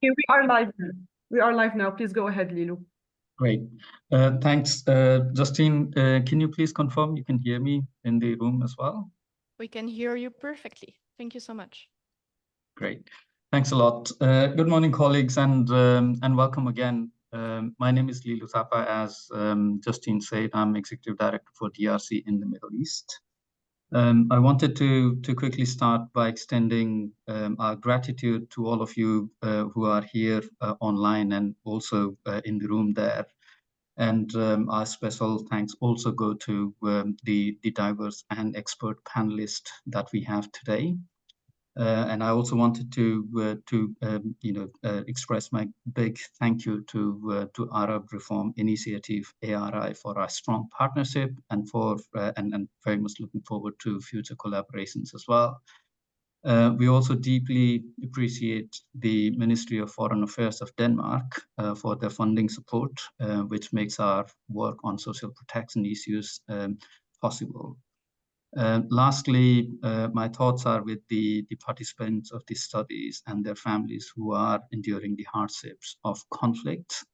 Okay, we are live. We are live now. Please go ahead, Lilu. Great. Thanks. Justine, can you please confirm you can hear me in the room as well? We can hear you perfectly. Thank you so much. Great. Thanks a lot. Good morning, colleagues, and welcome again. My name is Lilu Thapa. As Justine said, I'm Executive Director for DRC in the Middle East. I wanted to quickly start by extending our gratitude to all of you who are here online and also in the room there. And our special thanks also go to the diverse and expert panelists that we have today. And I also wanted to express my big thank you to Arab Reform Initiative (ARI) for our strong partnership and and very much looking forward to future collaborations as well. We also deeply appreciate the Ministry of Foreign Affairs of Denmark for their funding support, which makes our work on social protection issues possible. Lastly, my thoughts are with the participants of these studies and their families who are enduring the hardships of conflict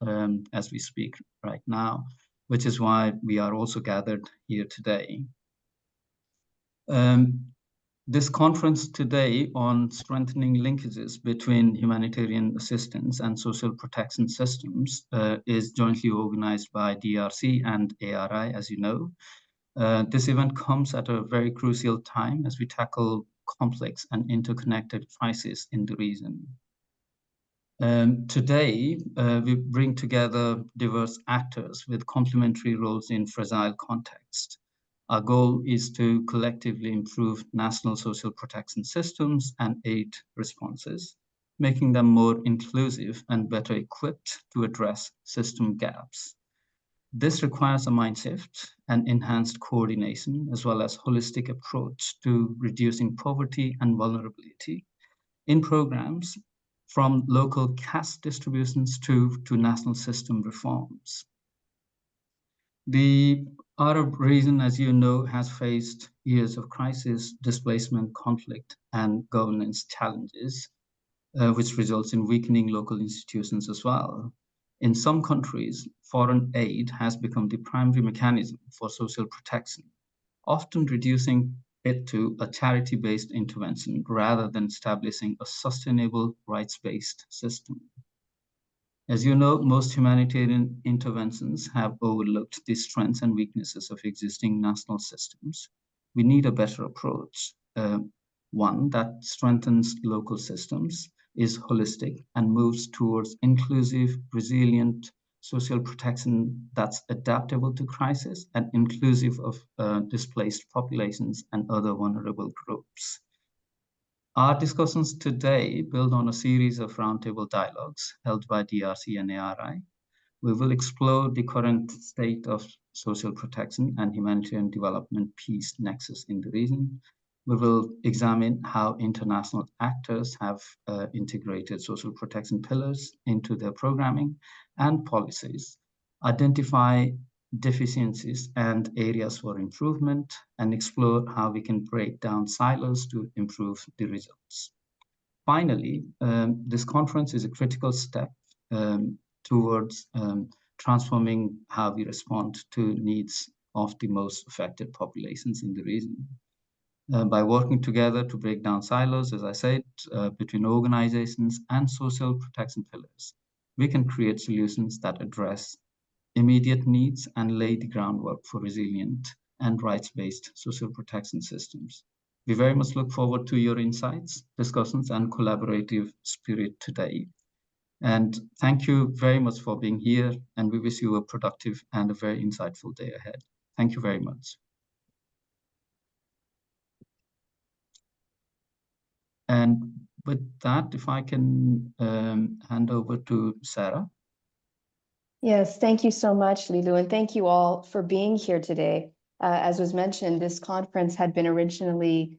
as we speak right now, which is why we are also gathered here today. This conference today on strengthening linkages between humanitarian assistance and social protection systems is jointly organized by DRC and ARI, as you know. This event comes at a very crucial time as we tackle complex and interconnected crises in the region. Today, we bring together diverse actors with complementary roles in fragile contexts. Our goal is to collectively improve national social protection systems and aid responses, making them more inclusive and better equipped to address system gaps. This requires a mind shift and enhanced coordination, as well as holistic approach to reducing poverty and vulnerability in programs from local cash distributions to national system reforms. The Arab region, as you know, has faced years of crisis, displacement, conflict, and governance challenges, which results in weakening local institutions as well. In some countries, foreign aid has become the primary mechanism for social protection, often reducing it to a charity-based intervention rather than establishing a sustainable rights-based system. As you know, most humanitarian interventions have overlooked the strengths and weaknesses of existing national systems. We need a better approach, one that strengthens local systems, is holistic, and moves towards inclusive, resilient social protection that's adaptable to crisis and inclusive of displaced populations and other vulnerable groups. Our discussions today build on a series of roundtable dialogues held by DRC and ARI. We will explore the current state of social protection and humanitarian development peace nexus in the region. We will examine how international actors have integrated social protection pillars into their programming and policies, identify deficiencies and areas for improvement, and explore how we can break down silos to improve the results. Finally, this conference is a critical step towards transforming how we respond to needs of the most affected populations in the region. By working together to break down silos, as I said, between organizations and social protection pillars, we can create solutions that address immediate needs and lay the groundwork for resilient and rights-based social protection systems. We very much look forward to your insights, discussions, and collaborative spirit today. And thank you very much for being here, and we wish you a productive and a very insightful day ahead. Thank you very much. And with that, if I can hand over to Sarah. Yes, thank you so much, Lilu, and thank you all for being here today. As was mentioned, this conference had been originally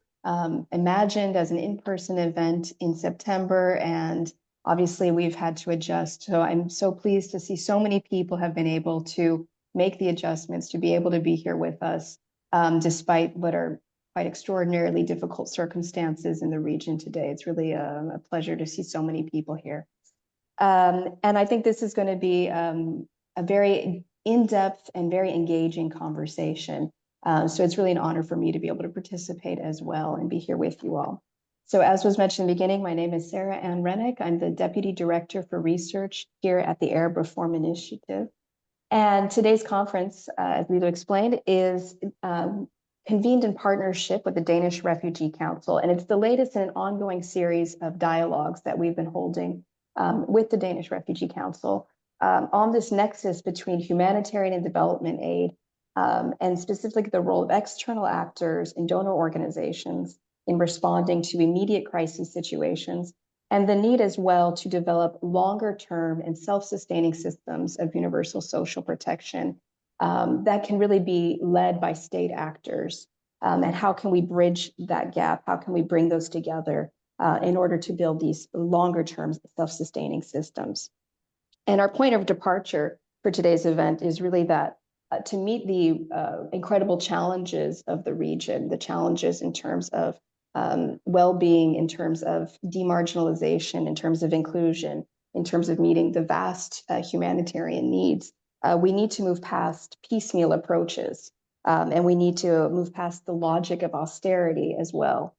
imagined as an in-person event in September, and obviously we've had to adjust. So I'm so pleased to see so many people have been able to make the adjustments to be able to be here with us, despite what are quite extraordinarily difficult circumstances in the region today. It's really a pleasure to see so many people here. And I think this is going to be a very in-depth and very engaging conversation. So it's really an honor for me to be able to participate as well and be here with you all. So as was mentioned in the beginning, my name is Sarah Ann Rennick. I'm the Deputy Director for Research here at the Arab Reform Initiative. And today's conference, as Lilo explained, is convened in partnership with the Danish Refugee Council. And it's the latest in an ongoing series of dialogues that we've been holding with the Danish Refugee Council on this nexus between humanitarian and development aid, and specifically the role of external actors and donor organizations in responding to immediate crisis situations, and the need as well to develop longer-term and self-sustaining systems of universal social protection that can really be led by state actors. And how can we bridge that gap? How can we bring those together in order to build these longer-term self-sustaining systems? And our point of departure for today's event is really that to meet the incredible challenges of the region, the challenges in terms of well-being, in terms of demarginalization, in terms of inclusion, in terms of meeting the vast humanitarian needs, we need to move past piecemeal approaches, and we need to move past the logic of austerity as well.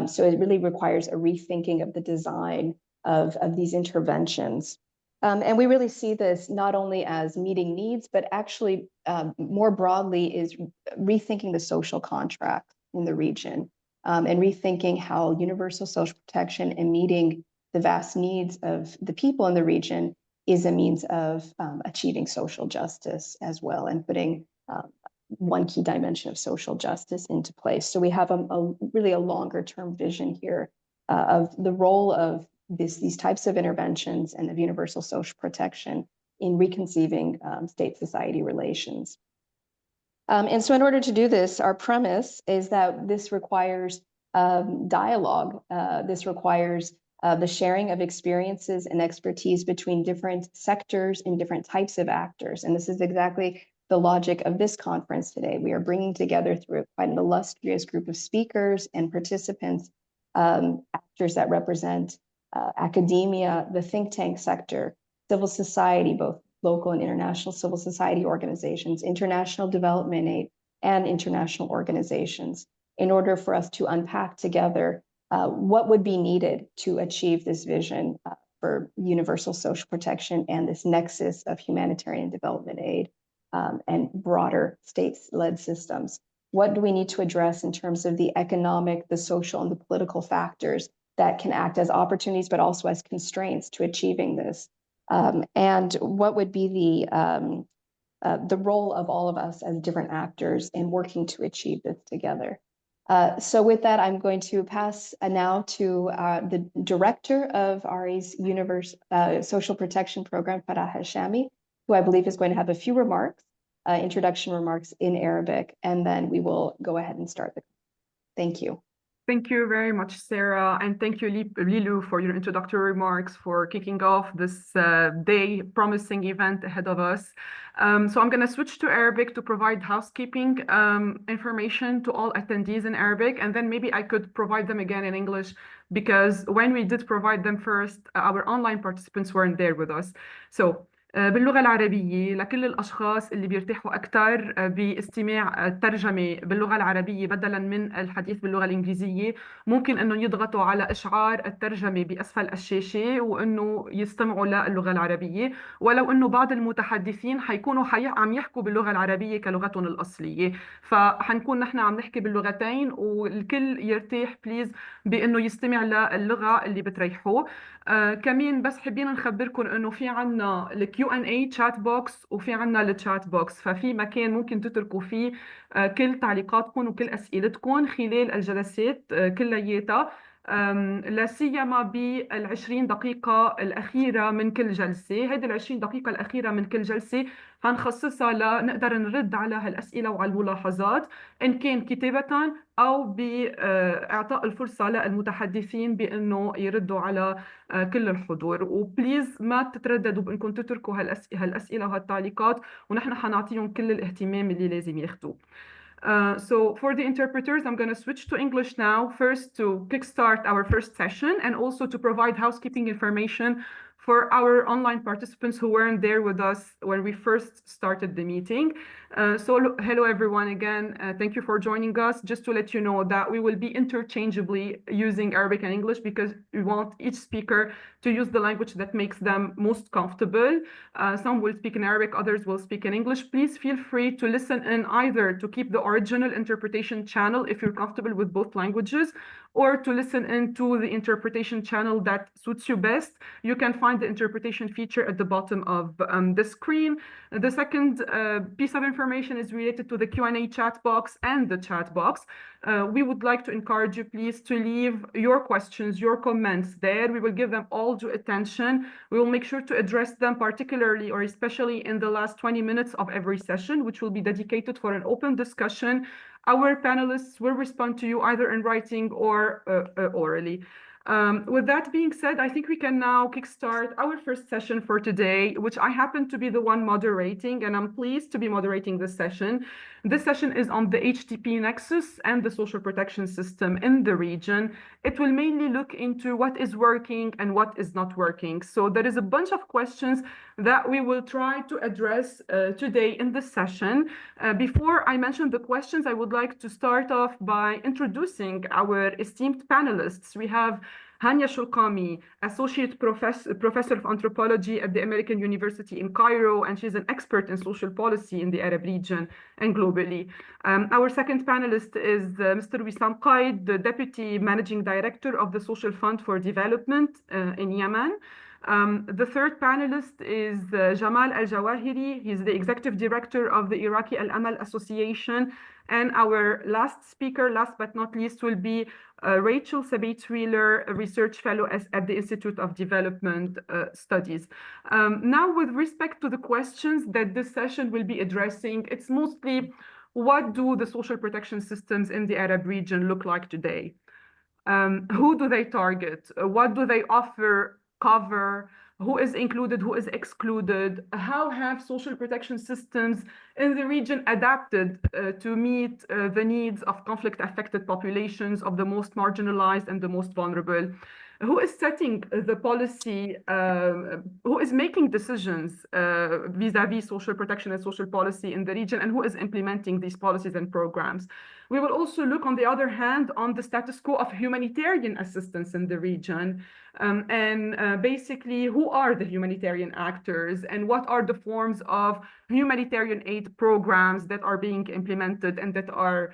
So it really requires a rethinking of the design of these interventions. And we really see this not only as meeting needs, but actually more broadly is rethinking the social contract in the region and rethinking how universal social protection and meeting the vast needs of the people in the region is a means of achieving social justice as well and putting one key dimension of social justice into place. So we have really a longer term vision here of the role of these types of interventions and of universal social protection in reconceiving state-society relations. And so in order to do this, our premise is that this requires dialogue. This requires the sharing of experiences and expertise between different sectors and different types of actors. And this is exactly the logic of this conference today. We are bringing together through quite an illustrious group of speakers and participants, actors that represent academia, the think tank sector, civil society, both local and international civil society organizations, international development aid, and international organizations, in order for us to unpack together what would be needed to achieve this vision for universal social protection and this nexus of humanitarian development aid and broader state-led systems. What do we need to address in terms of the economic, the social, and the political factors that can act as opportunities, but also as constraints to achieving this? And what would be the role of all of us as different actors in working to achieve this together? So with that, I'm going to pass now to the director of RE's Social Protection Program, Farah Hashami, who I believe is going to have a few remarks, introduction remarks in Arabic, and then we will go ahead and start. Thank you. Thank you very much, Sarah, and thank you, Lilu, for your introductory remarks, for kicking off this day promising event ahead of us. So I'm going to switch to Arabic to provide housekeeping information to all attendees in Arabic, and then maybe I could provide them again in English, because when we did provide them first, our online participants weren't there with us. So باللغة العربية لكل الأشخاص اللي بيرتاحوا أكثر باستماع الترجمة باللغة العربية بدلاً من الحديث باللغة الإنجليزية، ممكن أنه يضغطوا على إشعار الترجمة بأسفل الشاشة وأنه يستمعوا للغة العربية، ولو أنه بعض المتحدثين حيكونوا عم يحكوا باللغة العربية كلغتهم الأصلية، فحنكون نحن عم نحكي باللغتين والكل يرتاح بليز بأنه يستمع للغة اللي بتريحوه. كمان بس حابين نخبركم انه في عنا الكيو&اي تشات بوكس وفي عنا التشات بوكس، ففي مكان ممكن تتركوا فيه كل تعليقاتكم وكل اسئلتكم خلال الجلسات كلياتها، لا سيما بال20 دقيقة الأخيرة من كل جلسة. هذه ال20 دقيقة الأخيرة من كل جلسة هنخصصها لنقدر نرد على هالأسئلة وعلى الملاحظات، إن كان كتابة أو بإعطاء الفرصة للمتحدثين بأنه يردوا على كل الحضور. وبليز ما تترددوا بأنكم تتركوا هالأسئلة وهالتعليقات، ونحن حنعطيهم كل الاهتمام اللي لازم ياخدوه. So for the interpreters, I'm going to switch to English now, first to kickstart our first session and also to provide housekeeping information for our online participants who weren't there with us when we first started the meeting. Hello everyone again. Thank you for joining us. Just to let you know that we will be interchangeably using Arabic and English because we want each speaker to use the language that makes them most comfortable. Some will speak in Arabic, others will speak in English. Please feel free to listen in either to keep the original interpretation channel if you're comfortable with both languages, or to listen into the interpretation channel that suits you best. You can find the interpretation feature at the bottom of the screen. The second piece of information is related to the Q&A chat box and the chat box. We would like to encourage you, please, to leave your questions, your comments there. We will give them all due attention. We will make sure to address them particularly or especially in the last 20 minutes of every session, which will be dedicated for an open discussion. Our panelists will respond to you either in writing or orally. With that being said, I think we can now kickstart our first session for today, which I happen to be the one moderating, and I'm pleased to be moderating this session. This session is on the HDP Nexus and the social protection system in the region. It will mainly look into what is working and what is not working. So there is a bunch of questions that we will try to address today in this session. Before I mention the questions, I would like to start off by introducing our esteemed panelists. We have Hania Shulqami, Associate Professor of Anthropology at the American University in Cairo, and she's an expert in social policy in the Arab region and globally. Our second panelist is Mr. Wissam Qaid, the Deputy Managing Director of the Social Fund for Development in Yemen. The third panelist is Jamal Al-Jawahiri. He's the Executive Director of the Iraqi Al-Amal Association. And our last speaker, last but not least, will be Rachel Sabate-Wheeler, a research fellow at the Institute of Development Studies. Now, with respect to the questions that this session will be addressing, it's mostly what do the social protection systems in the Arab region look like today? Who do they target? What do they offer, cover? Who is included, who is excluded? How have social protection systems in the region adapted to meet the needs of conflict-affected populations, of the most marginalized and the most vulnerable? Who is setting the policy, who is making decisions vis-a-vis social protection and social policy in the region, and who is implementing these policies and programs? We will also look, on the other hand, on the status quo of humanitarian assistance in the region, and basically who are the humanitarian actors and what are the forms of humanitarian aid programs that are being implemented and that are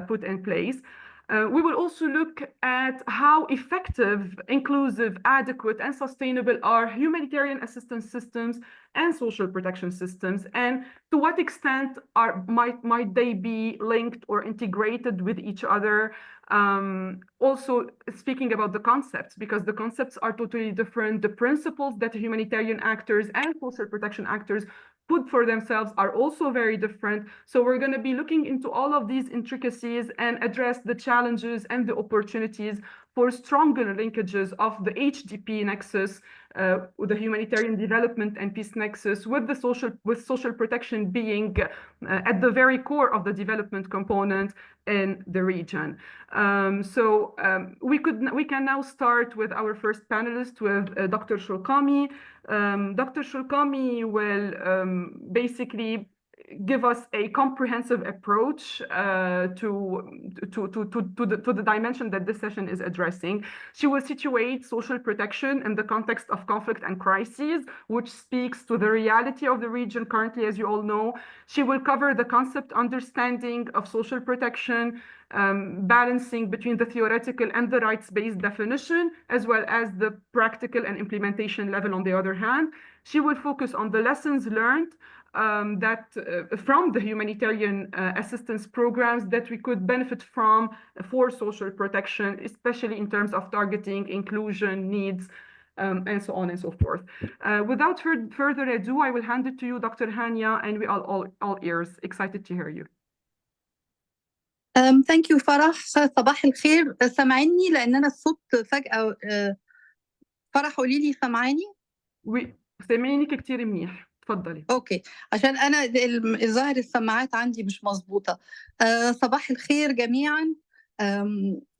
put in place. We will also look at how effective, inclusive, adequate, and sustainable are humanitarian assistance systems and social protection systems, and to what extent might they be linked or integrated with each other. Also speaking about the concepts, because the concepts are totally different. The principles that humanitarian actors and social protection actors put for themselves are also very different. So we're going to be looking into all of these intricacies and address the challenges and the opportunities for stronger linkages of the HDP nexus, the Humanitarian Development and Peace nexus, with social protection being at the very core of the development component in the region. We can now start with our first panelist, with Dr. Shulqami. Dr. Shulqami will basically give us a comprehensive approach to the dimension that this session is addressing. She will situate social protection in the context of conflict and crises, which speaks to the reality of the region currently, as you all know. She will cover the concept understanding of social protection, balancing between the theoretical and the rights-based definition, as well as the practical and implementation level on the other hand. She will focus on the lessons learned from the humanitarian assistance programs that we could benefit from for social protection, especially in terms of targeting, inclusion, needs, and so on and so forth. Without further ado, I will hand it to you, Dr. Hania, and we are all ears. Excited to hear you. Thank you, فرح. صباح الخير. سامعيني لأن أنا الصوت فجأة فرح قولي لي سامعاني؟ سامعينك كتير منيح. تفضلي. اوكي، عشان انا الظاهر السماعات عندي مش مظبوطه. صباح الخير جميعا،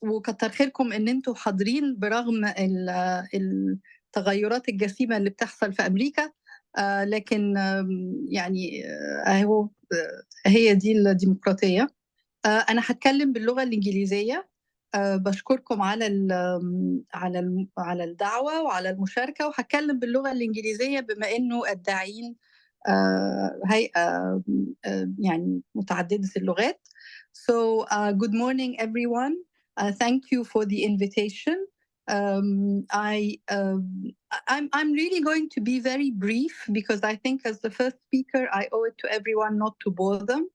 وكتر خيركم ان انتم حاضرين برغم التغيرات الجسيمة اللي بتحصل في أمريكا، لكن يعني أهو هي دي الديمقراطية. أنا هتكلم باللغة الإنجليزية. بشكركم على الدعوة وعلى المشاركة، وهتكلم باللغة الإنجليزية بما إنه الداعين هيئة يعني متعددة اللغات. So good morning everyone. Thank you for the invitation. I'm really going to be very brief because I think as the first speaker I owe it to everyone not to bore them.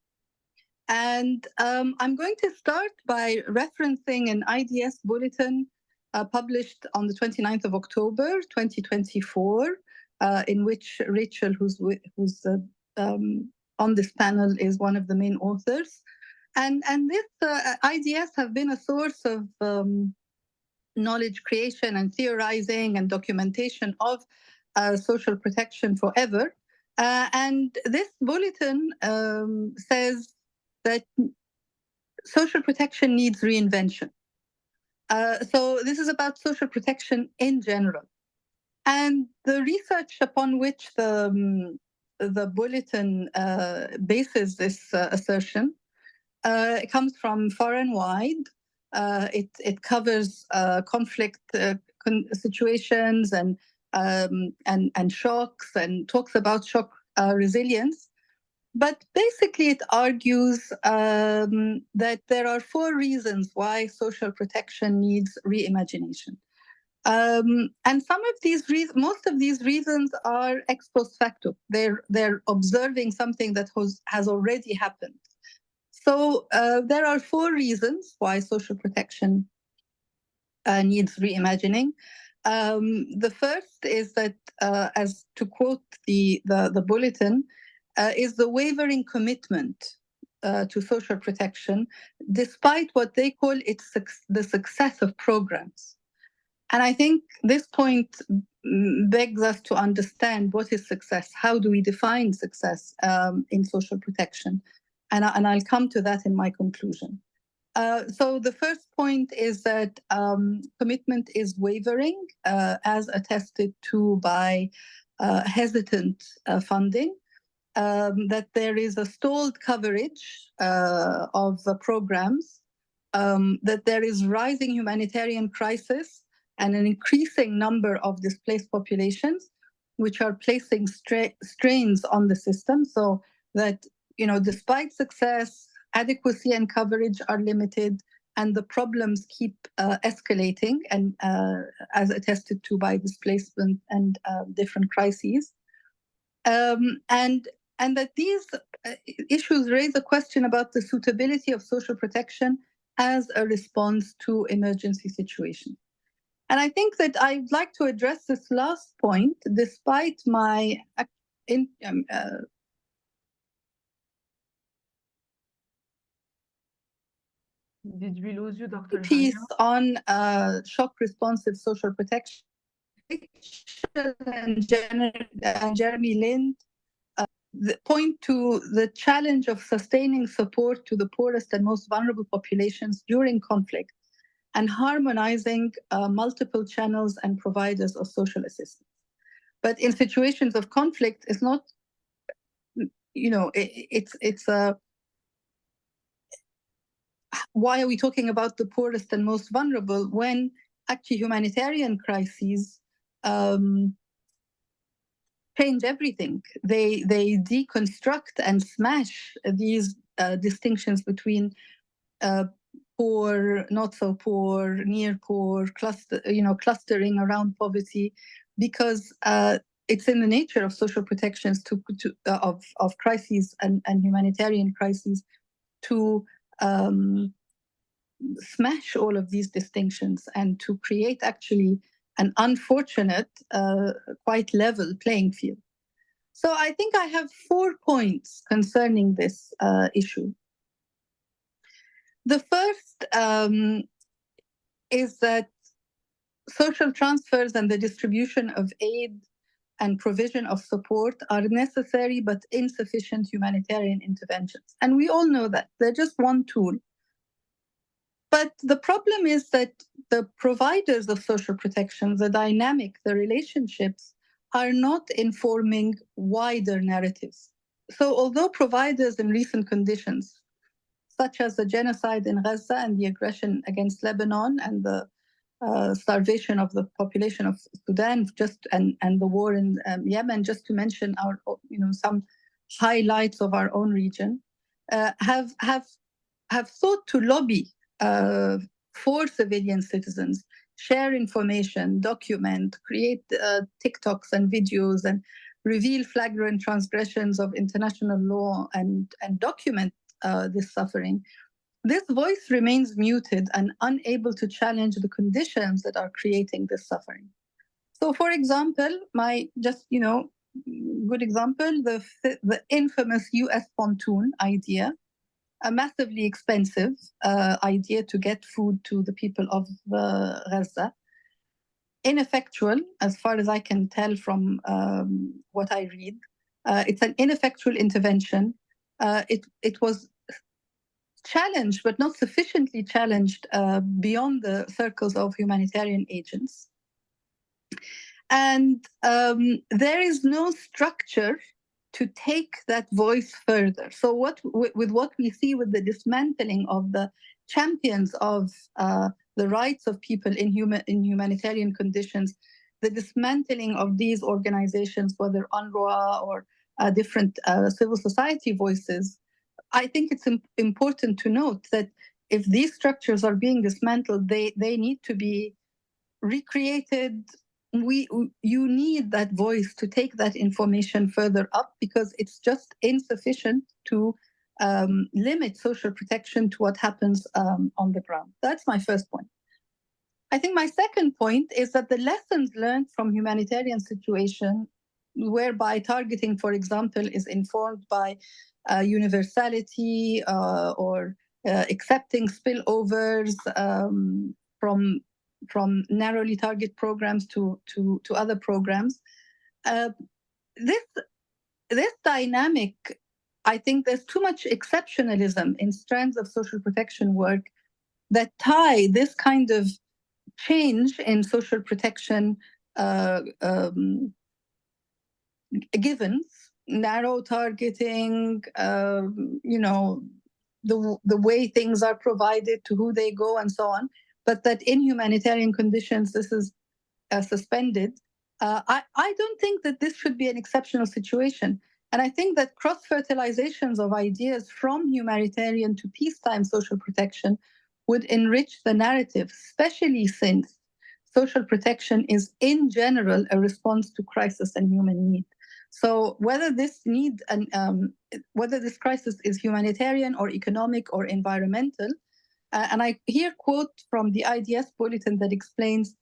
And I'm going to start by referencing an IDS bulletin published on the 29th of October 2024, in which Rachel, who's on this panel, is one of the main authors. And this IDS have been a source of knowledge creation and theorizing and documentation of social protection forever. And this bulletin says that social protection needs reinvention. So this is about social protection in general. And the research upon which the bulletin bases this assertion comes from far and wide. It covers conflict situations and shocks, and talks about shock resilience. But basically, it argues that there are 4 reasons why social protection needs reimagination. And some of these most of these reasons are ex post facto. They're observing something that has already happened. So there are 4 reasons why social protection needs reimagining. The first is that, as to quote the bulletin, is the wavering commitment to social protection, despite what they call the success of programs. And I think this point begs us to understand what is success. How do we define success in social protection? And I'll come to that in my conclusion. So the first point is that commitment is wavering, as attested to by hesitant funding. That there is a stalled coverage of programs, that there is rising humanitarian crisis and an increasing number of displaced populations, which are placing strains on the system, so that, you know, despite success, adequacy and coverage are limited, and the problems keep escalating, and as attested to by displacement and different crises. And that these issues raise a question about the suitability of social protection as a response to emergency situations. And I think that I'd like to address this last point, despite my Did we lose you, Dr. piece on shock responsive social protection, and Jeremy Lind point to the challenge of sustaining support to the poorest and most vulnerable populations during conflict, and harmonizing multiple channels and providers of social assistance. But in situations of conflict, it's not, you know, it's a, why are we talking about the poorest and most vulnerable when actually humanitarian crises change everything? They deconstruct and smash these distinctions between poor, not so poor, near poor, clustering around poverty, because it's in the nature of social protections of crises and humanitarian crises to smash all of these distinctions and to create actually an unfortunate, quite level playing field. So I think I have 4 points concerning this issue. The first is that social transfers and the distribution of aid and provision of support are necessary but insufficient humanitarian interventions. And we all know that. They're just one tool. But the problem is that the providers of social protection, the dynamic, the relationships, are not informing wider narratives. So although providers in recent conditions, such as the genocide in Gaza and the aggression against Lebanon and the starvation of the population of Sudan, and the war in Yemen, just to mention some highlights of our own region, have sought to lobby for civilian citizens, share information, document, create TikToks and videos, and reveal flagrant transgressions of international law and document this suffering. This voice remains muted and unable to challenge the conditions that are creating this suffering. So, for example, good example, the infamous US pontoon idea, a massively expensive idea to get food to the people of Gaza. Ineffectual, as far as I can tell from what I read. It's an ineffectual intervention. It was challenged, but not sufficiently challenged beyond the circles of humanitarian agents. And there is no structure to take that voice further. So with what we see with the dismantling of the champions of the rights of people in humanitarian conditions, the dismantling of these organizations, whether UNRWA or different civil society voices, I think it's important to note that if these structures are being dismantled, they need to be recreated. You need that voice to take that information further up, because it's just insufficient to limit social protection to what happens on the ground. That's my first point. I think my second point is that the lessons learned from humanitarian situation, whereby targeting, for example, is informed by universality or accepting spillovers from narrowly target programs to other programs. This dynamic, I think there's too much exceptionalism in strands of social protection work that tie this kind of change in social protection givens, narrow targeting, the way things are provided, to who they go, and so on, but that in humanitarian conditions this is suspended. I don't think that this should be an exceptional situation. And I think that cross-fertilizations of ideas from humanitarian to peacetime social protection would enrich the narrative, especially since social protection is in general a response to crisis and human need. So whether this crisis is humanitarian or economic or environmental, and I here quote from the IDS bulletin that explains,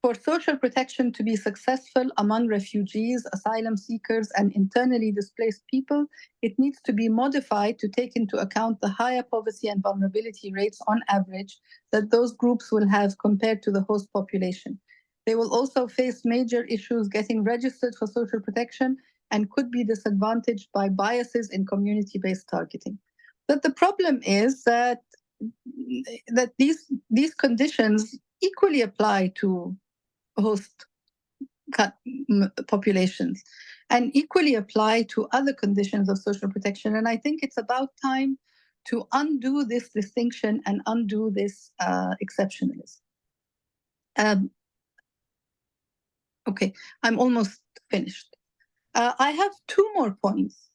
for social protection to be successful among refugees, asylum seekers, and internally displaced people, it needs to be modified to take into account the higher poverty and vulnerability rates on average that those groups will have compared to the host population. They will also face major issues getting registered for social protection and could be disadvantaged by biases in community-based targeting. But the problem is that these conditions equally apply to host populations and equally apply to other conditions of social protection. And I think it's about time to undo this distinction and undo this exceptionalism. Okay, I'm almost finished. I have two more points.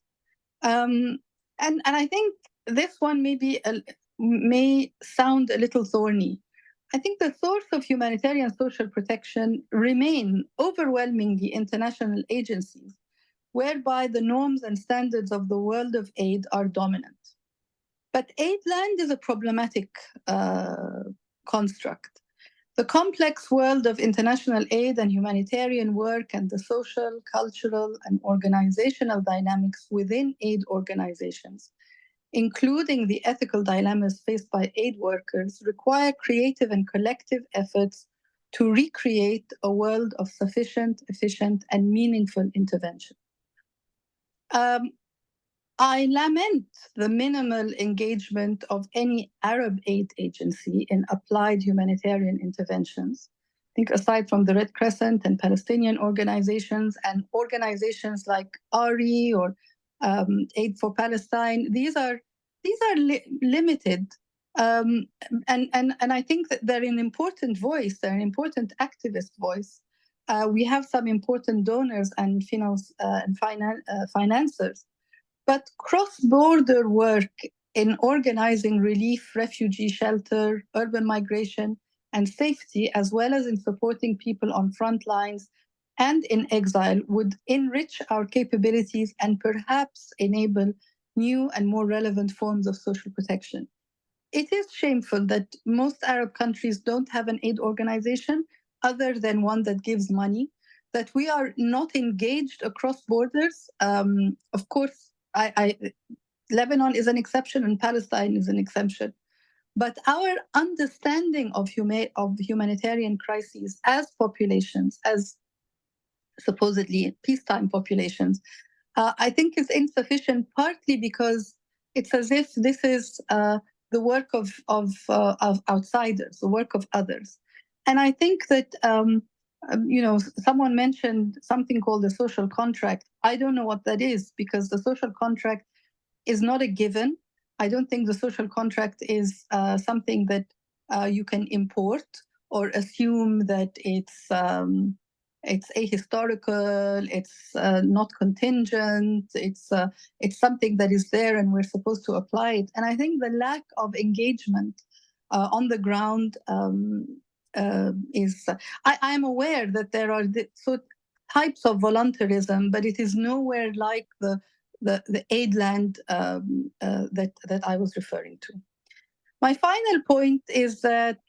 And I think this one may sound a little thorny. I think the source of humanitarian social protection remain overwhelmingly international agencies, whereby the norms and standards of the world of aid are dominant. But aid land is a problematic construct. The complex world of international aid and humanitarian work and the social, cultural, and organizational dynamics within aid organizations, including the ethical dilemmas faced by aid workers, require creative and collective efforts to recreate a world of sufficient, efficient, and meaningful intervention. I lament the minimal engagement of any Arab aid agency in applied humanitarian interventions. I think aside from the Red Crescent and Palestinian organizations and organizations like RE or Aid for Palestine, these are limited. And I think that they're an important voice, they're an important activist voice. We have some important donors and financiers. But cross-border work in organizing relief, refugee shelter, urban migration, and safety, as well as in supporting people on front lines and in exile, would enrich our capabilities and perhaps enable new and more relevant forms of social protection. It is shameful that most Arab countries don't have an aid organization other than one that gives money, that we are not engaged across borders. Of course, Lebanon is an exception and Palestine is an exception. But our understanding of humanitarian crises as populations, as supposedly peacetime populations, I think is insufficient, partly because it's as if this is the work of outsiders, the work of others. And I think that, someone mentioned something called the social contract. I don't know what that is, because the social contract is not a given. I don't think the social contract is something that you can import or assume that it's ahistorical, it's not contingent, it's something that is there and we're supposed to apply it. And I think the lack of engagement on the ground is, I am aware that there are types of voluntarism, but it is nowhere like the aid land that I was referring to. My final point is that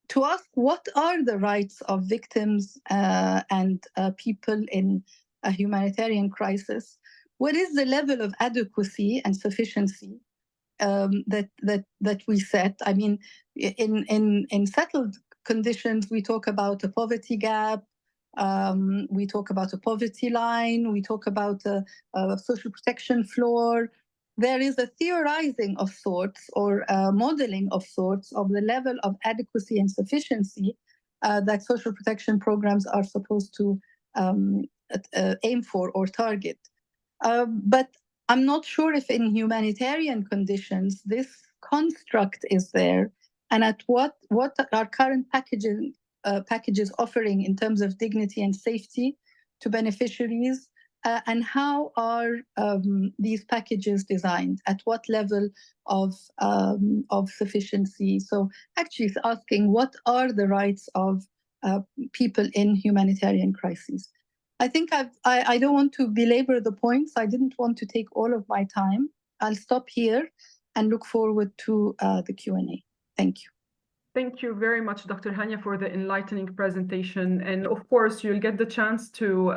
to ask what are the rights of victims and people in a humanitarian crisis, what is the level of adequacy and sufficiency that we set? I mean, in settled conditions, we talk about a poverty gap, we talk about a poverty line, we talk about a social protection floor. There is a theorizing of sorts or modeling of sorts of the level of adequacy and sufficiency that social protection programs are supposed to aim for or target. But I'm not sure if in humanitarian conditions this construct is there, and at what are current packages offering in terms of dignity and safety to beneficiaries, and how are these packages designed? At what level of sufficiency? So actually it's asking what are the rights of people in humanitarian crises. I think I don't want to belabor the points. I didn't want to take all of my time. I'll stop here and look forward to the Q&A. Thank you. Thank you very much, Dr. Hania, for the enlightening presentation. And of course, you'll get the chance to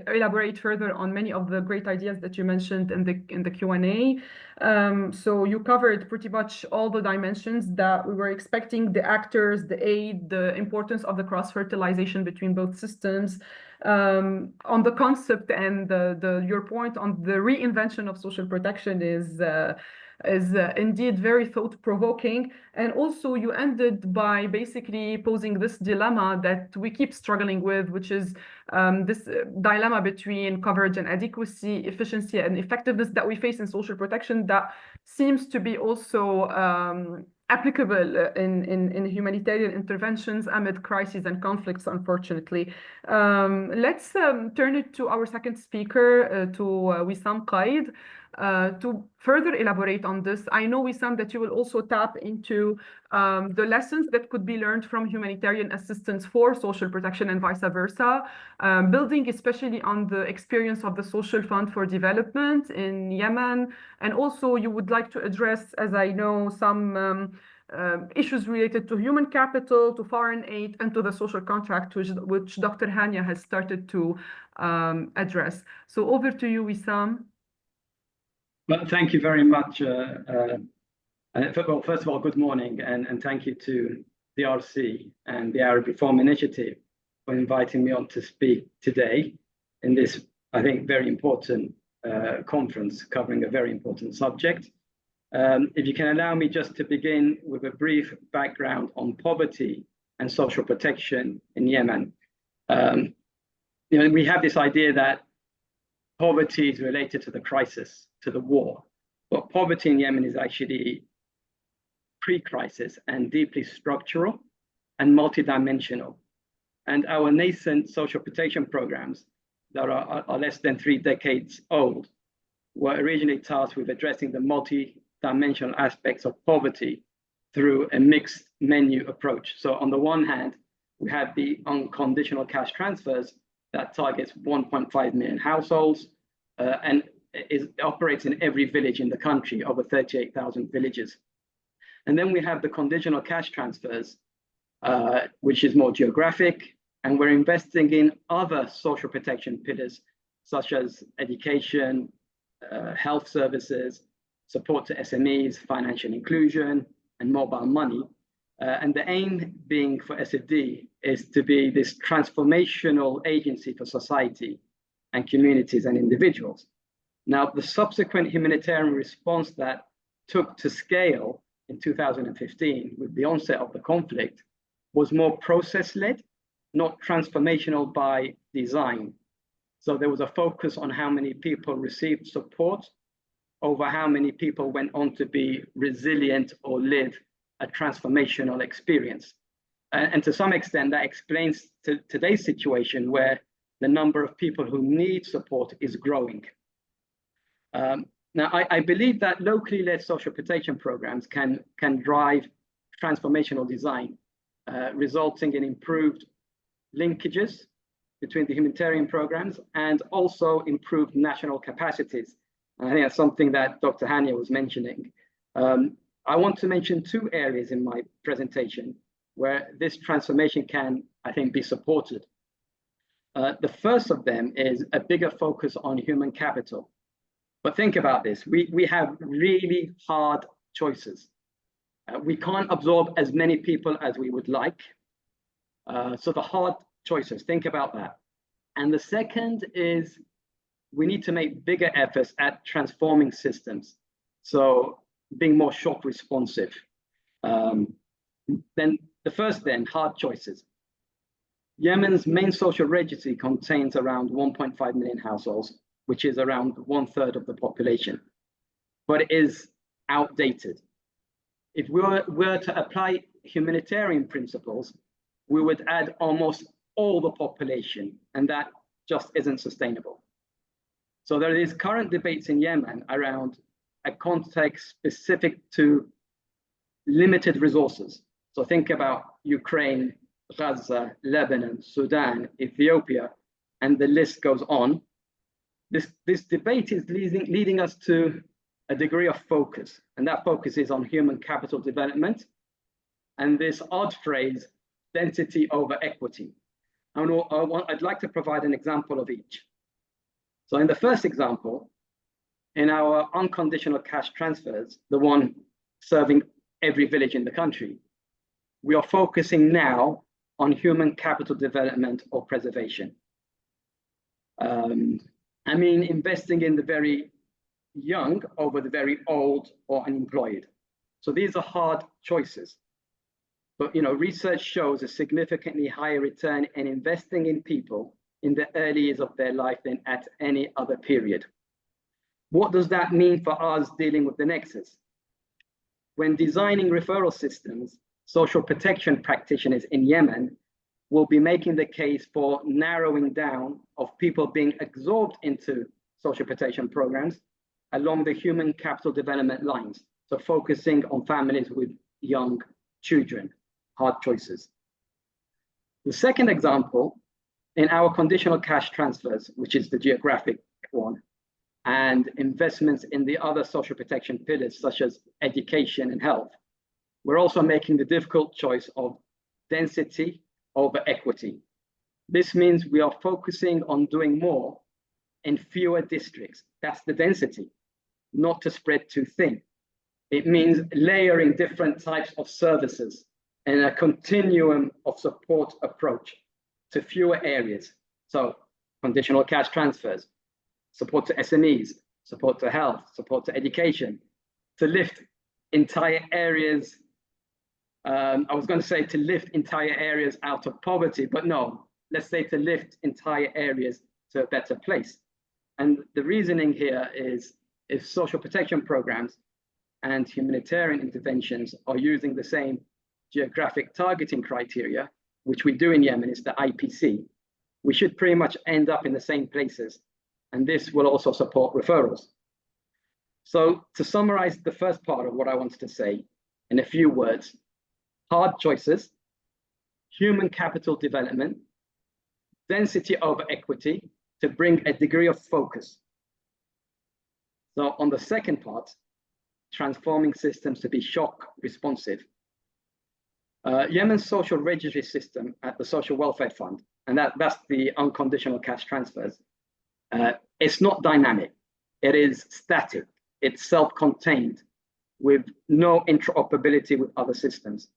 elaborate further on many of the great ideas that you mentioned in the Q&A. So you covered pretty much all the dimensions that we were expecting: the actors, the aid, the importance of the cross-fertilization between both systems, on the concept, and your point on the reinvention of social protection is indeed very thought-provoking. And also you ended by basically posing this dilemma that we keep struggling with, which is this dilemma between coverage and adequacy, efficiency and effectiveness that we face in social protection, that seems to be also applicable in humanitarian interventions amid crises and conflicts, unfortunately. Let's turn it to our second speaker, to Wissam Qaid, to further elaborate on this. I know, Wissam, that you will also tap into the lessons that could be learned from humanitarian assistance for social protection and vice versa, building especially on the experience of the Social Fund for Development in Yemen. And also you would like to address, as I know, some issues related to human capital, to foreign aid, and to the social contract, which Dr. Hania has started to address. So over to you, Wissam. Well, thank you very much. Well, first of all, good morning, and thank you to the RC and the Arab Reform Initiative for inviting me on to speak today in this, I think, very important conference covering a very important subject. If you can allow me just to begin with a brief background on poverty and social protection in Yemen. We have this idea that poverty is related to the crisis, to the war, but poverty in Yemen is actually pre-crisis and deeply structural and multidimensional. And our nascent social protection programs that are less than 3 decades old were originally tasked with addressing the multi-dimensional aspects of poverty through a mixed menu approach. So on the one hand, we have the unconditional cash transfers that targets 1.5 million households and operates in every village in the country, over 38,000 villages. And then we have the conditional cash transfers, which is more geographic, and we're investing in other social protection pillars, such as education, health services, support to SMEs, financial inclusion, and mobile money. And the aim being for SFD is to be this transformational agency for society and communities and individuals. Now, the subsequent humanitarian response that took to scale in 2015 with the onset of the conflict was more process-led, not transformational by design. So there was a focus on how many people received support over how many people went on to be resilient or live a transformational experience. And to some extent, that explains today's situation where the number of people who need support is growing. Now, I believe that locally led social protection programs can drive transformational design, resulting in improved linkages between the humanitarian programs and also improved national capacities. And I think that's something that Dr. Hania was mentioning. I want to mention 2 areas in my presentation where this transformation can, I think, be supported. The first of them is a bigger focus on human capital. But think about this, we have really hard choices. We can't absorb as many people as we would like. So the hard choices, think about that. And the second is we need to make bigger efforts at transforming systems. So being more shock responsive. Then the first hard choices. Yemen's main social registry contains around 1.5 million households, which is around 1/3 of the population, but it is outdated. If we were to apply humanitarian principles, we would add almost all the population, and that just isn't sustainable. So there is current debates in Yemen around a context specific to limited resources. So think about Ukraine, Gaza, Lebanon, Sudan, Ethiopia, and the list goes on. This debate is leading us to a degree of focus, and that focus is on human capital development and this odd phrase, density over equity. I'd like to provide an example of each. So in the first example, in our unconditional cash transfers, the one serving every village in the country, we are focusing now on human capital development or preservation. I mean, investing in the very young over the very old or unemployed. So these are hard choices. But research shows a significantly higher return in investing in people in the early years of their life than at any other period. What does that mean for us dealing with the Nexus? When designing referral systems, social protection practitioners in Yemen will be making the case for narrowing down of people being absorbed into social protection programs along the human capital development lines. So focusing on families with young children, hard choices. The second example, in our conditional cash transfers, which is the geographic one, and investments in the other social protection pillars, such as education and health, we're also making the difficult choice of density over equity. This means we are focusing on doing more in fewer districts. That's the density, not to spread too thin. It means layering different types of services in a continuum of support approach to fewer areas. So conditional cash transfers, support to SMEs, support to health, support to education, to lift entire areas. I was going to say to lift entire areas out of poverty, but no, let's say to lift entire areas to a better place. And the reasoning here is if social protection programs and humanitarian interventions are using the same geographic targeting criteria, which we do in Yemen, is the IPC, we should pretty much end up in the same places. And this will also support referrals. So to summarize the first part of what I wanted to say in a few words, hard choices, human capital development, density over equity to bring a degree of focus. So on the second part, transforming systems to be shock responsive. Yemen's social registry system at the Social Welfare Fund, and that's the unconditional cash transfers, it's not dynamic, it is static, it's self-contained with no interoperability with other systems.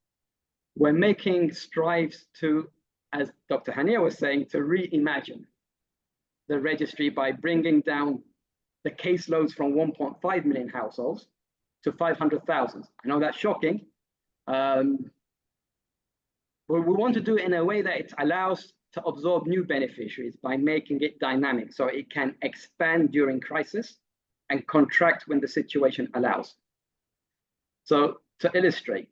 We're making strides to, as Dr. Hania was saying, to reimagine the registry by bringing down the caseloads from 1.5 million households to 500,000. I know that's shocking, but we want to do it in a way that it allows to absorb new beneficiaries by making it dynamic so it can expand during crisis and contract when the situation allows. So to illustrate,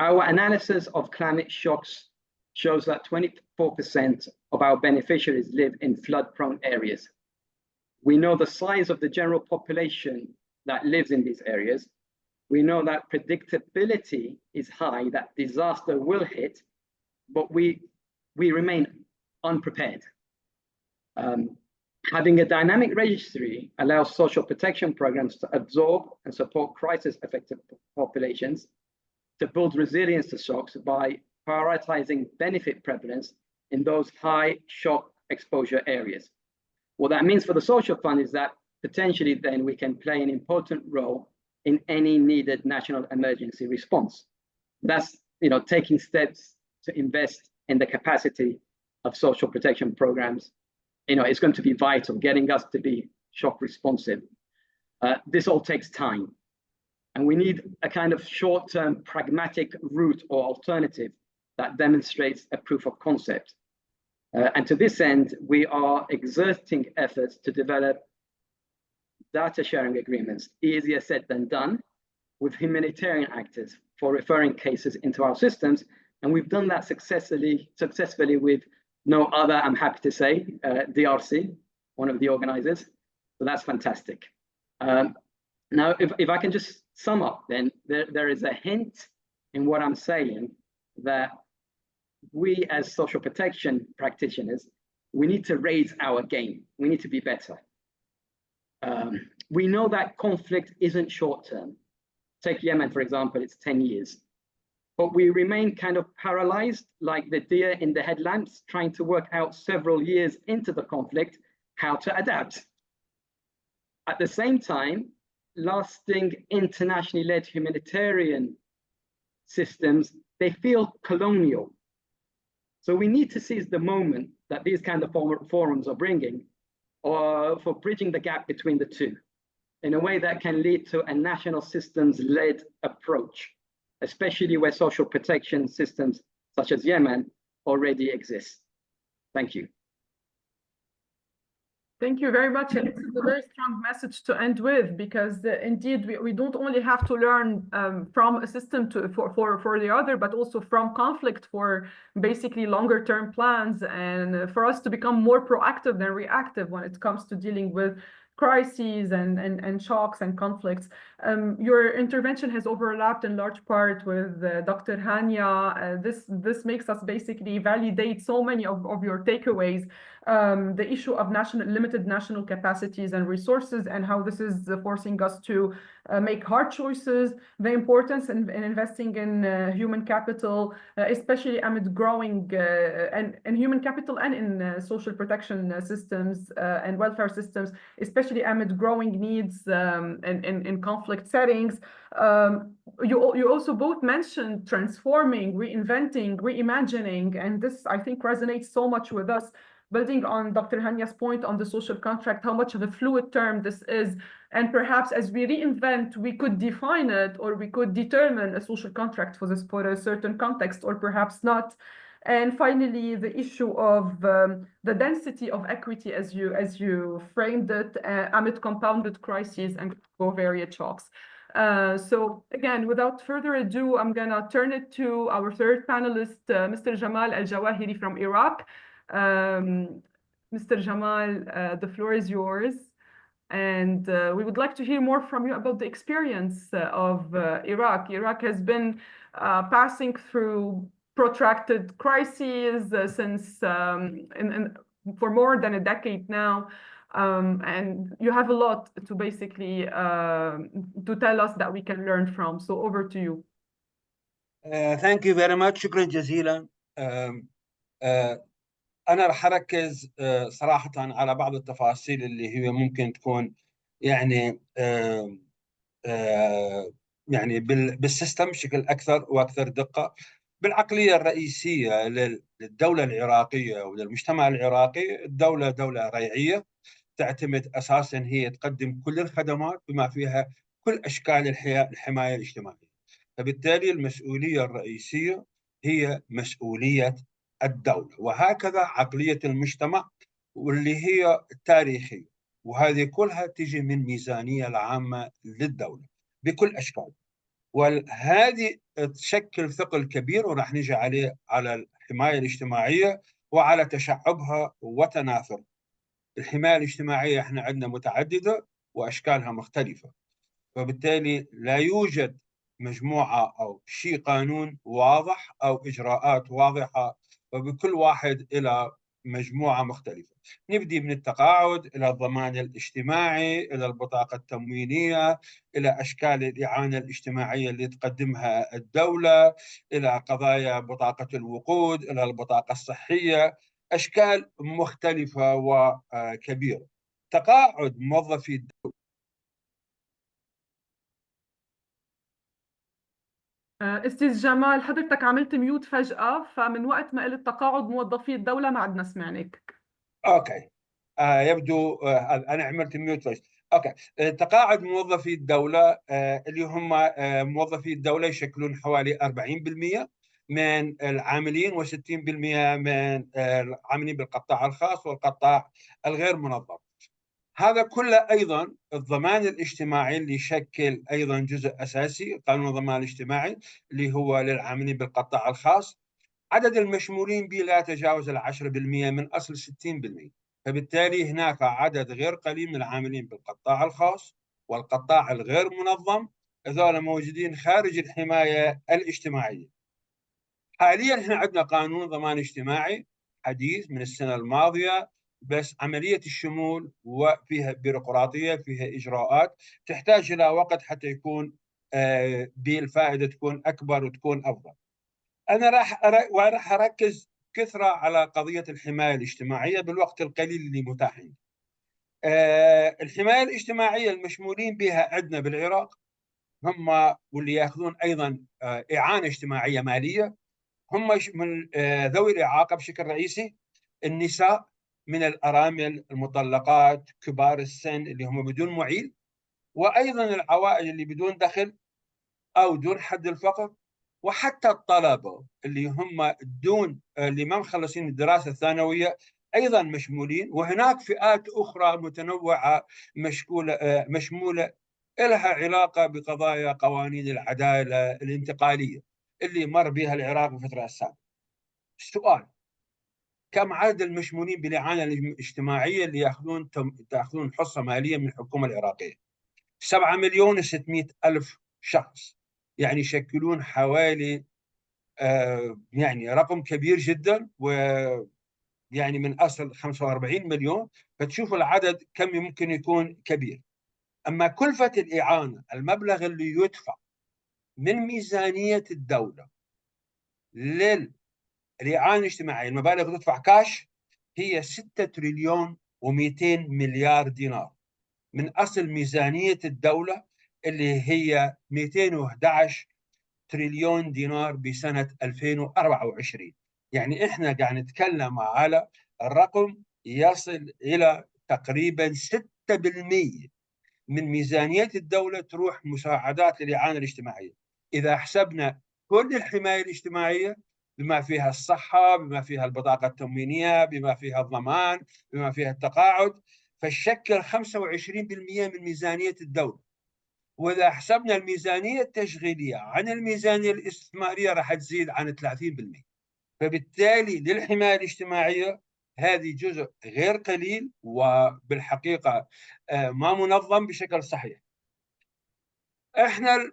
our analysis of climate shocks shows that 24% of our beneficiaries live in flood-prone areas. We know the size of the general population that lives in these areas. We know that predictability is high, that disaster will hit, but we remain unprepared. Having a dynamic registry allows social protection programs to absorb and support crisis-affected populations, to build resilience to shocks by prioritizing benefit prevalence in those high shock exposure areas. What that means for the social fund is that potentially then we can play an important role in any needed national emergency response. That's, taking steps to invest in the capacity of social protection programs. It's going to be vital, getting us to be shock responsive. This all takes time. And we need a kind of short-term pragmatic route or alternative that demonstrates a proof of concept. And to this end, we are exerting efforts to develop data sharing agreements, easier said than done, with humanitarian actors for referring cases into our systems. And we've done that successfully with no other, I'm happy to say, DRC, one of the organizers. So that's fantastic. Now, if I can just sum up, then there is a hint in what I'm saying that we as social protection practitioners, we need to raise our game. We need to be better. We know that conflict isn't short-term. Take Yemen, for example, it's 10 years. But we remain kind of paralyzed, like the deer in the headlamps, trying to work out several years into the conflict, how to adapt. At the same time, lasting internationally led humanitarian systems, they feel colonial. So we need to seize the moment that these kind of forums are bringing, or for bridging the gap between the two, in a way that can lead to a national systems-led approach, especially where social protection systems such as Yemen already exist. Thank you. Thank you very much. And this is a very strong message to end with, because indeed we don't only have to learn from a system for the other, but also from conflict for basically longer term plans, and for us to become more proactive than reactive when it comes to dealing with crises and shocks and conflicts. Your intervention has overlapped in large part with Dr. Hania. This makes us basically validate so many of your takeaways. The issue of limited national capacities and resources, and how this is forcing us to make hard choices, the importance in investing in human capital, especially amid growing and human capital and in social protection systems and welfare systems, especially amid growing needs in conflict settings. You also both mentioned transforming, reinventing, reimagining, and this I think resonates so much with us, building on Dr. Hanya's point on the social contract, how much of a fluid term this is. And perhaps as we reinvent, we could define it, or we could determine a social contract for this, for a certain context, or perhaps not. And finally, the issue of the density of equity as you framed it amid compounded crises and covariate shocks. So again, without further ado, I'm gonna turn it to our third panelist, Mr. Jamal Al-Jawahiri from Iraq. Mr. Jamal, the floor is yours. And we would like to hear more from you about the experience of Iraq. Iraq has been passing through protracted crises since for more than a decade now. And you have a lot to basically to tell us that we can learn from. So over to you. Thank you very much. شكرا جزيلا. أنا راح أركز صراحة على بعض التفاصيل اللي هي ممكن تكون يعني يعني بالسيستم بشكل أكثر وأكثر دقة. بالعقلية الرئيسية للدولة العراقية وللمجتمع العراقي، الدولة دولة ريعية تعتمد أساساً هي تقدم كل الخدمات بما فيها كل أشكال الحماية الاجتماعية. فبالتالي المسؤولية الرئيسية هي مسؤولية الدولة، وهكذا عقلية المجتمع واللي هي تاريخية، وهذه كلها تجي من الميزانية العامة للدولة بكل أشكال. وهذه تشكل ثقل كبير، وراح نجي عليه على الحماية الاجتماعية وعلى تشعبها وتناثرها. الحماية الاجتماعية احنا عندنا متعددة وأشكالها مختلفة، وبالتالي لا يوجد مجموعة أو شيء قانون واضح أو إجراءات واضحة، وبكل واحد إلى مجموعة مختلفة. نبدي من التقاعد إلى الضمان الاجتماعي، إلى البطاقة التموينية، إلى أشكال الإعانة الاجتماعية اللي تقدمها الدولة، إلى قضايا بطاقة الوقود، إلى البطاقة الصحية، أشكال مختلفة وكبيرة. تقاعد موظفي الدولة. استاذ جمال، حضرتك عملت ميوت فجأة، فمن وقت ما قلت تقاعد موظفي الدولة ما عدنا سمعناك. اوكي. يبدو انا عملت ميوت فجأة. اوكي. تقاعد موظفي الدولة اللي هم موظفي الدولة يشكلون حوالي 40% من العاملين و60% من العاملين بالقطاع الخاص والقطاع الغير منظم. هذا كله أيضا الضمان الاجتماعي اللي يشكل أيضا جزء أساسي، قانون الضمان الاجتماعي اللي هو للعاملين بالقطاع الخاص. عدد المشمولين به لا يتجاوز 10% من أصل 60%. فبالتالي هناك عدد غير قليل من العاملين بالقطاع الخاص والقطاع الغير منظم، هذول موجودين خارج الحماية الاجتماعية. حاليا احنا عندنا قانون ضمان اجتماعي حديث من السنة الماضية، بس عملية الشمول وفيها بيروقراطية، فيها إجراءات تحتاج إلى وقت حتى يكون بالفائدة تكون أكبر وتكون أفضل. أنا راح أركز كثرة على قضية الحماية الاجتماعية بالوقت القليل اللي متاح عندي. الحماية الاجتماعية المشمولين بها عندنا بالعراق هم واللي يأخذون أيضا إعانة اجتماعية مالية هم من ذوي الإعاقة بشكل رئيسي، النساء من الأرامل، المطلقات، كبار السن اللي هم بدون معيل، وأيضا العوائل اللي بدون دخل أو دون حد الفقر، وحتى الطلبة اللي هم دون اللي ما مخلصين الدراسة الثانوية أيضا مشمولين. وهناك فئات أخرى متنوعة مشمولة لها علاقة بقضايا قوانين العدالة الانتقالية اللي مر بها العراق في الفترة السابقة. السؤال: كم عدد المشمولين بالإعانة الاجتماعية اللي تأخذون حصة مالية من الحكومة العراقية؟ 7,600,000 شخص، يعني يشكلون حوالي يعني رقم كبير جدا، ويعني من أصل 45 مليون، فتشوفوا العدد كم يمكن يكون كبير. أما كلفة الإعانة، المبلغ اللي يدفع من ميزانية الدولة للإعانة الاجتماعية، المبالغ تدفع كاش، هي 6 تريليون و200 مليار دينار من أصل ميزانية الدولة اللي هي 211 تريليون دينار بسنة 2024. يعني إحنا قاعد نتكلم على الرقم يصل إلى تقريبا 6% من ميزانية الدولة تروح مساعدات للإعانة الاجتماعية. إذا حسبنا كل الحماية الاجتماعية بما فيها الصحة، بما فيها البطاقة التموينية، بما فيها الضمان، بما فيها التقاعد، فشكل 25% من ميزانية الدولة. وإذا حسبنا الميزانية التشغيلية عن الميزانية الاستثمارية راح تزيد عن 30%. فبالتالي للحماية الاجتماعية هذه جزء غير قليل وبالحقيقة ما منظم بشكل صحيح. احنا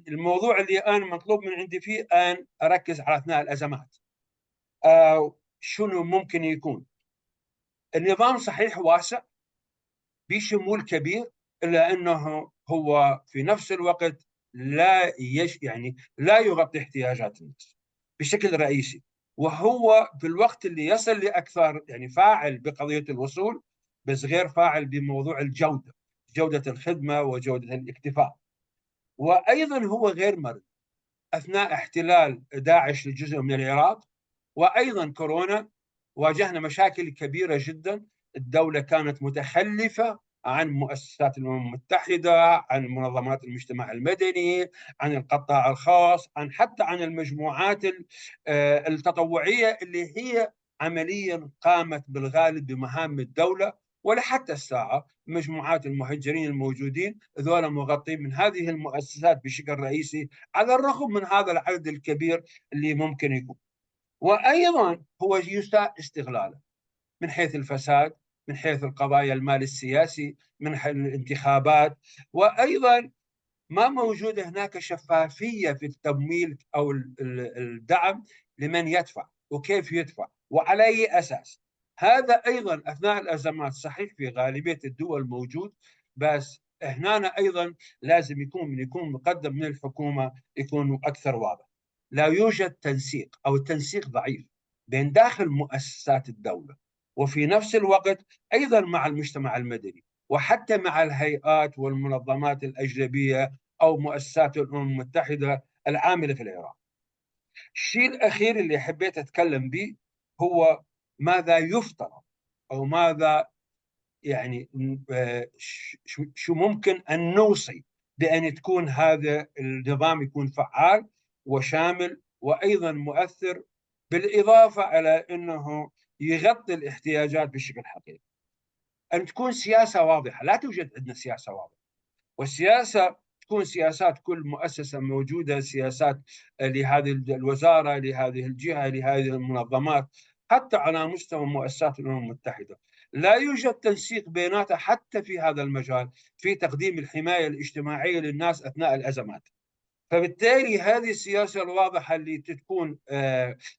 الموضوع اللي انا مطلوب من عندي فيه ان اركز على اثناء الازمات. شنو ممكن يكون؟ النظام صحيح واسع بشمول كبير، الا انه هو في نفس الوقت لا يغطي احتياجات الناس بشكل رئيسي، وهو في الوقت اللي يصل لاكثر فاعل بقضيه الوصول، بس غير فاعل بموضوع الجوده، جوده الخدمه وجوده الاكتفاء. وايضا هو غير مرن. اثناء احتلال داعش لجزء من العراق وايضا كورونا واجهنا مشاكل كبيره جدا. الدوله كانت متخلفه عن مؤسسات الامم المتحده، عن منظمات المجتمع المدني، عن القطاع الخاص، حتى عن المجموعات التطوعيه اللي هي عمليا قامت بالغالب بمهام الدوله. ولحتى الساعه مجموعات المهجرين الموجودين ذولا مغطين من هذه المؤسسات بشكل رئيسي، على الرغم من هذا العدد الكبير اللي ممكن يكون. وايضا هو يساء استغلاله من حيث الفساد، من حيث القضايا المال السياسي، من حيث الانتخابات، وايضا ما موجود هناك شفافيه في التمويل او الدعم لمن يدفع وكيف يدفع وعلى اي اساس. هذا ايضا اثناء الازمات صحيح في غالبيه الدول موجود، بس هنا ايضا لازم يكون مقدم من الحكومه يكون اكثر واضح. لا يوجد تنسيق او التنسيق ضعيف بين داخل مؤسسات الدوله وفي نفس الوقت ايضا مع المجتمع المدني وحتى مع الهيئات والمنظمات الاجنبيه او مؤسسات الامم المتحده العامله في العراق. الشيء الاخير اللي حبيت اتكلم به هو ماذا يفترض او ماذا شو ممكن ان نوصي بان تكون هذا النظام يكون فعال وشامل وايضا مؤثر، بالاضافه على انه يغطي الاحتياجات بشكل حقيقي. ان تكون سياسه واضحه. لا توجد عندنا سياسه واضحه، والسياسه تكون سياسات كل مؤسسه موجوده، سياسات لهذه الوزاره، لهذه الجهه، لهذه المنظمات، حتى على مستوى مؤسسات الامم المتحده. لا يوجد تنسيق بيناتها حتى في هذا المجال في تقديم الحمايه الاجتماعيه للناس اثناء الازمات. فبالتالي هذه السياسه الواضحه اللي تكون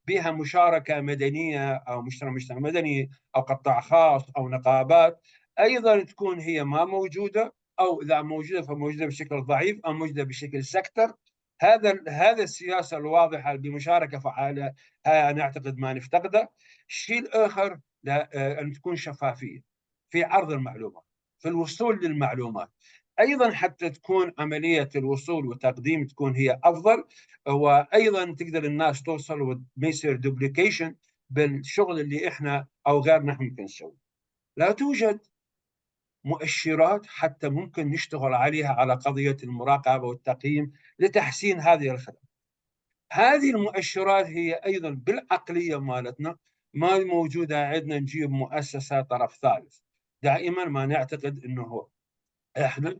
بها مشاركه مدنيه او مجتمع مدني او قطاع خاص او نقابات، ايضا تكون هي ما موجوده، او اذا موجوده فموجوده بشكل ضعيف او موجوده بشكل سكتر. هذا السياسه الواضحه بمشاركه فعاله انا اعتقد ما نفتقده. الشيء الاخر ان تكون شفافيه في عرض المعلومات، في الوصول للمعلومات، ايضا حتى تكون عمليه الوصول والتقديم تكون هي افضل، وايضا تقدر الناس توصل وما يصير دوبليكيشن بالشغل اللي احنا او غيرنا ممكن نسوي. لا توجد مؤشرات حتى ممكن نشتغل عليها على قضيه المراقبه والتقييم لتحسين هذه الخدمات. هذه المؤشرات هي ايضا بالعقليه مالتنا ما موجوده عندنا. نجيب مؤسسه طرف ثالث. دائما ما نعتقد انه احنا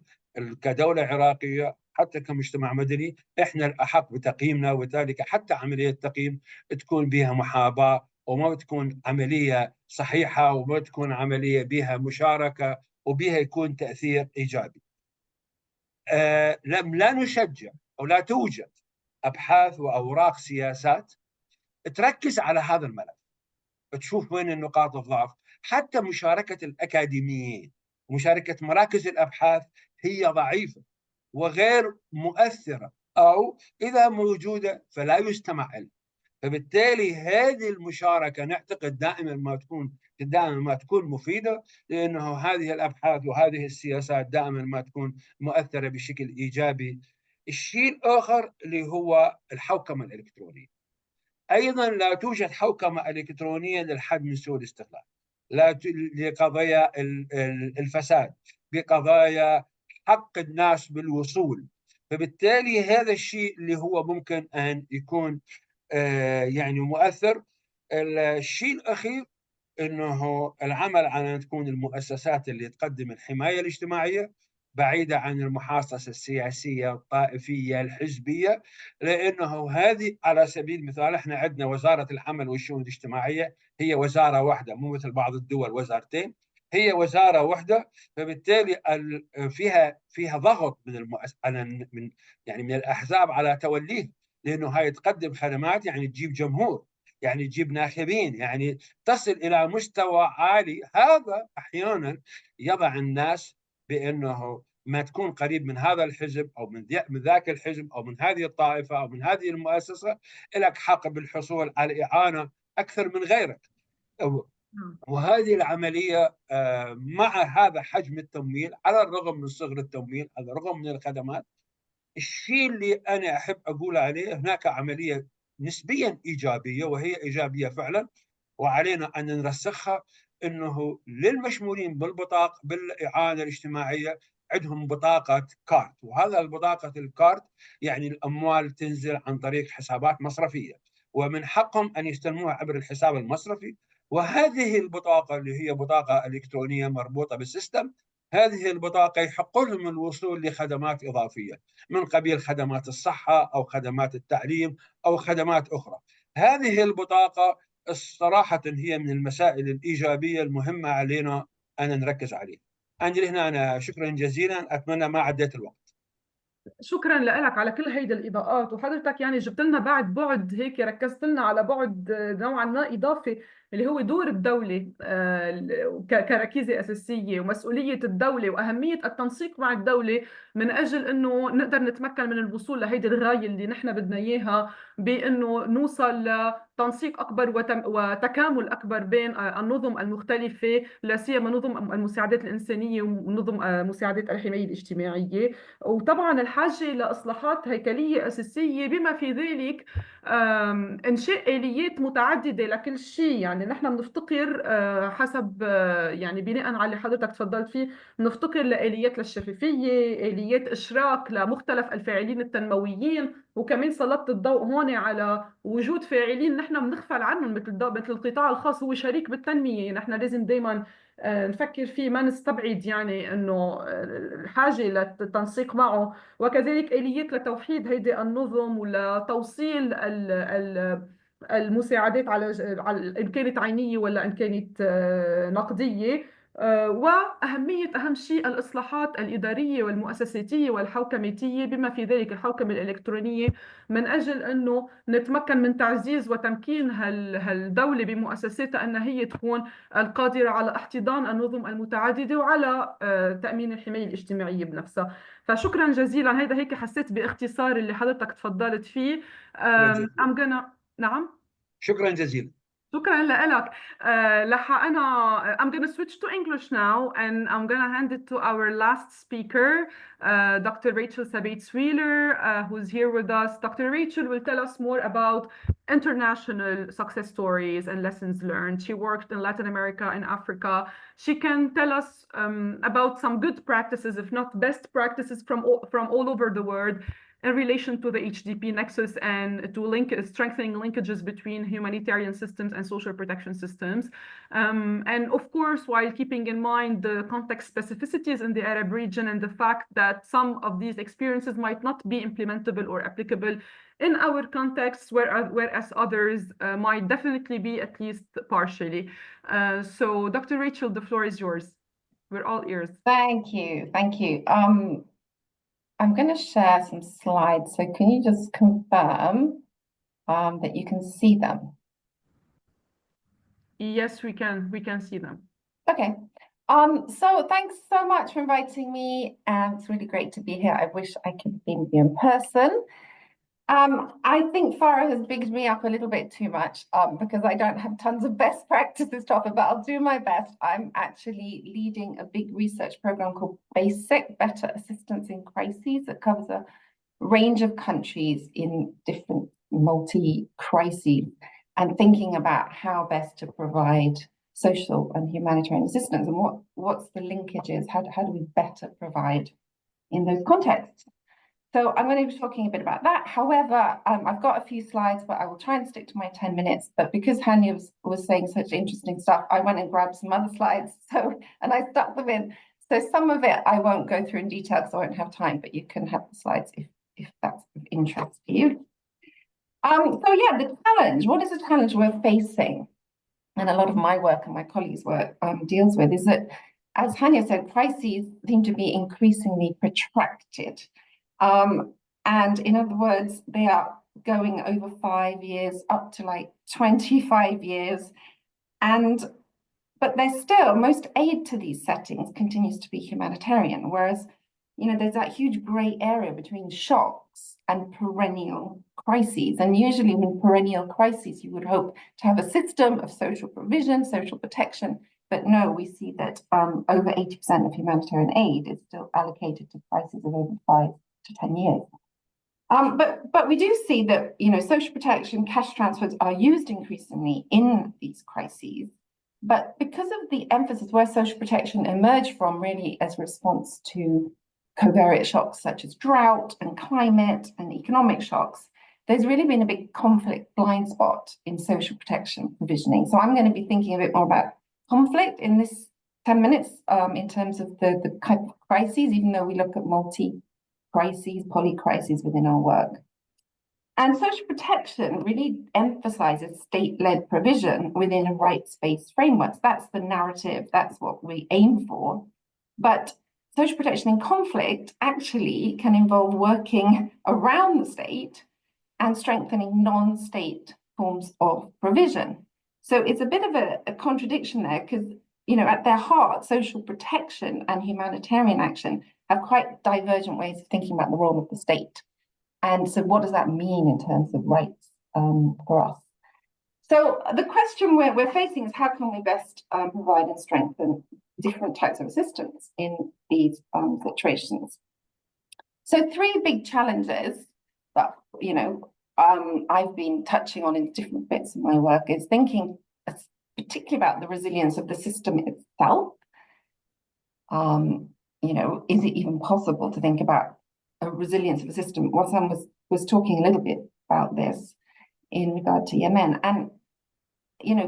كدوله عراقيه حتى كمجتمع مدني احنا الاحق بتقييمنا، وذلك حتى عمليه التقييم تكون بها محاباه وما تكون عمليه صحيحه وما تكون عمليه بها مشاركه وبها يكون تاثير ايجابي. لا نشجع او لا توجد ابحاث واوراق سياسات تركز على هذا الملف، تشوف وين النقاط الضعف. حتى مشاركه الاكاديميين، مشاركه مراكز الابحاث هي ضعيفه وغير مؤثره، او اذا موجوده فلا يستمع لها. فبالتالي هذه المشاركه نعتقد دائما ما تكون مفيده، لانه هذه الابحاث وهذه السياسات دائما ما تكون مؤثره بشكل ايجابي. الشيء الاخر اللي هو الحوكمه الالكترونيه. أيضا لا توجد حوكمة إلكترونية للحد من سوء الاستغلال، لا لقضايا الفساد، بقضايا حق الناس بالوصول. فبالتالي هذا الشيء اللي هو ممكن أن يكون يعني مؤثر. الشيء الأخير أنه العمل على أن تكون المؤسسات اللي تقدم الحماية الاجتماعية بعيدة عن المحاصصة السياسية الطائفية الحزبية، لأنه هذه على سبيل المثال احنا عندنا وزارة العمل والشؤون الاجتماعية هي وزارة واحدة، مو مثل بعض الدول وزارتين، هي وزارة واحدة. فبالتالي فيها ضغط من الأحزاب على توليه، لأنه هاي تقدم خدمات يعني تجيب جمهور، يعني تجيب ناخبين، يعني تصل إلى مستوى عالي. هذا أحيانا يضع الناس بأنه ما تكون قريب من هذا الحزب أو من ذاك الحزب أو من هذه الطائفة أو من هذه المؤسسة، لك حق بالحصول على إعانة أكثر من غيرك. وهذه العملية مع هذا حجم التمويل، على الرغم من صغر التمويل، على الرغم من الخدمات، الشيء اللي أنا أحب أقول عليه هناك عملية نسبيا إيجابية، وهي إيجابية فعلا وعلينا أن نرسخها، أنه للمشمولين بالإعانة الاجتماعية عندهم بطاقة كارت، وهذا البطاقة الكارت يعني الأموال تنزل عن طريق حسابات مصرفية، ومن حقهم أن يستلموها عبر الحساب المصرفي. وهذه البطاقة اللي هي بطاقة إلكترونية مربوطة بالسيستم، هذه البطاقة يحق لهم الوصول لخدمات إضافية من قبيل خدمات الصحة أو خدمات التعليم أو خدمات أخرى. هذه البطاقة الصراحة هي من المسائل الإيجابية المهمة علينا أن نركز عليها. أنجل هنا أنا شكرا جزيلا، أتمنى ما عديت الوقت. شكرا لك على كل هيدا الإضاءات، وحضرتك يعني جبت لنا بعد هيك ركزت لنا على بعد نوعا ما إضافي اللي هو دور الدولة كركيزة أساسية، ومسؤولية الدولة وأهمية التنسيق مع الدولة من أجل أنه نقدر نتمكن من الوصول لهيدي الغاية اللي نحن بدنا إياها، بأنه نوصل لتنسيق أكبر وتكامل أكبر بين النظم المختلفة، لا سيما نظم المساعدات الإنسانية ونظم مساعدات الحماية الاجتماعية. وطبعا الحاجة لإصلاحات هيكلية أساسية بما في ذلك إنشاء آليات متعددة لكل شيء. يعني نحن بنفتقر حسب يعني بناء على اللي حضرتك تفضلت فيه، بنفتقر لآليات للشفافية، آليات إشراك لمختلف الفاعلين التنمويين، وكمان سلطت الضوء هون على وجود فاعلين نحن بنغفل عنهم مثل القطاع الخاص، هو شريك بالتنمية. نحن لازم دايما نفكر فيه، ما نستبعد يعني انه الحاجه للتنسيق معه، وكذلك اليات لتوحيد هيدي النظم ولتوصيل المساعدات على ان كانت عينيه ولا ان كانت نقديه. وأهمية أهم شيء الإصلاحات الإدارية والمؤسساتية والحوكماتية بما في ذلك الحوكمة الإلكترونية، من أجل أنه نتمكن من تعزيز وتمكين هالدولة بمؤسساتها أن هي تكون القادرة على احتضان النظم المتعددة وعلى تأمين الحماية الاجتماعية بنفسها. فشكرا جزيلا، هيدا هيك حسيت باختصار اللي حضرتك تفضلت فيه. نعم، شكرا جزيلا. شكرا لك. I'm going to switch to English now, and I'm going to hand it to our last speaker, Dr. Rachel Sabates-Wheeler, who's here with us. Dr. Rachel will tell us more about international success stories and lessons learned. She worked in Latin America and Africa. She can tell us about some good practices, if not best practices, from all over the world in relation to the HDP Nexus and to strengthening linkages between humanitarian systems and social protection systems. And of course, while keeping in mind the context specificities in the Arab region and the fact that some of these experiences might not be implementable or applicable in our context, whereas others might definitely be, at least partially. So Dr. Rachel, the floor is yours. We're all ears. Thank you. I'm going to share some slides. So can you just confirm that you can see them? Yes, we can. We can see them. Okay. So thanks so much for inviting me. It's really great to be here. I wish I could be with you in person. I think Farah has bigged me up a little bit too much because I don't have tons of best practices to offer, but I'll do my best. I'm actually leading a big research program called Better Assistance in Crises that covers a range of countries in different multi-crises and thinking about how best to provide social and humanitarian assistance and what's the linkages, how do we better provide in those contexts. So I'm going to be talking a bit about that. However, I've got a few slides, but I will try and stick to my 10 minutes. But because Hania was saying such interesting stuff, I went and grabbed some other slides, and I stuck them in. So some of it I won't go through in detail because I won't have time, but you can have the slides if that's of interest to you. So yeah, the challenge, what is the challenge we're facing? And a lot of my work and my colleagues' work deals with is that, as Hania said, crises seem to be increasingly protracted. And in other words, they are going over 5 years, up to like 25 years. But there's still, most aid to these settings continues to be humanitarian, whereas, there's that huge gray area between shocks and perennial crises. And usually in perennial crises, you would hope to have a system of social provision, social protection. But no, we see that over 80% of humanitarian aid is still allocated to crises of over 5 to 10 years. But we do see that, social protection, cash transfers are used increasingly in these crises. But because of the emphasis where social protection emerged from really as a response to covariate shocks such as drought and climate and economic shocks, there's really been a big conflict blind spot in social protection provisioning. So I'm going to be thinking a bit more about conflict in this 10 minutes in terms of the type of crises, even though we look at multi-crises, poly-crises within our work. And social protection really emphasizes state-led provision within a rights-based framework. That's the narrative, that's what we aim for. But social protection in conflict actually can involve working around the state and strengthening non-state forms of provision. So it's a bit of a contradiction there because, at their heart, social protection and humanitarian action have quite divergent ways of thinking about the role of the state. And so what does that mean in terms of rights for us? So the question we're facing is how can we best provide and strengthen different types of assistance in these situations? So 3 big challenges that, I've been touching on in different bits of my work is thinking particularly about the resilience of the system itself. Is it even possible to think about a resilience of a system? Wasam was talking a little bit about this in regard to Yemen. And,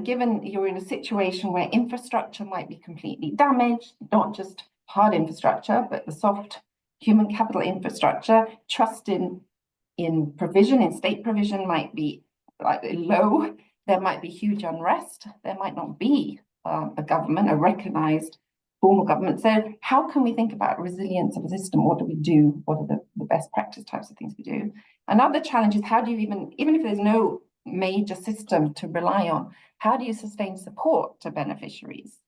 given you're in a situation where infrastructure might be completely damaged, not just hard infrastructure, but the soft human capital infrastructure, trust in provision, in state provision might be low. There might be huge unrest. There might not be a government, a recognized formal government. So how can we think about resilience of a system? What do we do? What are the best practice types of things we do? Another challenge is how do you even if there's no major system to rely on, how do you sustain support to beneficiaries,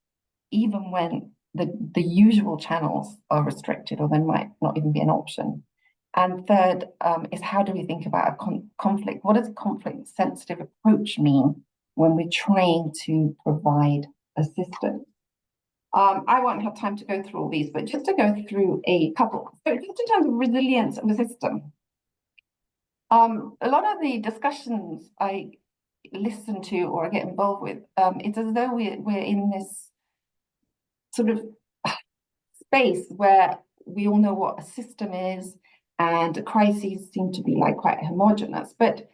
even when the usual channels are restricted or there might not even be an option? And third is how do we think about a conflict? What does a conflict-sensitive approach mean when we're trying to provide assistance? I won't have time to go through all these, but just to go through a couple. So just in terms of resilience of the system, a lot of the discussions I listen to or get involved with, it's as though we're in this sort of space where we all know what a system is, and crises seem to be quite homogenous. But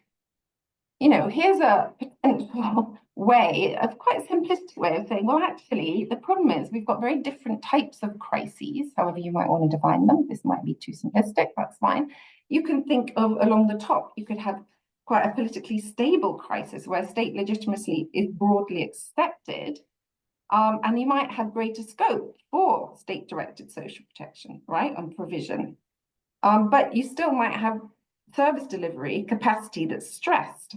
here's a potential way, a quite simplistic way of saying, well, actually, the problem is we've got very different types of crises, however you might want to define them. This might be too simplistic, that's fine. You can think of along the top, you could have quite a politically stable crisis where state legitimacy is broadly accepted, and you might have greater scope for state-directed social protection, right, and provision. But you still might have service delivery capacity that's stressed.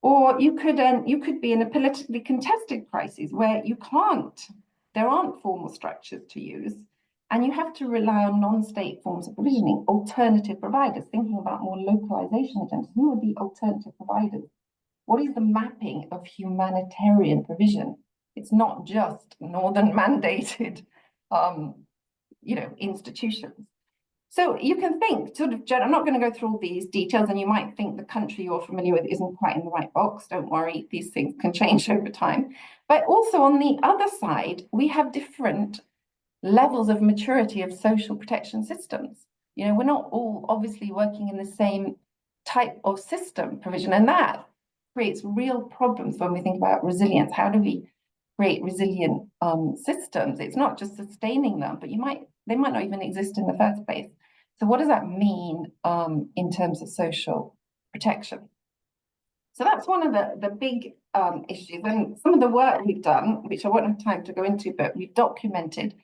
Or you could be in a politically contested crisis where there aren't formal structures to use, and you have to rely on non-state forms of provisioning, alternative providers, thinking about more localization agendas. Who are the alternative providers? What is the mapping of humanitarian provision? It's not just northern mandated, institutions. So you can think sort of, I'm not going to go through all these details, and you might think the country you're familiar with isn't quite in the right box. Don't worry, these things can change over time. But also on the other side, we have different levels of maturity of social protection systems. You know, we're not all obviously working in the same type of system provision, and that creates real problems when we think about resilience. How do we create resilient systems? It's not just sustaining them, but they might not even exist in the first place. So what does that mean in terms of social protection? So that's one of the big issues. And some of the work we've done, which I won't have time to go into, but we've documented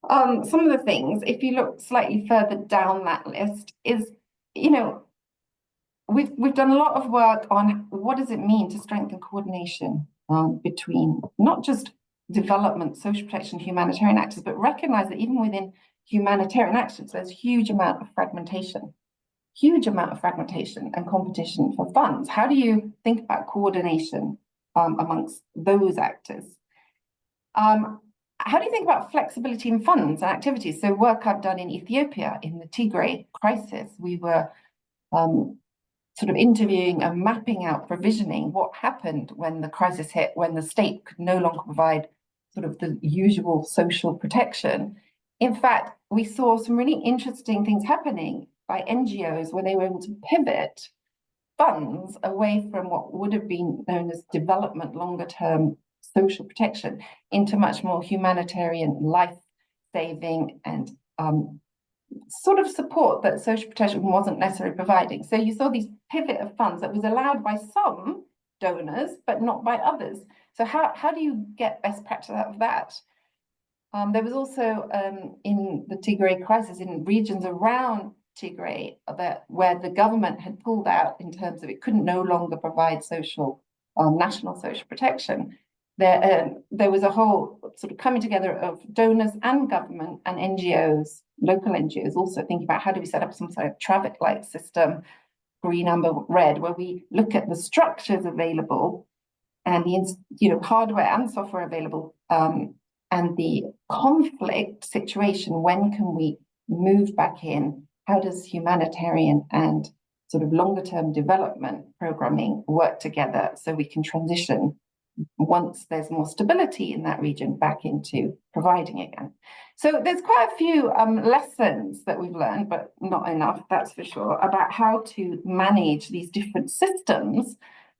some of the things. If you look slightly further down that list, is, you know, we've done a lot of work on what does it mean to strengthen coordination between not just development, social protection, humanitarian actors, but recognize that even within humanitarian actions, there's a huge amount of fragmentation and competition for funds. How do you think about coordination amongst those actors? How do you think about flexibility in funds and activities? So work I've done in Ethiopia in the Tigray crisis, we were sort of interviewing and mapping out provisioning what happened when the crisis hit, when the state could no longer provide sort of the usual social protection. In fact, we saw some really interesting things happening by NGOs where they were able to pivot funds away from what would have been known as development, longer term social protection into much more humanitarian, life-saving and sort of support that social protection wasn't necessarily providing. So you saw these pivot of funds that was allowed by some donors, but not by others. So how do you get best practice out of that? There was also in the Tigray crisis, in regions around Tigray, where the government had pulled out in terms of it couldn't no longer provide social, national social protection. There was a whole sort of coming together of donors and government and NGOs, local NGOs, also thinking about how do we set up some sort of traffic light system, green, amber, red, where we look at the structures available and the hardware and software available, and the conflict situation. When can we move back in? How does humanitarian and sort of longer term development programming work together so we can transition once there's more stability in that region back into providing again? So there's quite a few lessons that we've learned, but not enough, that's for sure, about how to manage these different systems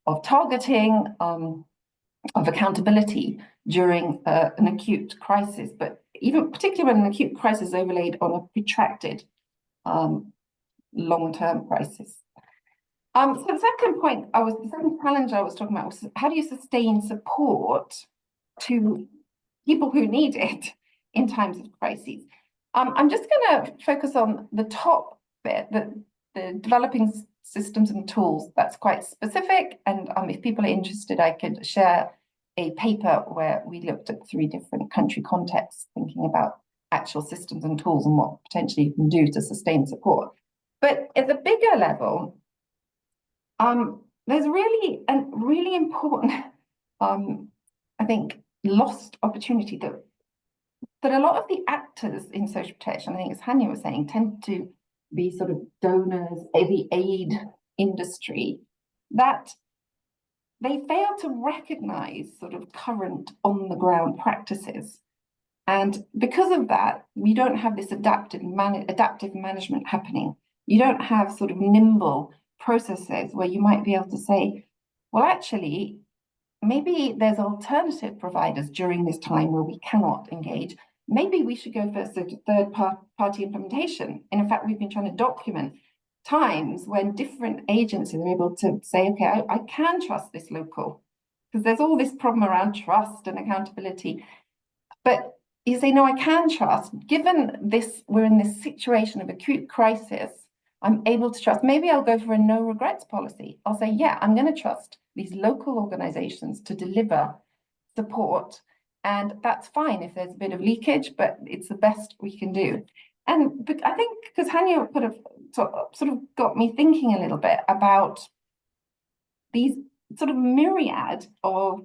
of targeting, of accountability during an acute crisis, but even particularly when an acute crisis is overlaid on a protracted long-term crisis. So the second challenge I was talking about was how do you sustain support to people who need it in times of crises? I'm just going to focus on the top bit, the developing systems and tools. That's quite specific, and if people are interested, I could share a paper where we looked at 3 different country contexts, thinking about actual systems and tools and what potentially you can do to sustain support. But at the bigger level, there's really a really important, I think, lost opportunity that a lot of the actors in social protection, I think as Hanya was saying, tend to be sort of donors, the aid industry, that they fail to recognize sort of current on-the-ground practices. And because of that, we don't have this adaptive management happening. You don't have sort of nimble processes where you might be able to say, well, actually, maybe there's alternative providers during this time where we cannot engage. Maybe we should go for third-party implementation. And in fact, we've been trying to document times when different agencies are able to say, okay, I can trust this local, because there's all this problem around trust and accountability. But you say, no, I can trust. Given this, we're in this situation of acute crisis, I'm able to trust. Maybe I'll go for a no regrets policy. I'll say, yeah, I'm going to trust these local organizations to deliver support. And that's fine if there's a bit of leakage, but it's the best we can do. And I think because Hanya sort of got me thinking a little bit about these sort of myriad of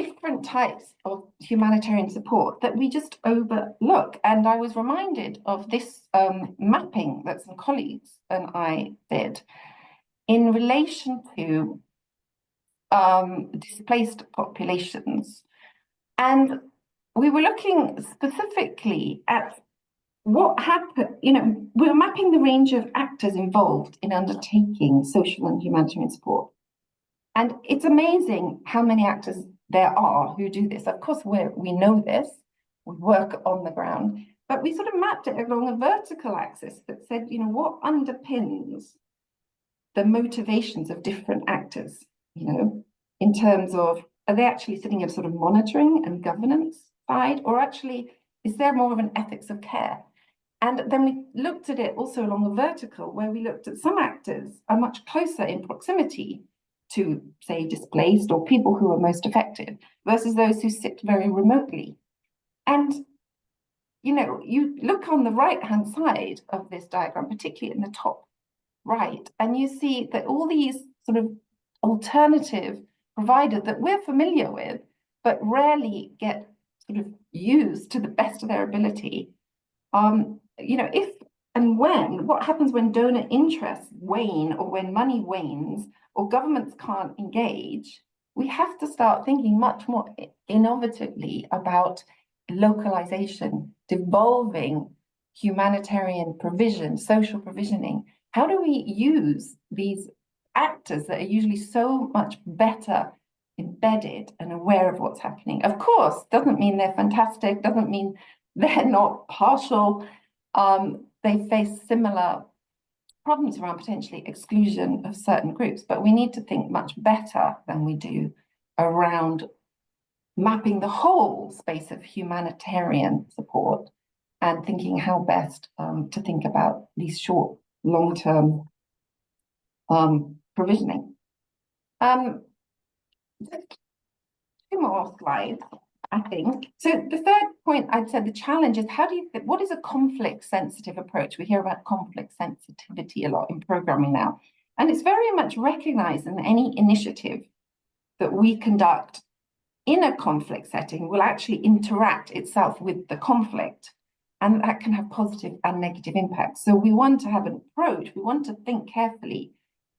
different types of humanitarian support that we just overlook. And I was reminded of this mapping that some colleagues and I did in relation to displaced populations. And we were looking specifically at what happened, we were mapping the range of actors involved in undertaking social and humanitarian support. And it's amazing how many actors there are who do this. Of course, we know this, we work on the ground, but we sort of mapped it along a vertical axis that said, what underpins the motivations of different actors, in terms of, are they actually sitting at sort of monitoring and governance side, or actually, is there more of an ethics of care? And then we looked at it also along the vertical, where we looked at some actors are much closer in proximity to, say, displaced or people who are most affected versus those who sit very remotely. And, you look on the right-hand side of this diagram, particularly in the top right, and you see that all these sort of alternative providers that we're familiar with, but rarely get sort of used to the best of their ability. If and what happens when donor interests wane or when money wanes or governments can't engage, we have to start thinking much more innovatively about localization, devolving humanitarian provision, social provisioning. How do we use these actors that are usually so much better embedded and aware of what's happening? Of course, doesn't mean they're fantastic, doesn't mean they're not partial. They face similar problems around potentially exclusion of certain groups, but we need to think much better than we do around mapping the whole space of humanitarian support and thinking how best to think about these short, long-term provisioning. Two more slides, I think. So the third point I'd said, the challenge is what is a conflict sensitive approach? We hear about conflict sensitivity a lot in programming now. And it's very much recognized in any initiative that we conduct in a conflict setting will actually interact itself with the conflict. And that can have positive and negative impacts. So we want to have an approach, we want to think carefully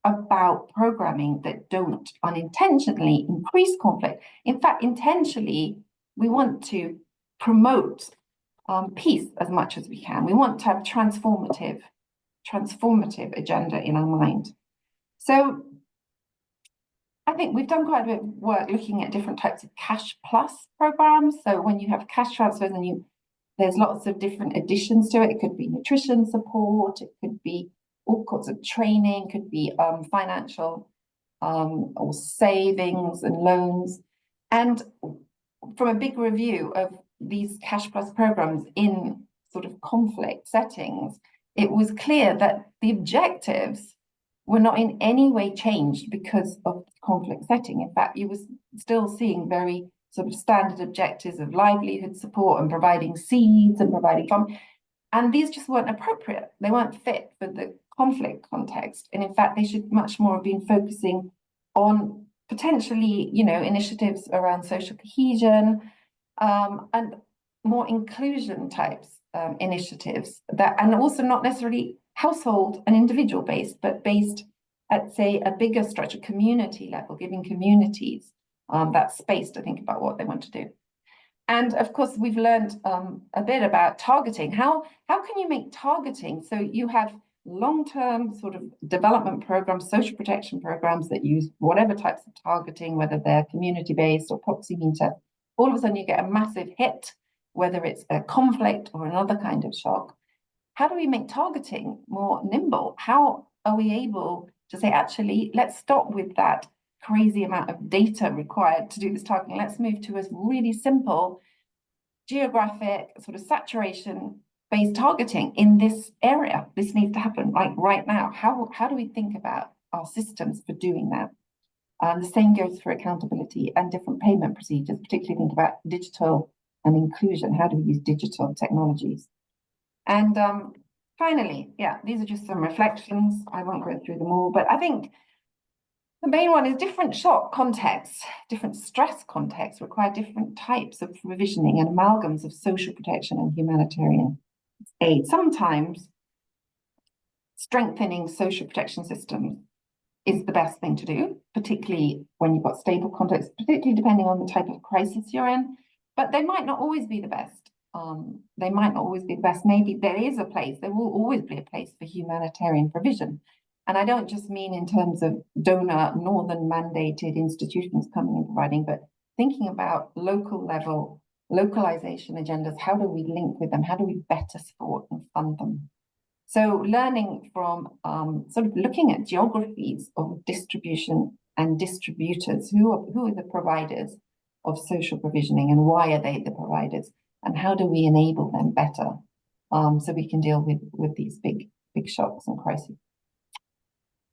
about programming that don't unintentionally increase conflict. In fact, intentionally, we want to promote peace as much as we can. We want to have transformative agenda in our mind. So I think we've done quite a bit of work looking at different types of cash plus programs. So when you have cash transfers and there's lots of different additions to it. It could be nutrition support, it could be all sorts of training, could be financial or savings and loans. And from a big review of these cash plus programs in sort of conflict settings, it was clear that the objectives were not in any way changed because of the conflict setting. In fact, you were still seeing very sort of standard objectives of livelihood support and providing seeds and providing farm. And these just weren't appropriate. They weren't fit for the conflict context. And in fact, they should much more have been focusing on potentially, initiatives around social cohesion and more inclusion types initiatives and also not necessarily household and individual based, but based at, say, a bigger structure, community level, giving communities that space to think about what they want to do. And of course, we've learned a bit about targeting. How can you make targeting so you have long-term sort of development programs, social protection programs that use whatever types of targeting, whether they're community-based or proximity, all of a sudden you get a massive hit, whether it's a conflict or another kind of shock. How do we make targeting more nimble? How are we able to say, actually, let's stop with that crazy amount of data required to do this targeting. Let's move to a really simple geographic sort of saturation-based targeting in this area. This needs to happen right now. How do we think about our systems for doing that? The same goes for accountability and different payment procedures, particularly think about digital and inclusion. How do we use digital technologies? And finally, these are just some reflections. I won't go through them all, but I think The main one is different shock contexts, different stress contexts require different types of provisioning and amalgams of social protection and humanitarian aid. Sometimes strengthening social protection systems is the best thing to do, particularly when you've got stable contexts, particularly depending on the type of crisis you're in, but they might not always be the best. They might not always be the best. Maybe there is a place, there will always be a place for humanitarian provision. And I don't just mean in terms of donor, northern mandated institutions coming and providing, but thinking about local level, localization agendas, how do we link with them? How do we better support and fund them? So learning from sort of looking at geographies of distribution and distributors, who are the providers of social provisioning and why are they the providers? And how do we enable them better so we can deal with these big shocks and crises?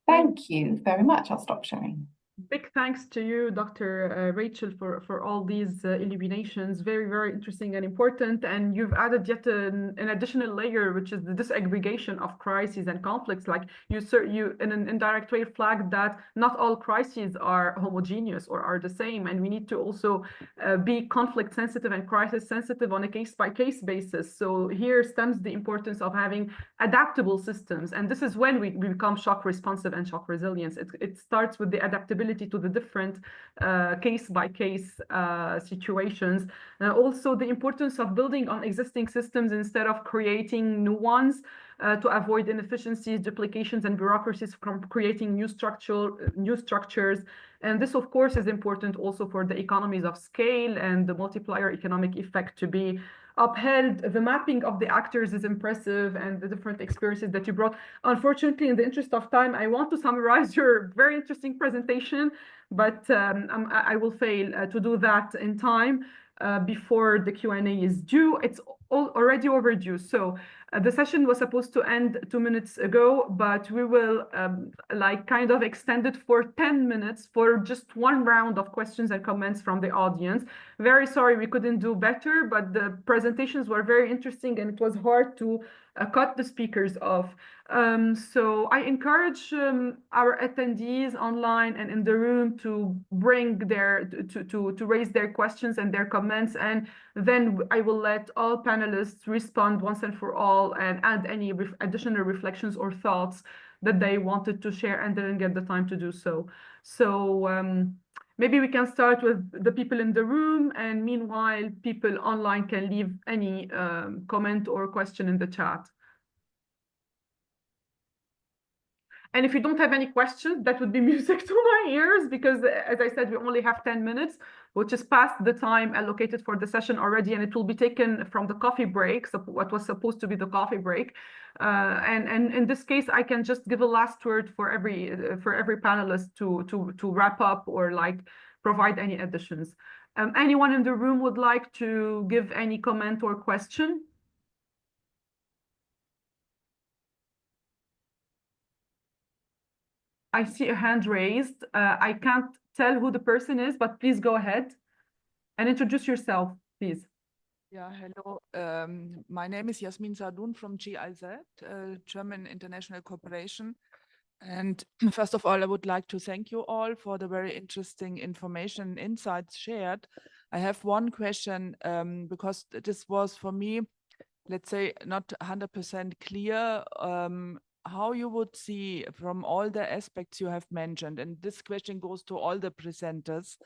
Thank you very much. I'll stop sharing. Big thanks to you, Dr. Rachel, for all these illuminations. Very, very interesting and important. And you've added yet an additional layer, which is the disaggregation of crises and conflicts. Like you in an indirect way flagged that not all crises are homogeneous or are the same. And we need to also be conflict sensitive and crisis sensitive on a case-by-case basis. So here stems the importance of having adaptable systems. And this is when we become shock responsive and shock resilience. It starts with the adaptability to the different case-by-case situations. Also the importance of building on existing systems instead of creating new ones to avoid inefficiencies, duplications, and bureaucracies from creating new structures. And this, of course, is important also for the economies of scale and the multiplier economic effect to be upheld. The mapping of the actors is impressive and the different experiences that you brought. Unfortunately, in the interest of time, I want to summarize your very interesting presentation, but I will fail to do that in time before the Q&A is due. It's already overdue. So the session was supposed to end 2 minutes ago, but we will kind of extend it for 10 minutes for just one round of questions and comments from the audience. Very sorry we couldn't do better, but the presentations were very interesting and it was hard to cut the speakers off. So I encourage our attendees online and in the room to bring to raise their questions and their comments, and then I will let all panelists respond once and for all and add any additional reflections or thoughts that they wanted to share and didn't get the time to do so. So maybe we can start with the people in the room, and meanwhile people online can leave any comment or question in the chat. And if you don't have any questions, that would be music to my ears, because as I said, we only have 10 minutes, which is past the time allocated for the session already, and it will be taken from the coffee break, so what was supposed to be the coffee break. And in this case, I can just give a last word for every panelist to wrap up or like provide any additions. Anyone in the room would like to give any comment or question? I see a hand raised. I can't tell who the person is, but please go ahead and introduce yourself, please. Yeah, hello. My name is Yasmin Sadoun from GIZ, German International Corporation. And first of all, I would like to thank you all for the very interesting information and insights shared. I have one question because this was for me, let's say, not 100% clear how you would see from all the aspects you have mentioned, and this question goes to all the presenters,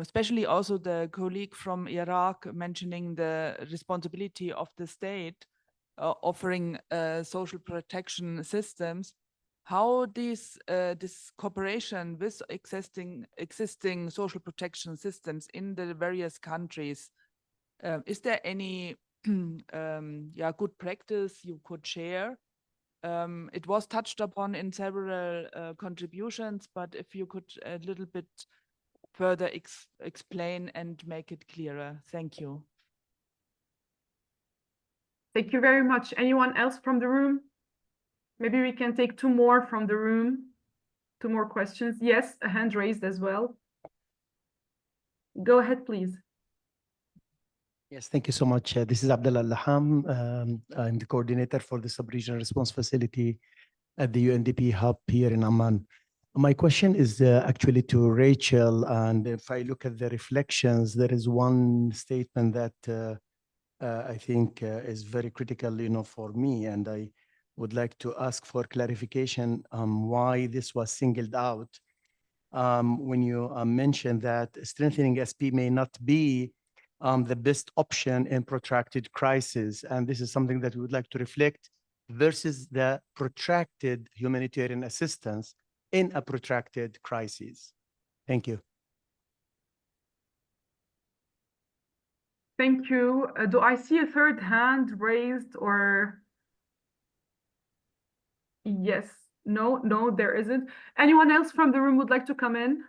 especially also the colleague from Iraq mentioning the responsibility of the state offering social protection systems, how this cooperation with existing social protection systems in the various countries, is there any good practice you could share? It was touched upon in several contributions, but if you could a little bit further explain and make it clearer. Thank you. Thank you very much. Anyone else from the room? Maybe we can take two more from the room. Two more questions. Yes, a hand raised as well. Go ahead, please. Yes, thank you so much. This is Abdullah Laham. I'm the coordinator for the Sub-Regional Response Facility at the UNDP hub here in Amman. My question is actually to Rachel, and if I look at the reflections, there is one statement that I think is very critical, for me, and I would like to ask for clarification why this was singled out. When you mentioned that strengthening SP may not be the best option in protracted crisis, and this is something that we would like to reflect versus the protracted humanitarian assistance in a protracted crisis. Thank you. Thank you. Do I see a third hand raised or? Yes. No, there isn't. Anyone else from the room would like to come in?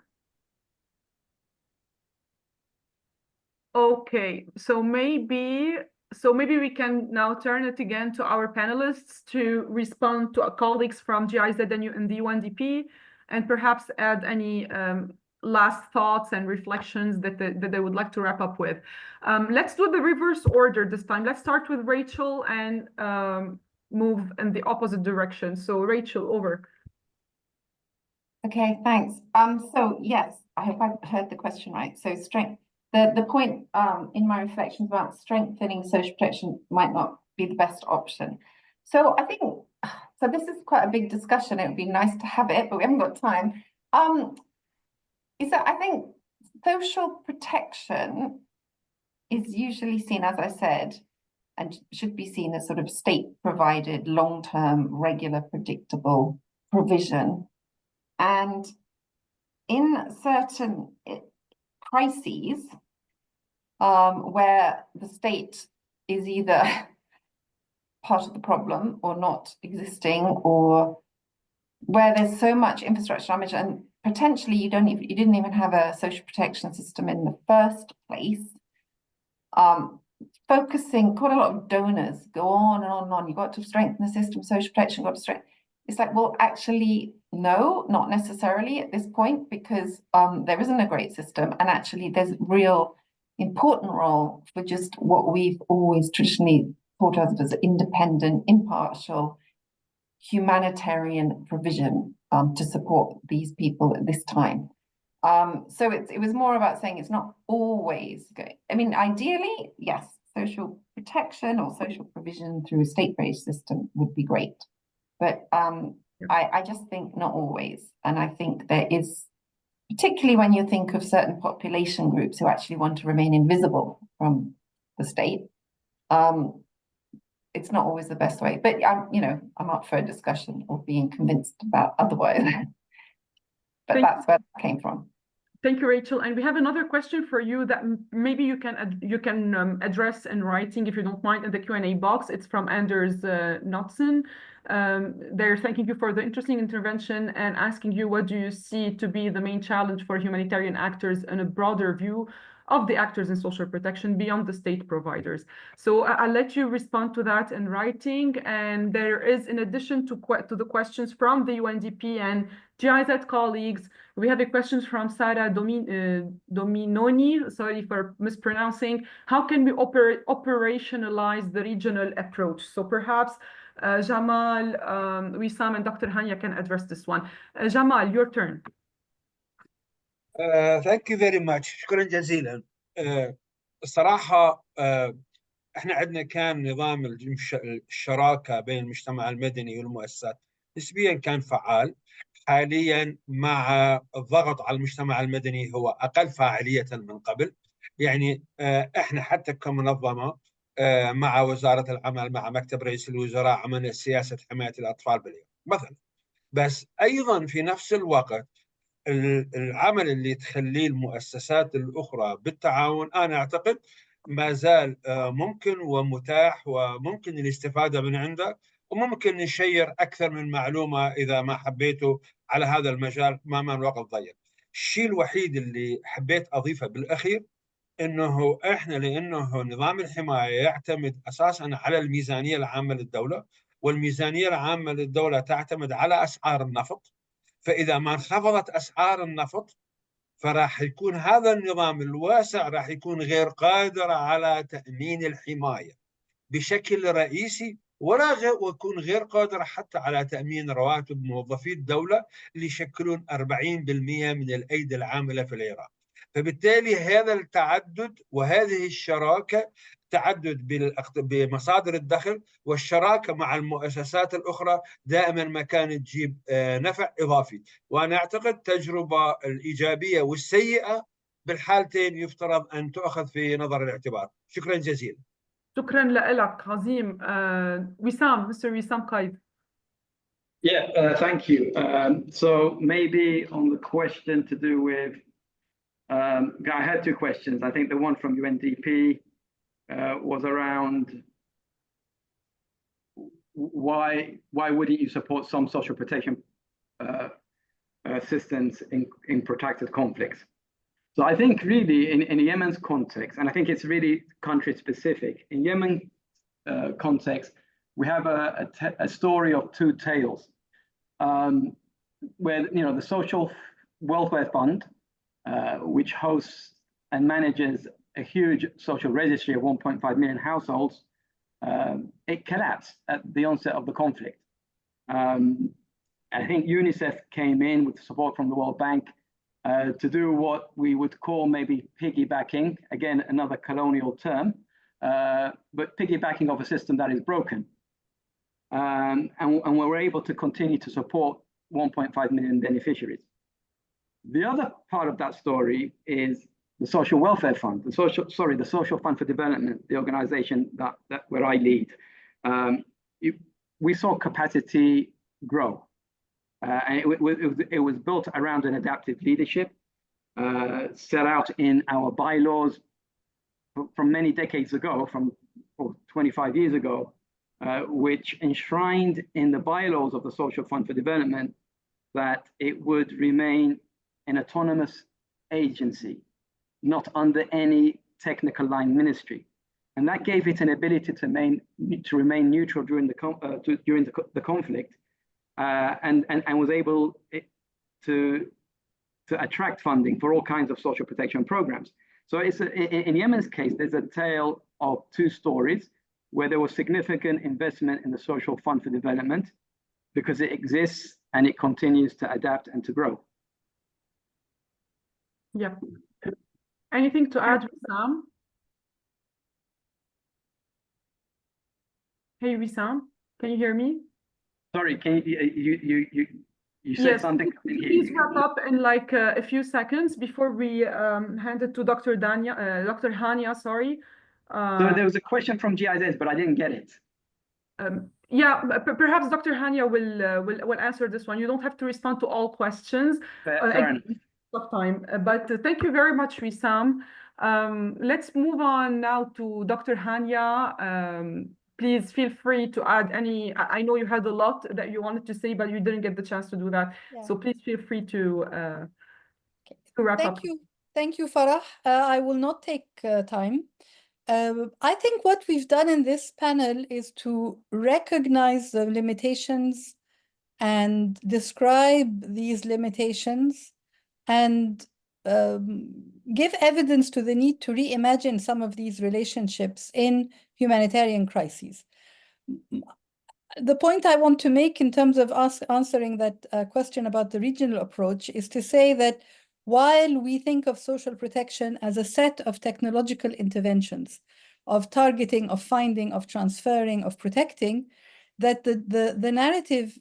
Okay, so maybe we can now turn it again to our panelists to respond to our colleagues from GIZ and the UNDP, and perhaps add any last thoughts and reflections that they would like to wrap up with. Let's do the reverse order this time. Let's start with Rachel and move in the opposite direction. So Rachel, over. Okay, thanks. So yes, I hope I've heard the question right. So the point in my reflections about strengthening social protection might not be the best option. So I think, so this is quite a big discussion. It would be nice to have it, but we haven't got time. Is that I think social protection is usually seen, as I said, and should be seen as sort of state-provided, long-term, regular, predictable provision. And in certain crises, where the state is either part of the problem or not existing, or where there's so much infrastructure damage and potentially you didn't even have a social protection system in the first place, focusing, quite a lot of donors go on and on and on. You've got to strengthen the system, social protection, got to strengthen. It's like, well, actually, no, not necessarily at this point, because there isn't a great system. And actually, there's a real important role for just what we've always traditionally thought of as independent, impartial, humanitarian provision to support these people at this time. So it was more about saying it's not always good. I mean, ideally, yes, social protection or social provision through a state-based system would be great. But I just think not always. And I think there is, particularly when you think of certain population groups who actually want to remain invisible from the state, it's not always the best way. But I'm up for a discussion or being convinced about otherwise. But that's where that came from. Thank you, Rachel. And we have another question for you that maybe you can address in writing, if you don't mind, in the Q&A box. It's from Anders Knudsen. They're thanking you for the interesting intervention and asking you, what do you see to be the main challenge for humanitarian actors in a broader view of the actors in social protection beyond the state providers? So I'll let you respond to that in writing. And there is, in addition to the questions from the UNDP and GIZ colleagues, we have a question from Sara Dominoni, sorry for mispronouncing. How can we operationalize the regional approach? So perhaps Jamal, Wissam, and Dr. Hania can address this one. Jamal, your turn. Thank you very much. شكرا جزيلا. الصراحة احنا عندنا كان نظام الشراكة بين المجتمع المدني والمؤسسات نسبيا كان فعال. حاليا مع الضغط على المجتمع المدني هو أقل فاعلية من قبل. يعني احنا حتى كمنظمة مع وزارة العمل مع مكتب رئيس الوزراء عملنا سياسة حماية الأطفال باليوم مثلا. بس أيضا في نفس الوقت العمل اللي تخليه المؤسسات الأخرى بالتعاون أنا أعتقد ما زال ممكن ومتاح وممكن الاستفادة من عنده، وممكن نشير أكثر من معلومة إذا ما حبيتوا على هذا المجال ما الوقت ضيق. الشيء الوحيد اللي حبيت أضيفه بالأخير إنه إحنا لأنه نظام الحماية يعتمد أساساً على الميزانية العامة للدولة، والميزانية العامة للدولة تعتمد على أسعار النفط. فإذا ما انخفضت أسعار النفط فراح يكون هذا النظام الواسع راح يكون غير قادر على تأمين الحماية بشكل رئيسي ويكون غير قادرة حتى على تأمين رواتب موظفي الدولة اللي يشكلون 40% من الأيدي العاملة في العراق. فبالتالي هذا التعدد وهذه الشراكة، تعدد بمصادر الدخل والشراكة مع المؤسسات الأخرى دائما ما كانت تجيب نفع إضافي. وأنا أعتقد التجربة الإيجابية والسيئة بالحالتين يفترض أن تؤخذ في نظر الاعتبار. شكرا جزيلا. شكرا لك عظيم. وسام, Mr. Wissam Qaid. Yeah, thank you. So maybe on the question to do with, I had two questions. I think the one from UNDP was around why wouldn't you support some social protection systems in protracted conflicts? So I think really in Yemen's context, and I think it's really country specific, in Yemen context, we have a story of two tales, where the Social Welfare Fund, which hosts and manages a huge social registry of 1.5 million households, it collapsed at the onset of the conflict. I think UNICEF came in with support from the World Bank to do what we would call maybe piggybacking, again, another colonial term, but piggybacking of a system that is broken. And we're able to continue to support 1.5 million beneficiaries. The other part of that story is the Social Welfare Fund, the Social Fund for Development, the organization where I lead. We saw capacity grow. And it was built around an adaptive leadership, set out in our bylaws from many decades ago, from 25 years ago, which enshrined in the bylaws of the Social Fund for Development that it would remain an autonomous agency, not under any technical line ministry. And that gave it an ability to remain neutral during the conflict, and was able to attract funding for all kinds of social protection programs. So in Yemen's case, there's a tale of two stories where there was significant investment in the Social Fund for Development because it exists and it continues to adapt and to grow. Yeah. Anything to add, Wissam? Hey, Wissam, can you hear me? Sorry, can you said Yes, something? please wrap up in like a few seconds before we hand it to Dr. Hania, sorry. So there was a question from GIZ, but I didn't get it. Yeah, perhaps Dr. Hania will answer this one. You don't have to respond to all questions. Fair enough. Of time, but thank you very much, Wissam. Let's move on now to Dr. Hania. Please feel free to add any. I know you had a lot that you wanted to say, but you didn't get the chance to do that. Yeah. So please feel free to wrap up. Thank you, Farah. I will not take time. I think what we've done in this panel is to recognize the limitations and describe these limitations and give evidence to the need to reimagine some of these relationships in humanitarian crises. The point I want to make in terms of answering that question about the regional approach is to say that while we think of social protection as a set of technological interventions, of targeting, of finding, of transferring, of protecting, that the narrative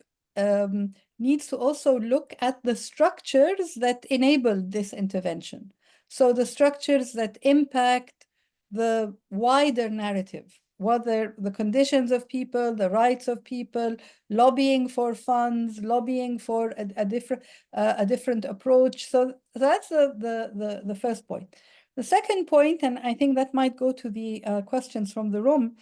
needs to also look at the structures that enable this intervention. So the structures that impact the wider narrative, whether the conditions of people, the rights of people, lobbying for funds, lobbying for a different approach. So that's the first point. The second point, and I think that might go to the questions from the room,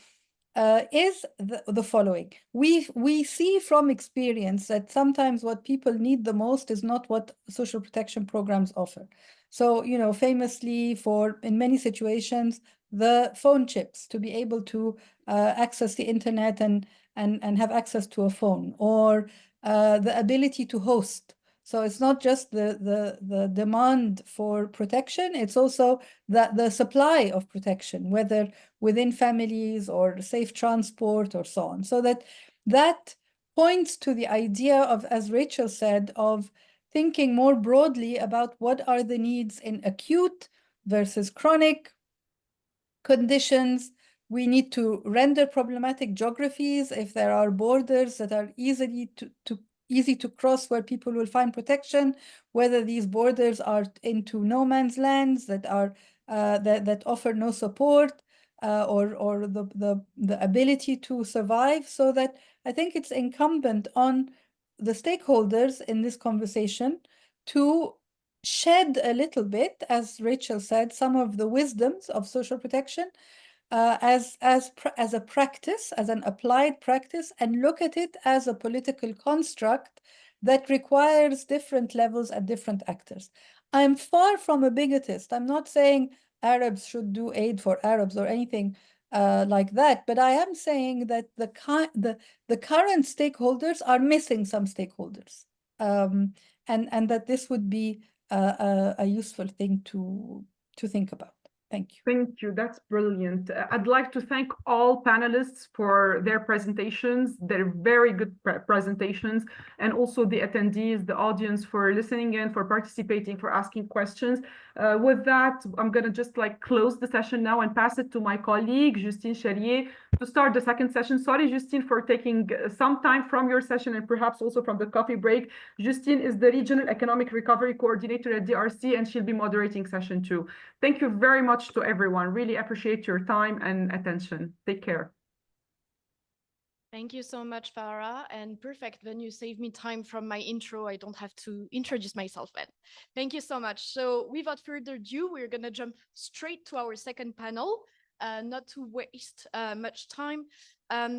is the following. We see from experience that sometimes what people need the most is not what social protection programs offer. So, famously in many situations, the phone chips to be able to access the internet and have access to a phone, or the ability to host So it's not just the demand for protection, it's also the supply of protection, whether within families or safe transport or so on. So that points to the idea of, as Rachel said, of thinking more broadly about what are the needs in acute versus chronic conditions. We need to render problematic geographies if there are borders that are easy to cross where people will find protection, whether these borders are into no man's lands that are that offer no support or the ability to survive. So that I think it's incumbent on the stakeholders in this conversation to shed a little bit, as Rachel said, some of the wisdoms of social protection as a practice, as an applied practice, and look at it as a political construct that requires different levels and different actors. I'm far from a bigotist. I'm not saying Arabs should do aid for Arabs or anything like that, but I am saying that the current stakeholders are missing some stakeholders, and that this would be a useful thing to think about. Thank you. Thank you. That's brilliant. I'd like to thank all panelists for their presentations. They're very good presentations, and also the attendees, the audience, for listening in, for participating, for asking questions. With that, I'm going to just close the session now and pass it to my colleague, Justine Charrier, to start the second session. Sorry, Justine, for taking some time from your session and perhaps also from the coffee break. Justine is the Regional Economic Recovery Coordinator at DRC, and she'll be moderating session 2. Thank you very much to everyone. Really appreciate your time and attention. Take care. Thank you so much, Farah. And perfect, then you save me time from my intro. I don't have to introduce myself then. Thank you so much. So without further ado, we're going to jump straight to our second panel, not to waste much time.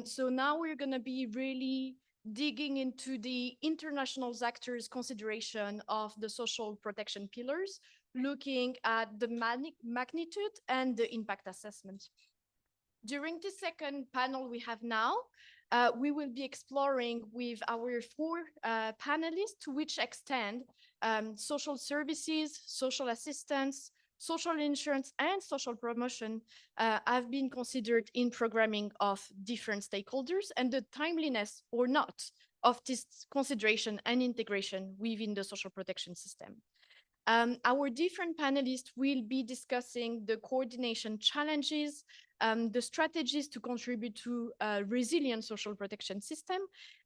So now we're going to be really digging into the international actors' consideration of the social protection pillars, looking at the magnitude and the impact assessment. During the second panel we have now, we will be exploring with our 4 panelists to which extent social services, social assistance, social insurance, and social promotion have been considered in programming of different stakeholders, and the timeliness or not of this consideration and integration within the social protection system. Our different panelists will be discussing the coordination challenges, the strategies to contribute to a resilient social protection system,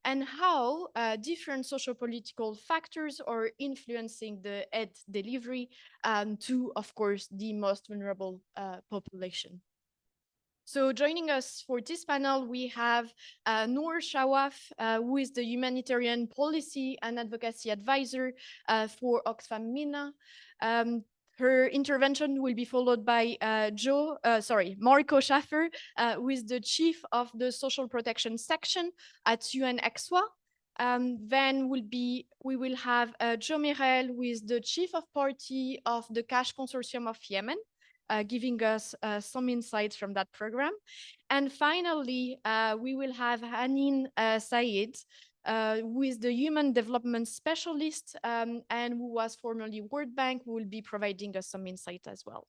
and how different socio-political factors are influencing the aid delivery to, of course, the most vulnerable population. So joining us for this panel, we have Noor Shawaf, who is the Humanitarian Policy and Advocacy Advisor for Oxfam MENA. Her intervention will be followed by Marco Schaffer, who is the Chief of the Social Protection Section at UNEXWA. Then we will have Joe Mirel, who is the Chief of Party of the Cash Consortium of Yemen, giving us some insights from that program. And finally, we will have Hanin Said, who is the Human Development Specialist and who was formerly World Bank, who will be providing us some insight as well.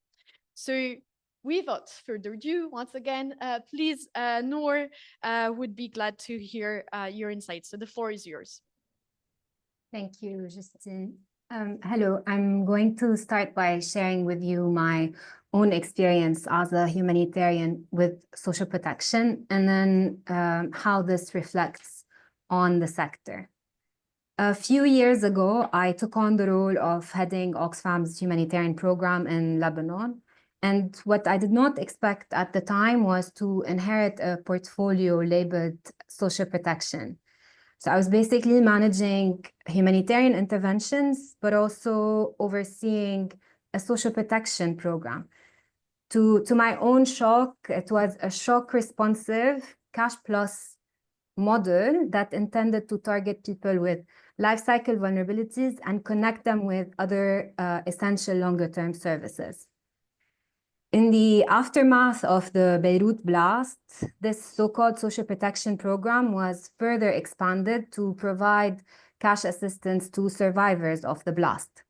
So without further ado, once again, please, Noor, would be glad to hear your insights. So the floor is yours. Thank you, Justine. Hello, I'm going to start by sharing with you my own experience as a humanitarian with social protection, and then how this reflects on the sector. A few years ago, I took on the role of heading Oxfam's humanitarian program in Lebanon. And what I did not expect at the time was to inherit a portfolio labeled social protection. So I was basically managing humanitarian interventions, but also overseeing a social protection program. To my own shock, it was a shock responsive cash plus model that intended to target people with life cycle vulnerabilities and connect them with other essential longer term services. In the aftermath of the Beirut blast, this so-called social protection program was further expanded to provide cash assistance to survivors of the blast.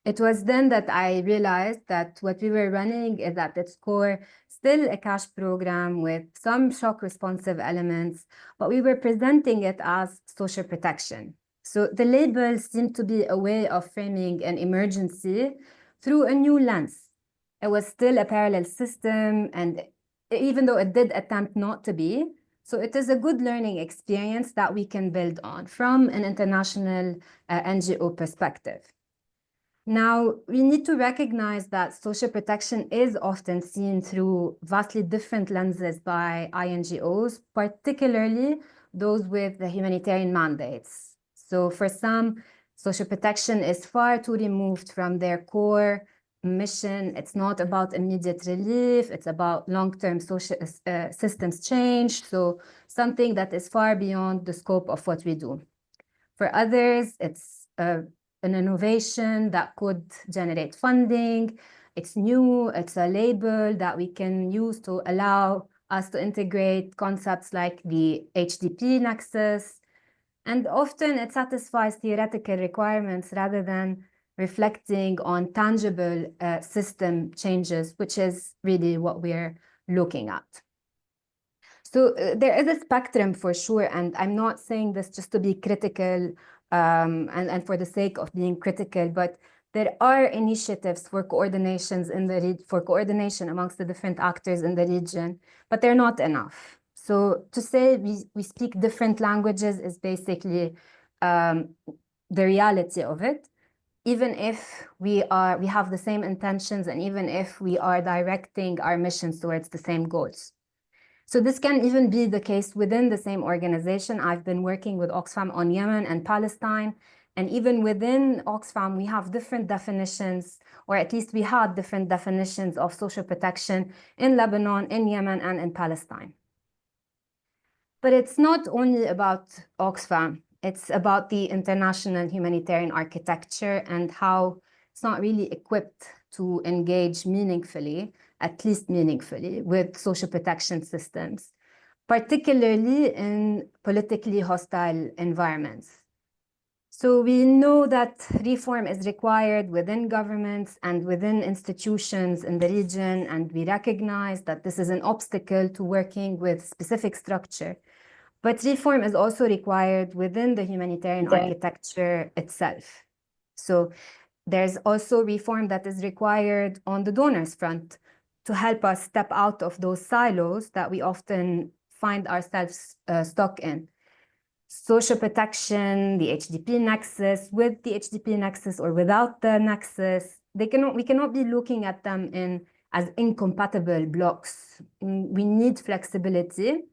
It was then that I realized that what we were running is at its core still a cash program with some shock responsive elements, but we were presenting it as social protection. So the label seemed to be a way of framing an emergency through a new lens. It was still a parallel system, and even though it did attempt not to be, so it is a good learning experience that we can build on from an international NGO perspective. Now, we need to recognize that social protection is often seen through vastly different lenses by INGOs, particularly those with the humanitarian mandates. So for some, social protection is far too removed from their core mission. It's not about immediate relief, it's about long-term social systems change, so something that is far beyond the scope of what we do. For others, it's an innovation that could generate funding. It's new, it's a label that we can use to allow us to integrate concepts like the HDP Nexus. And often it satisfies theoretical requirements rather than reflecting on tangible system changes, which is really what we're looking at. So there is a spectrum for sure, and I'm not saying this just to be critical and for the sake of being critical, but there are initiatives for coordination amongst the different actors in the region, but they're not enough. So to say we speak different languages is basically the reality of it, even if we have the same intentions and even if we are directing our missions towards the same goals. So this can even be the case within the same organization. I've been working with Oxfam on Yemen and Palestine, and even within Oxfam, we have different definitions, or at least we had different definitions of social protection in Lebanon, in Yemen, and in Palestine. But it's not only about Oxfam, it's about the international humanitarian architecture and how it's not really equipped to engage meaningfully, at least meaningfully, with social protection systems, particularly in politically hostile environments. So we know that reform is required within governments and within institutions in the region, and we recognize that this is an obstacle to working with specific structure. But reform is also required within the humanitarian architecture itself. So there's also reform that is required on the donors front to help us step out of those silos that we often find ourselves stuck in. Social protection, the HDP Nexus, with the HDP Nexus or without the Nexus, we cannot be looking at them as incompatible blocks. We need flexibility,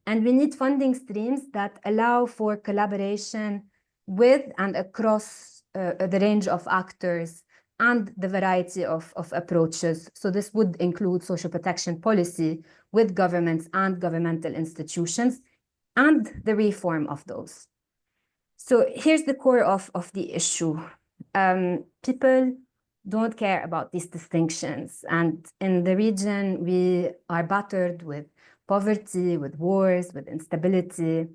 and we need funding streams that allow for collaboration with and across the range of actors and the variety of approaches. So this would include social protection policy with governments and governmental institutions and the reform of those. So here's the core of the issue. People don't care about these distinctions. And in the region, we are battered with poverty, with wars, with instability,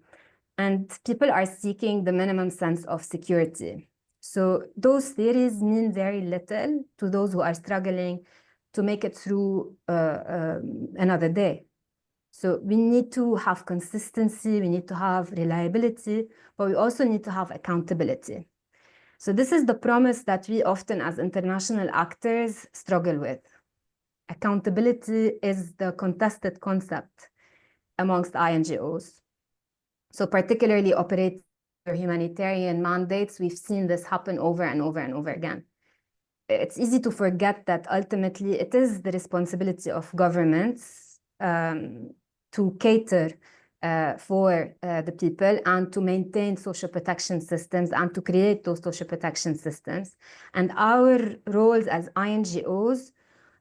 and people are seeking the minimum sense of security. So those theories mean very little to those who are struggling to make it through another day. So we need to have consistency, we need to have reliability, but we also need to have accountability. So this is the promise that we often as international actors struggle with. Accountability is the contested concept amongst INGOs. So particularly operating humanitarian mandates, we've seen this happen over and over and over again. It's easy to forget that ultimately it is the responsibility of governments to cater for the people and to maintain social protection systems and to create those social protection systems. And our roles as INGOs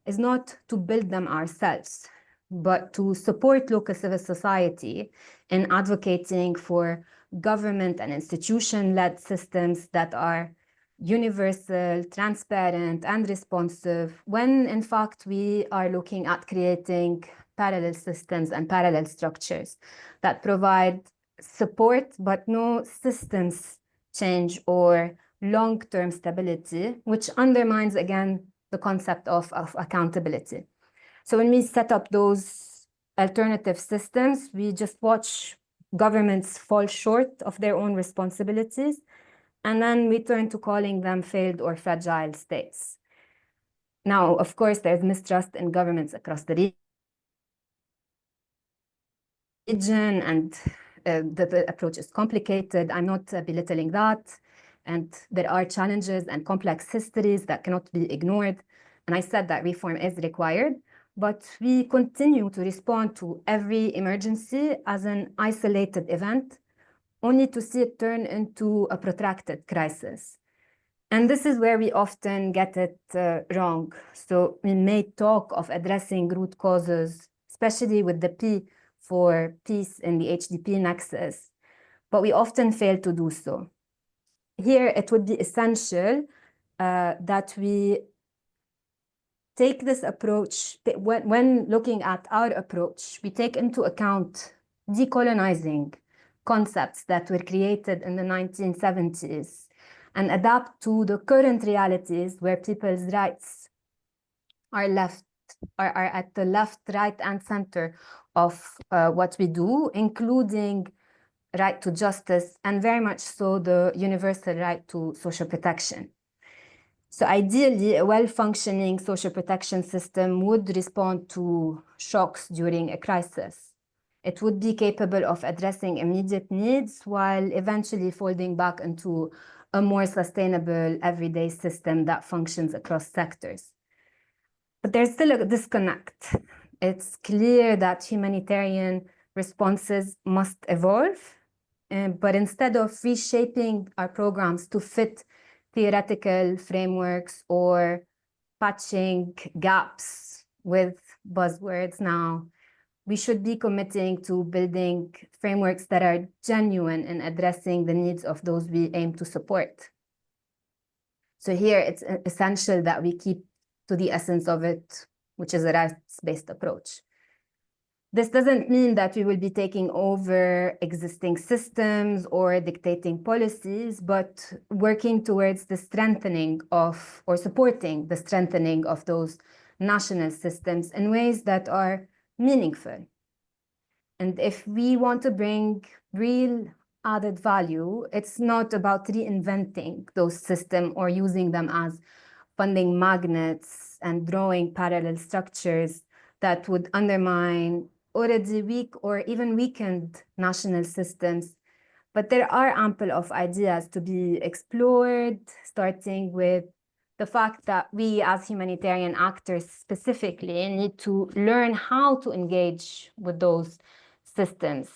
is not to build them ourselves, but to support local civil society in advocating for government and institution-led systems that are universal, transparent, and responsive, when in fact we are looking at creating parallel systems and parallel structures that provide support, but no systems change or long-term stability, which undermines, again, the concept of accountability. So when we set up those alternative systems, we just watch governments fall short of their own responsibilities, and then we turn to calling them failed or fragile states. Now, of course, there's mistrust in governments across the region, and the approach is complicated. I'm not belittling that. And there are challenges and complex histories that cannot be ignored. And I said that reform is required, but we continue to respond to every emergency as an isolated event, only to see it turn into a protracted crisis. And this is where we often get it wrong. So we may talk of addressing root causes, especially with the P for peace in the HDP Nexus, but we often fail to do so. Here, it would be essential that we take this approach, when looking at our approach, we take into account decolonizing concepts that were created in the 1970s and adapt to the current realities where people's rights are at the left, right, and center of what we do, including right to justice, and very much so the universal right to social protection. So ideally, a well-functioning social protection system would respond to shocks during a crisis. It would be capable of addressing immediate needs while eventually folding back into a more sustainable everyday system that functions across sectors. But there's still a disconnect. It's clear that humanitarian responses must evolve, but instead of reshaping our programs to fit theoretical frameworks or patching gaps with buzzwords now, we should be committing to building frameworks that are genuine in addressing the needs of those we aim to support. So here it's essential that we keep to the essence of it, which is a rights-based approach. This doesn't mean that we will be taking over existing systems or dictating policies, but working towards the strengthening of, or supporting the strengthening of those national systems in ways that are meaningful. And if we want to bring real added value, it's not about reinventing those systems or using them as funding magnets and drawing parallel structures that would undermine already weak or even weakened national systems. But there are ample of ideas to be explored, starting with the fact that we as humanitarian actors specifically need to learn how to engage with those systems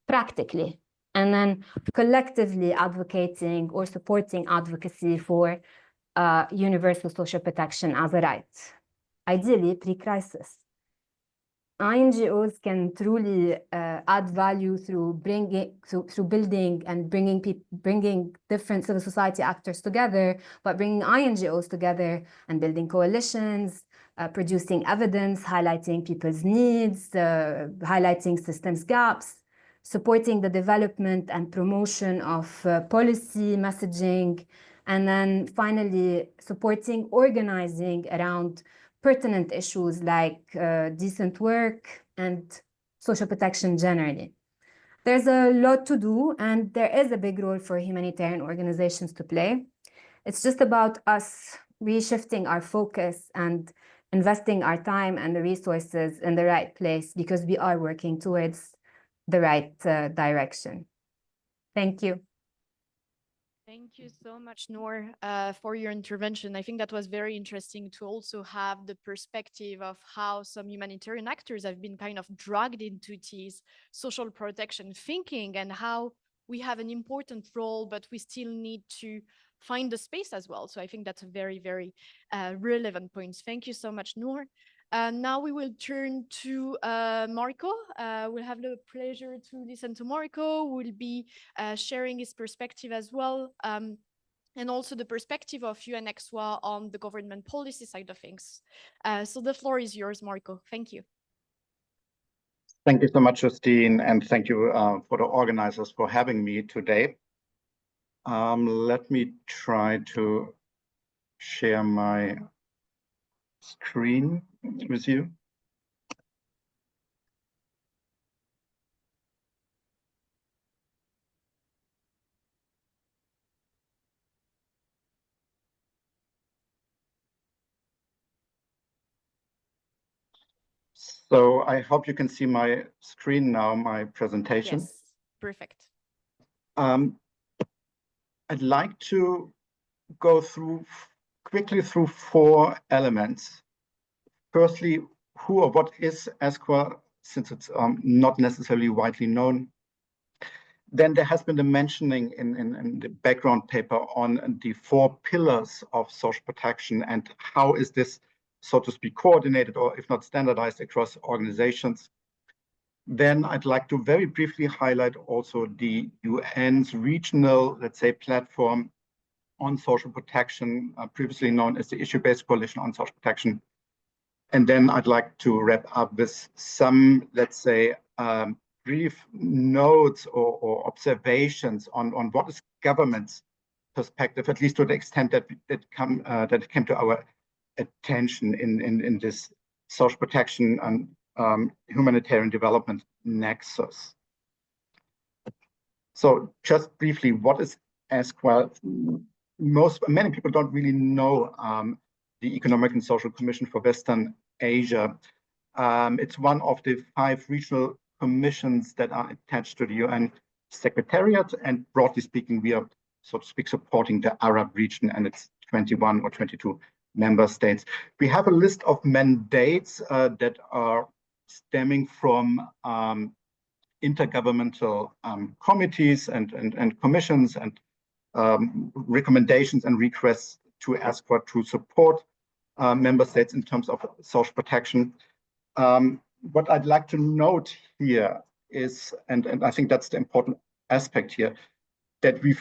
practically, and then collectively advocating or supporting advocacy for universal social protection as a right, ideally pre-crisis. NGOs can truly add value through building and bringing different civil society actors together, but bringing NGOs together and building coalitions, producing evidence, highlighting people's needs, highlighting systems gaps, supporting the development and promotion of policy messaging, and then finally supporting organizing around pertinent issues like decent work and social protection generally. There's a lot to do, and there is a big role for humanitarian organizations to play. It's just about us reshifting our focus and investing our time and the resources in the right place, because we are working towards the right direction. Thank you. Thank you so much, Noor, for your intervention. I think that was very interesting to also have the perspective of how some humanitarian actors have been kind of dragged into this social protection thinking, and how we have an important role, but we still need to find the space as well. So I think that's a very, very relevant point. Thank you so much, Noor. Now we will turn to Marco. We'll have the pleasure to listen to Marco, who will be sharing his perspective as well, and also the perspective of UNXWA on the government policy side of things. So the floor is yours, Marco. Thank you. Thank you so much, Justine, and thank you for the organizers for having me today. Let me try to share my screen with you. So I hope you can see my screen now, my presentation. Yes, perfect. I'd like to go quickly through 4 elements. Firstly, who or what is ESCWA, since it's not necessarily widely known. Then there has been the mentioning in the background paper on the 4 pillars of social protection and how is this, so to speak, coordinated or if not standardized across organizations. Then I'd like to very briefly highlight also the UN's regional, let's say, platform on social protection, previously known as the Issue-Based Coalition on Social Protection. And then I'd like to wrap up with some, let's say, brief notes or observations on what is government's perspective, at least to the extent that it came to our attention in this social protection and humanitarian development nexus. So just briefly, what is ESCWA? Many people don't really know the Economic and Social Commission for Western Asia. It's one of the 5 regional commissions that are attached to the UN Secretariat, and broadly speaking, we are, so to speak, supporting the Arab region and its 21 or 22 member states. We have a list of mandates that are stemming from intergovernmental committees and commissions and recommendations and requests to ESCWA to support member states in terms of social protection. What I'd like to note here is, and I think that's the important aspect here, that we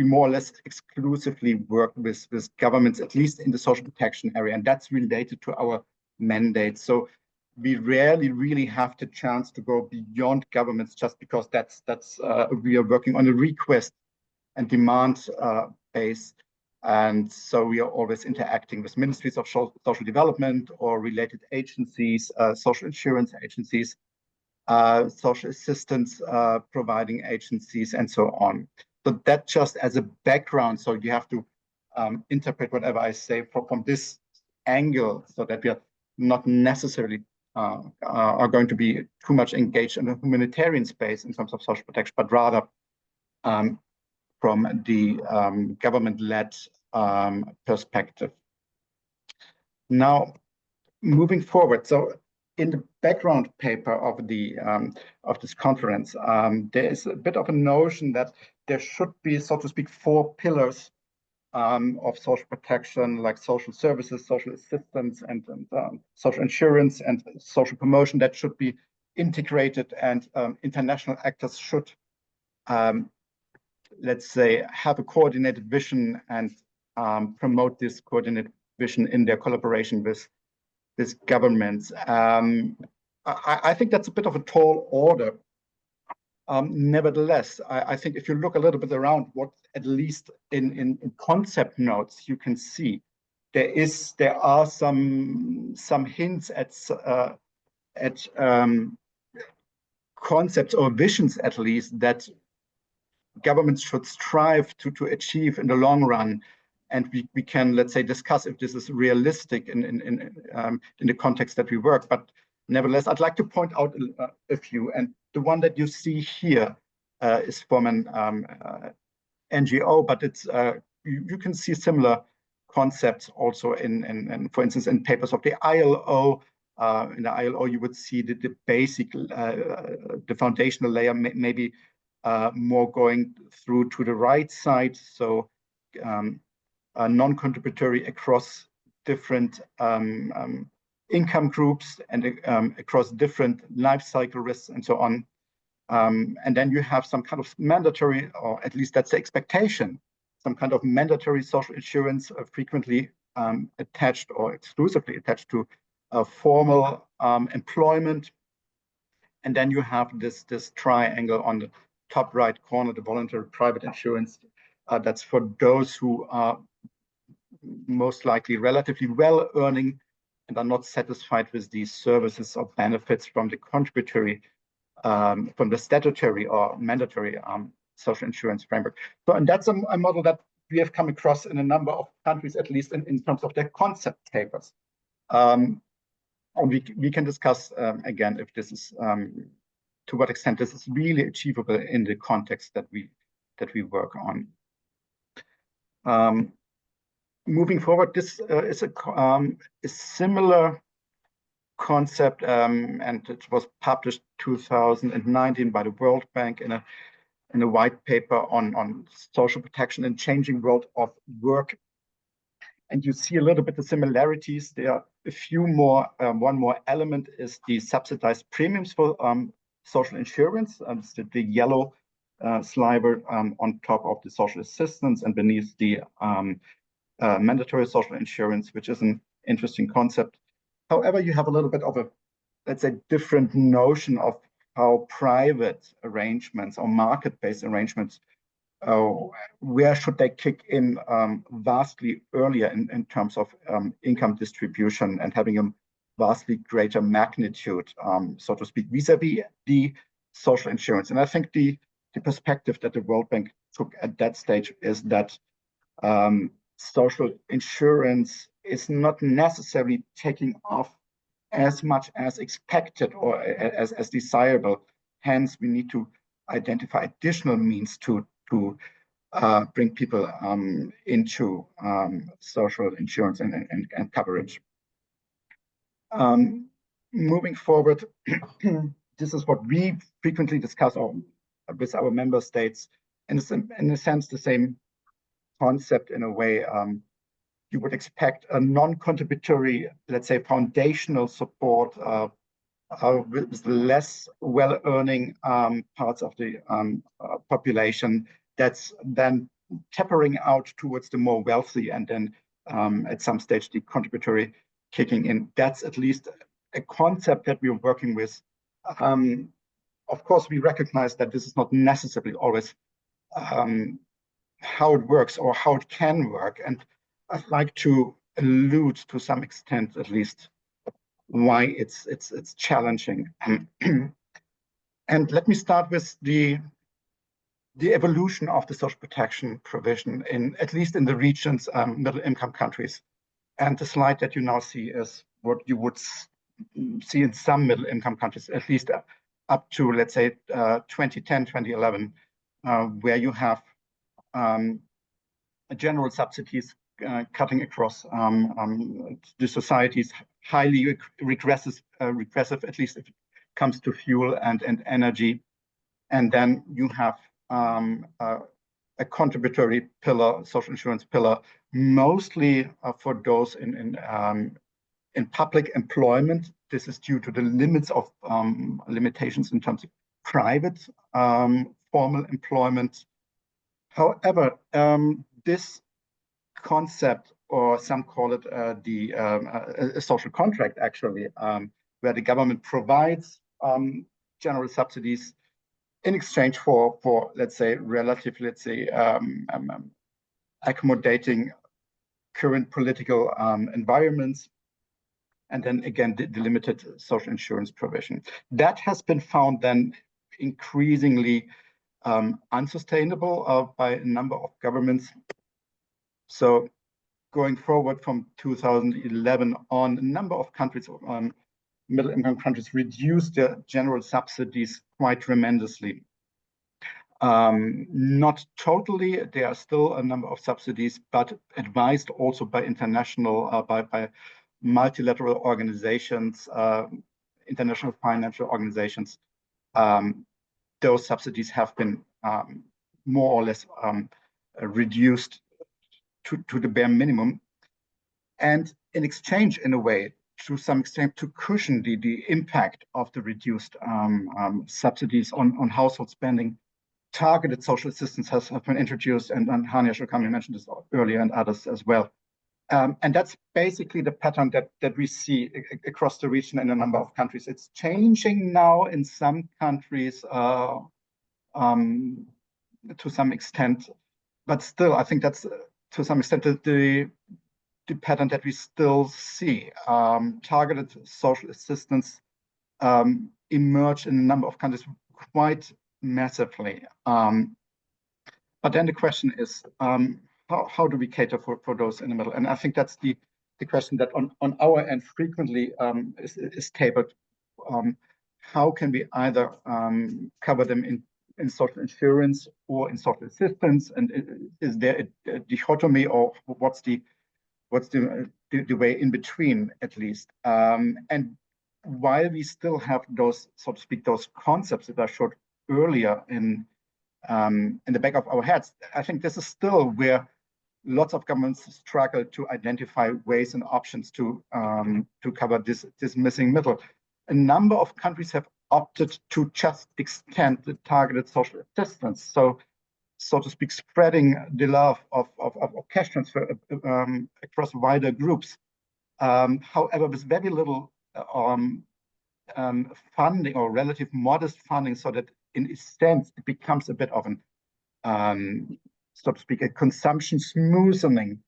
more or less exclusively work with governments, at least in the social protection area, and that's related to our mandate. So we rarely really have the chance to go beyond governments just because we are working on a request and demand base. And so we are always interacting with ministries of social development or related agencies, social insurance agencies, social assistance providing agencies, and so on. So that just as a background, so you have to interpret whatever I say from this angle, so that we are not necessarily are going to be too much engaged in the humanitarian space in terms of social protection, but rather from the government-led perspective. Now, moving forward, so in the background paper of this conference, there is a bit of a notion that there should be, so to speak, 4 pillars of social protection, like social services, social assistance, and social insurance and social promotion that should be integrated, and international actors should, let's say, have a coordinated vision and promote this coordinated vision in their collaboration with governments. I think that's a bit of a tall order. Nevertheless, I think if you look a little bit around, what at least in concept notes you can see, there are some hints at concepts or visions, at least, that governments should strive to achieve in the long run. And we can, let's say, discuss if this is realistic in the context that we work. But nevertheless, I'd like to point out a few. And the one that you see here is from an NGO, but it's you can see similar concepts also in for instance, in papers of the ILO. In the ILO, you would see the basic, the foundational layer, maybe more going through to the right side. So non-contributory across different income groups and across different life cycle risks and so on. And then you have some kind of mandatory, or at least that's the expectation, some kind of mandatory social insurance frequently attached or exclusively attached to formal employment. And then you have this triangle on the top right corner, the voluntary private insurance. That's for those who are most likely relatively well earning and are not satisfied with these services or benefits from the contributory, from the statutory or mandatory social insurance framework. So, and that's a model that we have come across in a number of countries, at least in terms of their concept papers. And we can discuss again if this is to what extent this is really achievable in the context that we work on. Moving forward, this is a similar concept, and it was published 2019 by the World Bank in a white paper on social protection and changing world of work. And you see a little bit the similarities. There are a few more. One more element is the subsidized premiums for social insurance. The yellow sliver on top of the social assistance and beneath the mandatory social insurance, which is an interesting concept. However, you have a little bit of a, let's say, different notion of how private arrangements or market-based arrangements, where should they kick in vastly earlier in terms of income distribution and having a vastly greater magnitude, so to speak, vis-a-vis the social insurance. And I think the perspective that the World Bank took at that stage is that social insurance is not necessarily taking off as much as expected or as desirable. Hence, we need to identify additional means to bring people into social insurance and coverage. Moving forward, this is what we frequently discuss with our member states, and it's in a sense the same concept in a way. You would expect a non-contributory, let's say, foundational support with less well-earning parts of the population that's then tapering out towards the more wealthy, and then at some stage the contributory kicking in. That's at least a concept that we're working with. Of course, we recognize that this is not necessarily always how it works or how it can work. And I'd like to allude to some extent, at least, why it's challenging. And let me start with the evolution of the social protection provision at least in the regions, middle-income countries. And the slide that you now see is what you would see in some middle-income countries, at least up to, let's say, 2010, 2011, where you have general subsidies cutting across the societies, highly regressive, at least if it comes to fuel and energy. And then you have a contributory pillar, social insurance pillar, mostly for those in public employment. This is due to the limits of limitations in terms of private formal employment. However, this concept, or some call it a social contract, actually, where the government provides general subsidies in exchange for let's say, relatively, accommodating current political environments, and then again the limited social insurance provision. That has been found then increasingly unsustainable by a number of governments. So going forward from 2011 on, a number of countries, middle-income countries, reduced their general subsidies quite tremendously. Not totally, there are still a number of subsidies, but advised also by international, by multilateral organizations, international financial organizations. Those subsidies have been more or less reduced to the bare minimum, and in exchange, in a way, to some extent, to cushion the impact of the reduced subsidies on household spending, targeted social assistance has been introduced, and Hania Shokami mentioned this earlier, and others as well. And that's basically the pattern that we see across the region in a number of countries. It's changing now in some countries to some extent, but still, I think that's to some extent the pattern that we still see. Targeted social assistance emerge in a number of countries quite massively. But then the question is, how do we cater for those in the middle? And I think that's the question that on our end frequently is tabled. How can we either cover them in social insurance or in social assistance? And is there a dichotomy, or what's the way in between, at least? And while we still have those, so to speak, those concepts that I showed earlier in the back of our heads, I think this is still where lots of governments struggle to identify ways and options to cover this missing middle. A number of countries have opted to just extend the targeted social assistance, so to speak, spreading the love of cash transfer across wider groups. However, with very little funding or relative modest funding, so that in a sense it becomes a bit of an so to speak, a consumption smoothing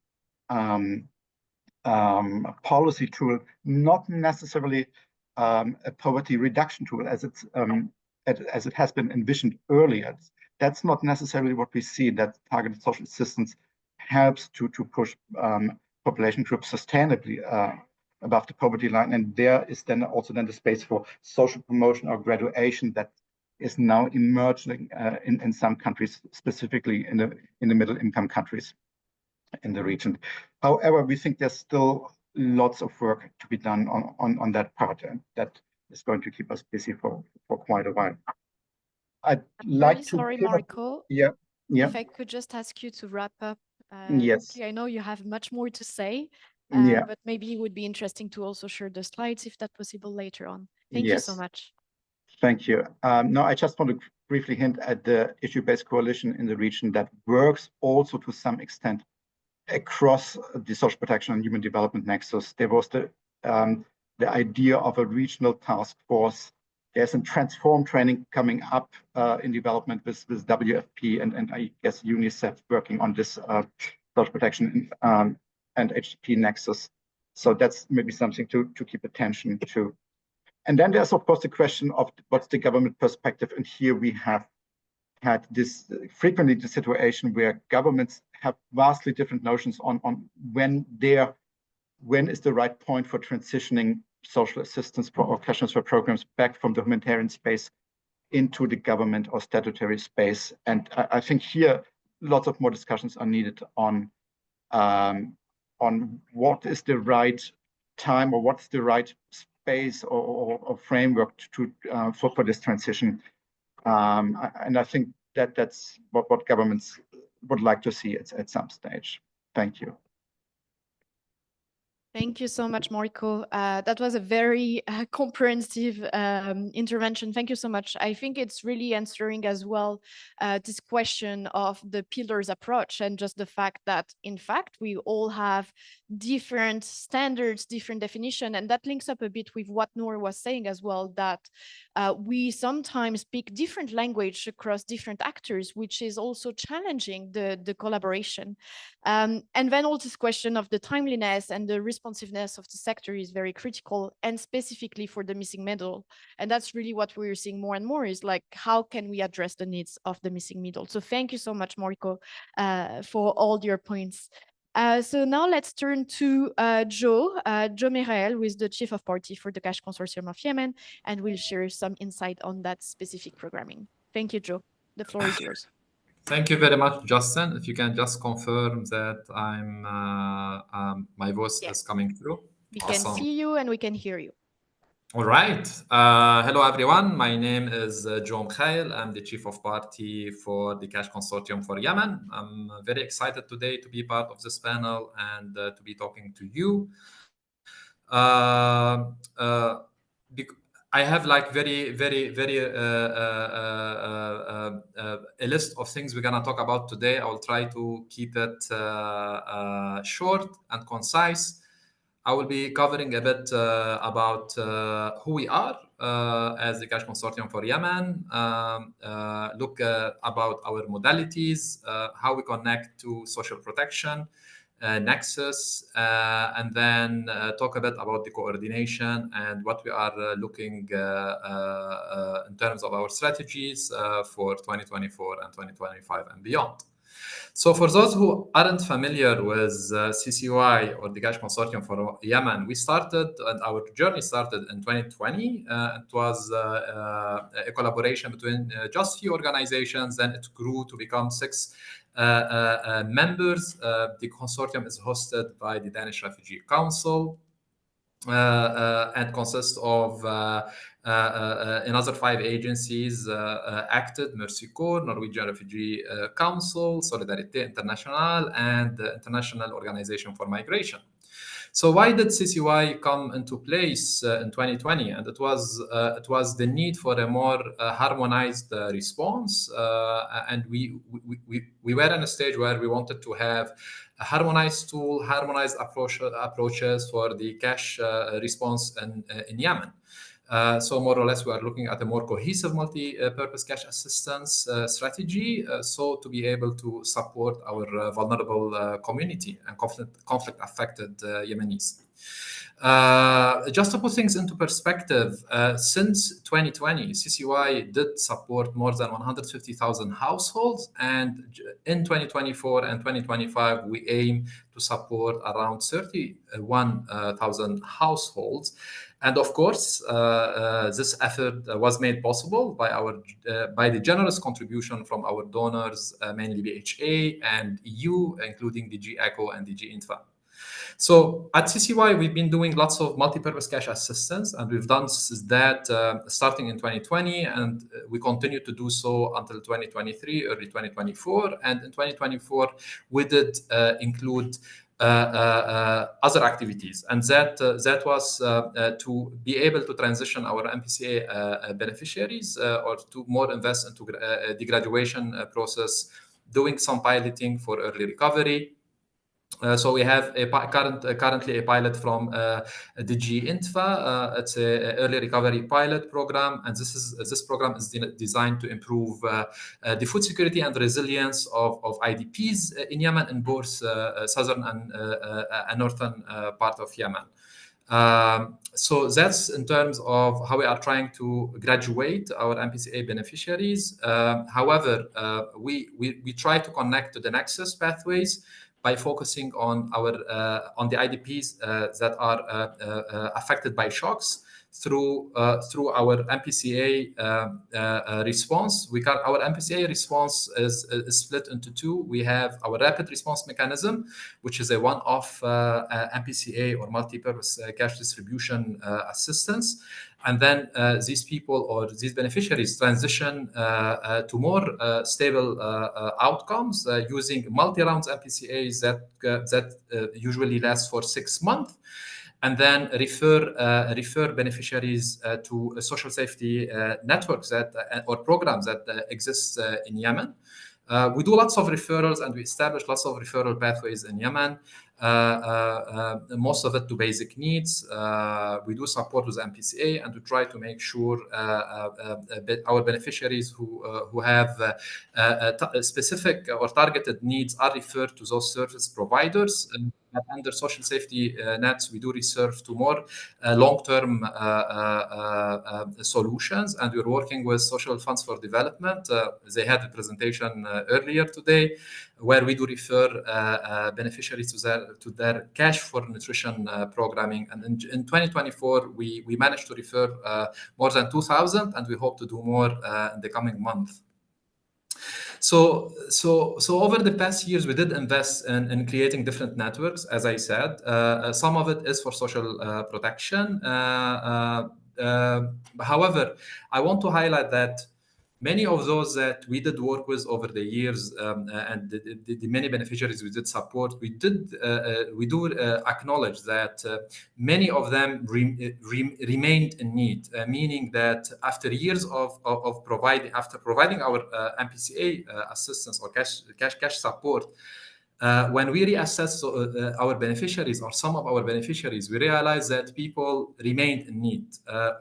policy tool, not necessarily a poverty reduction tool as it has been envisioned earlier. That's not necessarily what we see, that targeted social assistance helps to push population groups sustainably above the poverty line. And there is then also the space for social promotion or graduation that is now emerging in some countries, specifically in the middle income countries in the region. However, we think there's still lots of work to be done on that part, and that is going to keep us busy for quite a while. I'd like really to sorry, Marco. Yeah. If I could just ask you to wrap up. Yes. I know you have much more to say, Yeah. but maybe it would be interesting to also share the slides if that's possible later on. Thank you so much. Thank you. No, I just want to briefly hint at the issue-based coalition in the region that works also to some extent across the social protection and human development nexus. There was the idea of a regional task force. There's some transform training coming up in development with WFP and I guess UNICEF working on this social protection and HDP nexus. So that's maybe something to keep attention to. And then there's, of course, the question of what's the government perspective. And here we have had this frequently the situation where governments have vastly different notions on when is the right point for transitioning social assistance or cash transfer programs back from the humanitarian space into the government or statutory space. And I think here lots of more discussions are needed on what is the right time or what's the right space or framework for this transition. And I think that's what governments would like to see at some stage. Thank you. Thank you so much, Marco. That was a very comprehensive intervention. Thank you so much. I think it's really answering as well this question of the pillars approach and just the fact that, in fact, we all have different standards, different definition. And that links up a bit with what Noor was saying as well, that we sometimes speak different language across different actors, which is also challenging the collaboration. And then all this question of the timeliness and the responsiveness of the sector is very critical, and specifically for the missing middle. And that's really what we're seeing more and more is like, how can we address the needs of the missing middle? So thank you so much, Marco, for all your points. So now let's turn to Joe Merael, who is the Chief of Party for the Cash Consortium of Yemen, and will share some insight on that specific programming. Thank you, Joe. The floor is yours. Thank you very much, Justin. If you can just confirm that my voice is coming through. We can see you and we can hear you. All right. Hello, everyone. My name is Joe Merael. I'm the Chief of Party for the Cash Consortium for Yemen. I'm very excited today to be part of this panel and to be talking to you. I have like very a list of things we're gonna talk about today. I will try to keep it short and concise. I will be covering a bit about who we are as the Cash Consortium for Yemen, look about our modalities, how we connect to social protection, Nexus, and then talk a bit about the coordination and what we are looking in terms of our strategies for 2024 and 2025 and beyond. So for those who aren't familiar with CCY or the Cash Consortium for Yemen, we started, and our journey started in 2020. It was a collaboration between just few organizations, then it grew to become 6 members. The consortium is hosted by the Danish Refugee Council and consists of another 5 agencies acted: Mercy Corps, Norwegian Refugee Council, Solidarité International, and the International Organization for Migration. So why did CCY come into place in 2020? And it was the need for a more harmonized response, and we were in a stage where we wanted to have a harmonized tool, harmonized approaches for the cash response in Yemen. So more or less, we are looking at a more cohesive multi-purpose cash assistance strategy, so to be able to support our vulnerable community and conflict-affected Yemenis. Just to put things into perspective, since 2020, CCY did support more than 150,000 households, and in 2024 and 2025, we aim to support around 31,000 households. And of course, this effort was made possible by the generous contribution from our donors, mainly BHA and EU, including DG ECHO and DG INTFA. So at CCY, we've been doing lots of multi-purpose cash assistance, and we've done that starting in 2020, and we continue to do so until 2023, early 2024. And in 2024, we did include other activities, and that was to be able to transition our MPCA beneficiaries or to more invest into the graduation process, doing some piloting for early recovery. So we have currently a pilot from DG INTFA. It's an early recovery pilot program, and this program is designed to improve the food security and resilience of IDPs in Yemen, in both southern and northern part of Yemen. So that's in terms of how we are trying to graduate our MPCA beneficiaries. However, we try to connect to the Nexus pathways by focusing on the IDPs that are affected by shocks through our MPCA response. Our MPCA response is split into 2. We have our rapid response mechanism, which is a one-off MPCA or multi-purpose cash distribution assistance. And then these people or these beneficiaries transition to more stable outcomes using multi-rounds MPCAs that usually last for 6 months, and then refer beneficiaries to social safety networks or programs that exist in Yemen. We do lots of referrals, and we establish lots of referral pathways in Yemen, most of it to basic needs. We do support with MPCA, and to try to make sure our beneficiaries who have specific or targeted needs are referred to those service providers. And under social safety nets, we do reserve to more long-term solutions, and we're working with Social Funds for Development. They had a presentation earlier today, where we do refer beneficiaries to their cash for nutrition programming. And in 2024, we managed to refer more than 2,000, and we hope to do more in the coming month. So over the past years, we did invest in creating different networks, as I said. Some of it is for social protection. However, I want to highlight that many of those that we did work with over the years, and the many beneficiaries we did support, we do acknowledge that many of them remained in need, meaning that after years of providing our MPCA assistance or cash support, when we reassess our beneficiaries or some of our beneficiaries, we realize that people remained in need,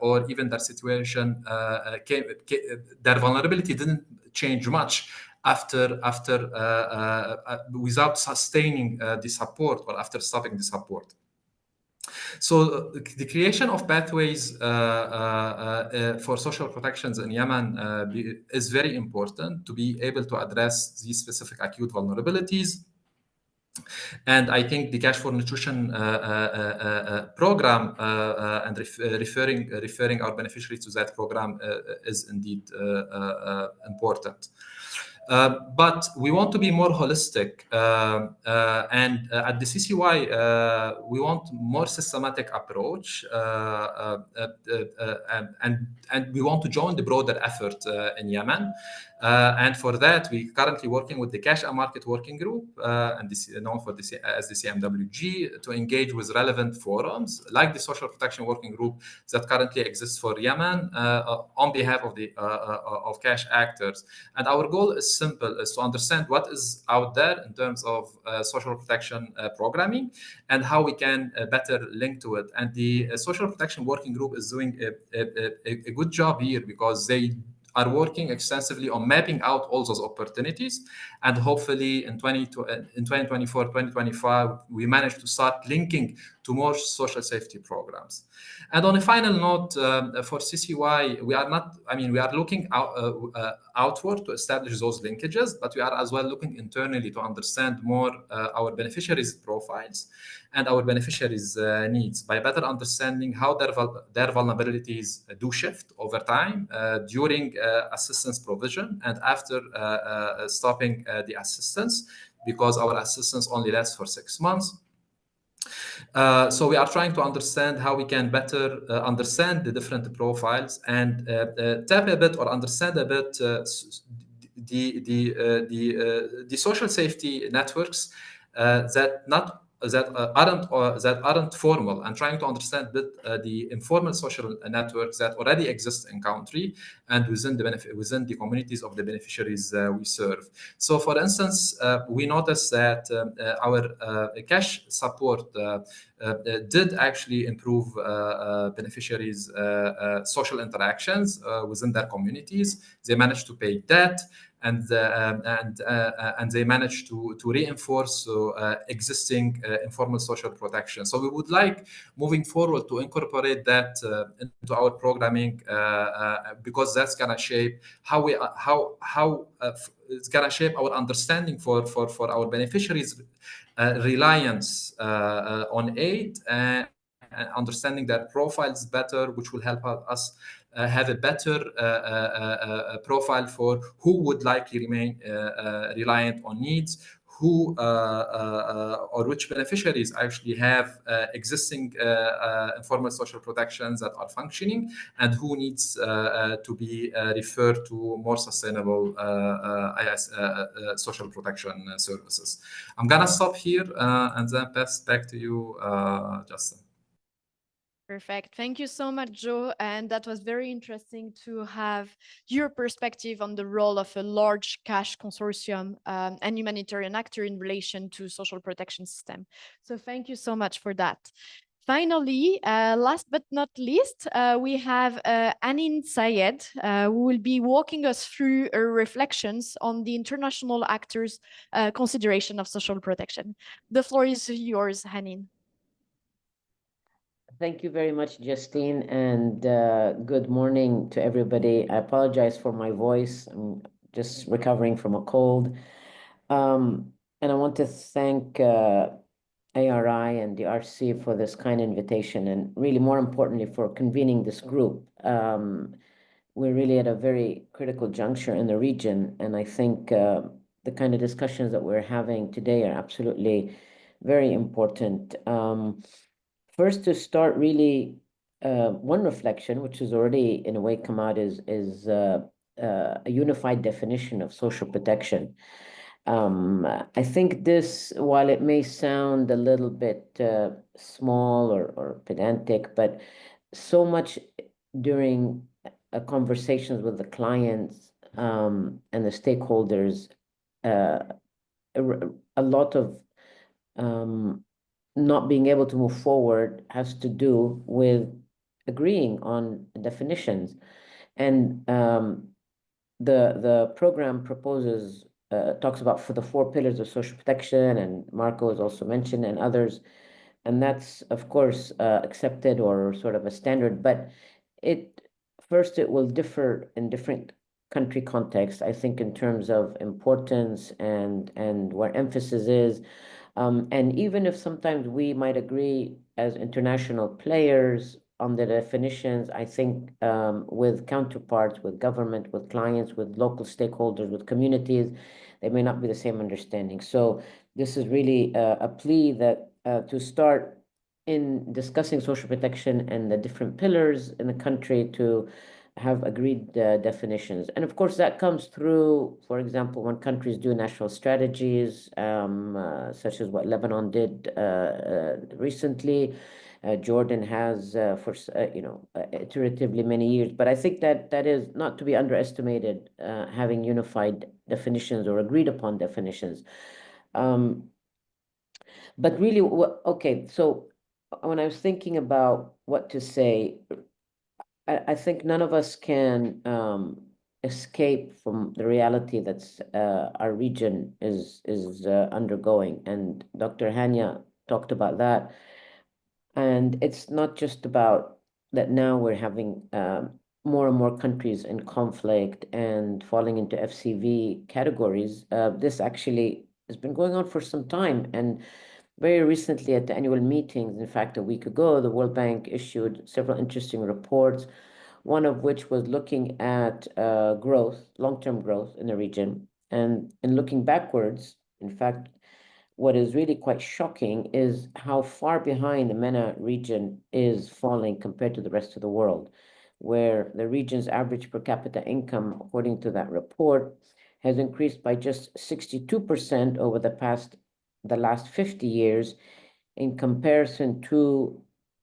or even their situation, their vulnerability didn't change much after without sustaining the support or after stopping the support. So the creation of pathways for social protections in Yemen is very important to be able to address these specific acute vulnerabilities. And I think the Cash for Nutrition program and referring our beneficiaries to that program is indeed important. But we want to be more holistic, and at the CCY, we want more systematic approach, and we want to join the broader effort in Yemen. And for that, we're currently working with the Cash and Market Working Group, and this is known as the CMWG, to engage with relevant forums like the Social Protection Working Group that currently exists for Yemen on behalf of Cash actors. And our goal is simple: is to understand what is out there in terms of social protection programming and how we can better link to it. And the Social Protection Working Group is doing a good job here because they are working extensively on mapping out all those opportunities. And hopefully in 2024, 2025, we managed to start linking to more social safety programs. And on a final note, for CCY, we are looking outward to establish those linkages, but we are as well looking internally to understand more our beneficiaries' profiles and our beneficiaries' needs by better understanding how their vulnerabilities do shift over time during assistance provision and after stopping the assistance, because our assistance only lasts for 6 months. So we are trying to understand how we can better understand the different profiles and tap a bit or understand a bit the social safety networks that aren't formal, and trying to understand the informal social networks that already exist in country and within the communities of the beneficiaries we serve. So, for instance, we noticed that our cash support did actually improve beneficiaries' social interactions within their communities. They managed to pay debt, and they managed to reinforce existing informal social protection. So we would like, moving forward, to incorporate that into our programming, because that's gonna shape how it's gonna shape our understanding for our beneficiaries' reliance on aid, and understanding their profiles better, which will help us have a better profile for who would likely remain reliant on needs, who or which beneficiaries actually have existing informal social protections that are functioning, and who needs to be referred to more sustainable social protection services. I'm gonna stop here and then pass back to you, Justin. Perfect. Thank you so much, Joe. And that was very interesting to have your perspective on the role of a large cash consortium and humanitarian actor in relation to social protection system. So thank you so much for that. Finally, last but not least, we have Anin Sayed, who will be walking us through reflections on the international actors' consideration of social protection. The floor is yours, Anin. Thank you very much, Justine, and good morning to everybody. I apologize for my voice. I'm just recovering from a cold. And I want to thank ARI and the RC for this kind invitation, and really, more importantly, for convening this group. We're really at a very critical juncture in the region, and I think the kind of discussions that we're having today are absolutely very important. First, to start, really, one reflection, which has already in a way come out, is a unified definition of social protection. I think this, while it may sound a little bit small or pedantic, but so much during conversations with the clients and the stakeholders, a lot of not being able to move forward has to do with agreeing on definitions. And the program proposes, talks about for the 4 pillars of social protection, and Marco has also mentioned, and others. And that's, of course, accepted or sort of a standard, but first it will differ in different country contexts, I think, in terms of importance and where emphasis is. And even if sometimes we might agree as international players on the definitions, I think with counterparts, with government, with clients, with local stakeholders, with communities, they may not be the same understanding. So this is really a plea that to start in discussing social protection and the different pillars in the country to have agreed definitions. And of course, that comes through, for example, when countries do national strategies, such as what Lebanon did recently. Jordan has for iteratively many years, but I think that is not to be underestimated, having unified definitions or agreed upon definitions. But really, okay, so when I was thinking about what to say, I think none of us can escape from the reality that's our region is undergoing, and Dr. Hania talked about that. And it's not just about that now we're having more and more countries in conflict and falling into FCV categories. This actually has been going on for some time. And very recently at the annual meetings, in fact, a week ago, the World Bank issued several interesting reports, one of which was looking at growth, long-term growth in the region. And in looking backwards, in fact, what is really quite shocking is how far behind the MENA region is falling compared to the rest of the world, where the region's average per capita income, according to that report, has increased by just 62% over the last 50 years in comparison to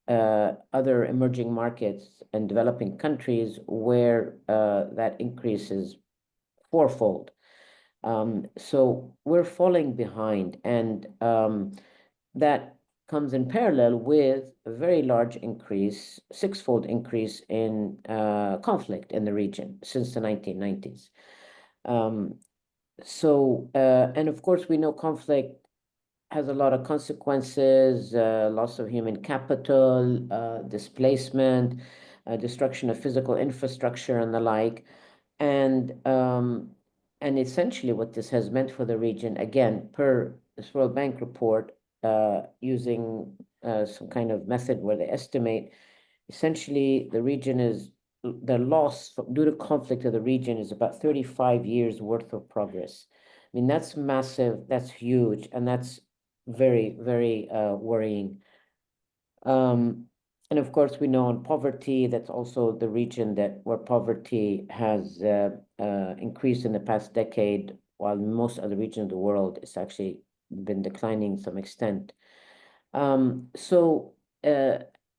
other emerging markets and developing countries where that increase is fourfold. So we're falling behind, and that comes in parallel with a very large increase, 6-fold increase in conflict in the region since the 1990s. And of course, we know conflict has a lot of consequences, loss of human capital, displacement, destruction of physical infrastructure and the like. And essentially what this has meant for the region, again, per this World Bank report, using some kind of method where they estimate, essentially the region is, the loss due to conflict of the region is about 35 years worth of progress. I mean, that's massive, that's huge, and that's very, very worrying. And of course, we know on poverty, that's also the region where poverty has increased in the past decade, while most other regions of the world it's actually been declining to some extent. I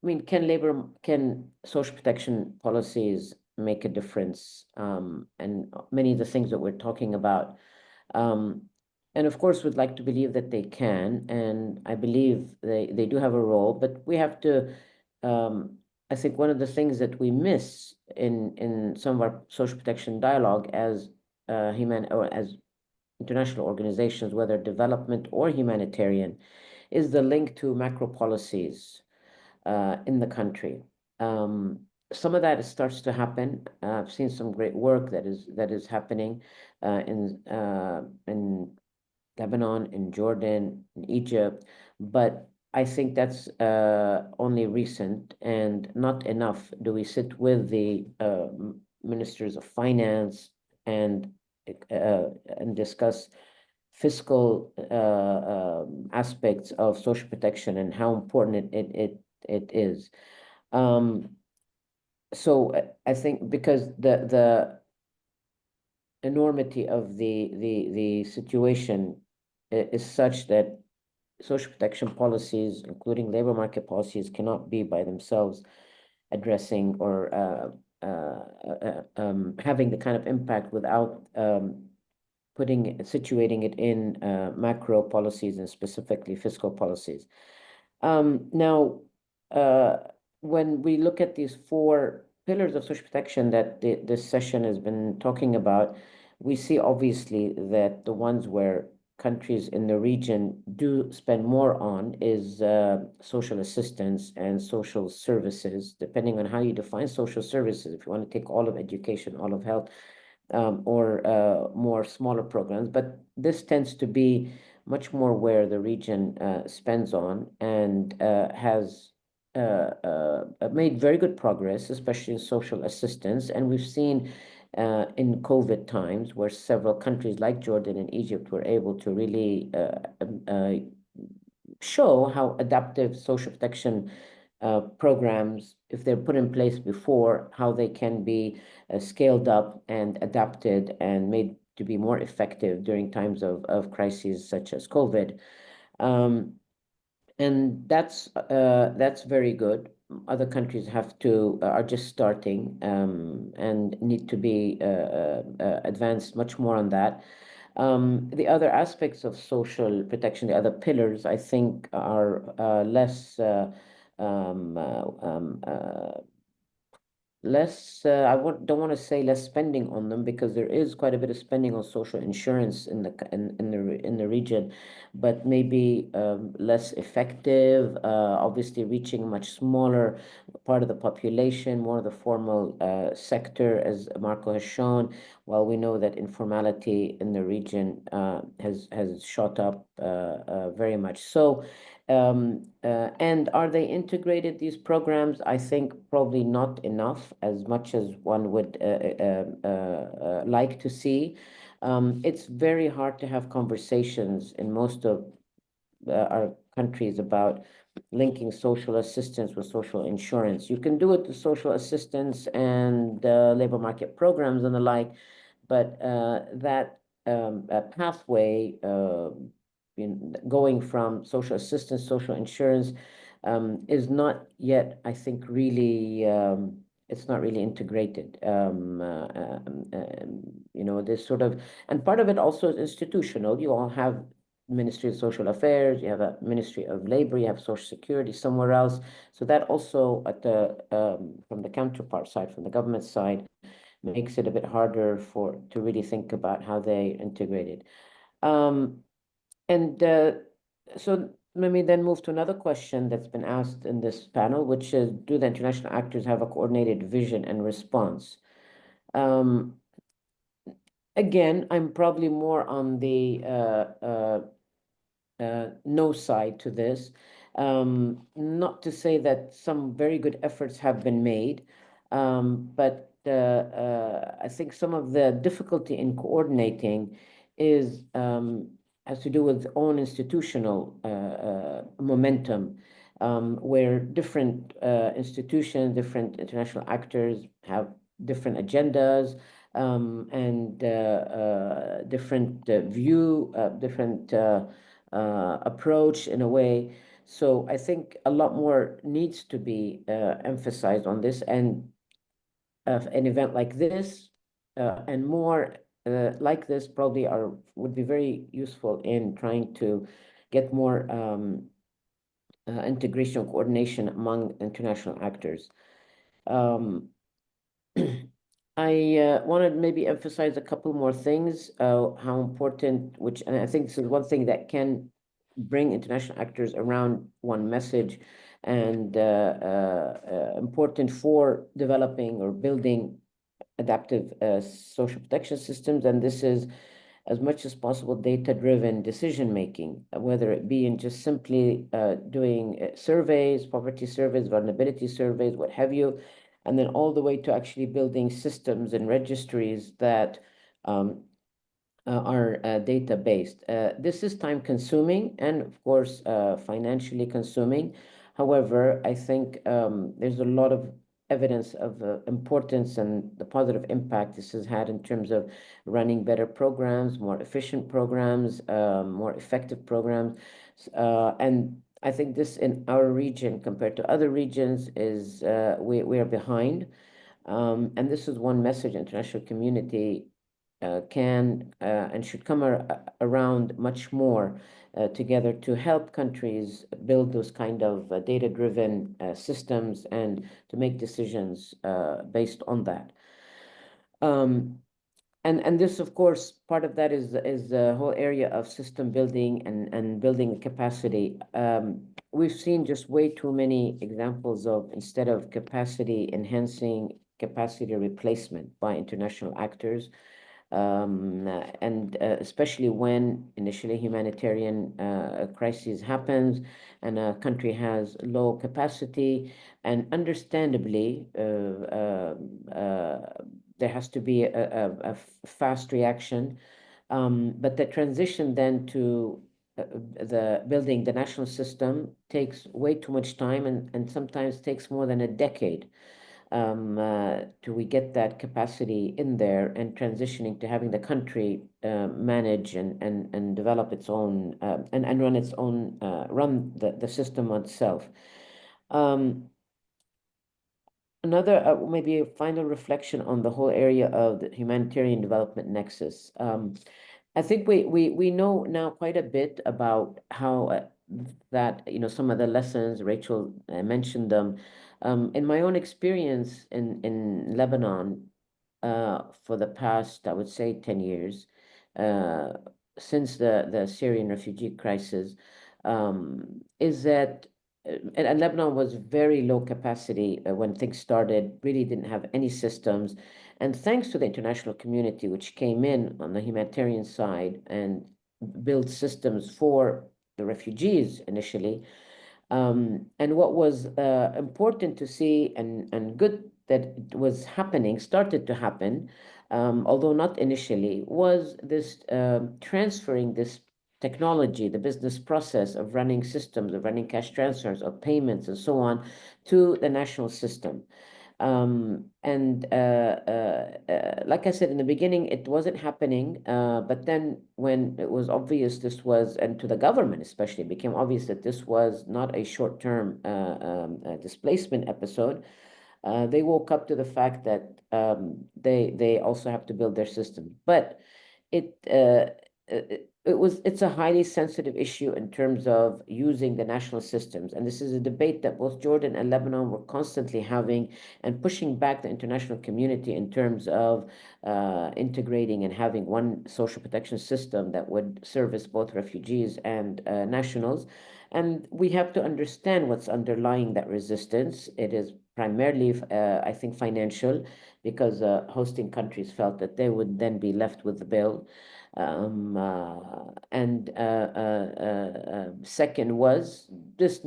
mean, can social protection policies make a difference? And many of the things that we're talking about. And of course, we'd like to believe that they can, and I believe they do have a role, but we have to, I think one of the things that we miss in some of our social protection dialogue as as international organizations, whether development or humanitarian, is the link to macro policies in the country. Some of that starts to happen. I've seen some great work that is happening in Lebanon, in Jordan, in Egypt, but I think that's only recent and not enough. Do we sit with the ministers of finance and discuss fiscal aspects of social protection and how important it is? So I think because enormity of the situation is such that social protection policies, including labor market policies, cannot be by themselves addressing or having the kind of impact without situating it in macro policies and specifically fiscal policies. Now, when we look at these 4 pillars of social protection that this session has been talking about, we see obviously that the ones where countries in the region do spend more on is social assistance and social services, depending on how you define social services. If you want to take all of education, all of health, or more smaller programs, but this tends to be much more where the region spends on and has made very good progress, especially in social assistance. And we've seen in COVID times where several countries like Jordan and Egypt were able to really show how adaptive social protection programs, if they're put in place before, how they can be scaled up and adapted and made to be more effective during times of crises such as COVID. And that's very good. Other countries are just starting and need to be advanced much more on that. The other aspects of social protection, the other pillars, I think are less don't want to say less spending on them, because there is quite a bit of spending on social insurance in the region, but maybe less effective. Obviously, reaching a much smaller part of the population, more of the formal sector, as Marco has shown. While we know that informality in the region has shot up very much so. And are they integrated, these programs? I think probably not enough, as much as one would like to see. It's very hard to have conversations in most of our countries about linking social assistance with social insurance. You can do it with social assistance and labor market programs and the like, but that pathway going from social assistance, social insurance, is not yet, I think, really, it's not really integrated. This sort of, and part of it also is institutional. You all have Ministry of Social Affairs, you have a Ministry of Labor, you have Social Security somewhere else. So that also, from the counterpart side, from the government side, makes it a bit harder to really think about how they integrate it. So let me then move to another question that's been asked in this panel, which is, do the international actors have a coordinated vision and response? Again, I'm probably more on the no side to this. Not to say that some very good efforts have been made, but I think some of the difficulty in coordinating has to do with own institutional momentum, where different institutions, different international actors have different agendas and different different approach in a way. So I think a lot more needs to be emphasized on this, and an event like this and more like this probably would be very useful in trying to get more integration and coordination among international actors. I want to maybe emphasize a couple more things, how important, and I think this is one thing that can bring international actors around one message, and important for developing or building adaptive social protection systems. And this is, as much as possible, data-driven decision-making, whether it be in just simply doing surveys, poverty surveys, vulnerability surveys, what have you, and then all the way to actually building systems and registries that are data-based. This is time-consuming and, of course, financially consuming. However, I think there's a lot of evidence of the importance and the positive impact this has had in terms of running better programs, more efficient programs, more effective programs. And I think this in our region compared to other regions is we are behind. And this is one message international community can and should come around much more together to help countries build those kind of data-driven systems and to make decisions based on that. And this, of course, part of that is the whole area of system building and building capacity. We've seen just way too many examples of, instead of capacity enhancing, capacity replacement by international actors. And especially when initially humanitarian crisis happens and a country has low capacity, and understandably there has to be a fast reaction, but the transition then to the building the national system takes way too much time and sometimes takes more than a decade till we get that capacity in there and transitioning to having the country manage and develop its own and run its own run the system itself. Another maybe a final reflection on the whole area of the humanitarian development nexus. I think we know now quite a bit about how that, you know, some of the lessons, Rachel mentioned them. In my own experience in Lebanon, for the past, I would say, 10 years, since the Syrian refugee crisis, is that and Lebanon was very low capacity when things started, really didn't have any systems. And thanks to the international community, which came in on the humanitarian side and built systems for the refugees initially. And what was important to see and good that it was happening, started to happen, although not initially, was this transferring this technology, the business process of running systems, of running cash transfers, of payments, and so on, to the national system. Like I said in the beginning, it wasn't happening, but then when it was obvious this was, and to the government especially, it became obvious that this was not a short-term displacement episode, they woke up to the fact that they also have to build their system. But it's a highly sensitive issue in terms of using the national systems. And this is a debate that both Jordan and Lebanon were constantly having and pushing back the international community in terms of integrating and having one social protection system that would service both refugees and nationals. And we have to understand what's underlying that resistance. It is primarily, I think, financial, because hosting countries felt that they would then be left with the bill. Second was this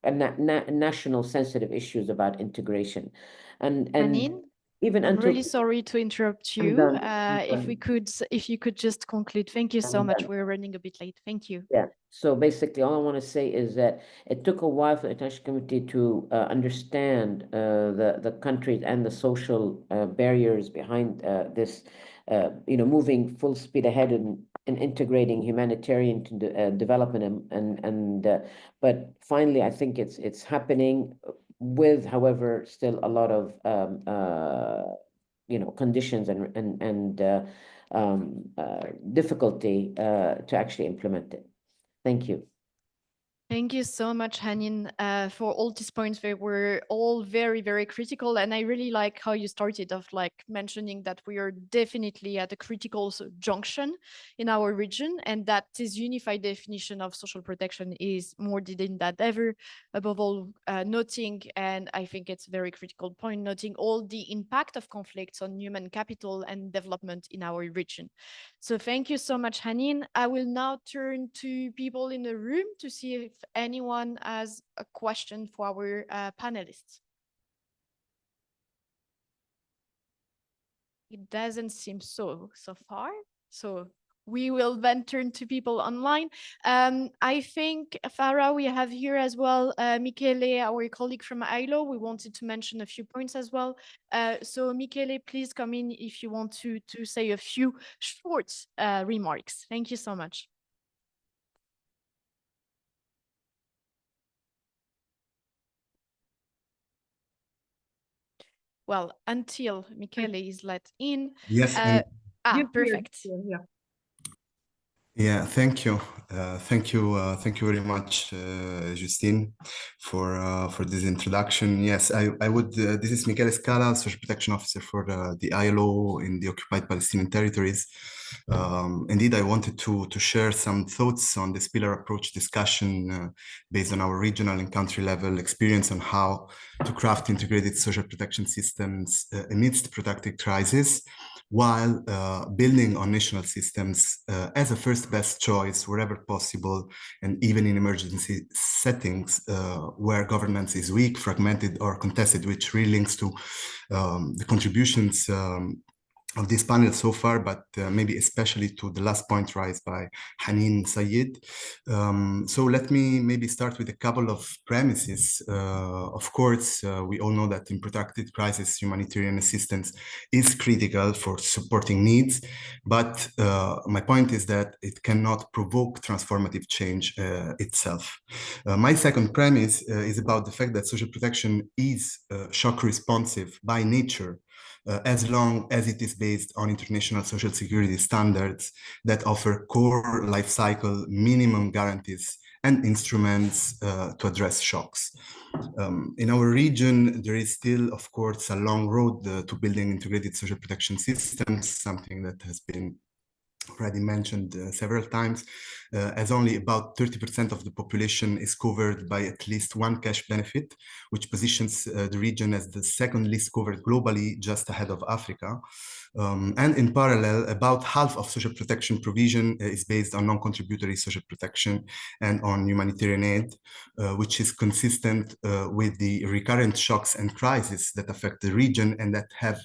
national sensitive issues about integration, and Anine, even I'm until really sorry to interrupt you. If you could just conclude. Thank you so much. We're running a bit late. Thank you. Yeah. So basically, all I want to say is that it took a while for the international community to understand the countries and the social barriers behind this, moving full speed ahead in integrating humanitarian development but finally, I think it's happening with, however, still a lot of conditions and difficulty to actually implement it. Thank you. Thank you so much, Hanin, for all these points. They were all very, very critical. And I really like how you started off mentioning that we are definitely at a critical junction in our region, and that this unified definition of social protection is more needed than ever. Above all, noting, and I think it's a very critical point, noting all the impact of conflicts on human capital and development in our region. So thank you so much, Hanin. I will now turn to people in the room to see if anyone has a question for our panelists. It doesn't seem so far. So we will then turn to people online. I think, Farah, we have here as well Michele, our colleague from ILO. We wanted to mention a few points as well. So Michele, please come in if you want to say a few short remarks. Thank you so much. Well, until Michele is let in. Yes. Perfect. Yeah, thank you. Thank you very much, Justine, for this introduction. Yes, I would, this is Michele Scala, Social Protection Officer for the ILO in the occupied Palestinian territories. Indeed, I wanted to share some thoughts on this pillar approach discussion based on our regional and country level experience on how to craft integrated social protection systems amidst protracted crisis, while building on national systems as a first best choice wherever possible, and even in emergency settings where governance is weak, fragmented, or contested, which really links to the contributions of this panel so far, but maybe especially to the last point raised by Haneen Sayed. So let me maybe start with a couple of premises. Of course, we all know that in protracted crisis, humanitarian assistance is critical for supporting needs, but my point is that it cannot provoke transformative change itself. My second premise is about the fact that social protection is shock responsive by nature, as long as it is based on international social security standards that offer core life cycle minimum guarantees and instruments to address shocks. In our region, there is still, of course, a long road to building integrated social protection systems, something that has been already mentioned several times, as only about 30% of the population is covered by at least one cash benefit, which positions the region as the second least covered globally, just ahead of Africa. And in parallel, about half of social protection provision is based on non-contributory social protection and on humanitarian aid, which is consistent with the recurrent shocks and crises that affect the region and that have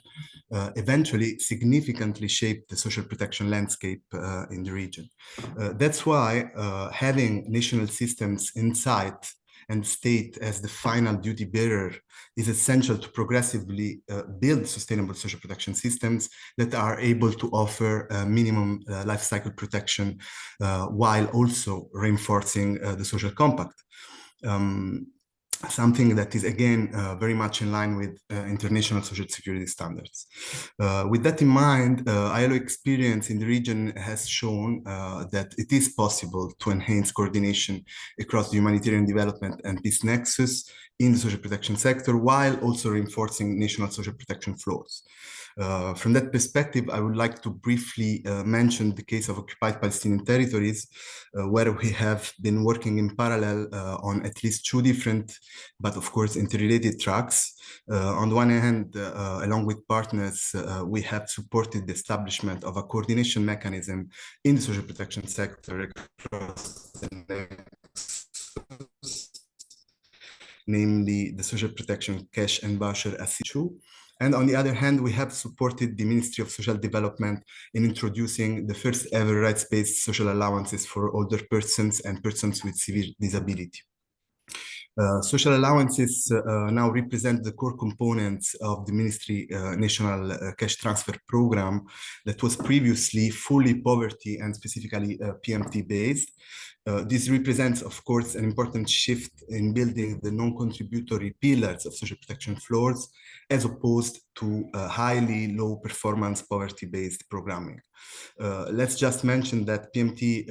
eventually significantly shaped the social protection landscape in the region. That's why having national systems in sight and state as the final duty bearer is essential to progressively build sustainable social protection systems that are able to offer minimum life cycle protection while also reinforcing the social compact. Something that is, again, very much in line with international social security standards. With that in mind, ILO experience in the region has shown that it is possible to enhance coordination across the humanitarian development and peace nexus in the social protection sector, while also reinforcing national social protection flows. From that perspective, I would like to briefly mention the case of occupied Palestinian territories, where we have been working in parallel on at least two different, but of course interrelated tracks. On the one hand, along with partners, we have supported the establishment of a coordination mechanism in the social protection sector across the Nexus, namely the social protection cash and voucher as issue. And on the other hand, we have supported the Ministry of Social Development in introducing the first ever rights-based social allowances for older persons and persons with severe disability. Social allowances now represent the core components of the Ministry National Cash Transfer Program that was previously fully poverty and specifically PMT based. This represents, of course, an important shift in building the non-contributory pillars of social protection floors, as opposed to highly low performance poverty-based programming. Let's just mention that PMT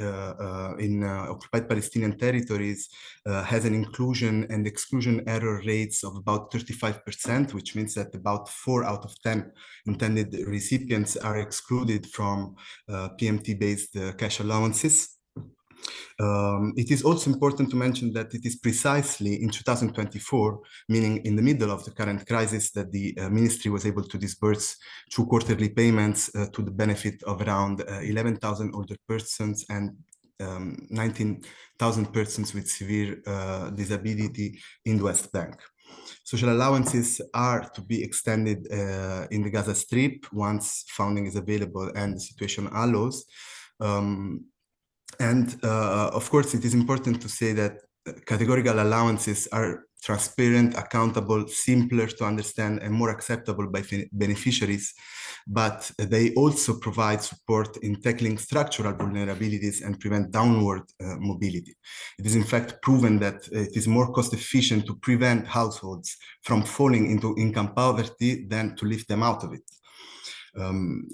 in occupied Palestinian territories has an inclusion and exclusion error rates of about 35%, which means that about 4 out of 10 intended recipients are excluded from PMT-based cash allowances. It is also important to mention that it is precisely in 2024, meaning in the middle of the current crisis, that the ministry was able to disburse 2 quarterly payments to the benefit of around 11,000 older persons and 19,000 persons with severe disability in the West Bank. Social allowances are to be extended in the Gaza Strip once funding is available and the situation allows. Of course, it is important to say that categorical allowances are transparent, accountable, simpler to understand, and more acceptable by beneficiaries, but they also provide support in tackling structural vulnerabilities and prevent downward mobility. It is in fact proven that it is more cost efficient to prevent households from falling into income poverty than to lift them out of it.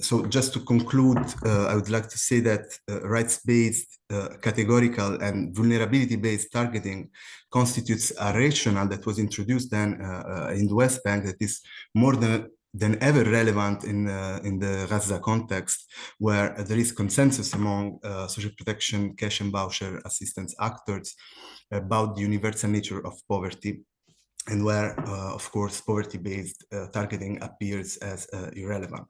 So just to conclude, I would like to say that rights-based, categorical, and vulnerability-based targeting constitutes a rationale that was introduced then in the West Bank that is more than ever relevant in the Gaza context, where there is consensus among social protection, cash and voucher assistance actors about the universal nature of poverty, and where, of course, poverty-based targeting appears as irrelevant.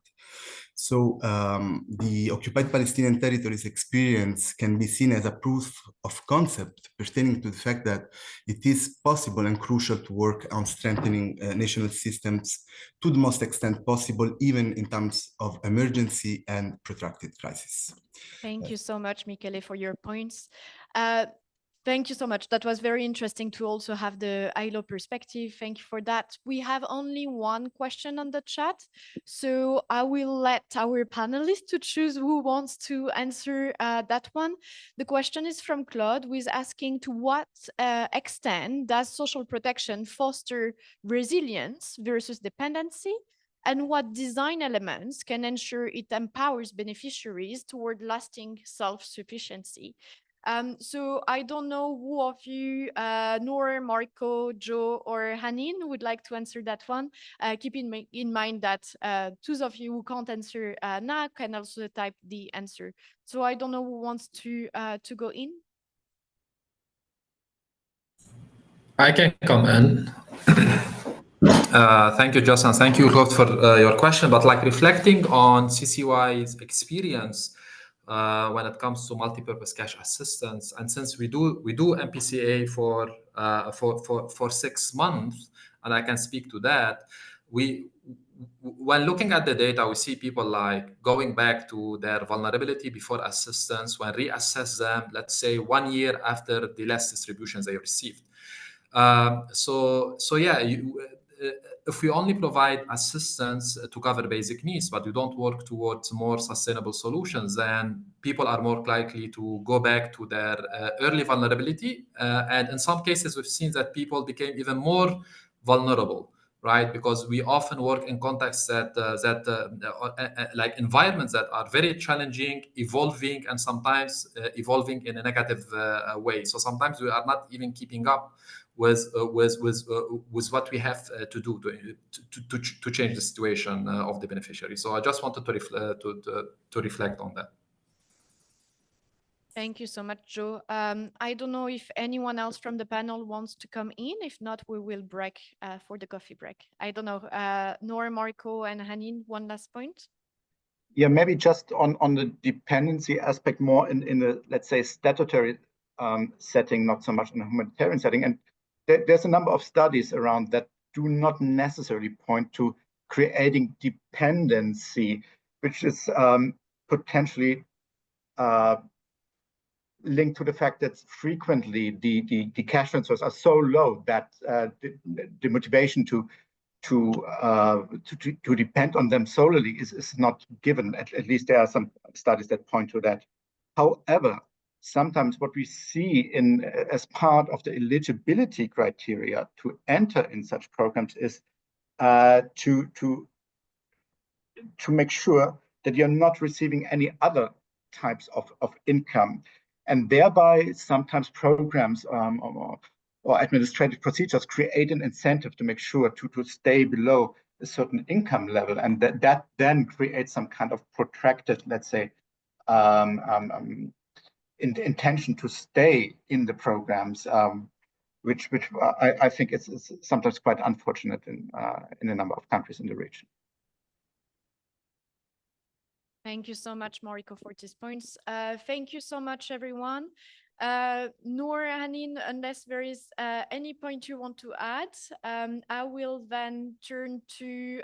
So the occupied Palestinian territories experience can be seen as a proof of concept pertaining to the fact that it is possible and crucial to work on strengthening national systems to the most extent possible, even in times of emergency and protracted crisis. Thank you so much, Michele, for your points. Thank you so much. That was very interesting to also have the ILO perspective. Thank you for that. We have only one question on the chat, so I will let our panelists to choose who wants to answer that one. The question is from Claude, who is asking, to what extent does social protection foster resilience versus dependency? And what design elements can ensure it empowers beneficiaries toward lasting self-sufficiency? So I don't know who of you, Noor, Marco, Joe, or Hanin would like to answer that one. Keep in mind that those of you who can't answer now can also type the answer. So I don't know who wants to go in. I can come in. Thank you, Justin. Thank you, Claude, for your question. But like reflecting on CCY's experience when it comes to multi-purpose cash assistance, and since we do MPCA for 6 months, and I can speak to that, when looking at the data, we see people like going back to their vulnerability before assistance, when reassess them, let's say 1 year after the last distributions they received. So yeah, if we only provide assistance to cover basic needs, but we don't work towards more sustainable solutions, then people are more likely to go back to their early vulnerability. And in some cases, we've seen that people became even more vulnerable, right? Because we often work in contexts that like environments that are very challenging, evolving, and sometimes evolving in a negative way. So sometimes we are not even keeping up with what we have to do to change the situation of the beneficiary. So I just wanted to reflect on that. Thank you so much, Joe. I don't know if anyone else from the panel wants to come in. If not, we will break for the coffee break. I don't know, Noor, Marco, and Hanin, one last point. Yeah, maybe just on the dependency aspect, more in a, let's say, statutory setting, not so much in a humanitarian setting. And there's a number of studies around that do not necessarily point to creating dependency, which is potentially linked to the fact that frequently the cash transfers are so low that the motivation to depend on them solely is not given. At least there are some studies that point to that. However, sometimes what we see as part of the eligibility criteria to enter in such programs is to make sure that you're not receiving any other types of income, and thereby sometimes programs or administrative procedures create an incentive to make sure to stay below a certain income level, and that then creates some kind of protracted, let's say, intention to stay in the programs, which I think is sometimes quite unfortunate in a number of countries in the region. Thank you so much, Mariko, for these points. Thank you so much, everyone. Noor, Hanin, unless there is any point you want to add, I will then turn to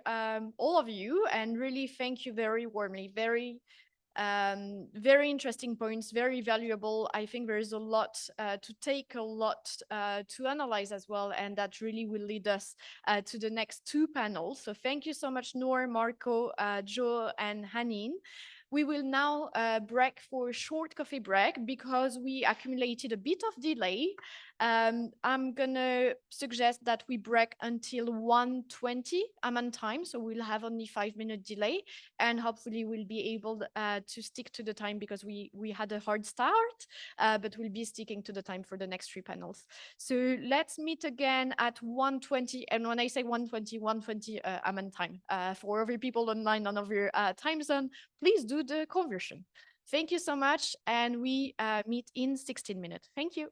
all of you and really thank you very warmly, very Very interesting points, very valuable. I think there is a lot to take, a lot to analyze as well, and that really will lead us to the next two panels. So thank you so much, Noor, Marco, Joe, and Hanin. We will now break for a short coffee break because we accumulated a bit of delay. I'm gonna suggest that we break until 1:20 Amman time, so we'll have only 5-minute delay, and hopefully we'll be able to stick to the time because we had a hard start, but we'll be sticking to the time for the next three panels. So let's meet again at 1:20, and when I say 1:20, 1:20 Amman time. For every people online on other time zone, please do the conversion. Thank you so much, and we meet in 16 minutes. Thank you.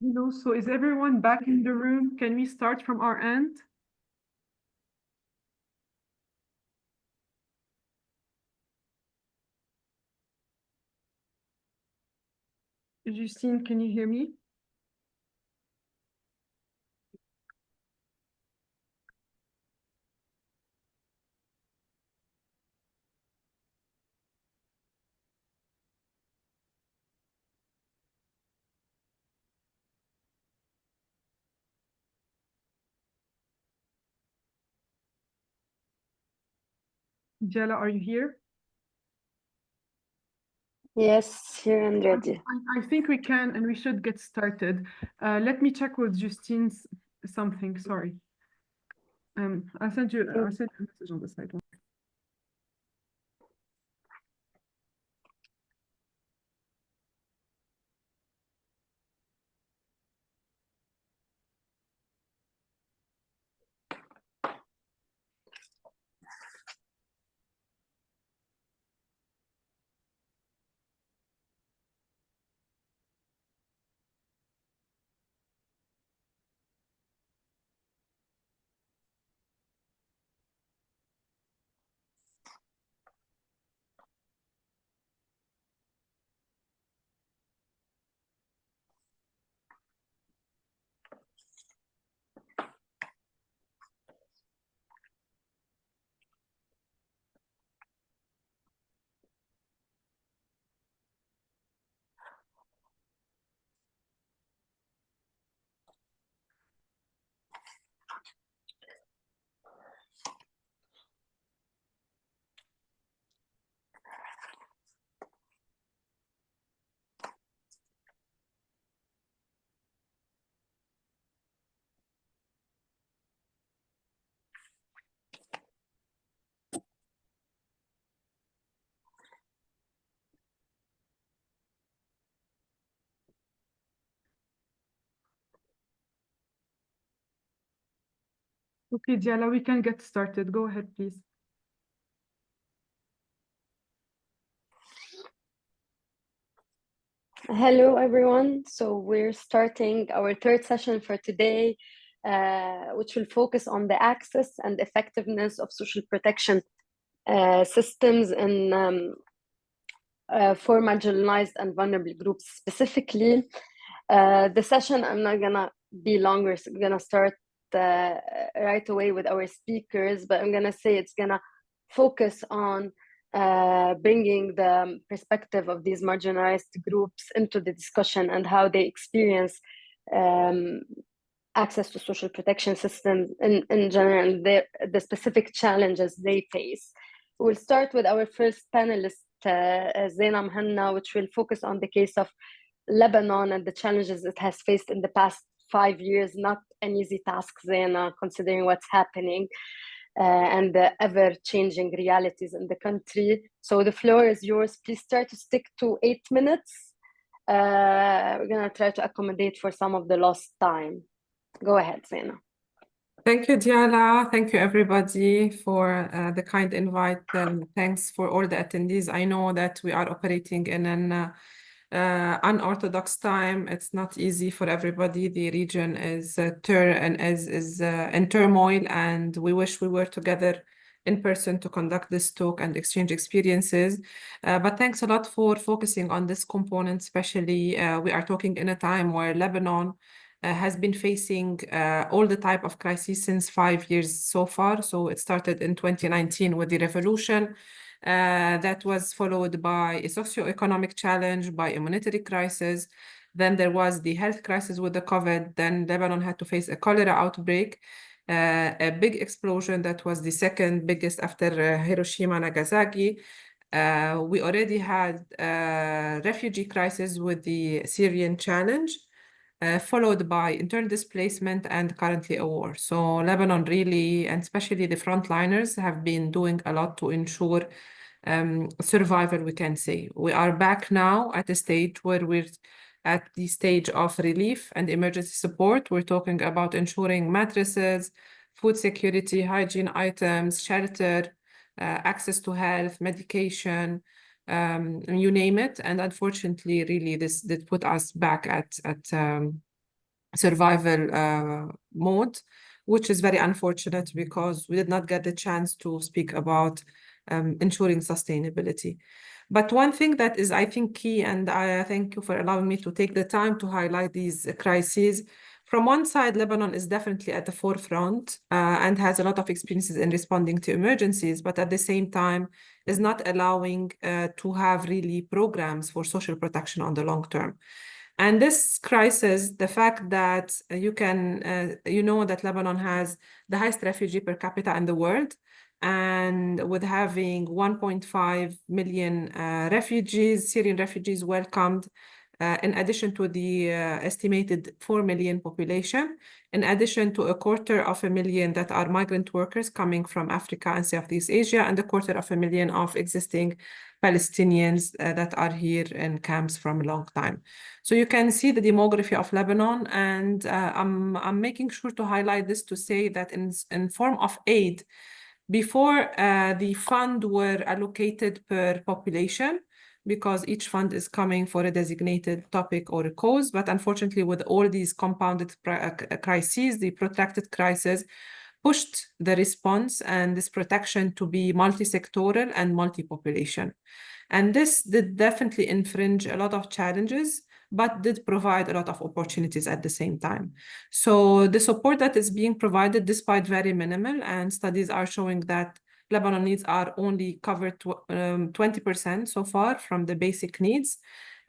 Hello, so is everyone back in the room? Can we start from our end? Justine, can you hear me? Jella, are you here? Yes, here and ready. I think we can and we should get started. Let me check with Justine something, sorry. I'll send you a message on the side. Okay, Diala, we can get started. Go ahead, please. Hello, everyone. So we're starting our third session for today, which will focus on the access and effectiveness of social protection systems for marginalized and vulnerable groups specifically. The session, I'm not gonna be longer, so I'm gonna start right away with our speakers, but I'm gonna say it's gonna focus on bringing the perspective of these marginalized groups into the discussion and how they experience access to social protection systems in general, and the specific challenges they face. We'll start with our first panelist, Zaina Mhanna, which will focus on the case of Lebanon and the challenges it has faced in the past 5 years. Not an easy task, Zaina, considering what's happening and the ever-changing realities in the country. So the floor is yours. Please try to stick to 8 minutes. We're gonna try to accommodate for some of the lost time. Go ahead, Zaina. Thank you, Diala. Thank you, everybody, for the kind invite. Thanks for all the attendees. I know that we are operating in an unorthodox time. It's not easy for everybody. The region is in turmoil, and we wish we were together in person to conduct this talk and exchange experiences. But thanks a lot for focusing on this component, especially we are talking in a time where Lebanon has been facing all the type of crises since 5 years so far. So it started in 2019 with the revolution. That was followed by a socioeconomic challenge, by a monetary crisis. Then there was the health crisis with the COVID. Then Lebanon had to face a cholera outbreak, a big explosion that was the second biggest after Hiroshima, Nagasaki. We already had a refugee crisis with the Syrian challenge, followed by intern displacement and currently a war. So Lebanon really, and especially the frontliners, have been doing a lot to ensure survival, we can say. We are back now at a stage where we're at the stage of relief and emergency support. We're talking about ensuring mattresses, food security, hygiene items, shelter, access to health, medication, you name it. And unfortunately, really, this did put us back at survival mode, which is very unfortunate because we did not get the chance to speak about ensuring sustainability. But one thing that is, I think, key, and I thank you for allowing me to take the time to highlight these crises. From one side, Lebanon is definitely at the forefront and has a lot of experiences in responding to emergencies, but at the same time is not allowing to have really programs for social protection on the long term. And this crisis, the fact that you know that Lebanon has the highest refugee per capita in the world, and with having 1.5 million refugees, Syrian refugees welcomed, in addition to the estimated 4 million population, in addition to 250,000 that are migrant workers coming from Africa and Southeast Asia, and 250,000 of existing Palestinians that are here in camps from a long time. So you can see the demography of Lebanon, and I'm making sure to highlight this to say that in form of aid, before the fund were allocated per population, because each fund is coming for a designated topic or a cause. But unfortunately, with all these compounded crises, the protracted crisis pushed the response and this protection to be multi-sectoral and multi-population. And this did definitely infringe a lot of challenges, but did provide a lot of opportunities at the same time. So the support that is being provided, despite very minimal, and studies are showing that Lebanon needs are only covered 20% so far from the basic needs,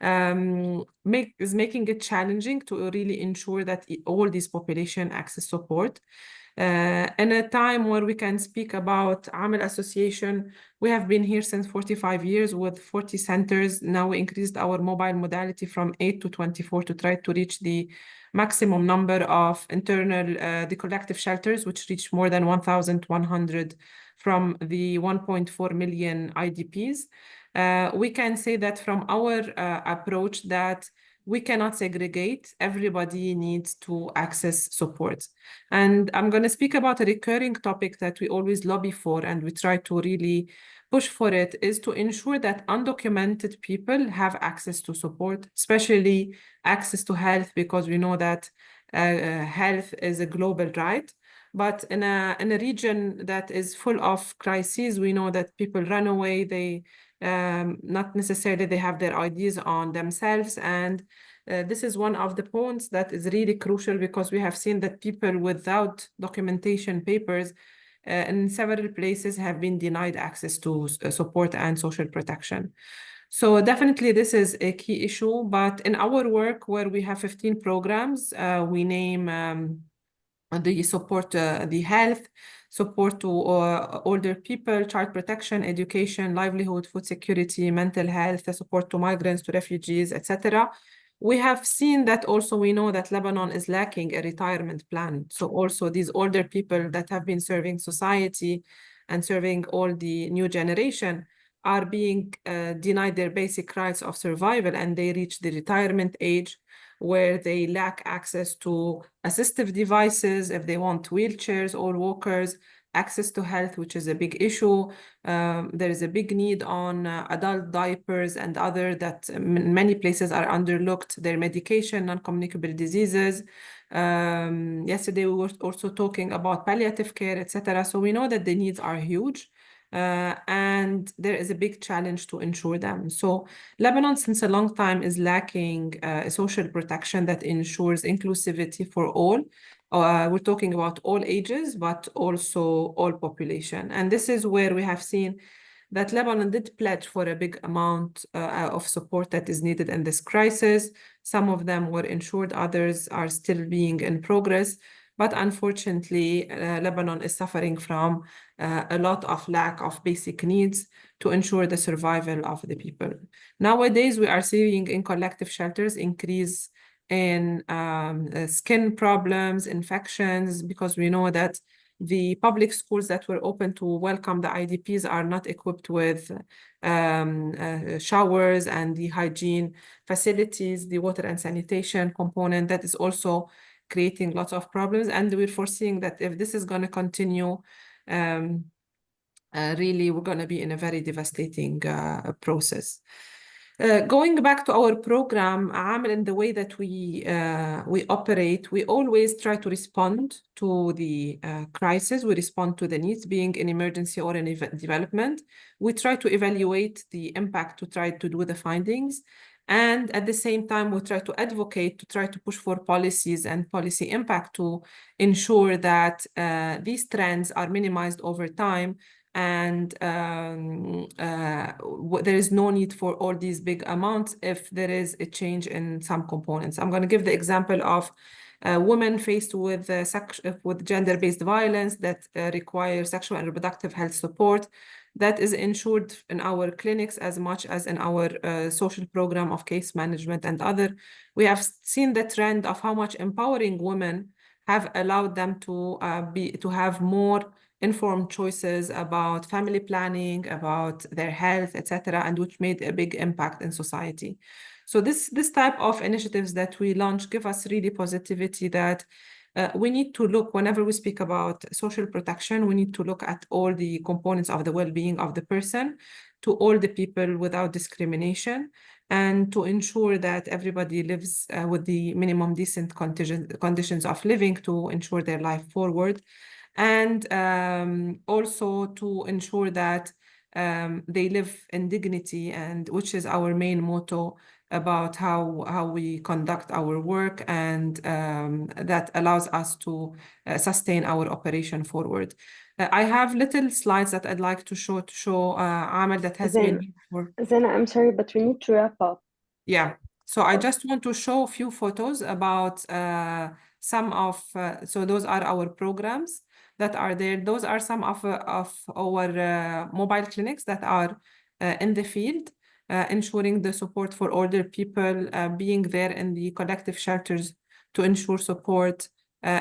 is making it challenging to really ensure that all these population access support. In a time where we can speak about Amel Association, we have been here since 45 years with 40 centers. Now we increased our mobile modality from 8 to 24 to try to reach the maximum number of internal, the collective shelters, which reach more than 1,100 from the 1.4 million IDPs. We can say that from our approach that we cannot segregate. Everybody needs to access support. And I'm going to speak about a recurring topic that we always lobby for, and we try to really push for it, is to ensure that undocumented people have access to support, especially access to health, because we know that health is a global right. But in a region that is full of crises, we know that people run away, they not necessarily they have their ideas on themselves. And this is one of the points that is really crucial, because we have seen that people without documentation papers in several places have been denied access to support and social protection. So definitely this is a key issue. But in our work, where we have 15 programs, we name the support, the health, support to older people, child protection, education, livelihood, food security, mental health, support to migrants, to refugees, etc. We have seen that also we know that Lebanon is lacking a retirement plan. So also these older people that have been serving society and serving all the new generation are being denied their basic rights of survival, and they reach the retirement age where they lack access to assistive devices, if they want wheelchairs or walkers, access to health, which is a big issue. There is a big need on adult diapers and other that in many places are underlooked, their medication, non-communicable diseases. Yesterday, we were also talking about palliative care, etc. So we know that the needs are huge. And there is a big challenge to ensure them. So Lebanon, since a long time, is lacking a social protection that ensures inclusivity for all. We're talking about all ages, but also all population. And this is where we have seen that Lebanon did pledge for a big amount of support that is needed in this crisis. Some of them were ensured, others are still being in progress. But unfortunately, Lebanon is suffering from a lot of lack of basic needs to ensure the survival of the people. Nowadays, we are seeing in collective shelters increase in skin problems, infections, because we know that the public schools that were open to welcome the IDPs are not equipped with showers and the hygiene facilities, the water and sanitation component that is also creating lots of problems. And we're foreseeing that if this is going to continue, really, we're going to be in a very devastating process. Going back to our program, Amel, in the way that we operate, we always try to respond to the crisis. We respond to the needs, being an emergency or an development. We try to evaluate the impact to try to do the findings. And at the same time, we try to advocate, to try to push for policies and policy impact to ensure that these trends are minimized over time and there is no need for all these big amounts if there is a change in some components. I'm going to give the example of women faced with gender-based violence that require sexual and reproductive health support. That is ensured in our clinics as much as in our social program of case management and other. We have seen the trend of how much empowering women have allowed them to have more informed choices about family planning, about their health, etc., and which made a big impact in society. So this type of initiatives that we launch give us really positivity that we need to look, whenever we speak about social protection, we need to look at all the components of the well-being of the person, to all the people without discrimination, and to ensure that everybody lives with the minimum decent conditions of living to ensure their life forward. And also to ensure that they live in dignity, and which is our main motto about how we conduct our work, and that allows us to sustain our operation forward. I have little slides that I'd like to show Amal that has been for. Zena, I'm sorry, but we need to wrap up. Yeah. So I just want to show a few photos about some of, so those are our programs that are there. Those are some of our mobile clinics that are in the field, ensuring the support for older people, being there in the collective shelters to ensure support,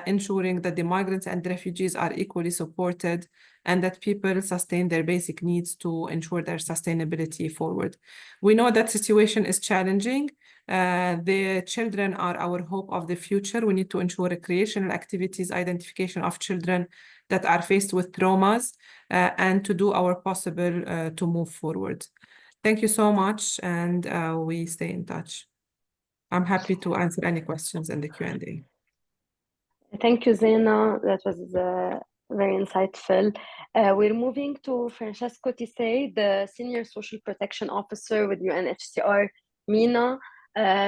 ensuring that the migrants and refugees are equally supported, and that people sustain their basic needs to ensure their sustainability forward. We know that situation is challenging. The children are our hope of the future. We need to ensure recreational activities, identification of children that are faced with traumas, and to do our possible to move forward. Thank you so much, and we stay in touch. I'm happy to answer any questions in the Q&A. Thank you, Zena. That was very insightful. We're moving to Francesco Tisei, the Senior Social Protection Officer with UNHCR MENA.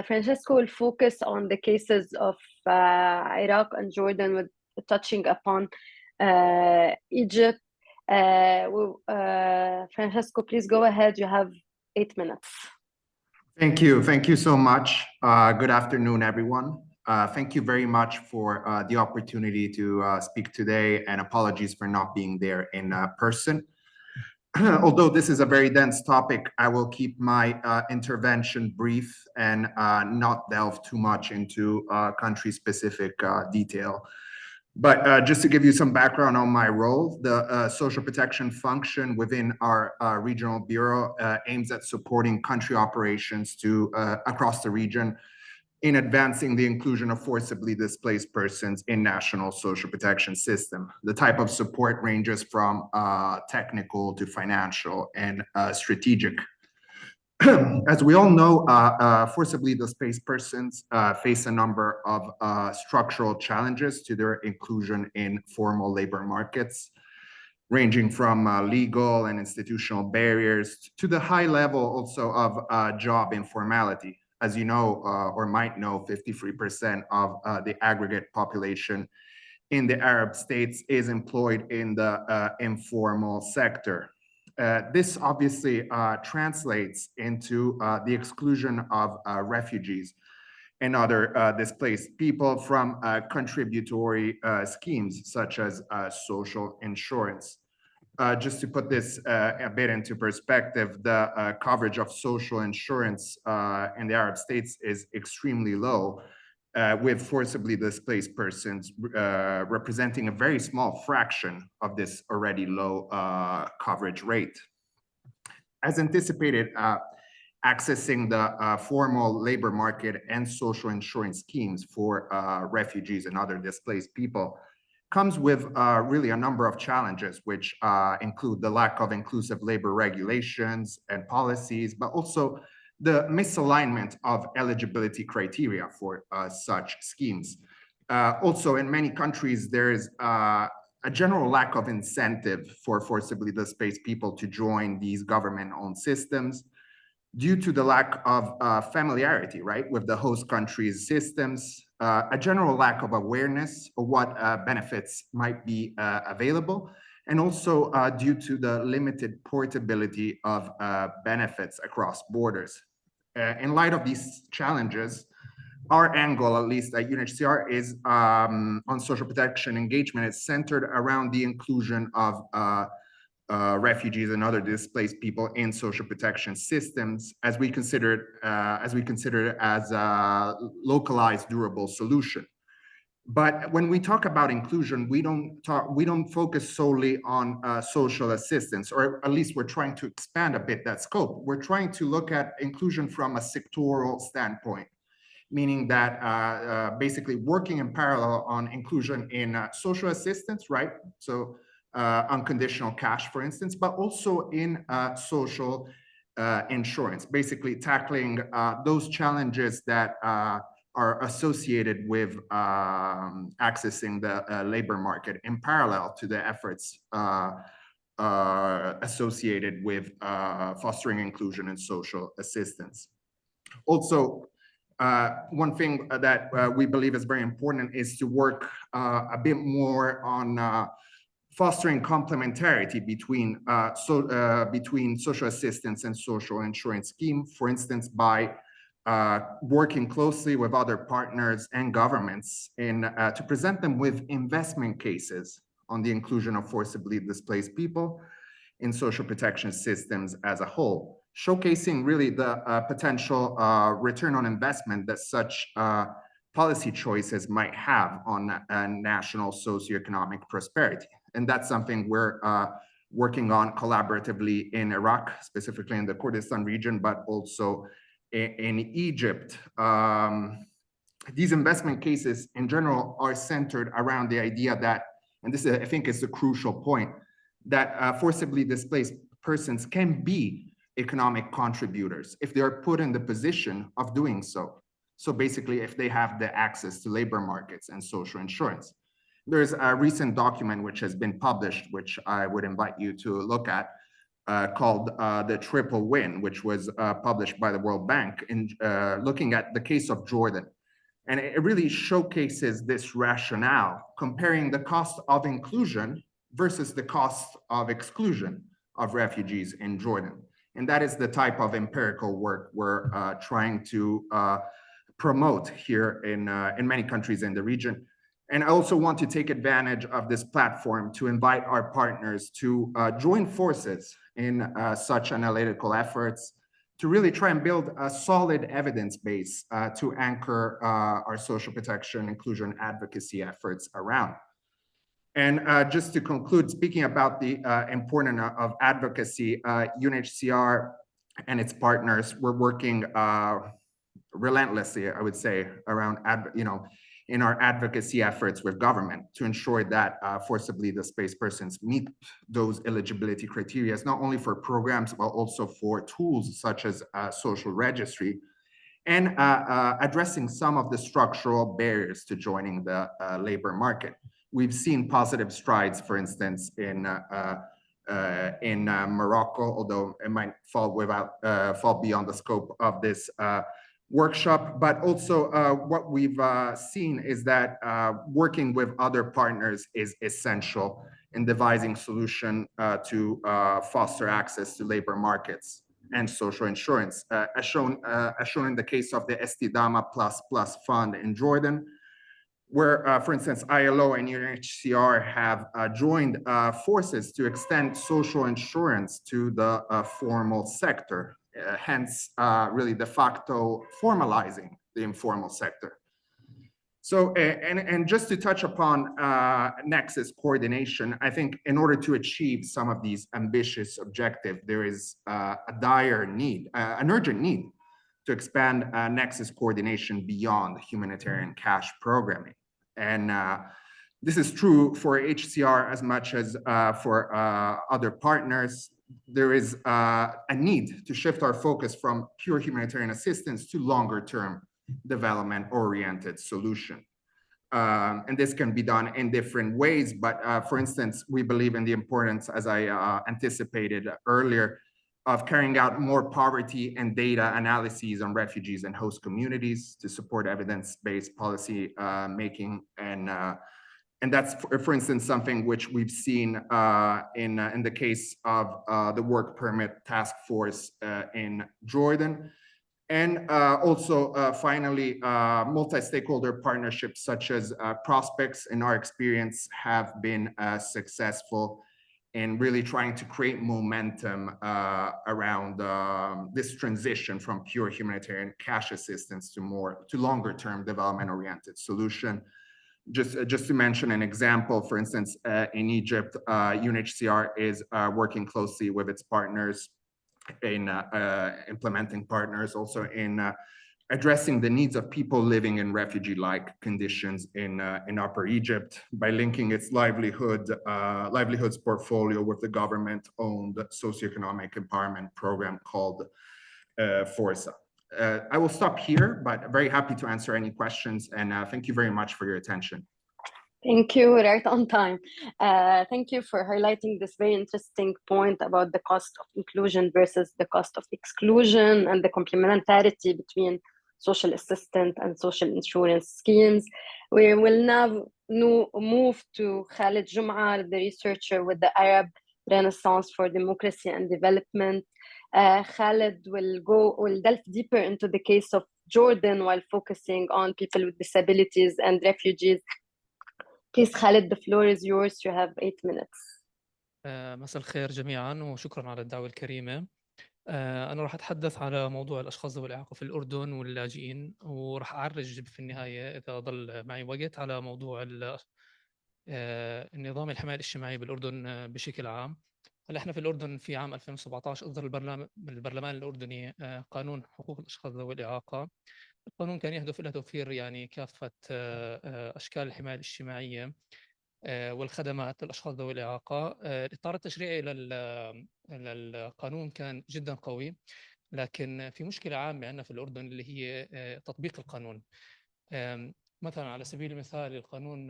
Francesco will focus on the cases of Iraq and Jordan, with touching upon Egypt. Francesco, please go ahead. You have 8 minutes. Thank you. Thank you so much. Good afternoon, everyone. Thank you very much for the opportunity to speak today, and apologies for not being there in person. Although this is a very dense topic, I will keep my intervention brief and not delve too much into country-specific detail. But just to give you some background on my role, the social protection function within our regional bureau aims at supporting country operations across the region in advancing the inclusion of forcibly displaced persons in national social protection system. The type of support ranges from technical to financial and strategic. As we all know, forcibly displaced persons face a number of structural challenges to their inclusion in formal labor markets, ranging from legal and institutional barriers to the high level also of job informality. As you know, or might know, 53% of the aggregate population in the Arab states is employed in the informal sector. This obviously translates into the exclusion of refugees and other displaced people from contributory schemes such as social insurance. Just to put this a bit into perspective, the coverage of social insurance in the Arab states is extremely low, with forcibly displaced persons representing a very small fraction of this already low coverage rate. As anticipated, accessing the formal labor market and social insurance schemes for refugees and other displaced people comes with really a number of challenges, which include the lack of inclusive labor regulations and policies, but also the misalignment of eligibility criteria for such schemes. Also, in many countries, there is a general lack of incentive for forcibly displaced people to join these government-owned systems due to the lack of familiarity, right, with the host country's systems, a general lack of awareness of what benefits might be available, and also due to the limited portability of benefits across borders. In light of these challenges, our angle, at least at UNHCR, is on social protection engagement. It's centered around the inclusion of refugees and other displaced people in social protection systems, as we consider it as a localized, durable solution. But when we talk about inclusion, we don't focus solely on social assistance, or at least we're trying to expand a bit that scope. We're trying to look at inclusion from a sectoral standpoint, meaning that basically working in parallel on inclusion in social assistance, right? So unconditional cash, for instance, but also in social insurance, basically tackling those challenges that are associated with accessing the labor market in parallel to the efforts associated with fostering inclusion and social assistance. Also, one thing that we believe is very important is to work a bit more on fostering complementarity between social assistance and social insurance scheme, for instance, by working closely with other partners and governments to present them with investment cases on the inclusion of forcibly displaced people in social protection systems as a whole, showcasing really the potential return on investment that such policy choices might have on national socioeconomic prosperity. And that's something we're working on collaboratively in Iraq, specifically in the Kurdistan region, but also in Egypt. These investment cases in general are centered around the idea that, and this I think is a crucial point, that forcibly displaced persons can be economic contributors if they are put in the position of doing so. So basically, if they have the access to labor markets and social insurance. There's a recent document which has been published, which I would invite you to look at, called The Triple Win, which was published by the World Bank in looking at the case of Jordan. And it really showcases this rationale, comparing the cost of inclusion versus the cost of exclusion of refugees in Jordan. And that is the type of empirical work we're trying to promote here in many countries in the region. And I also want to take advantage of this platform to invite our partners to join forces in such analytical efforts to really try and build a solid evidence base to anchor our social protection inclusion advocacy efforts around. And just to conclude, speaking about the importance of advocacy, UNHCR and its partners, we're working relentlessly, I would say, around in our advocacy efforts with government to ensure that forcibly displaced persons meet those eligibility criteria, not only for programs, but also for tools such as social registry, and addressing some of the structural barriers to joining the labor market. We've seen positive strides, for instance, in Morocco, although it might fall beyond the scope of this workshop. But also what we've seen is that working with other partners is essential in devising solution to foster access to labor markets and social insurance, as shown in the case of the Estidama Plus Fund in Jordan, where, for instance, ILO and UNHCR have joined forces to extend social insurance to the formal sector, hence really de facto formalizing the informal sector. So, and just to touch upon Nexus coordination, I think in order to achieve some of these ambitious objectives, there is a dire need, an urgent need to expand Nexus coordination beyond humanitarian cash programming. And this is true for HCR as much as for other partners. There is a need to shift our focus from pure humanitarian assistance to longer-term development-oriented solution. And this can be done in different ways, but for instance, we believe in the importance, as I anticipated earlier, of carrying out more poverty and data analyses on refugees and host communities to support evidence-based policy making and And that's, for instance, something which we've seen in the case of the work permit task force in Jordan. And also, finally, multi-stakeholder partnerships such as Prospects, in our experience, have been successful in really trying to create momentum around this transition from pure humanitarian cash assistance to longer-term development-oriented solution. Just to mention an example, for instance, in Egypt, UNHCR is working closely with its partners in implementing partners, also in addressing the needs of people living in refugee-like conditions in Upper Egypt by linking its livelihoods portfolio with the government-owned socioeconomic empowerment program called Forza. I will stop here, but very happy to answer any questions, and thank you very much for your attention. Thank you, right on time. Thank you for highlighting this very interesting point about the cost of inclusion versus the cost of exclusion and the complementarity between social assistance and social insurance schemes. We will now move to Khalid Jum'a, the researcher with the Arab Renaissance for Democracy and Development. Khalid will delve deeper into the case of Jordan while focusing on people with disabilities and refugees. Please, Khalid, the floor is yours. You have 8 minutes. مساء الخير جميعا وشكرا على الدعوة الكريمة. أنا راح أتحدث على موضوع الأشخاص ذوي الإعاقة في الأردن واللاجئين، وراح أعرج في النهاية إذا ضل معي وقت على موضوع النظام الحماية الاجتماعية بالأردن بشكل عام. هلا احنا في الأردن في عام 2017 أصدر البرلمان الأردني قانون حقوق الأشخاص ذوي الإعاقة. القانون كان يهدف إلى توفير يعني كافة أشكال الحماية الاجتماعية والخدمات للأشخاص ذوي الإعاقة. الإطار التشريعي للقانون كان جدا قوي، لكن في مشكلة عامة عندنا في الأردن اللي هي تطبيق القانون. مثلا على سبيل المثال القانون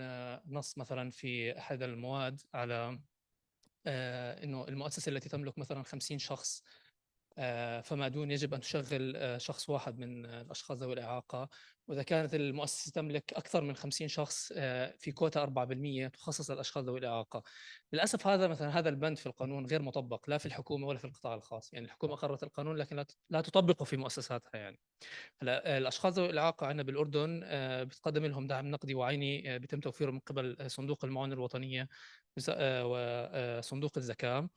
نص مثلا في أحد المواد على إنه المؤسسة التي تملك مثلا 50 شخص فما دون يجب أن تشغل شخص واحد من الأشخاص ذوي الإعاقة، وإذا كانت المؤسسة تملك أكثر من 50 شخص في كوتا 4% تخصص للأشخاص ذوي الإعاقة. للأسف هذا البند في القانون غير مطبق لا في الحكومة ولا في القطاع الخاص، يعني الحكومة قررت القانون لكن لا تطبقه في مؤسساتها. يعني هلا الأشخاص ذوي الإعاقة عندنا بالأردن بتقدم لهم دعم نقدي وعيني بيتم توفيره من قبل صندوق المعونة الوطنية وصندوق الزكاة.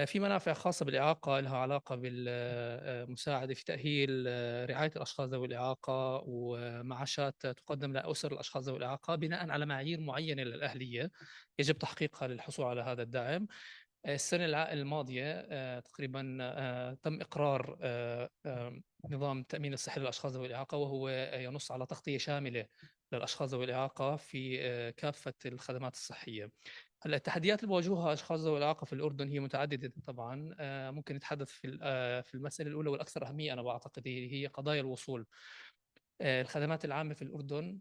في منافع خاصة بالإعاقة لها علاقة بالمساعدة في تأهيل رعاية الأشخاص ذوي الإعاقة ومعاشات تقدم لأسر الأشخاص ذوي الإعاقة بناء على معايير معينة للأهلية يجب تحقيقها للحصول على هذا الدعم. السنة الماضية تقريبا تم إقرار نظام التأمين الصحي للأشخاص ذوي الإعاقة، وهو ينص على تغطية شاملة للأشخاص ذوي الإعاقة في كافة الخدمات الصحية. هلا التحديات اللي بواجهها اشخاص ذوي الاعاقه في الاردن هي متعدده طبعا. ممكن نتحدث في المساله الاولى والاكثر اهميه انا بعتقد هي قضايا الوصول. الخدمات العامه في الاردن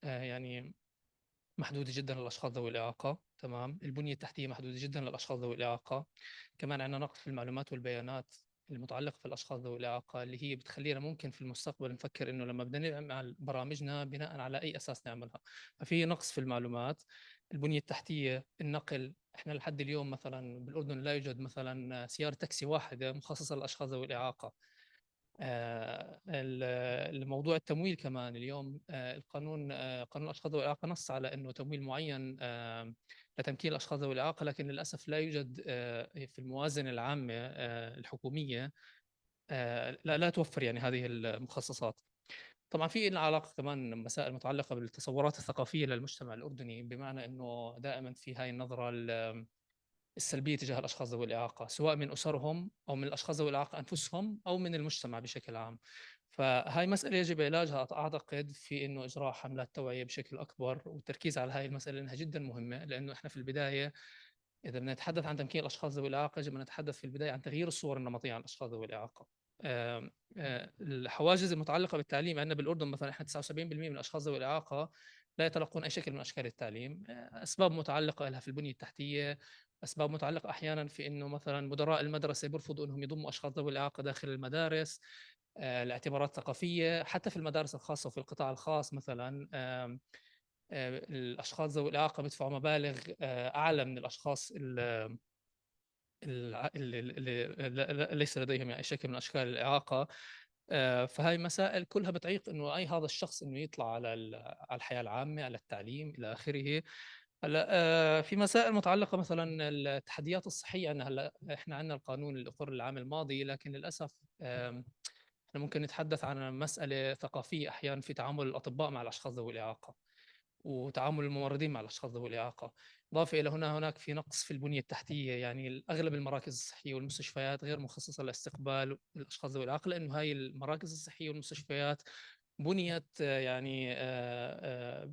يعني محدوده جدا للاشخاص ذوي الاعاقه، تمام. البنيه التحتيه محدوده جدا للاشخاص ذوي الاعاقه. كمان عندنا نقص في المعلومات والبيانات المتعلقه في الاشخاص ذوي الاعاقه اللي هي بتخلينا ممكن في المستقبل نفكر انه لما بدنا نعمل برامجنا بناء على اي اساس نعملها. ففي نقص في المعلومات، البنيه التحتيه، النقل. احنا لحد اليوم مثلا بالاردن لا يوجد مثلا سياره تاكسي واحده مخصصه للاشخاص ذوي الاعاقه. الموضوع التمويل كمان اليوم قانون الاشخاص ذوي الاعاقه نص على انه تمويل معين لتمكين الاشخاص ذوي الاعاقه، لكن للاسف لا يوجد في الموازنه العامه الحكوميه لا توفر يعني هذه المخصصات. طبعا في لنا علاقه كمان مسائل متعلقه بالتصورات الثقافيه للمجتمع الاردني، بمعنى انه دائما في هاي النظره السلبيه تجاه الاشخاص ذوي الاعاقه، سواء من اسرهم او من الاشخاص ذوي الاعاقه انفسهم او من المجتمع بشكل عام. فهاي مساله يجب علاجها اعتقد في انه اجراء حملات توعيه بشكل اكبر والتركيز على هاي المساله لانها جدا مهمه، لانه احنا في البدايه اذا بدنا نتحدث عن تمكين الاشخاص ذوي الاعاقه يجب ان نتحدث في البدايه عن تغيير الصور النمطيه عن الاشخاص ذوي الاعاقه. الحواجز المتعلقه بالتعليم عندنا بالاردن مثلا احنا 79% من الاشخاص ذوي الاعاقه لا يتلقون اي شكل من اشكال التعليم. اسباب متعلقه لها في البنيه التحتيه، اسباب متعلقه احيانا في انه مثلا مدراء المدرسه بيرفضوا انهم يضموا اشخاص ذوي الاعاقه داخل المدارس لاعتبارات ثقافيه. حتى في المدارس الخاصه وفي القطاع الخاص مثلا الأشخاص ذوي الإعاقة بيدفعوا مبالغ أعلى من الأشخاص اللي ليس لديهم يعني شكل من أشكال الإعاقة. فهاي مسائل كلها بتعيق إنه أي هذا الشخص إنه يطلع على الحياة العامة، على التعليم إلى آخره. هلا في مسائل متعلقة مثلا التحديات الصحية. أن هلا إحنا عندنا القانون اللي أقر العام الماضي، لكن للأسف إحنا ممكن نتحدث عن مسألة ثقافية أحيانا في تعامل الأطباء مع الأشخاص ذوي الإعاقة وتعامل الممرضين مع الأشخاص ذوي الإعاقة. إضافة إلى هناك في نقص في البنية التحتية، يعني أغلب المراكز الصحية والمستشفيات غير مخصصة لاستقبال الأشخاص ذوي الإعاقة، لأنه هاي المراكز الصحية والمستشفيات بنيت يعني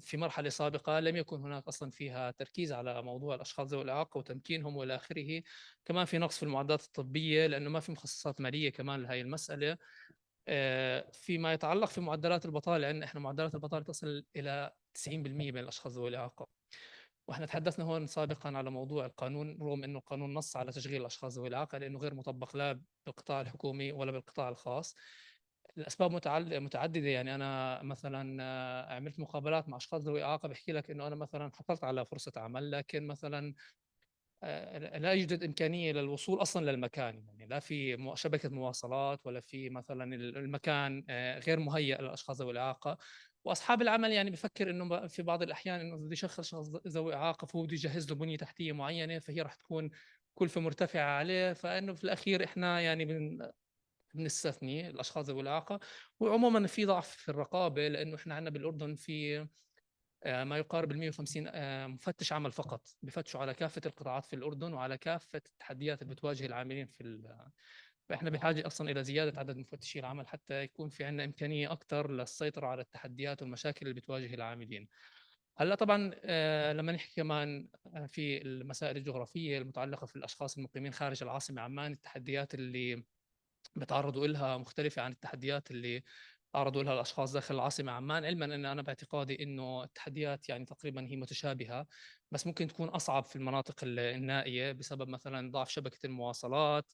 في مرحلة سابقة لم يكن هناك أصلا فيها تركيز على موضوع الأشخاص ذوي الإعاقة وتمكينهم وإلى آخره. كمان في نقص في المعدات الطبية لأنه ما في مخصصات مالية كمان لهي المسألة. فيما يتعلق في معدلات البطالة، عندنا إحنا معدلات البطالة تصل إلى 90% بين الأشخاص ذوي الإعاقة. واحنا تحدثنا هون سابقا على موضوع القانون، رغم انه القانون نص على تشغيل الاشخاص ذوي الاعاقه لانه غير مطبق لا بالقطاع الحكومي ولا بالقطاع الخاص. الاسباب متعدده، يعني انا مثلا عملت مقابلات مع اشخاص ذوي اعاقه بحكي لك انه انا مثلا حصلت على فرصه عمل، لكن مثلا لا يوجد إمكانية للوصول أصلا للمكان، يعني لا في شبكة مواصلات ولا في مثلا المكان غير مهيأ للأشخاص ذوي الإعاقة. وأصحاب العمل يعني بفكر إنه في بعض الأحيان إنه بده يشغل شخص ذوي إعاقة فهو بده يجهز له بنية تحتية معينة، فهي راح تكون كلفة مرتفعة عليه، فإنه في الأخير إحنا يعني بنستثني الأشخاص ذوي الإعاقة. وعموما في ضعف في الرقابة، لأنه إحنا عندنا بالأردن في ما يقارب 150 مفتش عمل فقط بفتشوا على كافة القطاعات في الأردن وعلى كافة التحديات اللي بتواجه العاملين فإحنا بحاجة أصلا إلى زيادة عدد مفتشي العمل حتى يكون في عندنا إمكانية أكثر للسيطرة على التحديات والمشاكل اللي بتواجه العاملين. هلا طبعا لما نحكي كمان في المسائل الجغرافية المتعلقة في الأشخاص المقيمين خارج العاصمة عمان، التحديات اللي بتعرضوا لها مختلفة عن التحديات اللي تعرضوا لها الأشخاص داخل العاصمة عمان، علما أن أنا باعتقادي أنه التحديات يعني تقريبا هي متشابهة، بس ممكن تكون أصعب في المناطق النائية بسبب مثلا ضعف شبكة المواصلات.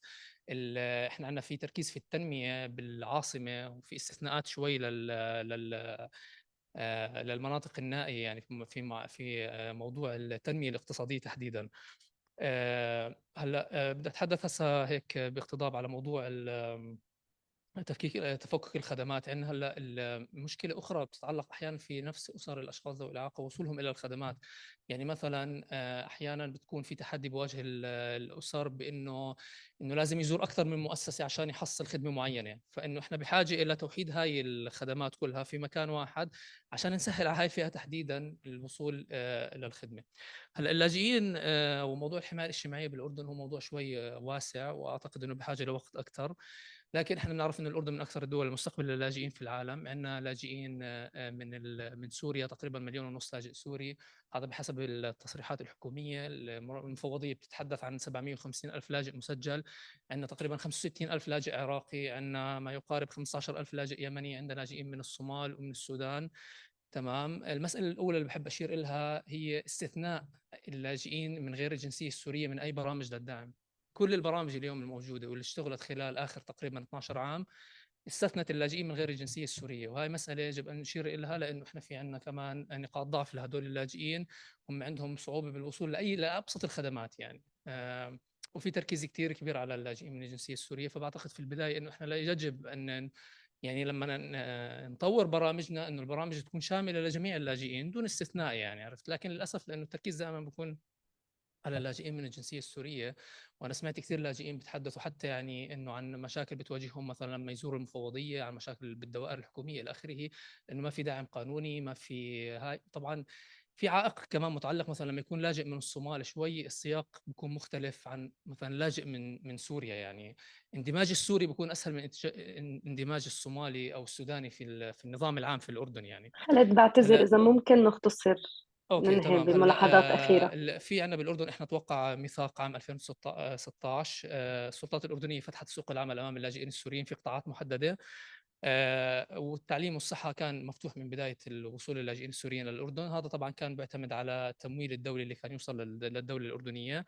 إحنا عندنا في تركيز في التنمية بالعاصمة وفي استثناءات شوي للمناطق النائية، يعني في موضوع التنمية الاقتصادية تحديدا. هلا بدي اتحدث هسه هيك باقتضاب على موضوع تفكك الخدمات. عندنا هلا المشكله اخرى بتتعلق احيانا في نفس اسر الاشخاص ذوي الاعاقه ووصولهم الى الخدمات. يعني مثلا احيانا بتكون في تحدي بواجه الاسر انه لازم يزور اكثر من مؤسسه عشان يحصل خدمه معينه، فانه احنا بحاجه الى توحيد هاي الخدمات كلها في مكان واحد عشان نسهل على هاي الفئه تحديدا الوصول الى الخدمه. هلا اللاجئين وموضوع الحمايه الاجتماعيه بالاردن هو موضوع شوي واسع، واعتقد انه بحاجه لوقت اكثر. لكن احنا بنعرف ان الاردن من اكثر الدول المستقبل للاجئين في العالم. عندنا لاجئين من سوريا تقريبا 1.5 مليون لاجئ سوري، هذا بحسب التصريحات الحكوميه. المفوضيه بتتحدث عن 750 الف لاجئ مسجل. عندنا تقريبا 65 الف لاجئ عراقي، عندنا ما يقارب 15 الف لاجئ يمني، عندنا لاجئين من الصومال ومن السودان. تمام. المسألة الأولى اللي بحب أشير إلها هي استثناء اللاجئين من غير الجنسية السورية من أي برامج للدعم. كل البرامج اليوم الموجودة واللي اشتغلت خلال آخر تقريبا 12 عام استثنت اللاجئين من غير الجنسية السورية، وهي مسألة يجب أن نشير إليها، لأنه إحنا في عندنا كمان نقاط ضعف لهدول اللاجئين. هم عندهم صعوبة بالوصول لأبسط الخدمات يعني. وفي تركيز كتير كبير على اللاجئين من الجنسية السورية. فبعتقد في البداية أنه إحنا لا يجب أن يعني لما نطور برامجنا انه البرامج تكون شامله لجميع اللاجئين دون استثناء، يعني عرفت. لكن للاسف لانه التركيز دائما بيكون على اللاجئين من الجنسيه السوريه. وانا سمعت كثير لاجئين بيتحدثوا حتى يعني انه عن مشاكل بتواجههم مثلا لما يزوروا المفوضيه، عن مشاكل بالدوائر الحكوميه الى اخره، انه ما في دعم قانوني، ما في هاي. طبعا في عائق كمان متعلق مثلا لما يكون لاجئ من الصومال، شوي السياق بيكون مختلف عن مثلا لاجئ من سوريا. يعني اندماج السوري بيكون اسهل من اندماج الصومالي او السوداني في النظام العام في الاردن يعني. خالد بعتذر اذا ممكن نختصر اوكي ننهي تمام. بملاحظات اخيره. في عندنا بالاردن احنا توقع ميثاق عام 2016 السلطات الاردنيه فتحت سوق العمل امام اللاجئين السوريين في قطاعات محدده. والتعليم والصحة كان مفتوح من بداية الوصول اللاجئين السوريين للأردن. هذا طبعا كان بيعتمد على التمويل الدولي اللي كان يوصل للدولة الأردنية.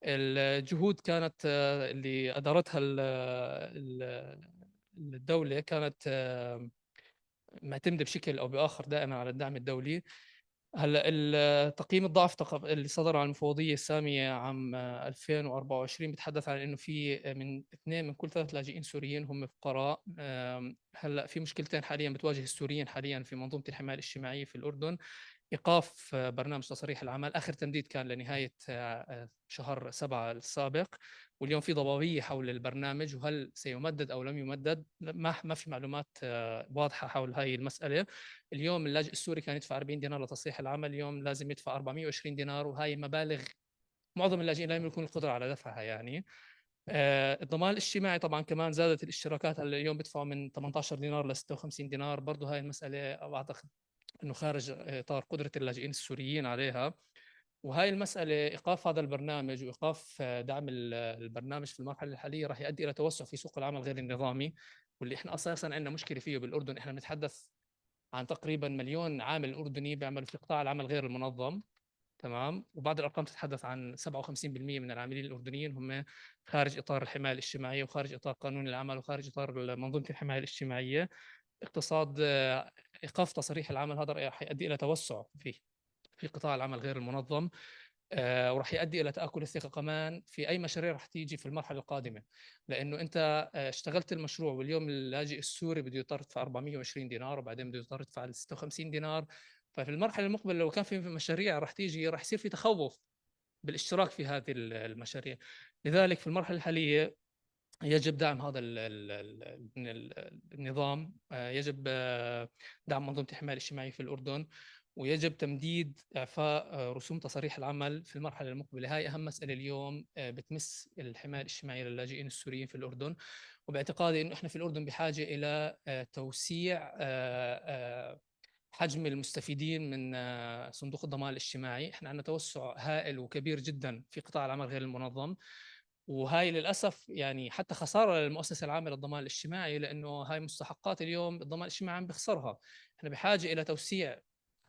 الجهود كانت اللي أدارتها الدولة كانت معتمدة بشكل أو بآخر دائما على الدعم الدولي. هلا التقييم الضعف اللي صدر عن المفوضيه الساميه عام 2024 بيتحدث عن انه في من 2 من كل 3 لاجئين سوريين هم فقراء. هلا في مشكلتين حاليا بتواجه السوريين حاليا في منظومه الحمايه الاجتماعيه في الاردن. إيقاف برنامج تصريح العمل، آخر تمديد كان لنهاية شهر 7 السابق، واليوم في ضبابية حول البرنامج وهل سيمدد أو لم يمدد. ما في معلومات واضحة حول هاي المسألة. اليوم اللاجئ السوري كان يدفع 40 دينار لتصريح العمل، اليوم لازم يدفع 420 دينار، وهي مبالغ معظم اللاجئين لا يملكون القدرة على دفعها يعني. الضمان الاجتماعي طبعا كمان زادت الاشتراكات، هلا اليوم بيدفعوا من 18 دينار ل 56 دينار، برضه هاي المسألة أعتقد انه خارج اطار قدره اللاجئين السوريين عليها. وهي المساله ايقاف هذا البرنامج وايقاف دعم البرنامج في المرحله الحاليه راح يؤدي الى توسع في سوق العمل غير النظامي، واللي احنا اساسا عندنا مشكله فيه بالاردن. احنا بنتحدث عن تقريبا 1,000,000 عامل اردني بيعملوا في قطاع العمل غير المنظم، تمام. وبعض الارقام تتحدث عن 57% من العاملين الاردنيين هم خارج اطار الحمايه الاجتماعيه وخارج اطار قانون العمل وخارج اطار منظومه الحمايه الاجتماعيه. اقتصاد ايقاف تصريح العمل هذا راح يؤدي الى توسع في قطاع العمل غير المنظم، وراح يؤدي الى تاكل الثقه كمان في اي مشاريع راح تيجي في المرحله القادمه، لانه انت اشتغلت المشروع واليوم اللاجئ السوري بده يضطر يدفع 420 دينار وبعدين بده يضطر يدفع 56 دينار. ففي المرحله المقبله لو كان في مشاريع راح تيجي راح يصير في تخوف بالاشتراك في هذه المشاريع. لذلك في المرحله الحاليه يجب دعم هذا النظام، يجب دعم منظومة الحماية الاجتماعية في الأردن، ويجب تمديد إعفاء رسوم تصاريح العمل في المرحلة المقبلة. هاي أهم مسألة اليوم بتمس الحماية الاجتماعية للاجئين السوريين في الأردن. وباعتقادي أنه إحنا في الأردن بحاجة إلى توسيع حجم المستفيدين من صندوق الضمان الاجتماعي. إحنا عندنا توسع هائل وكبير جدا في قطاع العمل غير المنظم، وهاي للاسف يعني حتى خساره للمؤسسه العامه للضمان الاجتماعي، لانه هاي مستحقات اليوم الضمان الاجتماعي عم بخسرها. احنا بحاجه الى توسيع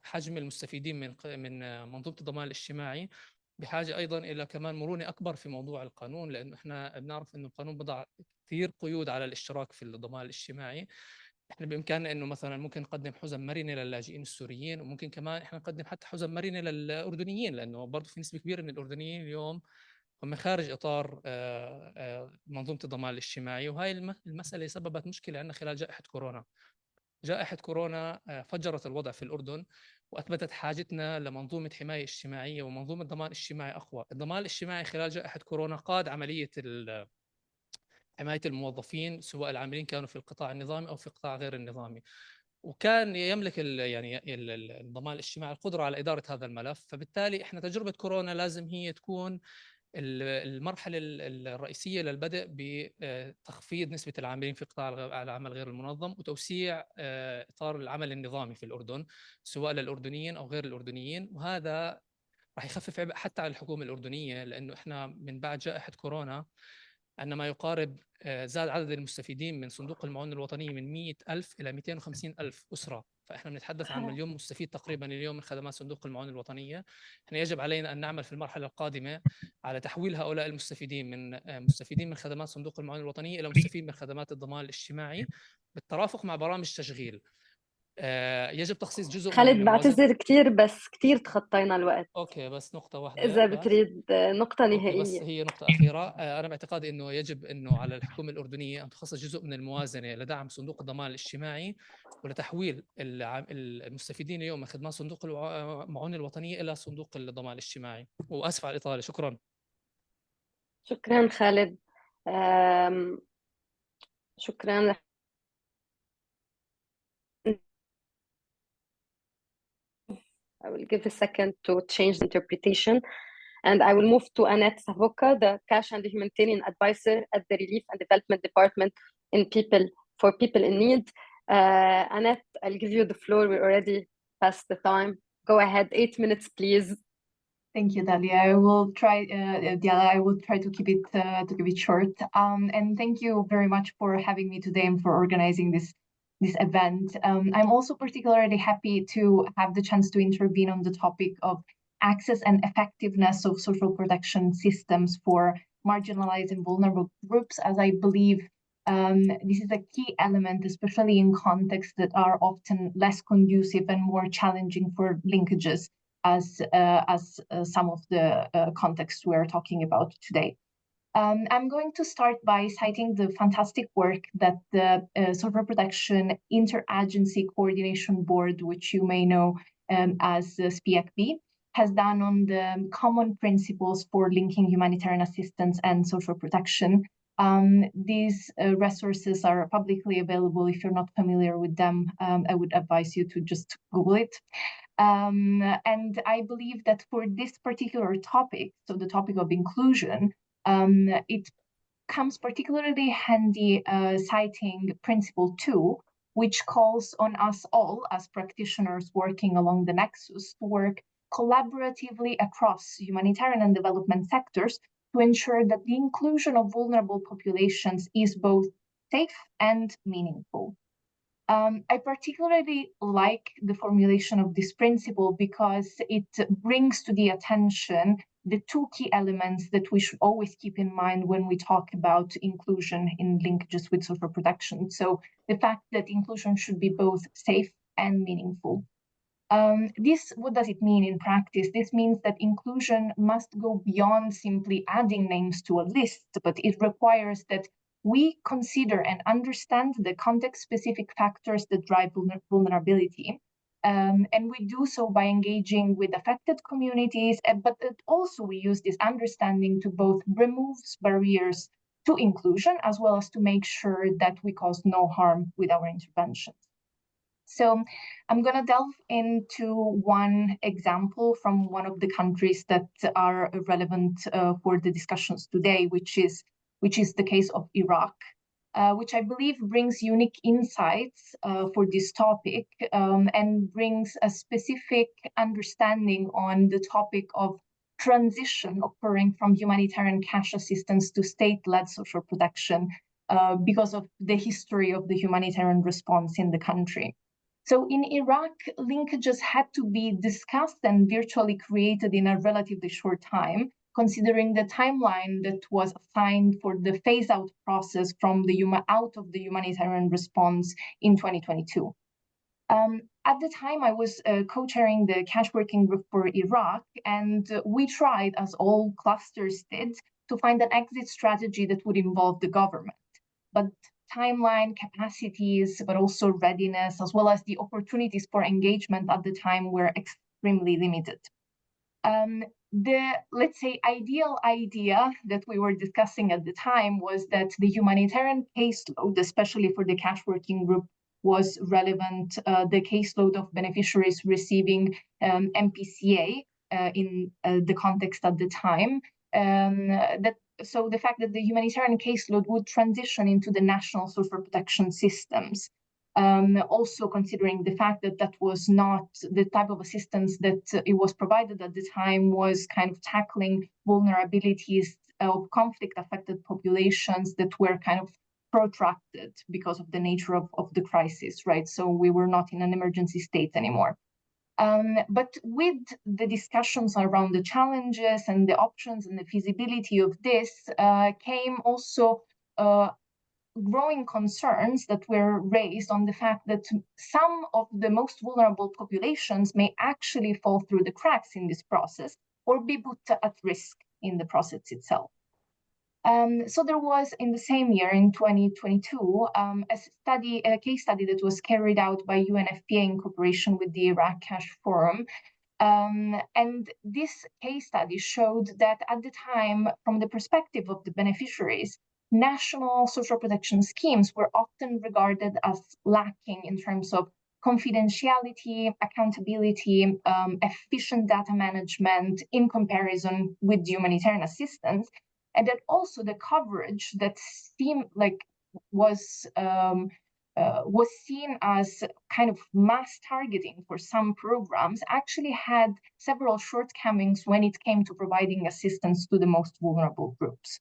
حجم المستفيدين من منظومه الضمان الاجتماعي. بحاجه ايضا الى كمان مرونه اكبر في موضوع القانون، لانه احنا بنعرف انه القانون بضع كثير قيود على الاشتراك في الضمان الاجتماعي. احنا بامكاننا انه مثلا ممكن نقدم حزم مرنه للاجئين السوريين، وممكن كمان احنا نقدم حتى حزم مرنه للاردنيين، لانه برضه في نسبه كبيره من الاردنيين اليوم هم خارج اطار منظومه الضمان الاجتماعي. وهي المساله سببت مشكله عندنا خلال جائحه كورونا. جائحه كورونا فجرت الوضع في الاردن واثبتت حاجتنا لمنظومه حمايه اجتماعيه ومنظومه ضمان اجتماعي اقوى. الضمان الاجتماعي خلال جائحه كورونا قاد عمليه حمايه الموظفين، سواء العاملين كانوا في القطاع النظامي او في القطاع غير النظامي، وكان يملك الضمان الاجتماعي القدره على اداره هذا الملف. فبالتالي احنا تجربه كورونا لازم هي تكون المرحلة الرئيسية للبدء بتخفيض نسبة العاملين في قطاع العمل غير المنظم وتوسيع إطار العمل النظامي في الأردن، سواء للأردنيين أو غير الأردنيين. وهذا راح يخفف عبء حتى على الحكومة الأردنية، لأنه إحنا من بعد جائحة كورونا عندنا ما يقارب زاد عدد المستفيدين من صندوق المعونة الوطنية من 100,000 إلى 250,000 أسرة. فإحنا بنتحدث عن 1,000,000 مستفيد تقريبا اليوم من خدمات صندوق المعونة الوطنية. إحنا يجب علينا أن نعمل في المرحلة القادمة على تحويل هؤلاء المستفيدين من مستفيدين من خدمات صندوق المعونة الوطنية إلى مستفيد من خدمات الضمان الاجتماعي بالترافق مع برامج تشغيل. يجب تخصيص جزء من خالد الموازنة. بعتذر كثير بس كثير تخطينا الوقت. اوكي بس نقطة واحدة إذا بس. بتريد نقطة اوكي بس نهائية. هي نقطة أخيرة. أنا باعتقادي إنه يجب إنه على الحكومة الأردنية أن تخصص جزء من الموازنة لدعم صندوق الضمان الاجتماعي ولتحويل المستفيدين اليوم من خدمات صندوق المعونة الوطنية إلى صندوق الضمان الاجتماعي. وأسف على الإطالة، شكرا. شكرا خالد. شكرا. I will give a second to change the interpretation, and I will move to Annette Savoca, the Cash and Humanitarian Advisor at the Relief and Development Department for People in Need. Annette, I'll give you the floor. We already past the time. Go ahead, 8 minutes, please. Thank you, Dalia. I will try, Diala. I will try to keep it short. And thank you very much for having me today and for organizing this event. I'm also particularly happy to have the chance to intervene on the topic of access and effectiveness of social protection systems for marginalized and vulnerable groups, as I believe This is a key element, especially in contexts that are often less conducive and more challenging for linkages, as some of the contexts we're talking about today. I'm going to start by citing the fantastic work that the Social Protection Interagency Coordination Board, which you may know as SPIAC-B, has done on the common principles for linking humanitarian assistance and social protection. These resources are publicly available. If you're not familiar with them, I would advise you to just Google it. And I believe that for this particular topic, so the topic of inclusion, it comes particularly handy citing Principle 2, which calls on us all as practitioners working along the Nexus to work collaboratively across humanitarian and development sectors to ensure that the inclusion of vulnerable populations is both safe and meaningful. I particularly like the formulation of this principle because it brings to the attention the two key elements that we should always keep in mind when we talk about inclusion in linkages with social protection. So the fact that inclusion should be both safe and meaningful. What does it mean in practice? This means that inclusion must go beyond simply adding names to a list, but it requires that we consider and understand the context-specific factors that drive vulnerability. And we do so by engaging with affected communities, but also we use this understanding to both remove barriers to inclusion, as well as to make sure that we cause no harm with our interventions. So I'm going to delve into one example from one of the countries that are relevant for the discussions today, which is the case of Iraq, which I believe brings unique insights for this topic and brings a specific understanding on the topic of transition occurring from humanitarian cash assistance to state-led social protection because of the history of the humanitarian response in the country. So in Iraq, linkages had to be discussed and virtually created in a relatively short time, considering the timeline that was assigned for the phase-out process from out of the humanitarian response in 2022. At the time, I was co-chairing the cash working group for Iraq, and we tried, as all clusters did, to find an exit strategy that would involve the government. But timeline, capacities, but also readiness, as well as the opportunities for engagement at the time were extremely limited. The, let's say, ideal idea that we were discussing at the time was that the humanitarian caseload, especially for the cash working group, was relevant. The caseload of beneficiaries receiving MPCA in the context at the time, so the fact that the humanitarian caseload would transition into the national social protection systems. Also considering the fact that that was not the type of assistance that it was provided at the time was kind of tackling vulnerabilities of conflict-affected populations that were kind of protracted because of the nature of the crisis, right? So we were not in an emergency state anymore. But with the discussions around the challenges and the options and the feasibility of this came also growing concerns that were raised on the fact that some of the most vulnerable populations may actually fall through the cracks in this process or be put at risk in the process itself. So there was, in the same year, in 2022, a case study that was carried out by UNFPA in cooperation with the Iraq Cash Forum. And this case study showed that at the time, from the perspective of the beneficiaries, national social protection schemes were often regarded as lacking in terms of confidentiality, accountability, efficient data management in comparison with humanitarian assistance. And that also the coverage that seemed like was seen as kind of mass targeting for some programs actually had several shortcomings when it came to providing assistance to the most vulnerable groups.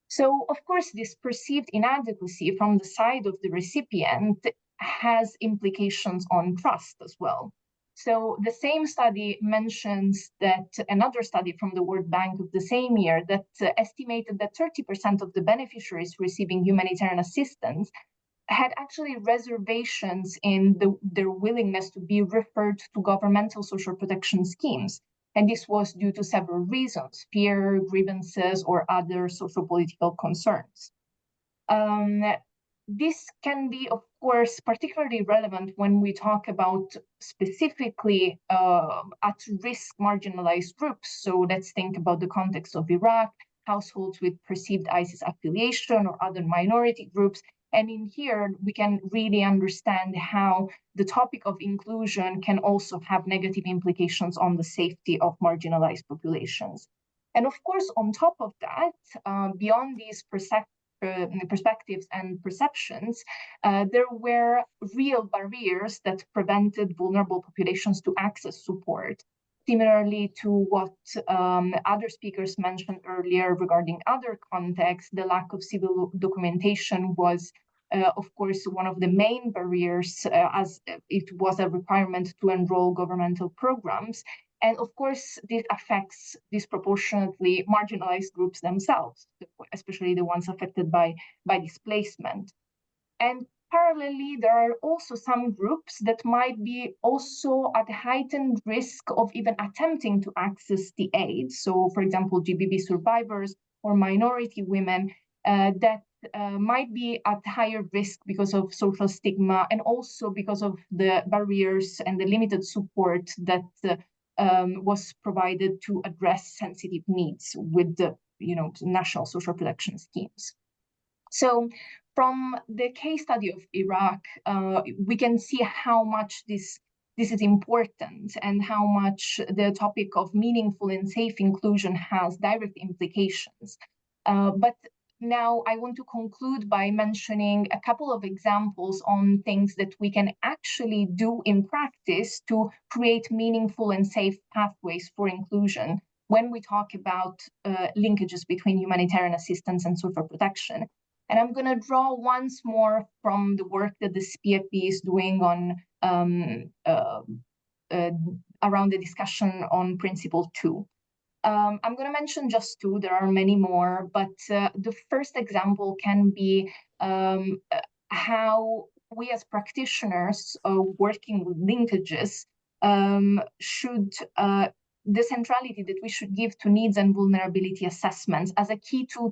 So, of course, this perceived inadequacy from the side of the recipient has implications on trust as well. So the same study mentions that another study from the World Bank of the same year that estimated that 30% of the beneficiaries receiving humanitarian assistance had actually reservations in their willingness to be referred to governmental social protection schemes. And this was due to several reasons: fear, grievances, or other social-political concerns. This can be, of course, particularly relevant when we talk about specifically at-risk marginalized groups. So let's think about the context of Iraq, households with perceived ISIS affiliation, or other minority groups. And in here, we can really understand how the topic of inclusion can also have negative implications on the safety of marginalized populations. And of course, on top of that, beyond these perspectives and perceptions, there were real barriers that prevented vulnerable populations to access support. Similarly to what other speakers mentioned earlier regarding other contexts, the lack of civil documentation was, of course, one of the main barriers, as it was a requirement to enroll governmental programs. And of course, this affects disproportionately marginalized groups themselves, especially the ones affected by displacement. And parallelly, there are also some groups that might be also at heightened risk of even attempting to access the aid. So, for example, GBV survivors or minority women that might be at higher risk because of social stigma, and also because of the barriers and the limited support that was provided to address sensitive needs with the national social protection schemes. So from the case study of Iraq, we can see how much this is important and how much the topic of meaningful and safe inclusion has direct implications. But now I want to conclude by mentioning a couple of examples on things that we can actually do in practice to create meaningful and safe pathways for inclusion when we talk about linkages between humanitarian assistance and social protection. And I'm going to draw once more from the work that the SPFP is doing on around the discussion on Principle 2. I'm going to mention just two. There are many more, but the first example can be how we as practitioners working with linkages should the centrality that we should give to needs and vulnerability assessments as a key tool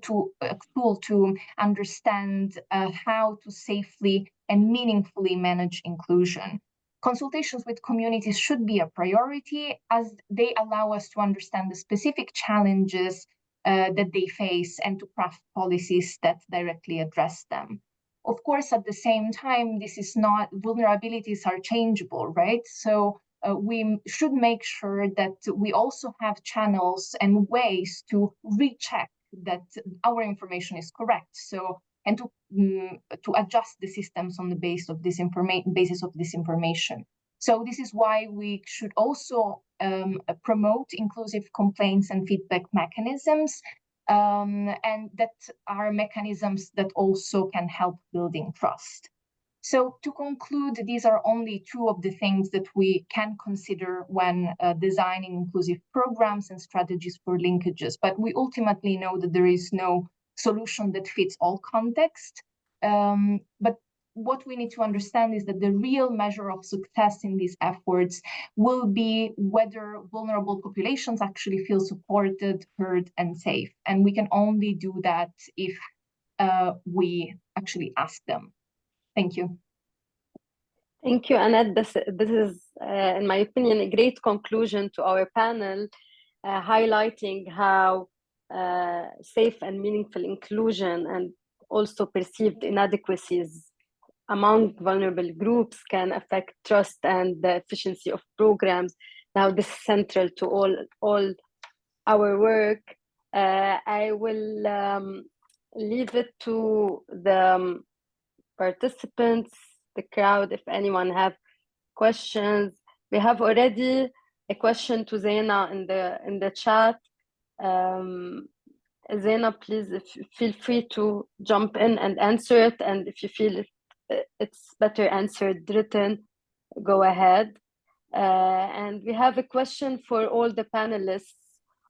to understand how to safely and meaningfully manage inclusion. Consultations with communities should be a priority, as they allow us to understand the specific challenges that they face and to craft policies that directly address them. Of course, at the same time, this is not, vulnerabilities are changeable, right? So we should make sure that we also have channels and ways to recheck that our information is correct. So, and to adjust the systems on the basis of this information. So this is why we should also promote inclusive complaints and feedback mechanisms, and that are mechanisms that also can help building trust. So to conclude, these are only two of the things that we can consider when designing inclusive programs and strategies for linkages. But we ultimately know that there is no solution that fits all contexts. But what we need to understand is that the real measure of success in these efforts will be whether vulnerable populations actually feel supported, heard, and safe. And we can only do that if we actually ask them. Thank you. Thank you, Annette. This is, in my opinion, a great conclusion to our panel, highlighting how safe and meaningful inclusion and also perceived inadequacies among vulnerable groups can affect trust and the efficiency of programs. Now, this is central to all our work. I will leave it to the participants, the crowd, if anyone have questions. We have already a question to Zaina in the chat. Zaina, please feel free to jump in and answer it, and if you feel it's better answered written, go ahead. And we have a question for all the panelists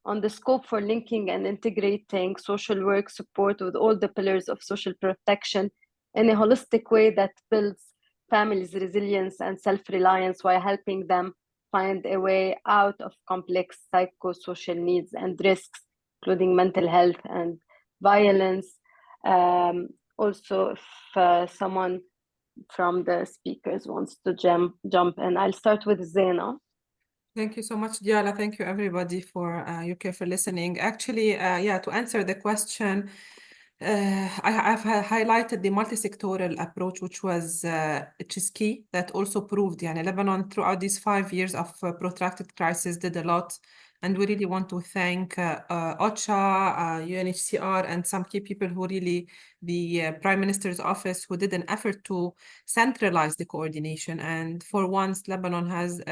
on the scope for linking and integrating social work support with all the pillars of social protection in a holistic way that builds families' resilience and self-reliance while helping them find a way out of complex psychosocial needs and risks, including mental health and violence. Also, if someone from the speakers wants to jump in, I'll start with Zena. Thank you so much, Diala. Thank you, everybody, for your careful listening. Actually, yeah, to answer the question, I've highlighted the multi-sectoral approach, which is key, that also proved, Lebanon throughout these 5 years of protracted crisis did a lot. And we really want to thank OCHA, UNHCR, and some key people who really, the Prime Minister's office, who did an effort to centralize the coordination. And for once, Lebanon has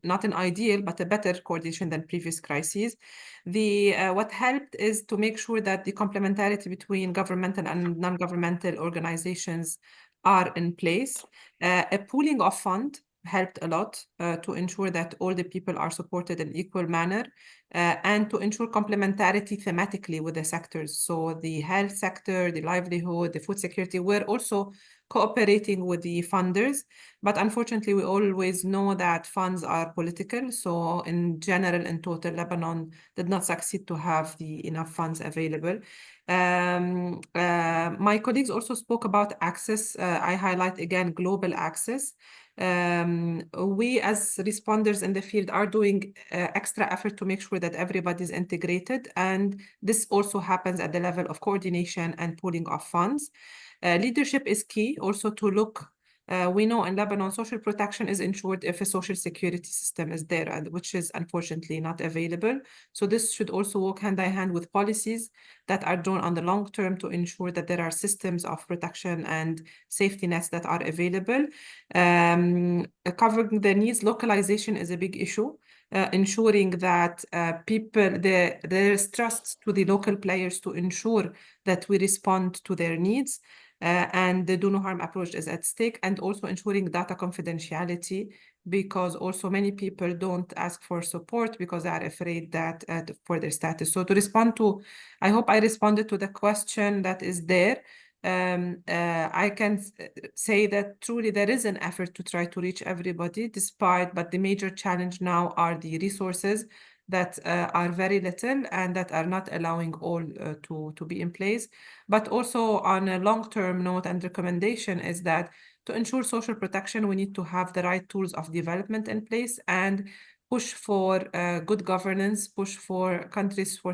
not an ideal, but a better coordination than previous crises. What helped is to make sure that the complementarity between governmental and non-governmental organizations are in place. A pooling of fund helped a lot to ensure that all the people are supported in equal manner and to ensure complementarity thematically with the sectors. So the health sector, the livelihood, the food security, we're also cooperating with the funders. But unfortunately, we always know that funds are political. So in general, in total, Lebanon did not succeed to have enough funds available. My colleagues also spoke about access. I highlight again global access. We as responders in the field are doing extra effort to make sure that everybody is integrated, and this also happens at the level of coordination and pooling of funds. Leadership is key also to look. We know in Lebanon, social protection is ensured if a social security system is there, and which is unfortunately not available. So this should also work hand in hand with policies that are done on the long term to ensure that there are systems of protection and safety nets that are available. Covering the needs, localization is a big issue. Ensuring that there is trust to the local players to ensure that we respond to their needs. And the do no harm approach is at stake, and also ensuring data confidentiality, because also many people don't ask for support because they are afraid that for their status. So to respond to, I hope I responded to the question that is there. I can say that truly there is an effort to try to reach everybody but the major challenge now are the resources that are very little and that are not allowing all to be in place. But also on a long-term note and recommendation is that to ensure social protection, we need to have the right tools of development in place and push for good governance, push for countries for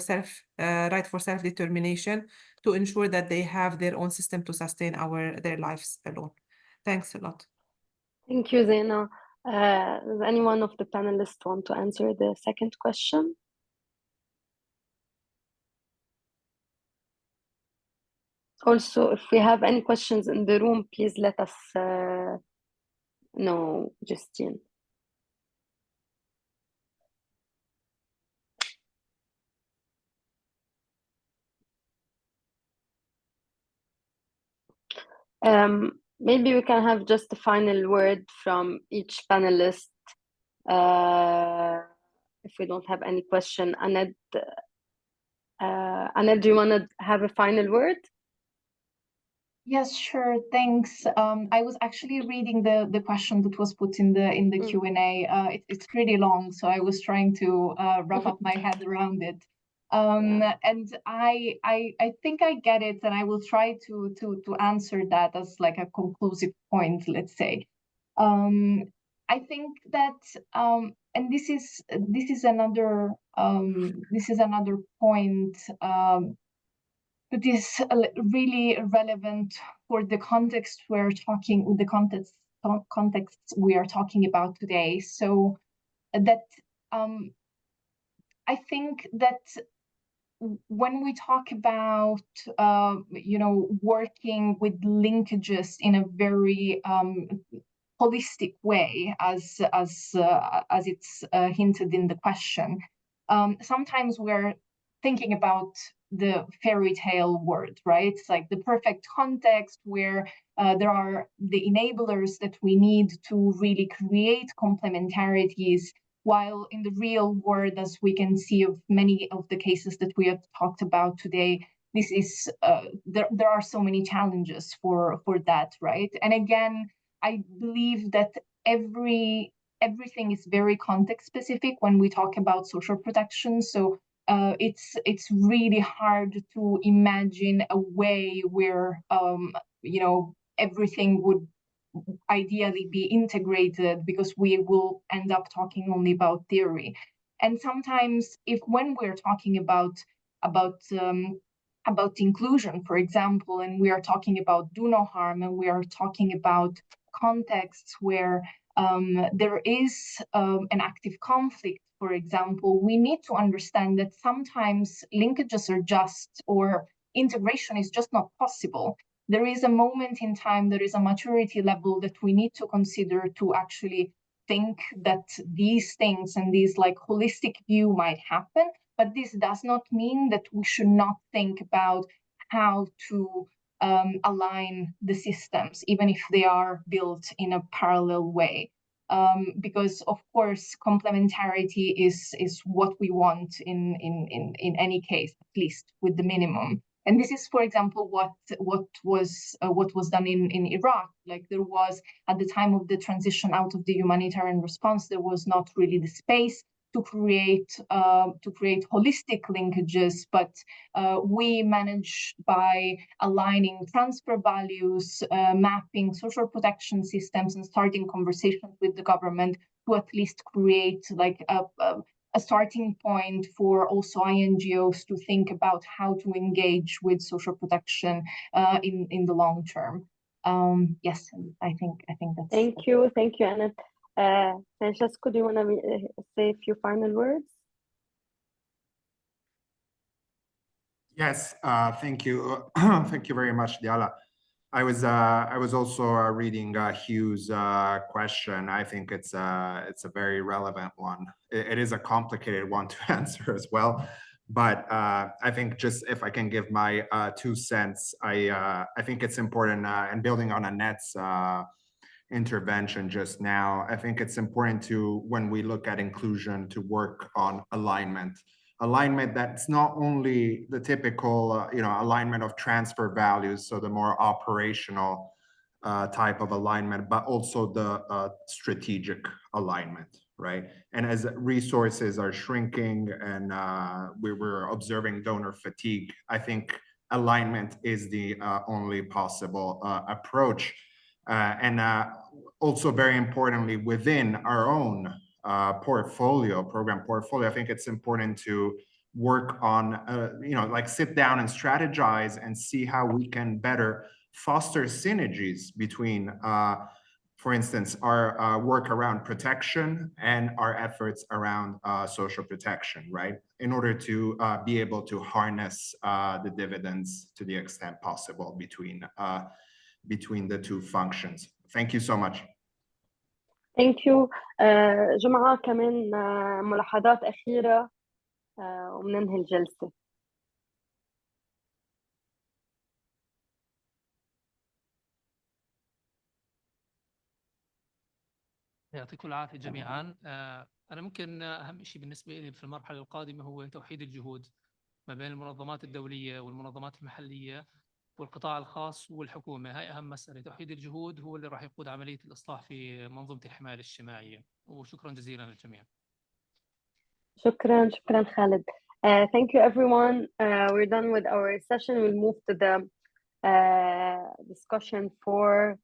right for self-determination to ensure that they have their own system to sustain their lives alone. Thanks a lot. Thank you, Zena. Does any one of the panelists want to answer the second question? Also, if we have any questions in the room, please let us know, Justine. Maybe we can have just a final word from each panelist. If we don't have any question, Annette, do you want to have a final word? Yes, sure. Thanks. I was actually reading the question that was put in the Q&A. It's pretty long, so I was trying to wrap up my head around it. And I think I get it, and I will try to answer that as like a conclusive point, let's say. I think that and this is another point that is really relevant for the context context we are talking about today. So that I think that when we talk about working with linkages in a very holistic way, as it's hinted in the question, sometimes we're thinking about the fairy tale world, right? It's like the perfect context where there are the enablers that we need to really create complementarities, while in the real world, as we can see of many of the cases that we have talked about today, this is there are so many challenges for that, right? And again, I believe that everything is very context specific when we talk about social protection. So it's really hard to imagine a way where everything would ideally be integrated, because we will end up talking only about theory. And sometimes, when we're talking about inclusion, for example, and we are talking about do no harm, and we are talking about contexts where there is an active conflict, for example, we need to understand that sometimes linkages are just, or integration is just not possible. There is a moment in time, there is a maturity level that we need to consider to actually think that these things and these like holistic view might happen. But this does not mean that we should not think about how to align the systems, even if they are built in a parallel way. Because of course, complementarity is what we want in any case, at least with the minimum. And this is, for example, what was done in Iraq. Like, there was, at the time of the transition out of the humanitarian response, there was not really the space to create holistic linkages, but we managed by aligning transfer values, mapping social protection systems, and starting conversations with the government to at least create like a starting point for also NGOs to think about how to engage with social protection in the long term. Yes, I think that's. Thank you, Annette. Francesco, do you want to say a few final words? Yes, thank you. Thank you very much, Diala. I was also reading Hugh's question. I think it's a very relevant one. It is a complicated one to answer as well, but I think just if I can give my 2 cents, I think it's important, and building on Annette's intervention just now, I think it's important to, when we look at inclusion, to work on alignment that's not only the typical alignment of transfer values, so the more operational type of alignment, but also the strategic alignment, right? And as resources are shrinking and we're observing donor fatigue, I think alignment is the only possible approach. And also very importantly, within our own program portfolio, I think it's important to work on, like sit down and strategize and see how we can better foster synergies between, for instance, our work around protection and our efforts around social protection, right? In order to be able to harness the dividends to the extent possible between the two functions. Thank you so much. Thank you. جمعة كمان ملاحظات أخيرة وبننهي الجلسة. يعطيكم العافية جميعا. أنا ممكن أهم شيء بالنسبة لي في المرحلة القادمة هو توحيد الجهود ما بين المنظمات الدولية والمنظمات المحلية والقطاع الخاص والحكومة. هاي أهم مسألة. توحيد الجهود هو اللي راح يقود عملية الإصلاح في منظومة الحماية الاجتماعية. وشكرا جزيلا للجميع. شكرا خالد. Thank you everyone. We're done with our session. We'll move to the discussion for.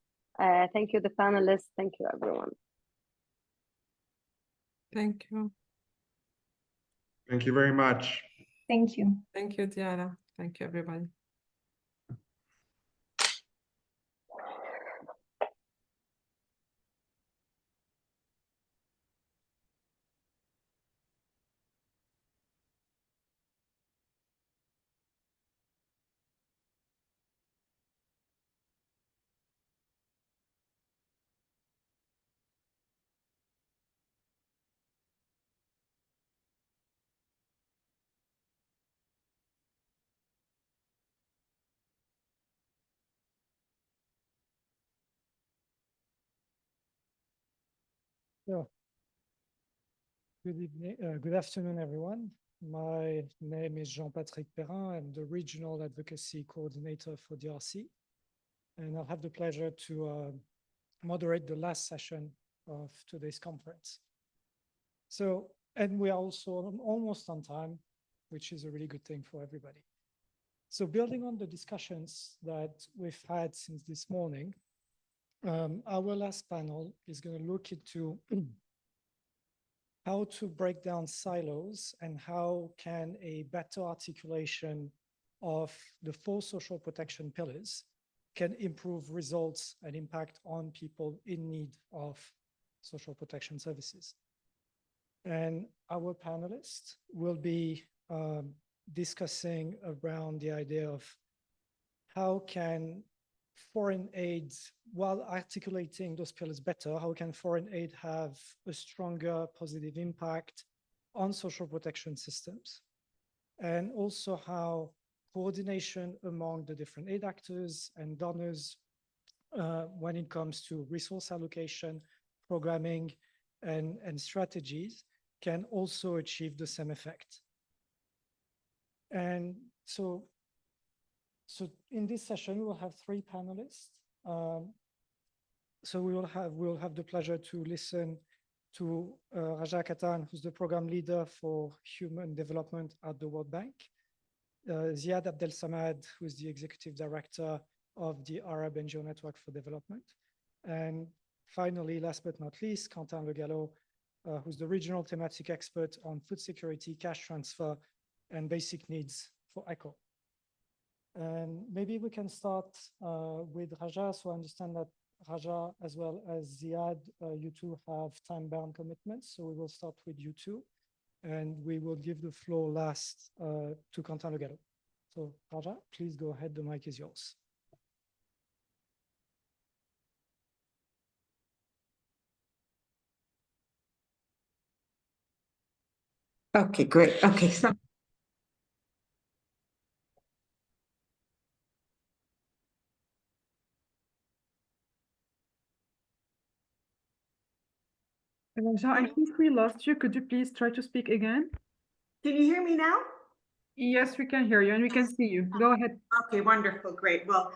Thank you the panelists. Thank you everyone. Thank you. Thank you very much. Thank you. Thank you, Diana. Thank you, everybody. So, good evening, good afternoon, everyone. My name is Jean-Patrick Perrin. I'm the Regional Advocacy Coordinator for DRC, and I'll have the pleasure to moderate the last session of today's conference. So, and we are also almost on time, which is a really good thing for everybody. So building on the discussions that we've had since this morning, our last panel is going to look into how to break down silos and how can a better articulation of the 4 social protection pillars can improve results and impact on people in need of social protection services. And our panelists will be discussing around the idea of how can foreign aid, while articulating those pillars better, how can foreign aid have a stronger positive impact on social protection systems? And also how coordination among the different aid actors and donors when it comes to resource allocation, programming, and strategies can also achieve the same effect. And so in this session, we'll have 3 panelists. So we'll have the pleasure to listen to Raja Katan, who's the program leader for human development at the World Bank, Ziad Abdel Samad, who's the executive director of the Arab NGO Network for Development, and finally, last but not least, Quentin Le Gallo, who's the regional thematic expert on food security, cash transfer, and basic needs for ECHO. And maybe we can start with Raja. So I understand that Raja, as well as Ziad, you two have time-bound commitments. So we will start with you two, and we will give the floor last to Quentin Le Gallo. So Raja, please go ahead. The mic is yours. Okay, great. Okay, so Raja, I think we lost you. Could you please try to speak again? Can you hear me now? Yes, we can hear you and we can see you. Go ahead. Okay, wonderful, great. Well,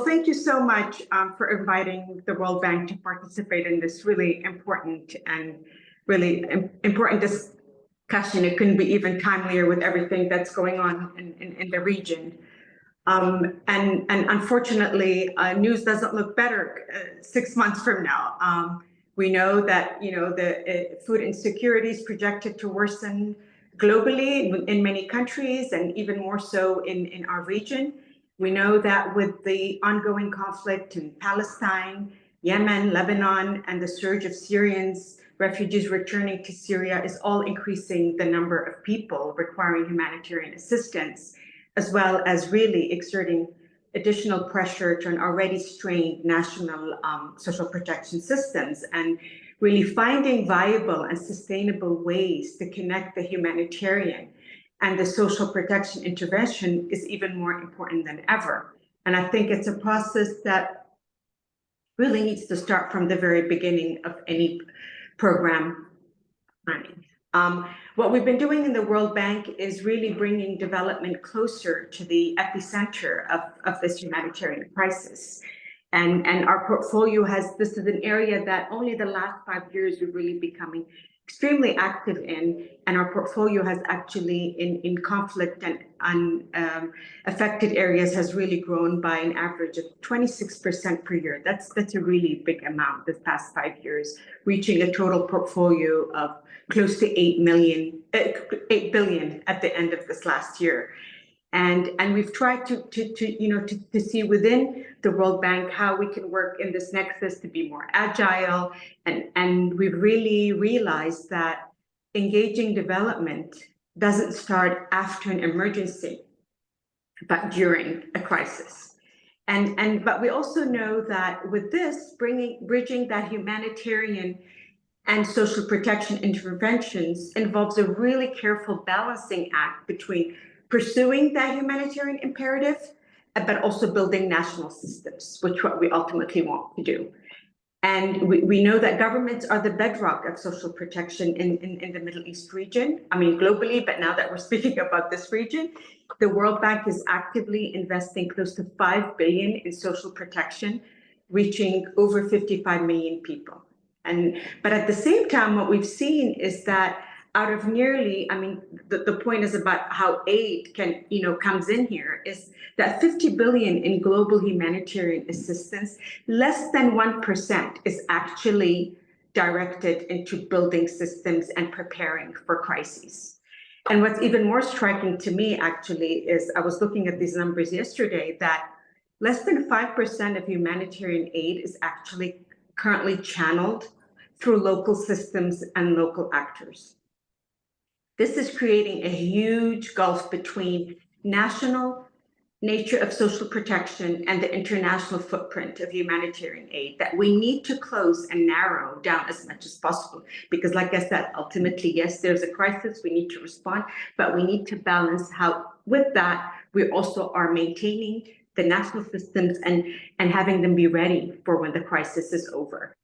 thank you so much for inviting the World Bank to participate in this really important and really important discussion. It couldn't be even timelier with everything that's going on in the region. And unfortunately, news doesn't look better 6 months from now. We know that the food insecurity is projected to worsen globally in many countries, and even more so in our region. We know that with the ongoing conflict in Palestine, Yemen, Lebanon, and the surge of Syrians, refugees returning to Syria is all increasing the number of people requiring humanitarian assistance, as well as really exerting additional pressure to an already strained national social protection systems, and really finding viable and sustainable ways to connect the humanitarian and the social protection intervention is even more important than ever. And I think it's a process that really needs to start from the very beginning of any program planning. What we've been doing in the World Bank is really bringing development closer to the epicenter of this humanitarian crisis. And our portfolio this is an area that only the last 5 years we've really becoming extremely active in, and our portfolio has actually in conflict and affected areas has really grown by an average of 26% per year. That's a really big amount this past 5 years, reaching a total portfolio of close to 8 billion at the end of this last year. And we've tried to see within the World Bank how we can work in this nexus to be more agile. And we've really realized that engaging development doesn't start after an emergency, but during a crisis. But we also know that with this, bridging that humanitarian and social protection interventions involves a really careful balancing act between pursuing that humanitarian imperative, but also building national systems, which what we ultimately want to do. And we know that governments are the bedrock of social protection in the Middle East region. I mean, globally, but now that we're speaking about this region, the World Bank is actively investing close to $5 billion in social protection, reaching over 55 million people. But at the same time, what we've seen is that out of nearly, I mean, the point is about how aid can, comes in here, is that 50 billion in global humanitarian assistance, less than 1% is actually directed into building systems and preparing for crises. And what's even more striking to me, actually, is I was looking at these numbers yesterday, that less than 5% of humanitarian aid is actually currently channeled through local systems and local actors. This is creating a huge gulf between national nature of social protection and the international footprint of humanitarian aid that we need to close and narrow down as much as possible. Because like I said, ultimately, yes, there's a crisis, we need to respond, but we need to balance how, with that, we also are maintaining the national systems and having them be ready for when the crisis is over.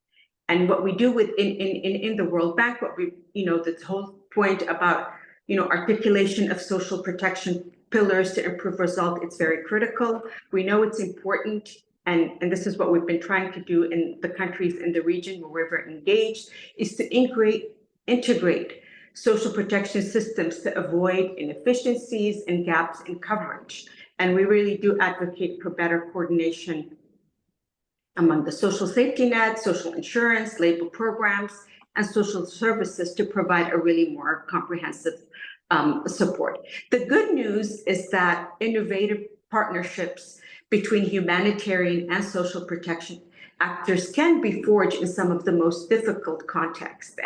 And what we do in the World Bank, what we, this whole point about, articulation of social protection pillars to improve results, it's very critical. We know it's important, and this is what we've been trying to do in the countries in the region where we're engaged, is to integrate social protection systems to avoid inefficiencies and gaps in coverage. And we really do advocate for better coordination among the social safety net, social insurance, labor programs, and social services to provide a really more comprehensive support. The good news is that innovative partnerships between humanitarian and social protection actors can be forged in some of the most difficult contexts.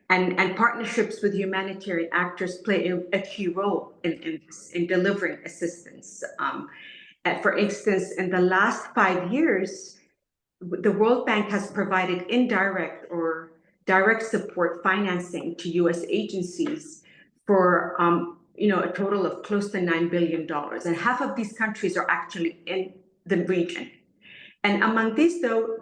And partnerships with humanitarian actors play a key role in delivering assistance. For instance, in the last 5 years, the World Bank has provided indirect or direct support financing to U.S. agencies for a total of close to $9 billion. And half of these countries are actually in the region. And among these, though,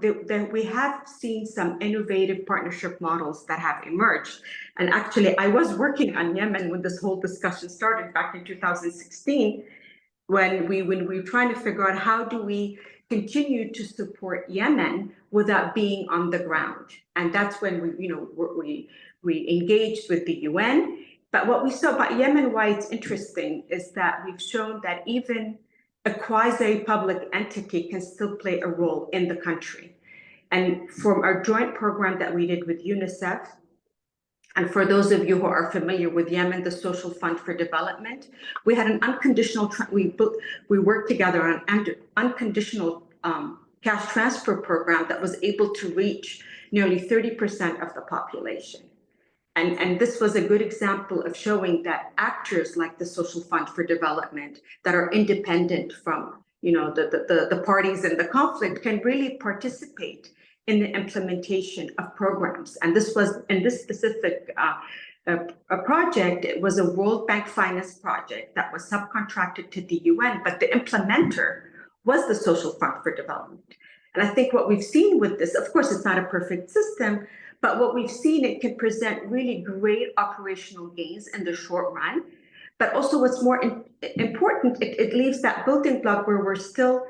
we have seen some innovative partnership models that have emerged. And actually, I was working on Yemen when this whole discussion started back in 2016, when we were trying to figure out how do we continue to support Yemen without being on the ground. And that's when we engaged with the UN. But what we saw about Yemen, why it's interesting, is that we've shown that even a quasi-public entity can still play a role in the country. And from our joint program that we did with UNICEF, and for those of you who are familiar with Yemen, the Social Fund for Development, we had an unconditional, we worked together on an unconditional cash transfer program that was able to reach nearly 30% of the population. And this was a good example of showing that actors like the Social Fund for Development that are independent from the parties in the conflict can really participate in the implementation of programs. And this was, in this specific project, it was a World Bank finance project that was subcontracted to the UN, but the implementer was the Social Fund for Development. And I think what we've seen with this, of course, it's not a perfect system, but what we've seen, it can present really great operational gains in the short run. But also what's more important, it leaves that building block where we're still,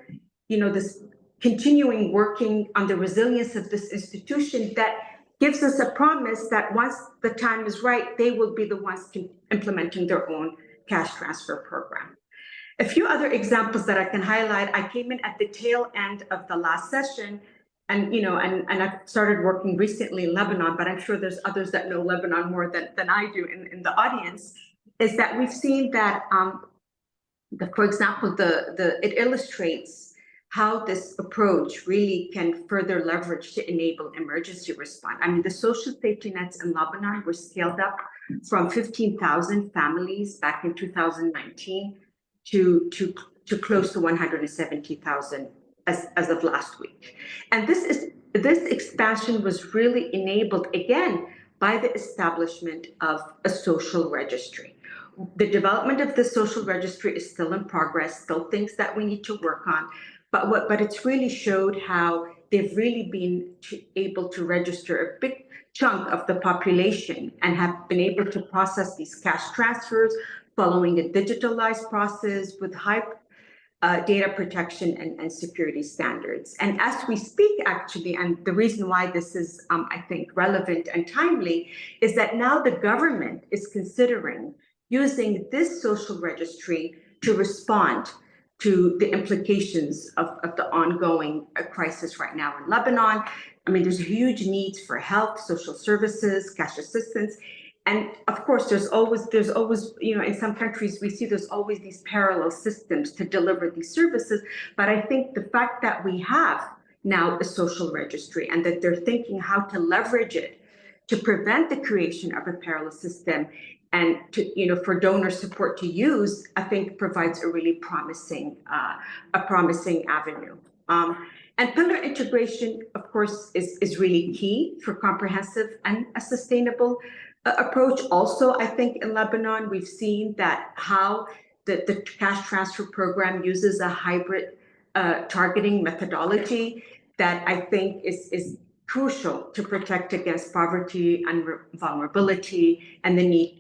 this continuing working on the resilience of this institution that gives us a promise that once the time is right, they will be the ones implementing their own cash transfer program. A few other examples that I can highlight, I came in at the tail end of the last session, and I started working recently in Lebanon, but I'm sure there's others that know Lebanon more than I do in the audience, is that we've seen that, for example, it illustrates how this approach really can further leverage to enable emergency response. I mean, the social safety nets in Lebanon were scaled up from 15,000 families back in 2019 to close to 170,000 as of last week. And this expansion was really enabled, again, by the establishment of a social registry. The development of the social registry is still in progress, still things that we need to work on. But it's really showed how they've really been able to register a big chunk of the population and have been able to process these cash transfers following a digitalized process with high data protection and security standards. And as we speak, actually, and the reason why this is, I think, relevant and timely, is that now the government is considering using this social registry to respond to the implications of the ongoing crisis right now in Lebanon. I mean, there's huge needs for health, social services, cash assistance. And of course, there's always, you know, in some countries, we see there's always these parallel systems to deliver these services. But I think the fact that we have now a social registry and that they're thinking how to leverage it to prevent the creation of a parallel system and to, you know, for donor support to use, I think provides a really promising avenue. And pillar integration, of course, is really key for comprehensive and a sustainable approach. Also, I think in Lebanon, we've seen that how the cash transfer program uses a hybrid targeting methodology that I think is crucial to protect against poverty and vulnerability and the need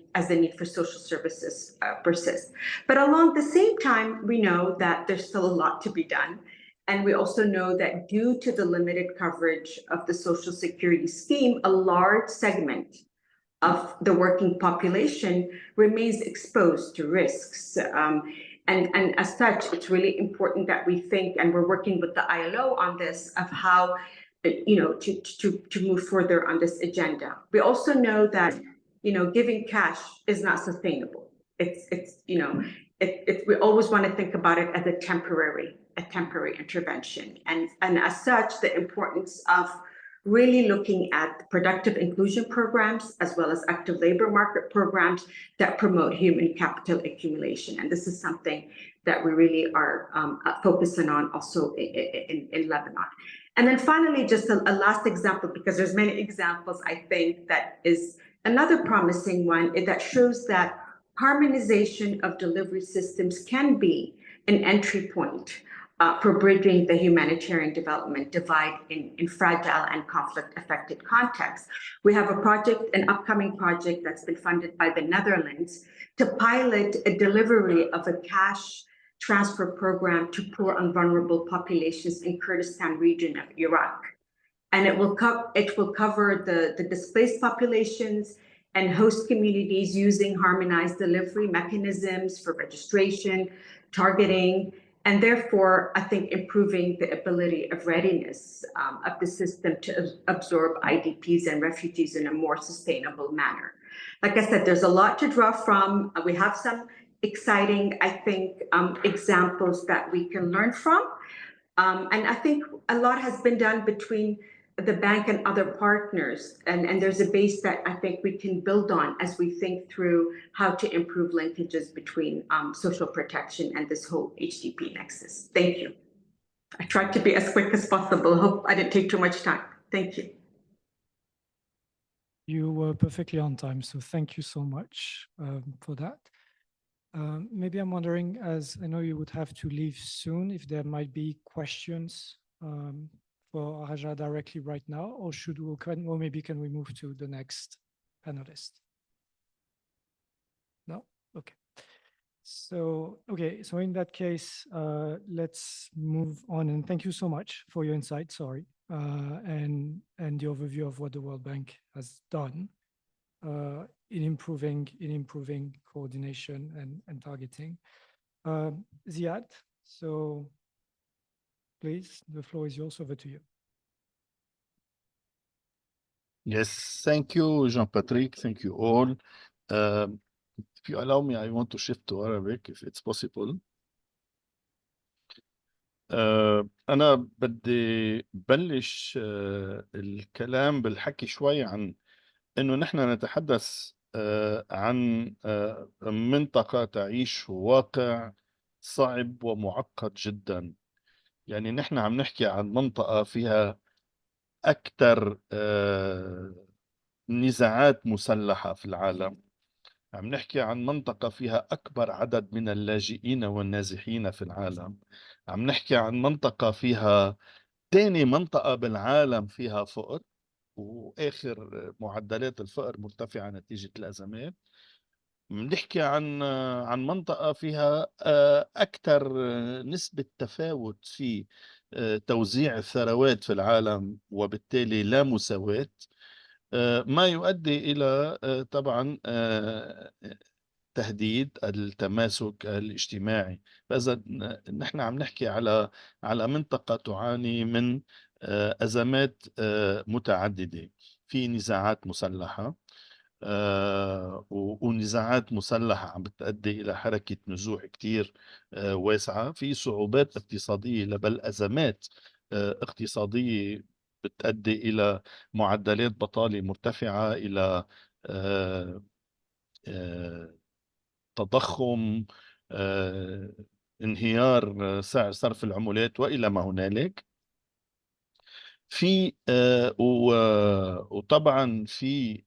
for social services persists. But along the same time, we know that there's still a lot to be done. And we also know that due to the limited coverage of the Social Security scheme, a large segment of the working population remains exposed to risks. And as such, it's really important that we think, and we're working with the ILO on this, of how, you know, to move further on this agenda. We also know that, you know, giving cash is not sustainable. It's you know, we always want to think about it as a temporary intervention. And as such, the importance of really looking at productive inclusion programs as well as active labor market programs that promote human capital accumulation. And this is something that we really are focusing on also in Lebanon. And then finally, just a last example, because there's many examples, I think, that is another promising one that shows that harmonization of delivery systems can be an entry point for bridging the humanitarian development divide in fragile and conflict-affected contexts. We have a project, an upcoming project that's been funded by the Netherlands to pilot a delivery of a cash transfer program to poor and vulnerable populations in Kurdistan region of Iraq. And it will cover the displaced populations and host communities using harmonized delivery mechanisms for registration, targeting, and therefore, I think improving the ability of readiness of the system to absorb IDPs and refugees in a more sustainable manner. Like I said, there's a lot to draw from. We have some exciting, I think, examples that we can learn from. And I think a lot has been done between the bank and other partners. And there's a base that I think we can build on as we think through how to improve linkages between social protection and this whole HDP nexus. Thank you. I tried to be as quick as possible. Hope I didn't take too much time. Thank you. You were perfectly on time, so thank you so much for that. Maybe I'm wondering, as I know you would have to leave soon, if there might be questions for Raja directly right now, or or maybe can we move to the next panelist? No? Okay. So in that case, let's move on, and thank you so much for your insight, and the overview of what the World Bank has done in improving coordination and targeting. Ziad, so please, the floor is yours. Over to you. Yes, thank you, Jean-Patrick. Thank you all. If you allow me, I want to shift to Arabic if it's possible. أنا بدي بلش الكلام بالحكي شوي عن إنه نحن نتحدث عن منطقة تعيش واقع صعب ومعقد جدا. يعني نحن عم نحكي عن منطقة فيها أكثر نزاعات مسلحة في العالم. عم نحكي عن منطقة فيها أكبر عدد من اللاجئين والنازحين في العالم. عم نحكي عن منطقة فيها تاني منطقة بالعالم فيها فقر، وآخر معدلات الفقر مرتفعة نتيجة الأزمات. بنحكي عن منطقة فيها أكثر نسبة تفاوت في توزيع الثروات في العالم، وبالتالي لا مساواة، ما يؤدي إلى طبعا تهديد التماسك الاجتماعي. فإذا نحن عم نحكي على منطقة تعاني من أزمات متعددة، في نزاعات مسلحة، ونزاعات مسلحة عم بتؤدي إلى حركة نزوح كتير واسعة، في صعوبات اقتصادية، بل أزمات اقتصادية بتؤدي إلى معدلات بطالة مرتفعة، إلى تضخم، انهيار سعر صرف العملات وإلى ما هنالك. في وطبعا في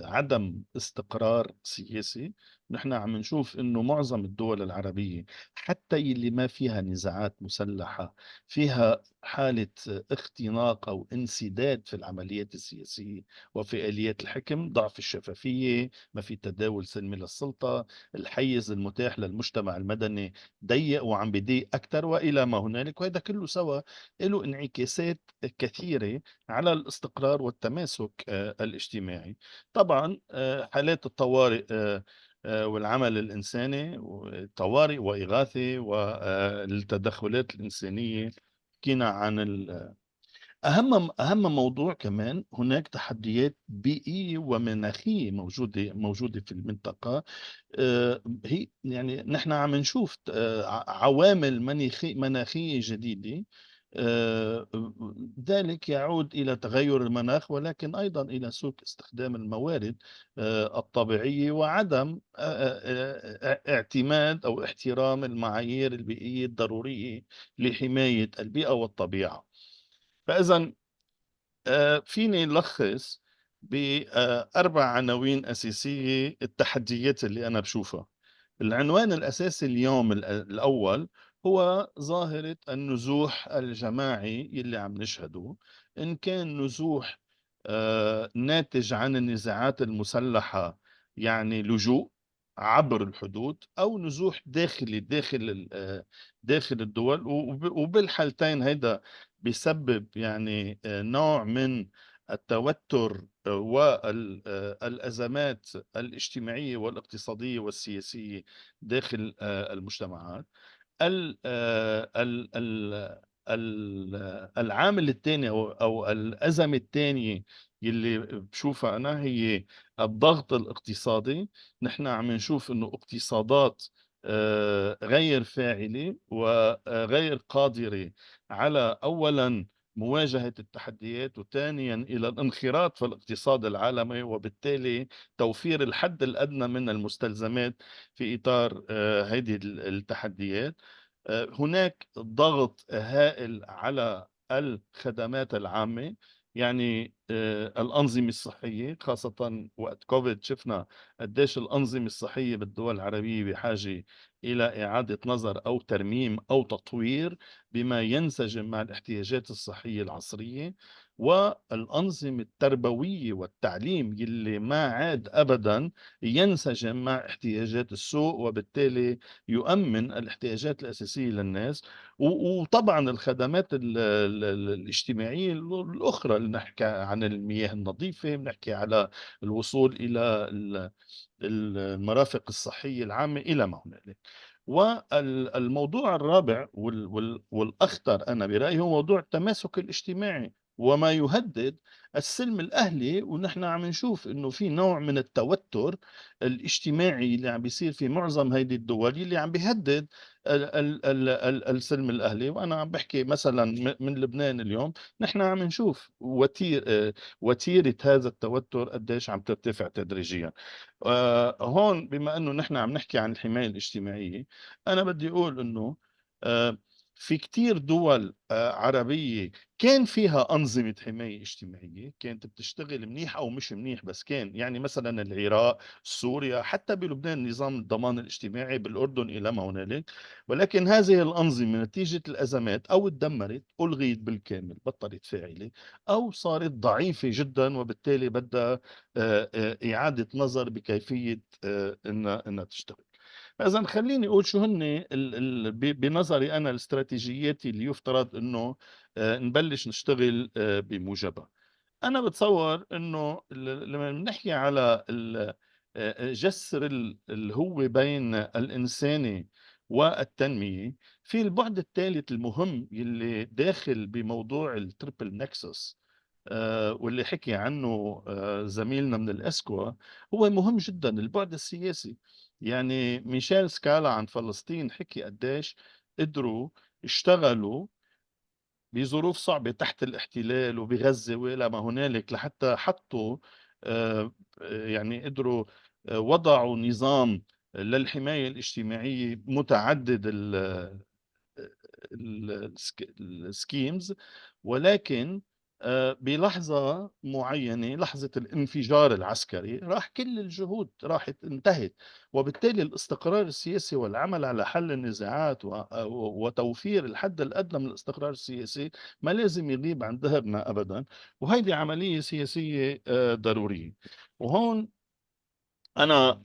عدم استقرار سياسي. نحن عم نشوف انه معظم الدول العربية، حتى اللي ما فيها نزاعات مسلحة، فيها حالة اختناق او انسداد في العمليات السياسية وفي آليات الحكم، ضعف الشفافية، ما في تداول سلمي للسلطة، الحيز المتاح للمجتمع المدني ضيق وعم بيضيق أكثر وإلى ما هنالك. وهذا كله سوا له انعكاسات كثيرة على الاستقرار والتماسك الاجتماعي. طبعا حالات الطوارئ والعمل الإنساني، طوارئ وإغاثة والتدخلات الإنسانية. حكينا عن أهم موضوع كمان، هناك تحديات بيئية ومناخية موجودة في المنطقة. هي يعني نحن عم نشوف عوامل مناخية جديدة. ذلك يعود إلى تغير المناخ، ولكن أيضا إلى سوء استخدام الموارد الطبيعية، وعدم اعتماد أو احترام المعايير البيئية الضرورية لحماية البيئة والطبيعة. فإذا فيني نلخص بأربع عناوين أساسية التحديات اللي أنا بشوفها. العنوان الأساسي اليوم الأول هو ظاهرة النزوح الجماعي اللي عم نشهده، إن كان نزوح ناتج عن النزاعات المسلحة، يعني لجوء عبر الحدود، أو نزوح داخلي داخل الدول. وبالحالتين هيدا بيسبب يعني نوع من التوتر والأزمات الاجتماعية والاقتصادية والسياسية داخل المجتمعات. العامل الثاني أو الأزمة الثانية اللي بشوفها أنا هي الضغط الاقتصادي. نحن عم نشوف إنه اقتصادات غير فاعلة وغير قادرة على أولاً مواجهة التحديات، وثانياً إلى الانخراط في الاقتصاد العالمي، وبالتالي توفير الحد الأدنى من المستلزمات في إطار هذه التحديات. هناك ضغط هائل على الخدمات العامة، يعني الأنظمة الصحية، خاصة وقت كوفيد شفنا قديش الأنظمة الصحية بالدول العربية بحاجة إلى إعادة نظر أو ترميم أو تطوير بما ينسجم مع الاحتياجات الصحية العصرية. والأنظمة التربوية والتعليم اللي ما عاد أبدا ينسجم مع احتياجات السوق، وبالتالي يؤمن الاحتياجات الأساسية للناس. وطبعا الخدمات الاجتماعية الأخرى، اللي نحكي عن المياه النظيفة، بنحكي على الوصول إلى المرافق الصحية العامة إلى ما هنالك. والموضوع الرابع والأخطر أنا برأيي هو موضوع التماسك الاجتماعي وما يهدد السلم الأهلي. ونحن عم نشوف إنه في نوع من التوتر الاجتماعي اللي عم بيصير في معظم هذه الدول اللي عم بيهدد السلم الأهلي. وأنا عم بحكي مثلا من لبنان اليوم، نحن عم نشوف وتيرة هذا التوتر قديش عم ترتفع تدريجيا. هون بما أنه نحن عم نحكي عن الحماية الاجتماعية، أنا بدي أقول أنه في كتير دول عربية كان فيها أنظمة حماية اجتماعية كانت بتشتغل منيح أو مش منيح، بس كان يعني مثلا العراق، سوريا، حتى بلبنان نظام الضمان الاجتماعي، بالأردن إلى ما هنالك. ولكن هذه الأنظمة نتيجة الأزمات أو اتدمرت، ألغيت بالكامل، بطلت فاعلة، أو صارت ضعيفة جدا، وبالتالي بدها إعادة نظر بكيفية إنها تشتغل. فإذا خليني أقول شو هن بنظري أنا الاستراتيجيات اللي يفترض إنه نبلش نشتغل بموجبها. أنا بتصور إنه لما بنحكي على جسر اللي هو بين الإنساني والتنمية، في البعد الثالث المهم اللي داخل بموضوع التريبل نكسس واللي حكي عنه زميلنا من الأسكوا، هو مهم جدا، البعد السياسي. يعني ميشيل سكالا عن فلسطين حكي قديش قدروا يشتغلوا بظروف صعبة تحت الاحتلال وبغزة وإلى ما هنالك، لحتى حطوا يعني قدروا وضعوا نظام للحماية الاجتماعية متعدد السكيمز. ولكن بلحظة معينة، لحظة الانفجار العسكري، راح كل الجهود راحت انتهت. وبالتالي الاستقرار السياسي والعمل على حل النزاعات وتوفير الحد الأدنى من الاستقرار السياسي ما لازم يغيب عن ذهننا أبدا، وهيدي عملية سياسية ضرورية. وهون أنا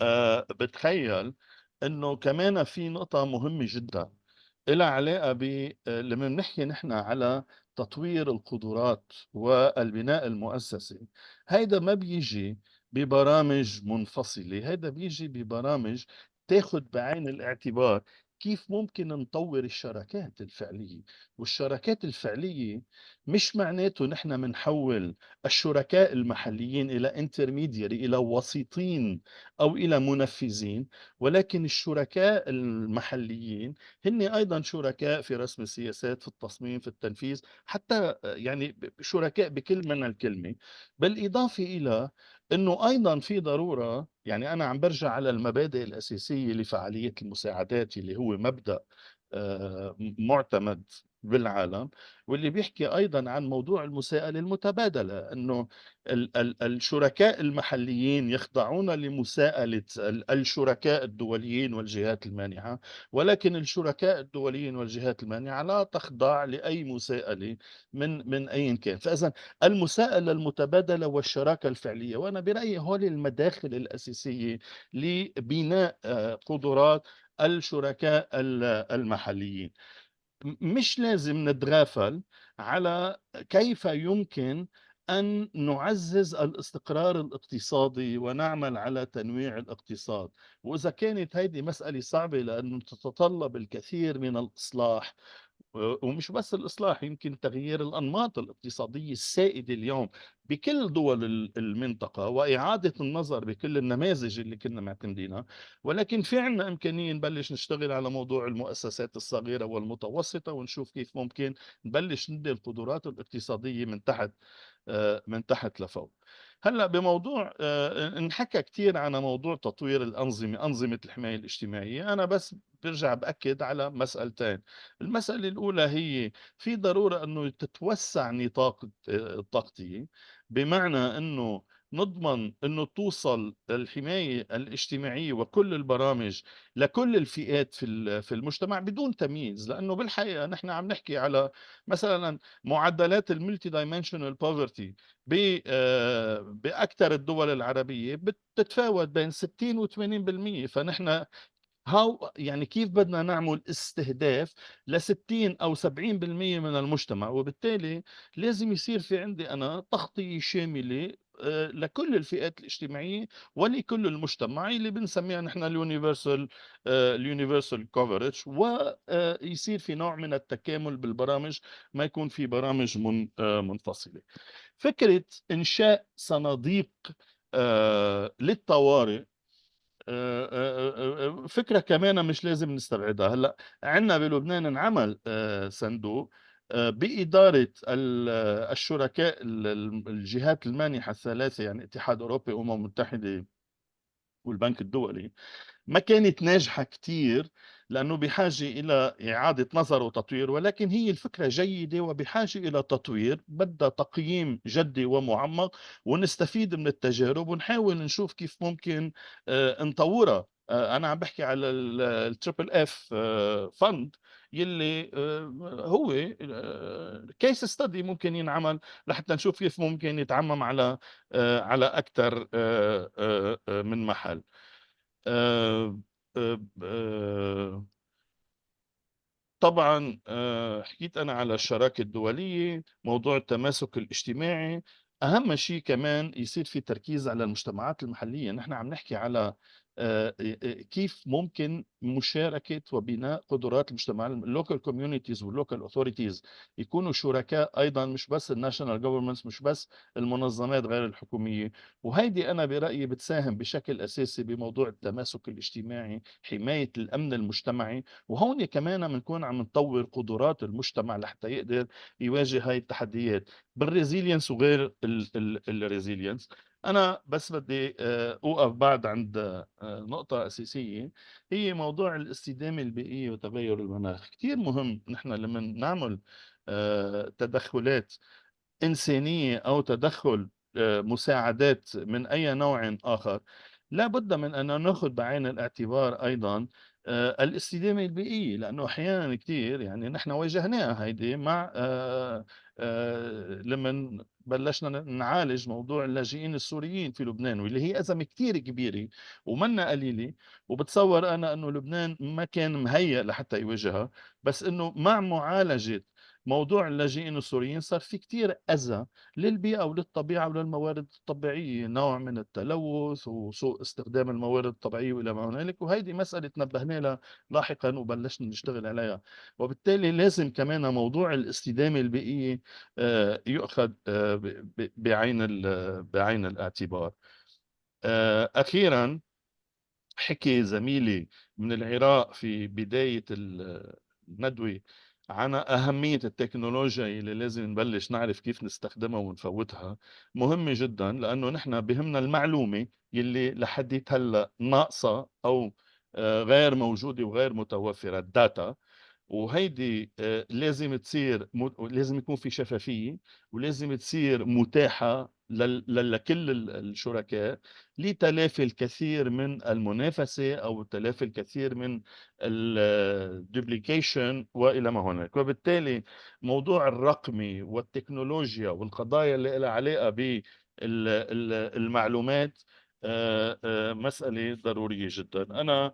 بتخيل أنه كمان في نقطة مهمة جدا لها علاقة لما بنحكي نحن على تطوير القدرات والبناء المؤسسي. هيدا ما بيجي ببرامج منفصلة، هيدا بيجي ببرامج تاخد بعين الاعتبار كيف ممكن نطور الشراكات الفعلية. والشراكات الفعلية مش معناته نحن منحول الشركاء المحليين إلى انترميدياري، إلى وسيطين أو إلى منفذين، ولكن الشركاء المحليين هن أيضا شركاء في رسم السياسات، في التصميم، في التنفيذ، حتى يعني شركاء بكل معنى الكلمة. بالإضافة إلى أنه أيضا في ضرورة، يعني أنا عم برجع على المبادئ الأساسية لفعالية المساعدات اللي هو مبدأ معتمد بالعالم، واللي بيحكي أيضا عن موضوع المساءلة المتبادلة، أنه الشركاء المحليين يخضعون لمساءلة الشركاء الدوليين والجهات المانحة، ولكن الشركاء الدوليين والجهات المانحة لا تخضع لأي مساءلة من أي كان. فإذا المساءلة المتبادلة والشراكة الفعلية، وأنا برأيي هول المداخل الأساسية لبناء قدرات الشركاء المحليين. مش لازم نتغافل على كيف يمكن أن نعزز الاستقرار الاقتصادي ونعمل على تنويع الاقتصاد. وإذا كانت هذه مسألة صعبة لأنه تتطلب الكثير من الإصلاح، ومش بس الإصلاح، يمكن تغيير الأنماط الاقتصادية السائدة اليوم بكل دول المنطقة، وإعادة النظر بكل النماذج اللي كنا معتمدينها. ولكن في عنا إمكانية نبلش نشتغل على موضوع المؤسسات الصغيرة والمتوسطة، ونشوف كيف ممكن نبلش ندي القدرات الاقتصادية من تحت لفوق. هلا بموضوع انحكى كثير عن موضوع تطوير أنظمة الحماية الاجتماعية. أنا بس برجع بأكد على مسألتين. المسألة الأولى هي في ضرورة أنه تتوسع نطاق التغطية، بمعنى أنه نضمن أنه توصل الحماية الاجتماعية وكل البرامج لكل الفئات في المجتمع بدون تمييز. لأنه بالحقيقة نحن عم نحكي على مثلا معدلات الملتي دايمنشنال بوفرتي بأكثر الدول العربية بتتفاوت بين 60 و 80%. فنحن يعني كيف بدنا نعمل استهداف ل 60 أو 70% من المجتمع؟ وبالتالي لازم يصير في عندي أنا تغطية شاملة لكل الفئات الاجتماعية ولكل المجتمع، اللي بنسميها نحن اليونيفرسال كوفرج، ويصير في نوع من التكامل بالبرامج، ما يكون في برامج منفصلة. فكرة إنشاء صناديق للطوارئ فكرة كمان مش لازم نستبعدها. هلا عندنا بلبنان انعمل صندوق بإدارة الشركاء الجهات المانحة الثلاثة، يعني اتحاد أوروبي، أمم متحدة، والبنك الدولي. ما كانت ناجحة كتير لأنه بحاجة إلى إعادة نظر وتطوير، ولكن هي الفكرة جيدة وبحاجة إلى تطوير، بدها تقييم جدي ومعمق، ونستفيد من التجارب ونحاول نشوف كيف ممكن نطورها. أنا عم بحكي على التريبل اف فند يلي هو كيس ستدي ممكن ينعمل لحتى نشوف كيف ممكن يتعمم على أكثر من محل. طبعا حكيت أنا على الشراكة الدولية، موضوع التماسك الاجتماعي. أهم شيء كمان يصير في تركيز على المجتمعات المحلية. نحن عم نحكي على كيف ممكن مشاركة وبناء قدرات المجتمع، اللوكال كوميونيتيز واللوكال اوثوريتيز يكونوا شركاء أيضا، مش بس الناشونال جوفرمنتس، مش بس المنظمات غير الحكومية. وهيدي أنا برأيي بتساهم بشكل أساسي بموضوع التماسك الاجتماعي، حماية الأمن المجتمعي. وهون كمان بنكون عم نطور قدرات المجتمع لحتى يقدر يواجه هاي التحديات بالريزيلينس وغير الريزيلينس. أنا بس بدي أوقف بعد عند نقطة أساسية، هي موضوع الاستدامة البيئية وتغير المناخ. كتير مهم نحن لما نعمل تدخلات إنسانية أو تدخل مساعدات من أي نوع آخر، لا بد من أن نأخذ بعين الاعتبار أيضا الاستدامة البيئية، لأنه أحيانا كتير يعني نحن واجهناها هيدي مع لما بلشنا نعالج موضوع اللاجئين السوريين في لبنان، واللي هي أزمة كتير كبيرة ومنا قليلة. وبتصور أنا أنه لبنان ما كان مهيأ لحتى يواجهها، بس أنه مع معالجة موضوع اللاجئين السوريين صار في كتير أذى للبيئة وللطبيعة وللموارد الطبيعية، نوع من التلوث وسوء استخدام الموارد الطبيعية وإلى ما هنالك. وهيدي مسألة تنبهنا لها لاحقا وبلشنا نشتغل عليها. وبالتالي لازم كمان موضوع الاستدامة البيئية يؤخذ بعين الاعتبار. أخيرا، حكي زميلي من العراق في بداية الندوة عن أهمية التكنولوجيا اللي لازم نبلش نعرف كيف نستخدمها ونفوتها. مهمة جدا، لأنه نحن بهمنا المعلومة اللي لحد هلا ناقصة أو غير موجودة وغير متوفرة، الداتا. وهيدي لازم تصير لازم يكون في شفافية، ولازم تصير متاحة لكل الشركاء لتلافي الكثير من المنافسة أو تلافي الكثير من الدوبليكيشن وإلى ما هناك. وبالتالي موضوع الرقمي والتكنولوجيا والقضايا اللي لها علاقة بالمعلومات مسألة ضرورية جدا. أنا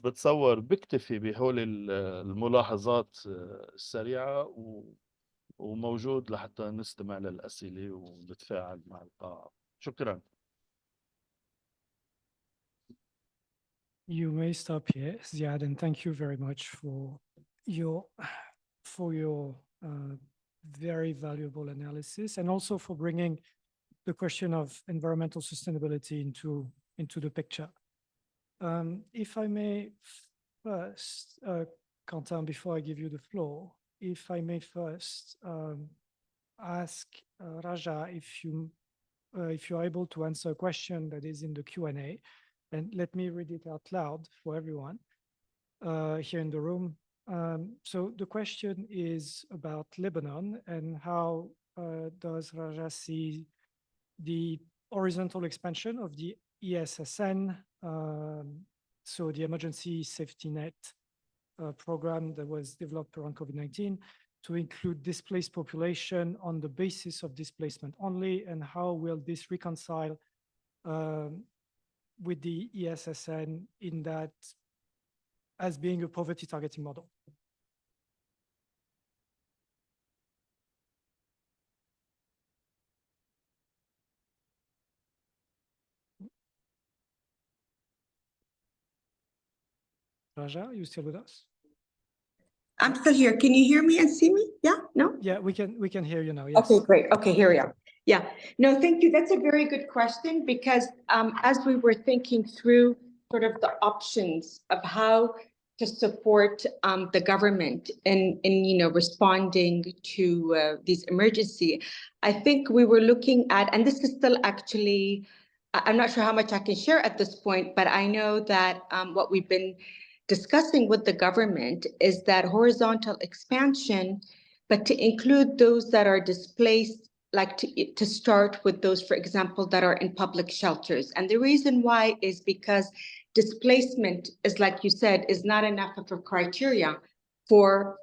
بتصور بكتفي بهول الملاحظات السريعة وموجود لحتى نستمع للأسئلة ونتفاعل مع القاعة. شكرا. You may stop here, Ziad, and thank you very much for your very valuable analysis, and also for bringing the question of environmental sustainability into the picture. If I may first, Quentin, before I give you the floor, if I may first ask Raja if you're able to answer a question that is in the Q&A, and let me read it out loud for everyone here in the room. So the question is about Lebanon, and how does Raja see the horizontal expansion of the ESSN, so the Emergency Safety Net program that was developed around COVID-19, to include displaced population on the basis of displacement only, and how will this reconcile with the ESSN in that as being a poverty targeting model? Raja, you still with us? I'm still here. Can you hear me and see me? Yeah? No? Yeah, we can hear you now. Yes. Okay, great. Okay, here we are. Yeah. No, thank you. That's a very good question, because as we were thinking through sort of the options of how to support the government in responding to these emergency, I think we were looking at, and this is still actually I'm not sure how much I can share at this point, but I know that what we've been discussing with the government is that horizontal expansion, but to include those that are displaced, like to start with those, for example, that are in public shelters. And the reason why is because displacement is, like you said, is not enough of a criteria for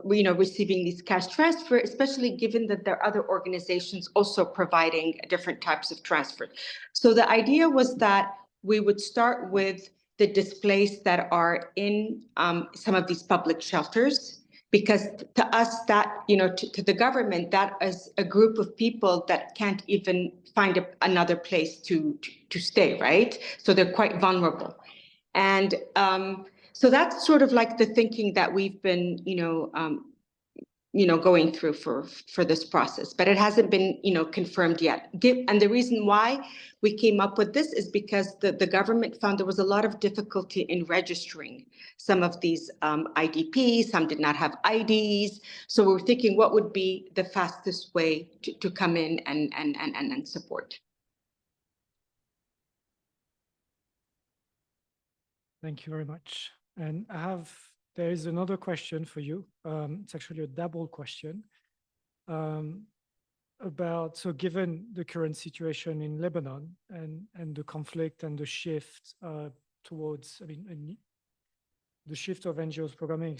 receiving these cash transfer, especially given that there are other organizations also providing different types of transfer. So the idea was that we would start with the displaced that are in some of these public shelters, because to us that, to the government, that is a group of people that can't even find another place to stay, right? So they're quite vulnerable. And so that's sort of like the thinking that we've been, going through for this process, but it hasn't been, confirmed yet. And the reason why we came up with this is because the government found there was a lot of difficulty in registering some of these IDPs. Some did not have IDs. So we're thinking what would be the fastest way to come in and support. Thank you very much. And there is another question for you. It's actually a double question about, so given the current situation in Lebanon and the conflict and the shift towards, the shift of NGOs programming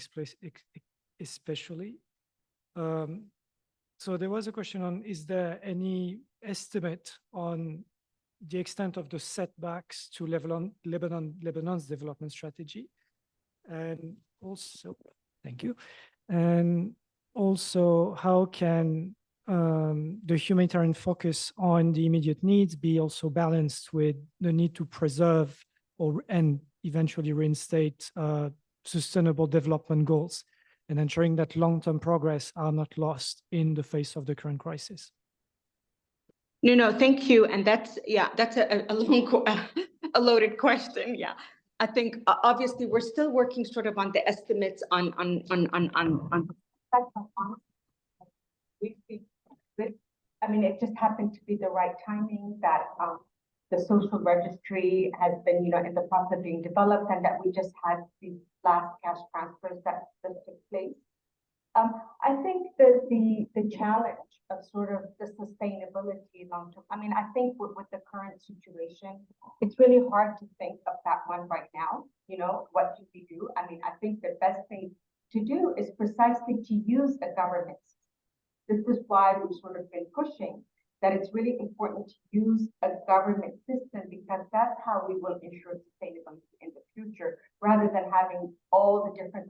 especially. So there was a question on, is there any estimate on the extent of the setbacks to Lebanon's development strategy? And also, thank you. And also, how can the humanitarian focus on the immediate needs be also balanced with the need to preserve and eventually reinstate sustainable development goals, and ensuring that long-term progress are not lost in the face of the current crisis? No, thank you. And that's a long, a loaded question. Yeah, I think obviously we're still working sort of on the estimates on. It just happened to be the right timing that the social registry has been, in the process of being developed, and that we just had these last cash transfers that took place. I think that the challenge of sort of the sustainability long term, I think with the current situation, it's really hard to think of that one right now. What do we do? I think the best thing to do is precisely to use a government system. This is why we've sort of been pushing that it's really important to use a government system, because that's how we will ensure sustainability in the future, rather than having all the different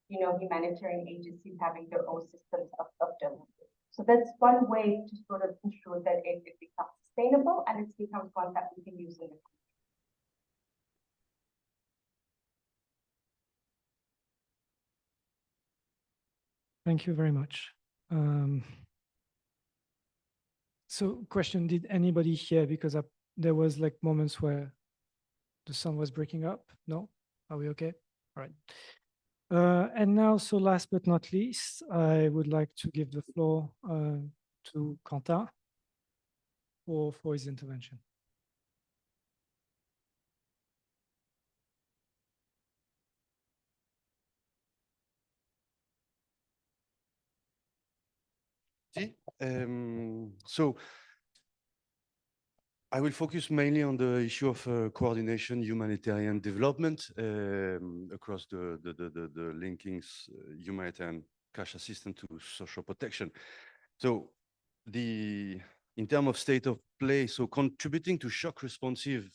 humanitarian agencies having their own systems of delivery. So that's one way to sort of ensure that it becomes sustainable, and it becomes one that we can use in the future. Thank you very much. So question, did anybody hear? Because there was like moments where the sound was breaking up. No? Are we okay? All right. And now, so last but not least, I would like to give the floor to Quentin for his intervention. So I will focus mainly on the issue of coordination, humanitarian development across the linkings, humanitarian cash assistance to social protection. So in terms of state of play, so contributing to shock responsive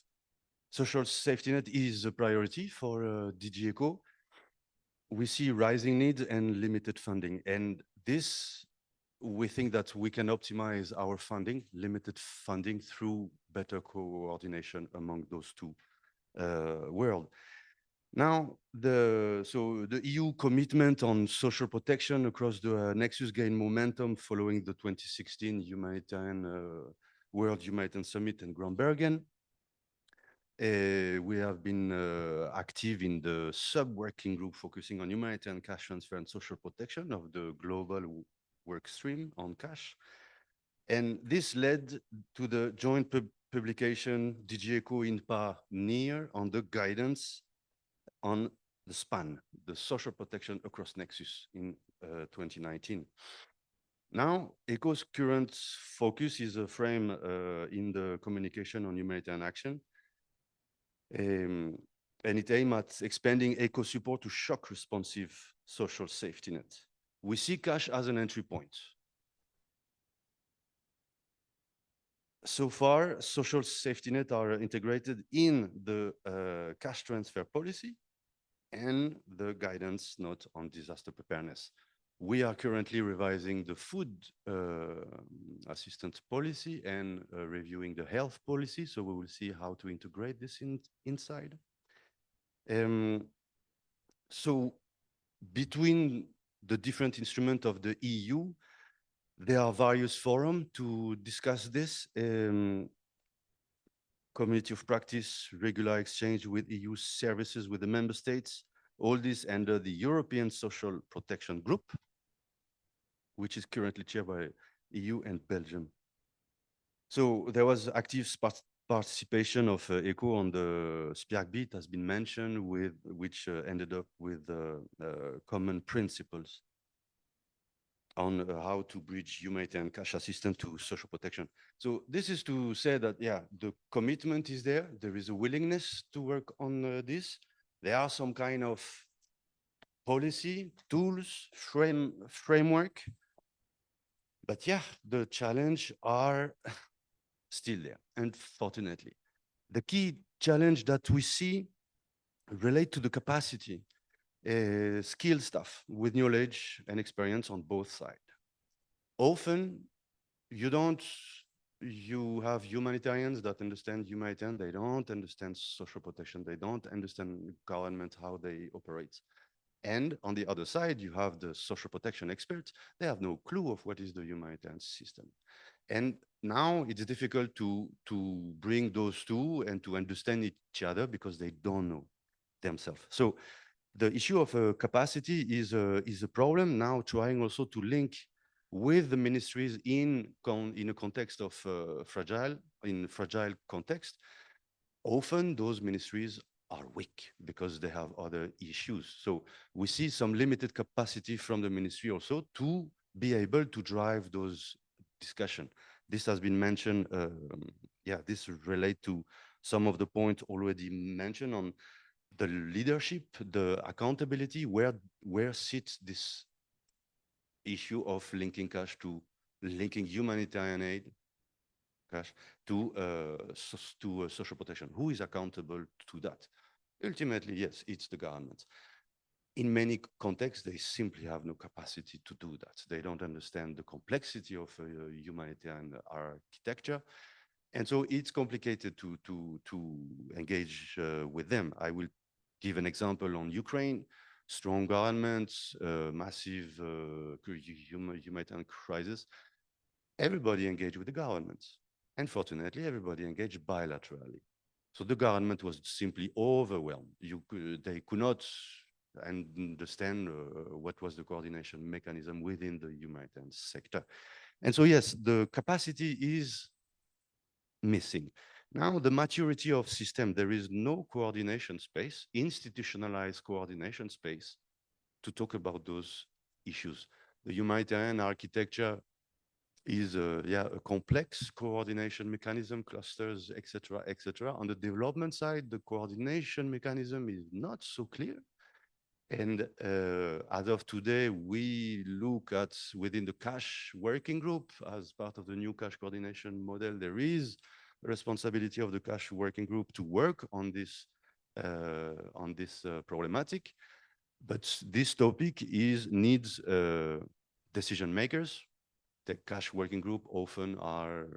social safety net is a priority for DG ECHO. We see rising needs and limited funding, and this, we think that we can optimize our funding, limited funding, through better coordination among those two worlds. Now, the EU commitment on social protection across the Nexus gained momentum following the 2016 World Humanitarian Summit in Groundbergen. We have been active in the sub-working group focusing on humanitarian cash transfer and social protection of the global work stream on cash. And this led to the joint publication DG ECO in near on the guidance on the span, the social protection across Nexus in 2019. Now, ECO's current focus is a frame in the communication on humanitarian action. And it aims at expanding ECO support to shock responsive social safety net. We see cash as an entry point. So far, social safety net are integrated in the cash transfer policy and the guidance note on disaster preparedness. We are currently revising the food assistance policy and reviewing the health policy, so we will see how to integrate this inside. So between the different instruments of the EU, there are various forums to discuss this. Community of practice, regular exchange with EU services with the member states, all this under the European Social Protection Group, which is currently chaired by EU and Belgium. So there was active participation of ECO on the SPIAC-B, has been mentioned, which ended up with common principles on how to bridge humanitarian cash assistance to social protection. So this is to say that, yeah, the commitment is there. There is a willingness to work on this. There are some kind of policy, tools, framework. But yeah, the challenge are still there, unfortunately. The key challenge that we see relate to the capacity, skill staff with knowledge and experience on both sides. Often, you have humanitarians that understand humanitarian, they don't understand social protection, they don't understand government, how they operate. And on the other side, you have the social protection experts, they have no clue of what is the humanitarian system. And now it's difficult to bring those two and to understand each other because they don't know themselves. So the issue of capacity is a problem now, trying also to link with the ministries in a context of fragile context. Often those ministries are weak because they have other issues. So we see some limited capacity from the ministry also to be able to drive those discussions. This has been mentioned, this relates to some of the points already mentioned on the leadership, the accountability, where sits this issue of linking cash to linking humanitarian aid cash to social protection. Who is accountable to that? Ultimately, yes, it's the government. In many contexts, they simply have no capacity to do that. They don't understand the complexity of humanitarian architecture. And so it's complicated to engage with them. I will give an example on Ukraine, strong governments, massive humanitarian crisis. Everybody engaged with the government. Unfortunately, everybody engaged bilaterally. So the government was simply overwhelmed. They could not understand what was the coordination mechanism within the humanitarian sector. And so, yes, the capacity is missing. Now, the maturity of system, there is no coordination space, institutionalized coordination space to talk about those issues. The humanitarian architecture is a complex coordination mechanism, clusters, etc., etc. On the development side, the coordination mechanism is not so clear. And as of today, we look at within the cash working group as part of the new cash coordination model, there is a responsibility of the cash working group to work on this problematic. But this topic needs decision makers. The cash working group often are,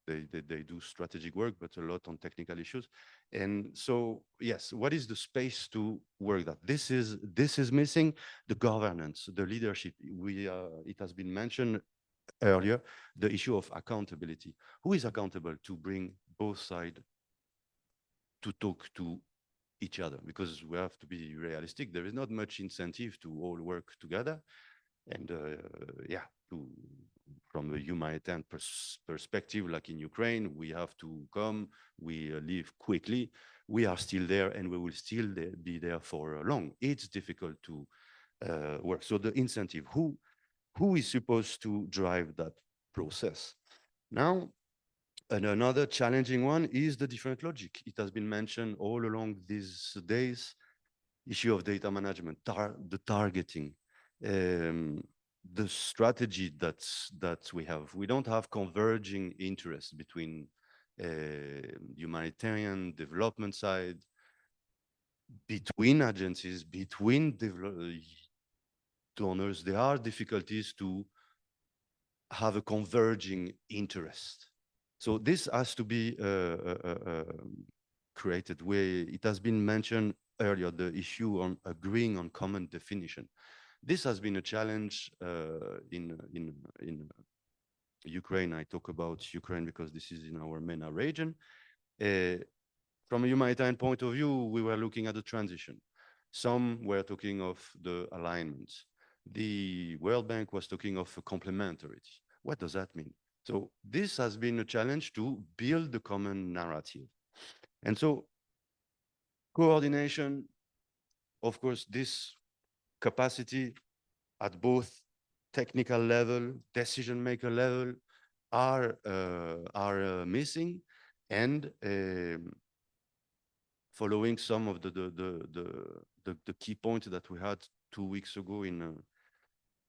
they do strategic work, but a lot on technical issues. And so, yes, what is the space to work that? This is missing, the governance, the leadership. It has been mentioned earlier, the issue of accountability. Who is accountable to bring both sides to talk to each other? Because we have to be realistic. There is not much incentive to all work together. And from a humanitarian perspective, like in Ukraine, we have to come, we leave quickly. We are still there and we will still be there for long. It's difficult to work. So the incentive, who is supposed to drive that process? Now, and another challenging one is the different logic. It has been mentioned all along these days, issue of data management, the targeting, the strategy that we have. We don't have converging interests between humanitarian development side, between agencies, between donors. There are difficulties to have a converging interest. So this has to be created where it has been mentioned earlier, the issue on agreeing on common definition. This has been a challenge in Ukraine. I talk about Ukraine because this is in our MENA region. From a humanitarian point of view, we were looking at the transition. Some were talking of the alignment. The World Bank was talking of complementarity. What does that mean? So this has been a challenge to build the common narrative. And so coordination, of course, this capacity at both technical level, decision maker level are missing, and following some of the key points that we had 2 weeks ago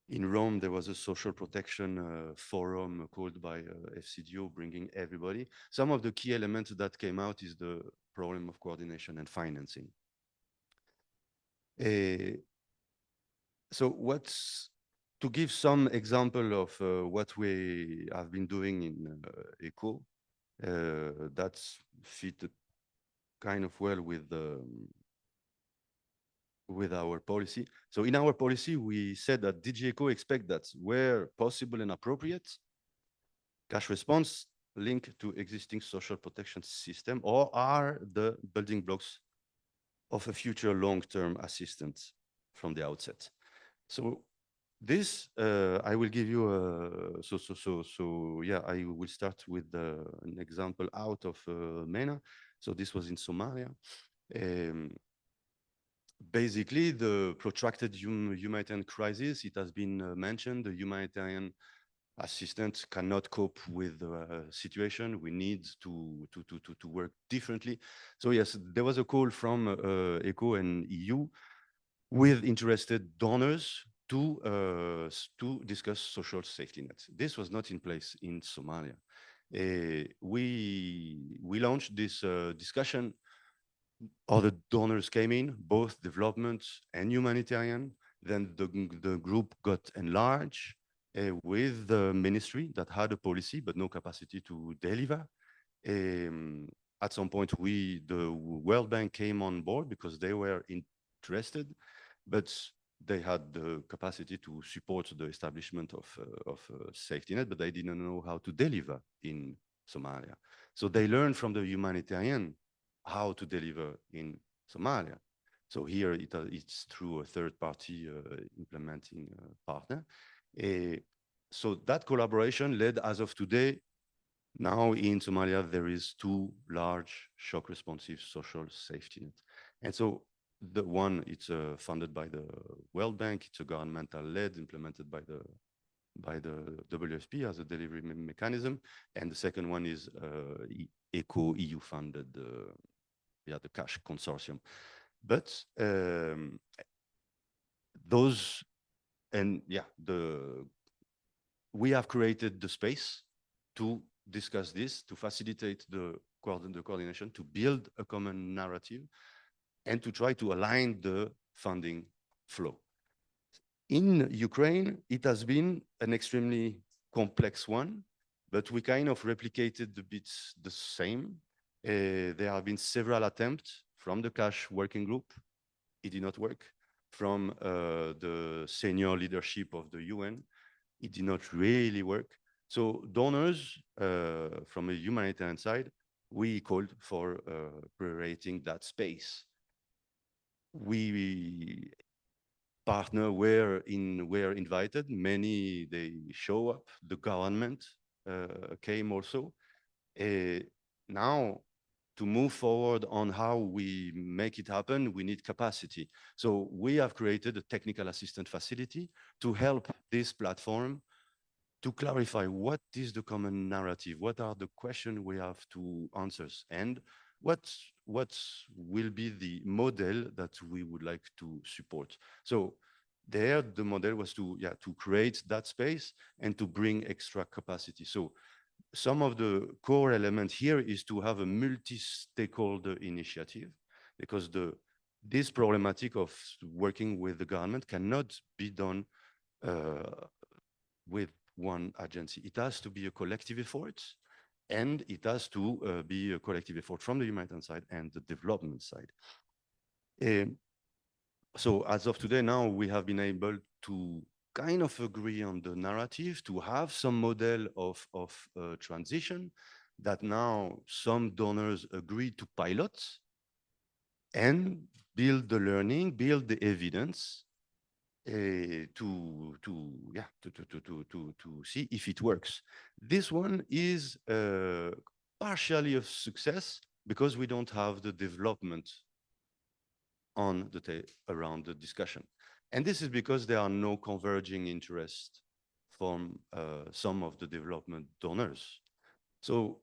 in Rome, there was a social protection forum called by FCDO, bringing everybody. Some of the key elements that came out is the problem of coordination and financing. So to give some example of what we have been doing in ECHO, that's fit kind of well with our policy. So in our policy, we said that DG ECHO expect that where possible and appropriate, cash response linked to existing social protection system or are the building blocks of a future long-term assistance from the outset. So this, I will give you yeah, I will start with an example out of MENA. So this was in Somalia. Basically, the protracted humanitarian crisis, it has been mentioned, the humanitarian assistance cannot cope with the situation. We need to work differently. So yes, there was a call from ECHO and EU with interested donors to discuss social safety nets. This was not in place in Somalia. We launched this discussion. Other donors came in, both development and humanitarian. Then the group got enlarged with the ministry that had a policy but no capacity to deliver. At some point, the World Bank came on board because they were interested, but they had the capacity to support the establishment of a safety net, but they didn't know how to deliver in Somalia. So they learned from the humanitarian how to deliver in Somalia. So here it's through a third-party implementing partner. So that collaboration led, as of today, now in Somalia, there is 2 large shock responsive social safety net. And so the one, it's funded by the World Bank, it's a governmental led, implemented by the WFP as a delivery mechanism. And the second one is ECHO EU funded via the cash consortium. But those, and yeah, we have created the space to discuss this, to facilitate the coordination, to build a common narrative, and to try to align the funding flow. In Ukraine, it has been an extremely complex one, but we kind of replicated the bits the same. There have been several attempts from the cash working group. It did not work. From the senior leadership of the UN, it did not really work. So donors from a humanitarian side, we called for creating that space. partner were invited. Many, they show up. The government came also. Now, to move forward on how we make it happen, we need capacity. So we have created a technical assistant facility to help this platform to clarify what is the common narrative, what are the questions we have to answer, and what will be the model that we would like to support. So there, the model was to create that space and to bring extra capacity. So some of the core elements here is to have a multi-stakeholder initiative, because this problematic of working with the government cannot be done with one agency. It has to be a collective effort, and it has to be a collective effort from the humanitarian side and the development side. So as of today, now we have been able to kind of agree on the narrative, to have some model of transition that now some donors agree to pilot and build the learning, build the evidence to see if it works. This one is partially a success because we don't have the development on around the discussion. And this is because there are no converging interests from some of the development donors. So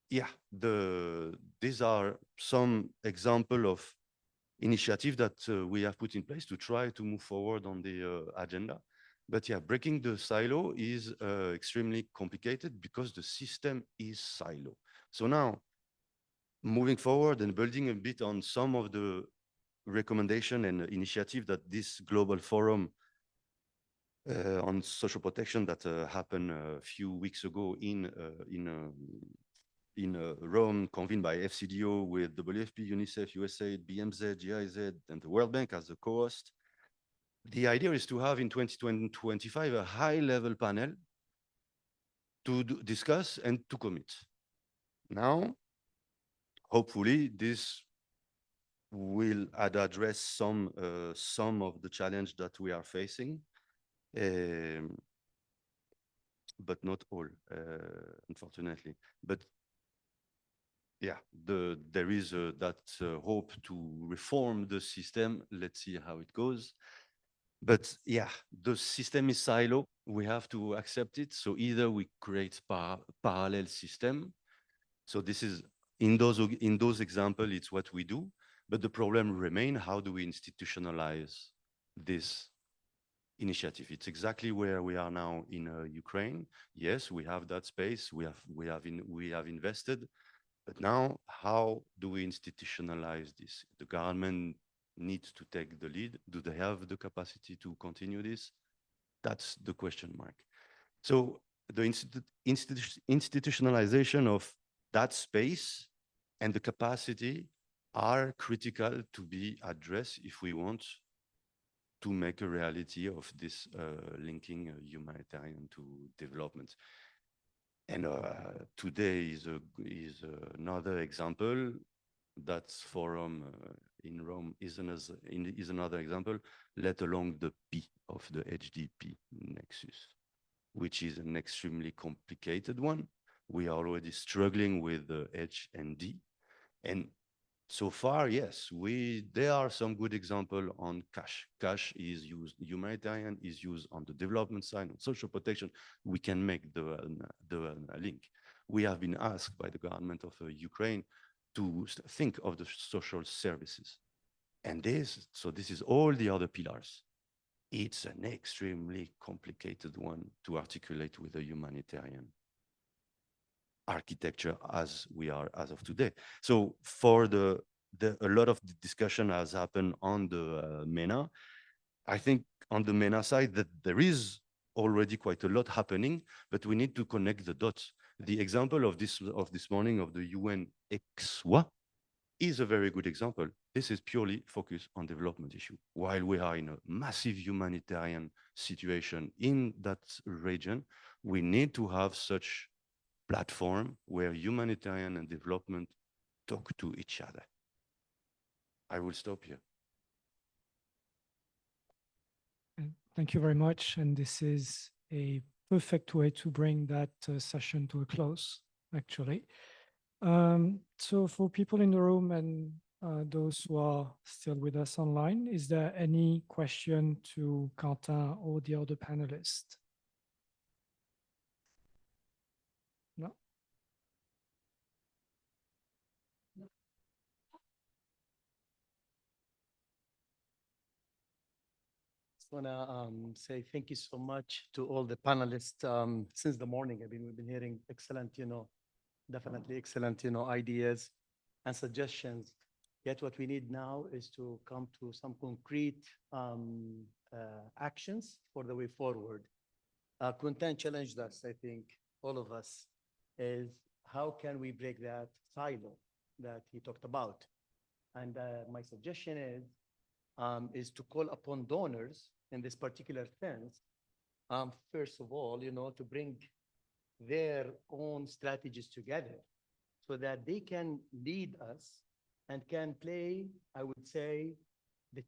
yeah, these are some example of initiative that we have put in place to try to move forward on the agenda. But yeah, breaking the silo is extremely complicated because the system is silo. So now, moving forward and building a bit on some of the recommendation and initiative that this global forum on social protection that happened a few weeks ago in Rome, convened by FCDO with WFP, UNICEF, USAID, BMZ, GIZ, and the World Bank as a co-host. The idea is to have in 2025 a high-level panel to discuss and to commit. Now, hopefully, this will address some of the challenge that we are facing, but not all, unfortunately. But yeah, there is that hope to reform the system. Let's see how it goes. But yeah, the system is silo. We have to accept it. So either we create parallel system. So this is in those examples, it's what we do. But the problem remains, how do we institutionalize this initiative? It's exactly where we are now in Ukraine. Yes, we have that space. We have invested. But now, how do we institutionalize this? The government needs to take the lead. Do they have the capacity to continue this? That's the question mark. So the institutionalization of that space and the capacity are critical to be addressed if we want to make a reality of this linking humanitarian to development. And today is another example. That forum in Rome is another example, let alone the P of the HDP Nexus, which is an extremely complicated one. We are already struggling with the H and D. And so far, yes, there are some good examples on cash. Cash is used, humanitarian is used on the development side, on social protection. We can make the link. We have been asked by the government of Ukraine to think of the social services. And this is all the other pillars. It's an extremely complicated one to articulate with a humanitarian architecture as we are as of today. So for a lot of the discussion has happened on the MENA. I think on the MENA side that there is already quite a lot happening, but we need to connect the dots. The example of this morning of the UN XWA is a very good example. This is purely focused on development issue. While we are in a massive humanitarian situation in that region, we need to have such platform where humanitarian and development talk to each other. I will stop here. Thank you very much. And this is a perfect way to bring that session to a close, actually. So for people in the room and those who are still with us online, is there any question to Quentin or the other panelists? No? I want to say thank you so much to all the panelists. Since the morning, we've been hearing excellent, definitely excellent, ideas and suggestions. Yet what we need now is to come to some concrete actions for the way forward. Quentin challenged us, I think, all of us, is how can we break that silo that he talked about? And my suggestion is to call upon donors in this particular sense, first of all, to bring their own strategies together so that they can lead us and can play, I would say, the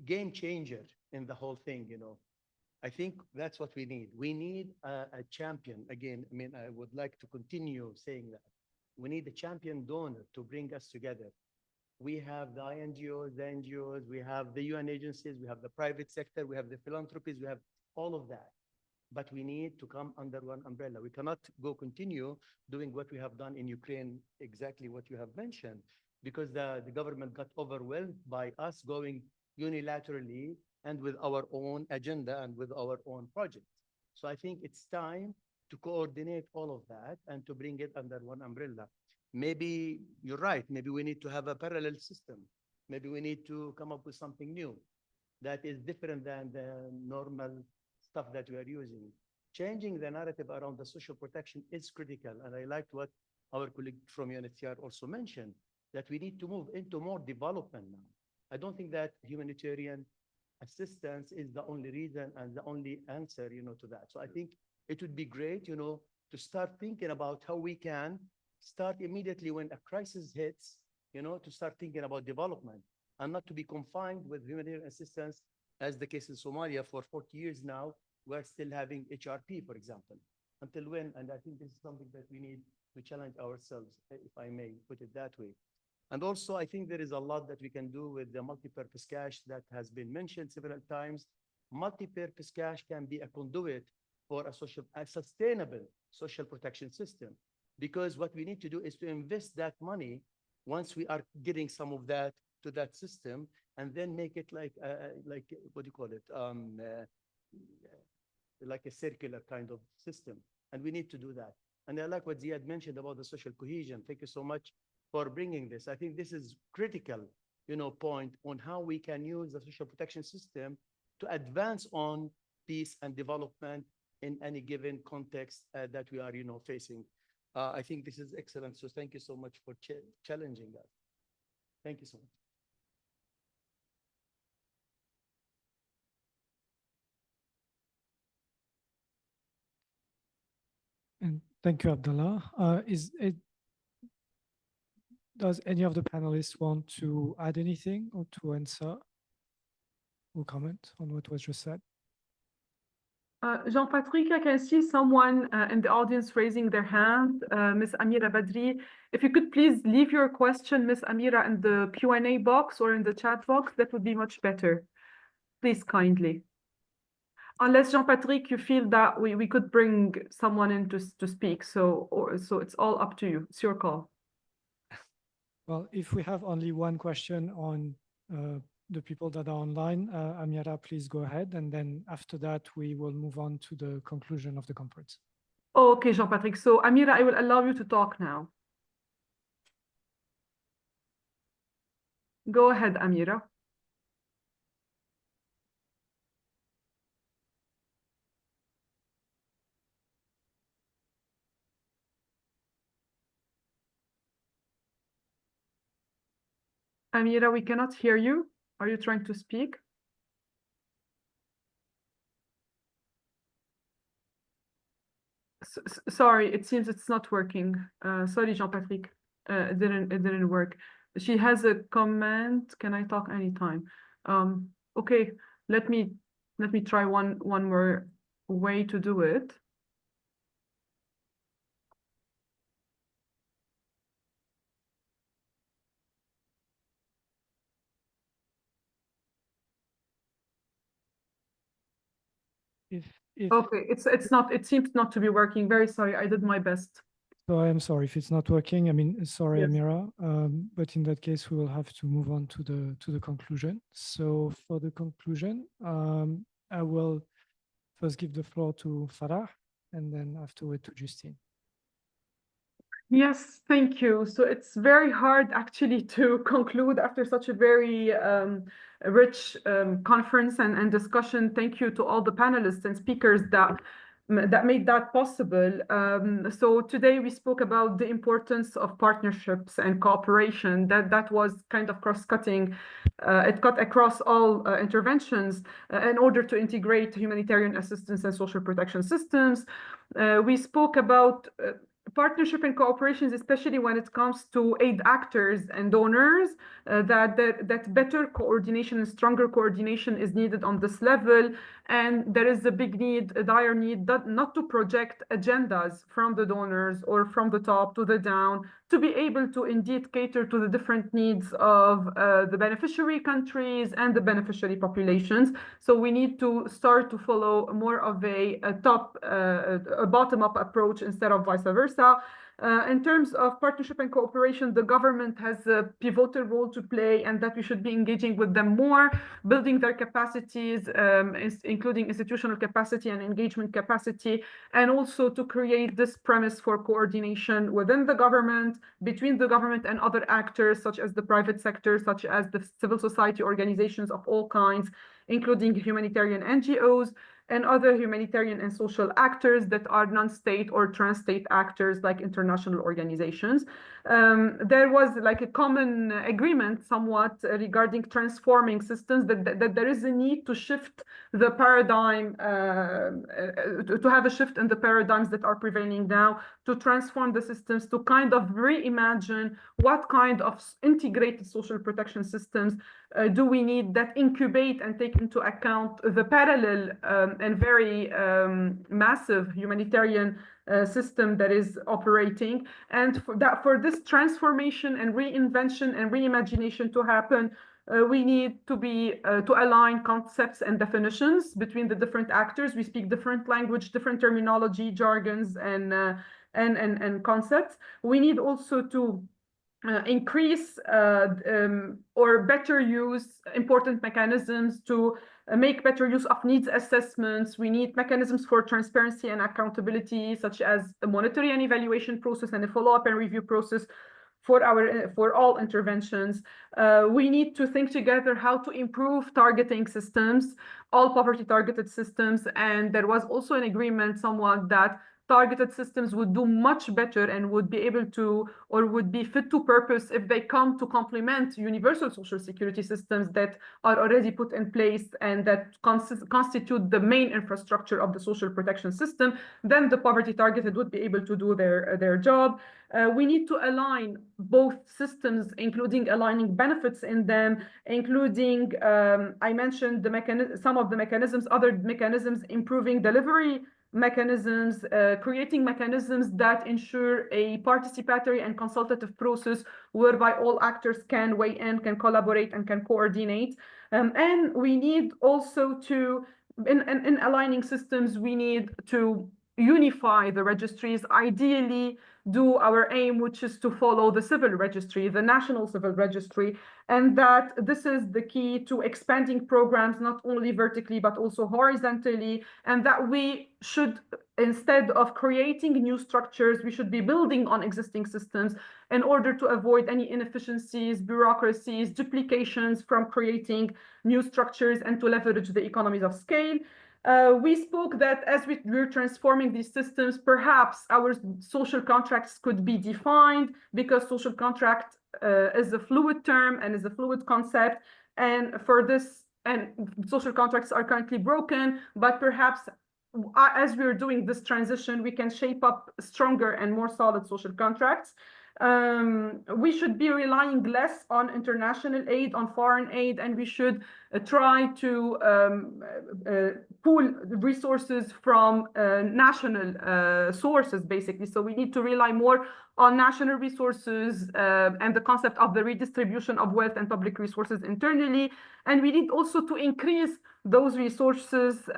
game changer in the whole thing, I think that's what we need. We need a champion. Again, I would like to continue saying that. We need a champion donor to bring us together. We have the NGOs, we have the UN agencies, we have the private sector, we have the philanthropies, we have all of that. But we need to come under one umbrella. We cannot continue doing what we have done in Ukraine, exactly what you have mentioned, because the government got overwhelmed by us going unilaterally and with our own agenda and with our own projects. So I think it's time to coordinate all of that and to bring it under one umbrella. Maybe you're right. Maybe we need to have a parallel system. Maybe we need to come up with something new that is different than the normal stuff that we are using. Changing the narrative around the social protection is critical. And I liked what our colleague from UNHCR also mentioned, that we need to move into more development now. I don't think that humanitarian assistance is the only reason and the only answer, to that. So I think it would be great, to start thinking about how we can start immediately when a crisis hits, to start thinking about development and not to be confined with humanitarian assistance, as the case in Somalia for 40 years now. We're still having HRP, for example. Until when? And I think this is something that we need to challenge ourselves, if I may put it that way. And also, I think there is a lot that we can do with the multi-purpose cash that has been mentioned several times. Multi-purpose cash can be a conduit for a sustainable social protection system. Because what we need to do is to invest that money once we are getting some of that to that system, and then make it like what do you call it? Like a circular kind of system. And we need to do that. And I like what Ziad mentioned about the social cohesion. Thank you so much for bringing this. I think this is critical, point on how we can use the social protection system to advance on peace and development in any given context that we are, facing. I think this is excellent. So thank you so much for challenging us. Thank you so much. And thank you, Abdallah. Does any of the panelists want to add anything or to answer or comment on what was just said? Jean-Patrick, I can see someone in the audience raising their hand, Ms. Amira Badri. If you could please leave your question, Ms. Amira, in the Q&A box or in the chat box, that would be much better. Please, kindly. Unless, Jean-Patrick, you feel that we could bring someone in to speak. So it's all up to you. It's your call. Well, if we have only one question on the people that are online, Amira, please go ahead. And then after that, we will move on to the conclusion of the conference. Okay, Jean-Patrick. So, Amira, I will allow you to talk now. Go ahead, Amira. Amira, we cannot hear you. Are you trying to speak? Sorry, it seems it's not working. Sorry, Jean-Patrick. It didn't work. She has a comment. Can I talk anytime? Okay, let me Let me try one more way to do it. Okay, it's not, it seems not to be working. Very sorry, I did my best. So I am sorry if it's not working. I mean, sorry, Yes. Amira, but in that case, we will have to move on to the conclusion. So for the conclusion, I will first give the floor to Farah, and then afterward to Justine. Yes, thank you. So it's very hard actually to conclude after such a very rich conference and discussion. Thank you to all the panelists and speakers that made that possible. So today we spoke about the importance of partnerships and cooperation. That was kind of cross-cutting. It cut across all interventions in order to integrate humanitarian assistance and social protection systems. We spoke about partnership and cooperations, especially when it comes to aid actors and donors, that better coordination and stronger coordination is needed on this level. And there is a big need, a dire need, not to project agendas from the donors or from the top to the down, to be able to indeed cater to the different needs of the beneficiary countries and the beneficiary populations. So we need to start to follow more of a bottom-up approach instead of vice versa. In terms of partnership and cooperation, the government has a pivotal role to play, and that we should be engaging with them more, building their capacities, including institutional capacity and engagement capacity, and also to create this premise for coordination within the government, between the government and other actors, such as the private sector, such as the civil society organizations of all kinds, including humanitarian NGOs, and other humanitarian and social actors that are non-state or trans-state actors like international organizations. There was like a common agreement somewhat regarding transforming systems, that there is a need to shift the paradigm, to have a shift in the paradigms that are prevailing now, to transform the systems, to kind of reimagine what kind of integrated social protection systems do we need that incubate and take into account the parallel and very massive humanitarian system that is operating. And for this transformation and reinvention and reimagination to happen, we need to align concepts and definitions between the different actors. We speak different language, different terminology, jargons, and concepts. We need also to increase or better use important mechanisms to make better use of needs assessments. We need mechanisms for transparency and accountability, such as a monitoring and evaluation process and a follow-up and review process for all interventions. We need to think together how to improve targeting systems, all poverty targeted systems. And there was also an agreement somewhat that targeted systems would do much better and would be able to, or would be fit to purpose if they come to complement universal social security systems that are already put in place and that constitute the main infrastructure of the social protection system. Then the poverty targeted would be able to do their job. We need to align both systems, including aligning benefits in them, including, I mentioned some of the mechanisms, other mechanisms, improving delivery mechanisms, creating mechanisms that ensure a participatory and consultative process whereby all actors can weigh in, can collaborate, and can coordinate. And we need also to, in aligning systems, we need to unify the registries, ideally do our aim, which is to follow the civil registry, the national civil registry, and that this is the key to expanding programs, not only vertically, but also horizontally, and that we should, instead of creating new structures, we should be building on existing systems in order to avoid any inefficiencies, bureaucracies, duplications from creating new structures, and to leverage the economies of scale. We spoke that as we're transforming these systems, perhaps our social contracts could be defined, because social contract is a fluid term and is a fluid concept. And for this, and social contracts are currently broken, but perhaps as we're doing this transition, we can shape up stronger and more solid social contracts. We should be relying less on international aid, on foreign aid, and we should try to pool resources from national sources, basically. So we need to rely more on national resources and the concept of the redistribution of wealth and public resources internally. And we need also to increase those resources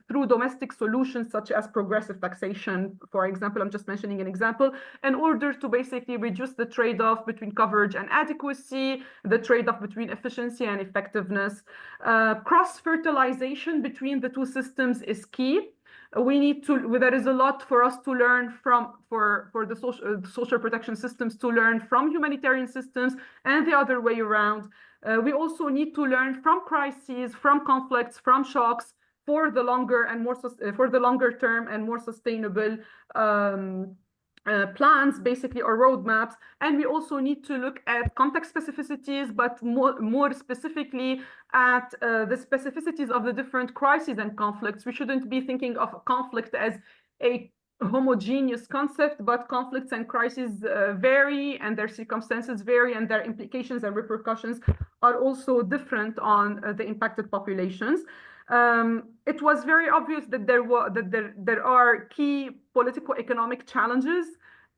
through domestic solutions such as progressive taxation, for example. I'm just mentioning an example, in order to basically reduce the trade-off between coverage and adequacy, the trade-off between efficiency and effectiveness. Cross-fertilization between the two systems is key. We need to, there is a lot for us to learn from, for the social protection systems to learn from humanitarian systems and the other way around. We also need to learn from crises, from conflicts, from shocks for the longer and more for the longer term and more sustainable plans, basically, or roadmaps. And we also need to look at context specificities, but more specifically at the specificities of the different crises and conflicts. We shouldn't be thinking of conflict as a homogeneous concept, but conflicts and crises vary, and their circumstances vary, and their implications and repercussions are also different on the impacted populations. It was very obvious that there are key political economic challenges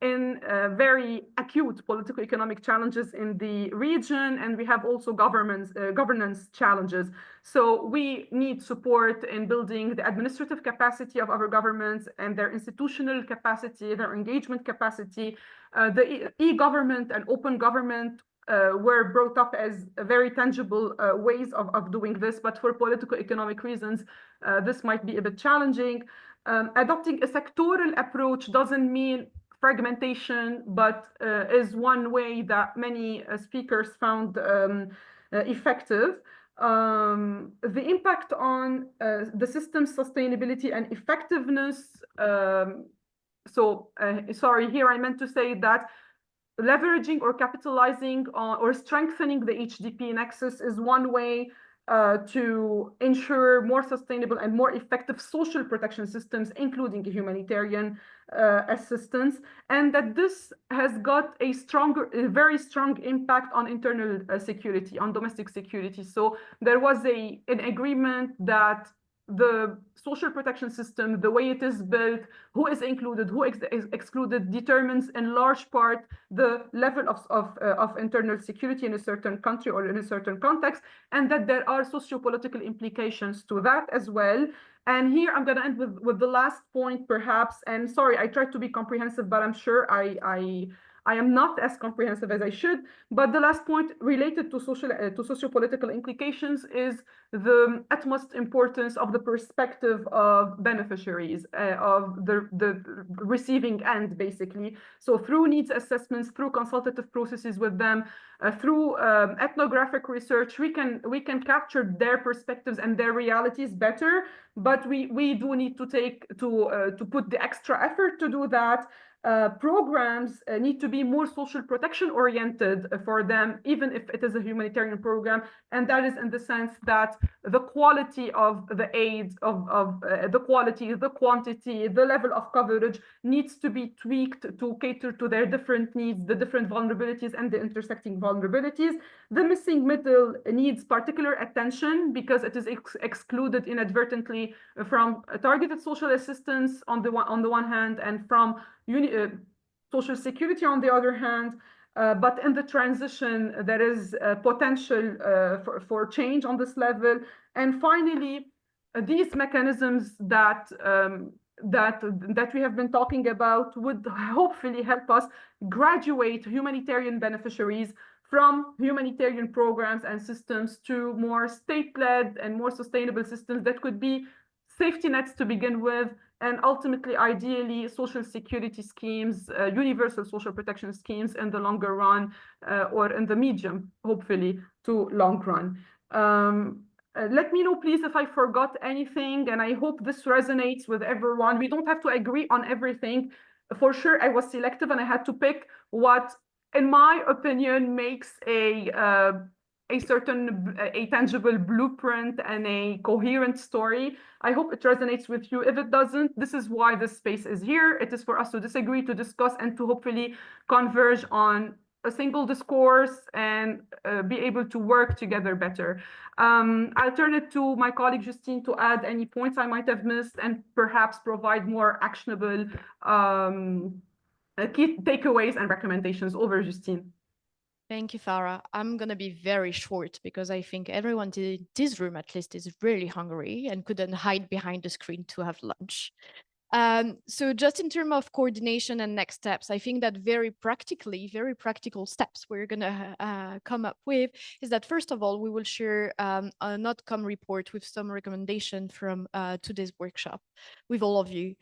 in very acute political economic challenges in the region, and we have also governance challenges. So we need support in building the administrative capacity of our governments and their institutional capacity, their engagement capacity. The e-government and open government were brought up as very tangible ways of doing this, but for political economic reasons, this might be a bit challenging. Adopting a sectoral approach doesn't mean fragmentation, but is one way that many speakers found effective. The impact on the system's sustainability and effectiveness. Sorry, here I meant to say that leveraging or capitalizing on or strengthening the HDP nexus is one way to ensure more sustainable and more effective social protection systems, including humanitarian assistance, and that this has got a very strong impact on internal security, on domestic security. So there was an agreement that the social protection system, the way it is built, who is included, who is excluded, determines in large part the level of internal security in a certain country or in a certain context, and that there are socio-political implications to that as well. And here I'm going to end with the last point, perhaps. And sorry, I tried to be comprehensive, but I'm sure I am not as comprehensive as I should. But the last point related to socio-political implications is the utmost importance of the perspective of beneficiaries, of the receiving end, basically. So through needs assessments, through consultative processes with them, through ethnographic research, we can capture their perspectives and their realities better. But we do need to put the extra effort to do that. Programs need to be more social protection oriented for them, even if it is a humanitarian program. And that is in the sense that the quality of the aid, the quality, the quantity, the level of coverage needs to be tweaked to cater to their different needs, the different vulnerabilities and the intersecting vulnerabilities. The missing middle needs particular attention because it is excluded inadvertently from targeted social assistance on the one hand, and from social security on the other hand. But in the transition, there is potential for change on this level. And finally, these mechanisms that we have been talking about would hopefully help us graduate humanitarian beneficiaries from humanitarian programs and systems to more state-led and more sustainable systems that could be safety nets to begin with, and ultimately, ideally, social security schemes, universal social protection schemes in the longer run, or in the medium, hopefully, to long run. Let me know, please, if I forgot anything, and I hope this resonates with everyone. We don't have to agree on everything. For sure, I was selective, and I had to pick what, in my opinion, makes a tangible blueprint and a coherent story. I hope it resonates with you. If it doesn't, this is why this space is here. It is for us to disagree, to discuss, and to hopefully converge on a single discourse and be able to work together better. I'll turn it to my colleague Justine to add any points I might have missed and perhaps provide more actionable key takeaways and recommendations. Over, Justine. Thank you, Farah. I'm going to be very short because I think everyone in this room, at least, is really hungry and couldn't hide behind the screen to have lunch. So just in terms of coordination and next steps, I think that very practical steps we're going to come up with is that, first of all, we will share an outcome report with some recommendation from today's workshop with all of you.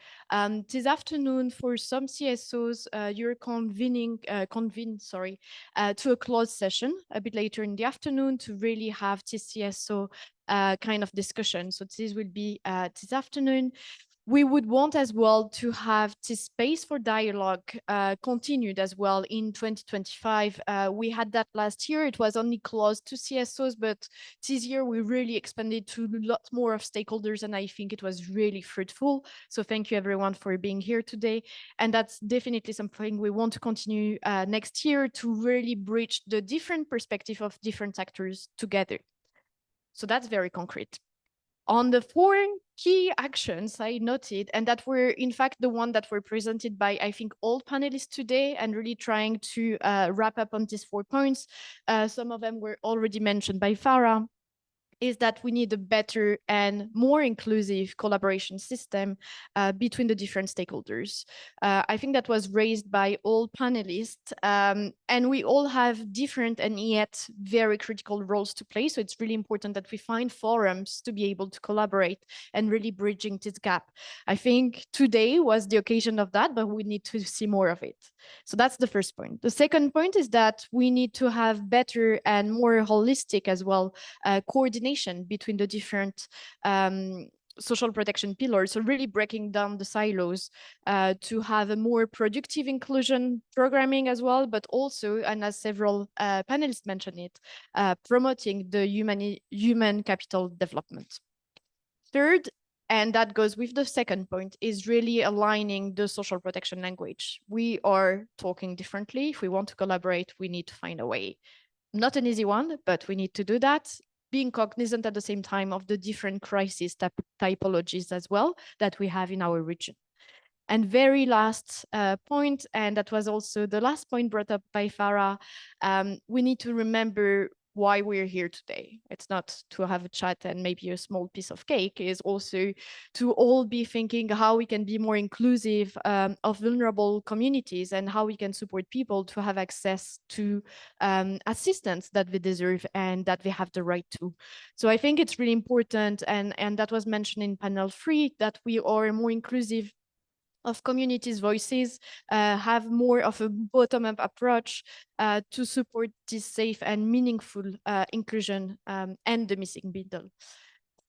This afternoon, for some CSOs, you're convened to a closed session a bit later in the afternoon to really have this CSO kind of discussion. So this will be this afternoon. We would want as well to have this space for dialogue continued as well in 2025. We had that last year. It was only closed to CSOs, but this year we really expanded to a lot more of stakeholders, and I think it was really fruitful. So thank you everyone for being here today. And that's definitely something we want to continue next year to really bridge the different perspective of different actors together. So that's very concrete. On the 4 key actions I noted, and that were in fact the one that were presented by, I think, all panelists today, and really trying to wrap up on these 4 points. Some of them were already mentioned by Farah, is that we need a better and more inclusive collaboration system between the different stakeholders. I think that was raised by all panelists, and we all have different and yet very critical roles to play. So it's really important that we find forums to be able to collaborate and really bridging this gap. I think today was the occasion of that, but we need to see more of it. So that's the first point. The second point is that we need to have better and more holistic as well coordination between the different social protection pillars. So really breaking down the silos to have a more productive inclusion programming as well, but also, and as several panelists mentioned it, promoting the human capital development. Third, and that goes with the second point, is really aligning the social protection language. We are talking differently. If we want to collaborate, we need to find a way. Not an easy one, but we need to do that, being cognizant at the same time of the different crisis typologies as well that we have in our region. And very last point, and that was also the last point brought up by Farah, we need to remember why we're here today. It's not to have a chat and maybe a small piece of cake, is also to all be thinking how we can be more inclusive of vulnerable communities and how we can support people to have access to assistance that they deserve and that they have the right to. So I think it's really important, and that was mentioned in panel 3, that we are more inclusive of communities' voices, have more of a bottom-up approach to support this safe and meaningful inclusion and the missing middle.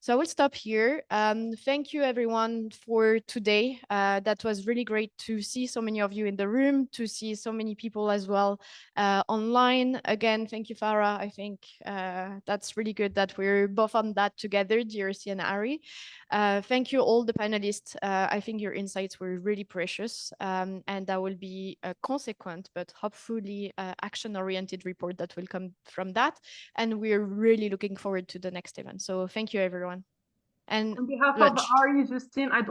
So I will stop here. Thank you everyone for today. That was really great to see so many of you in the room, to see so many people as well online. Again, thank you, Farah. I think that's really good that we're both on that together, DRC and Ari. Thank you all the panelists. I think your insights were really precious, and that will be a consequent, but hopefully action-oriented report that will come from that. And we're really looking forward to the next event. So thank you, everyone. And on behalf of Ari, Justine, I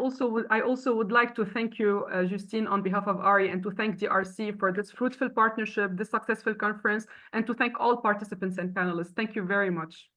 also would like to thank you, Justine, on behalf of Ari, and to thank DRC for this fruitful partnership, this successful conference, and to thank all participants and panelists. Thank you very much.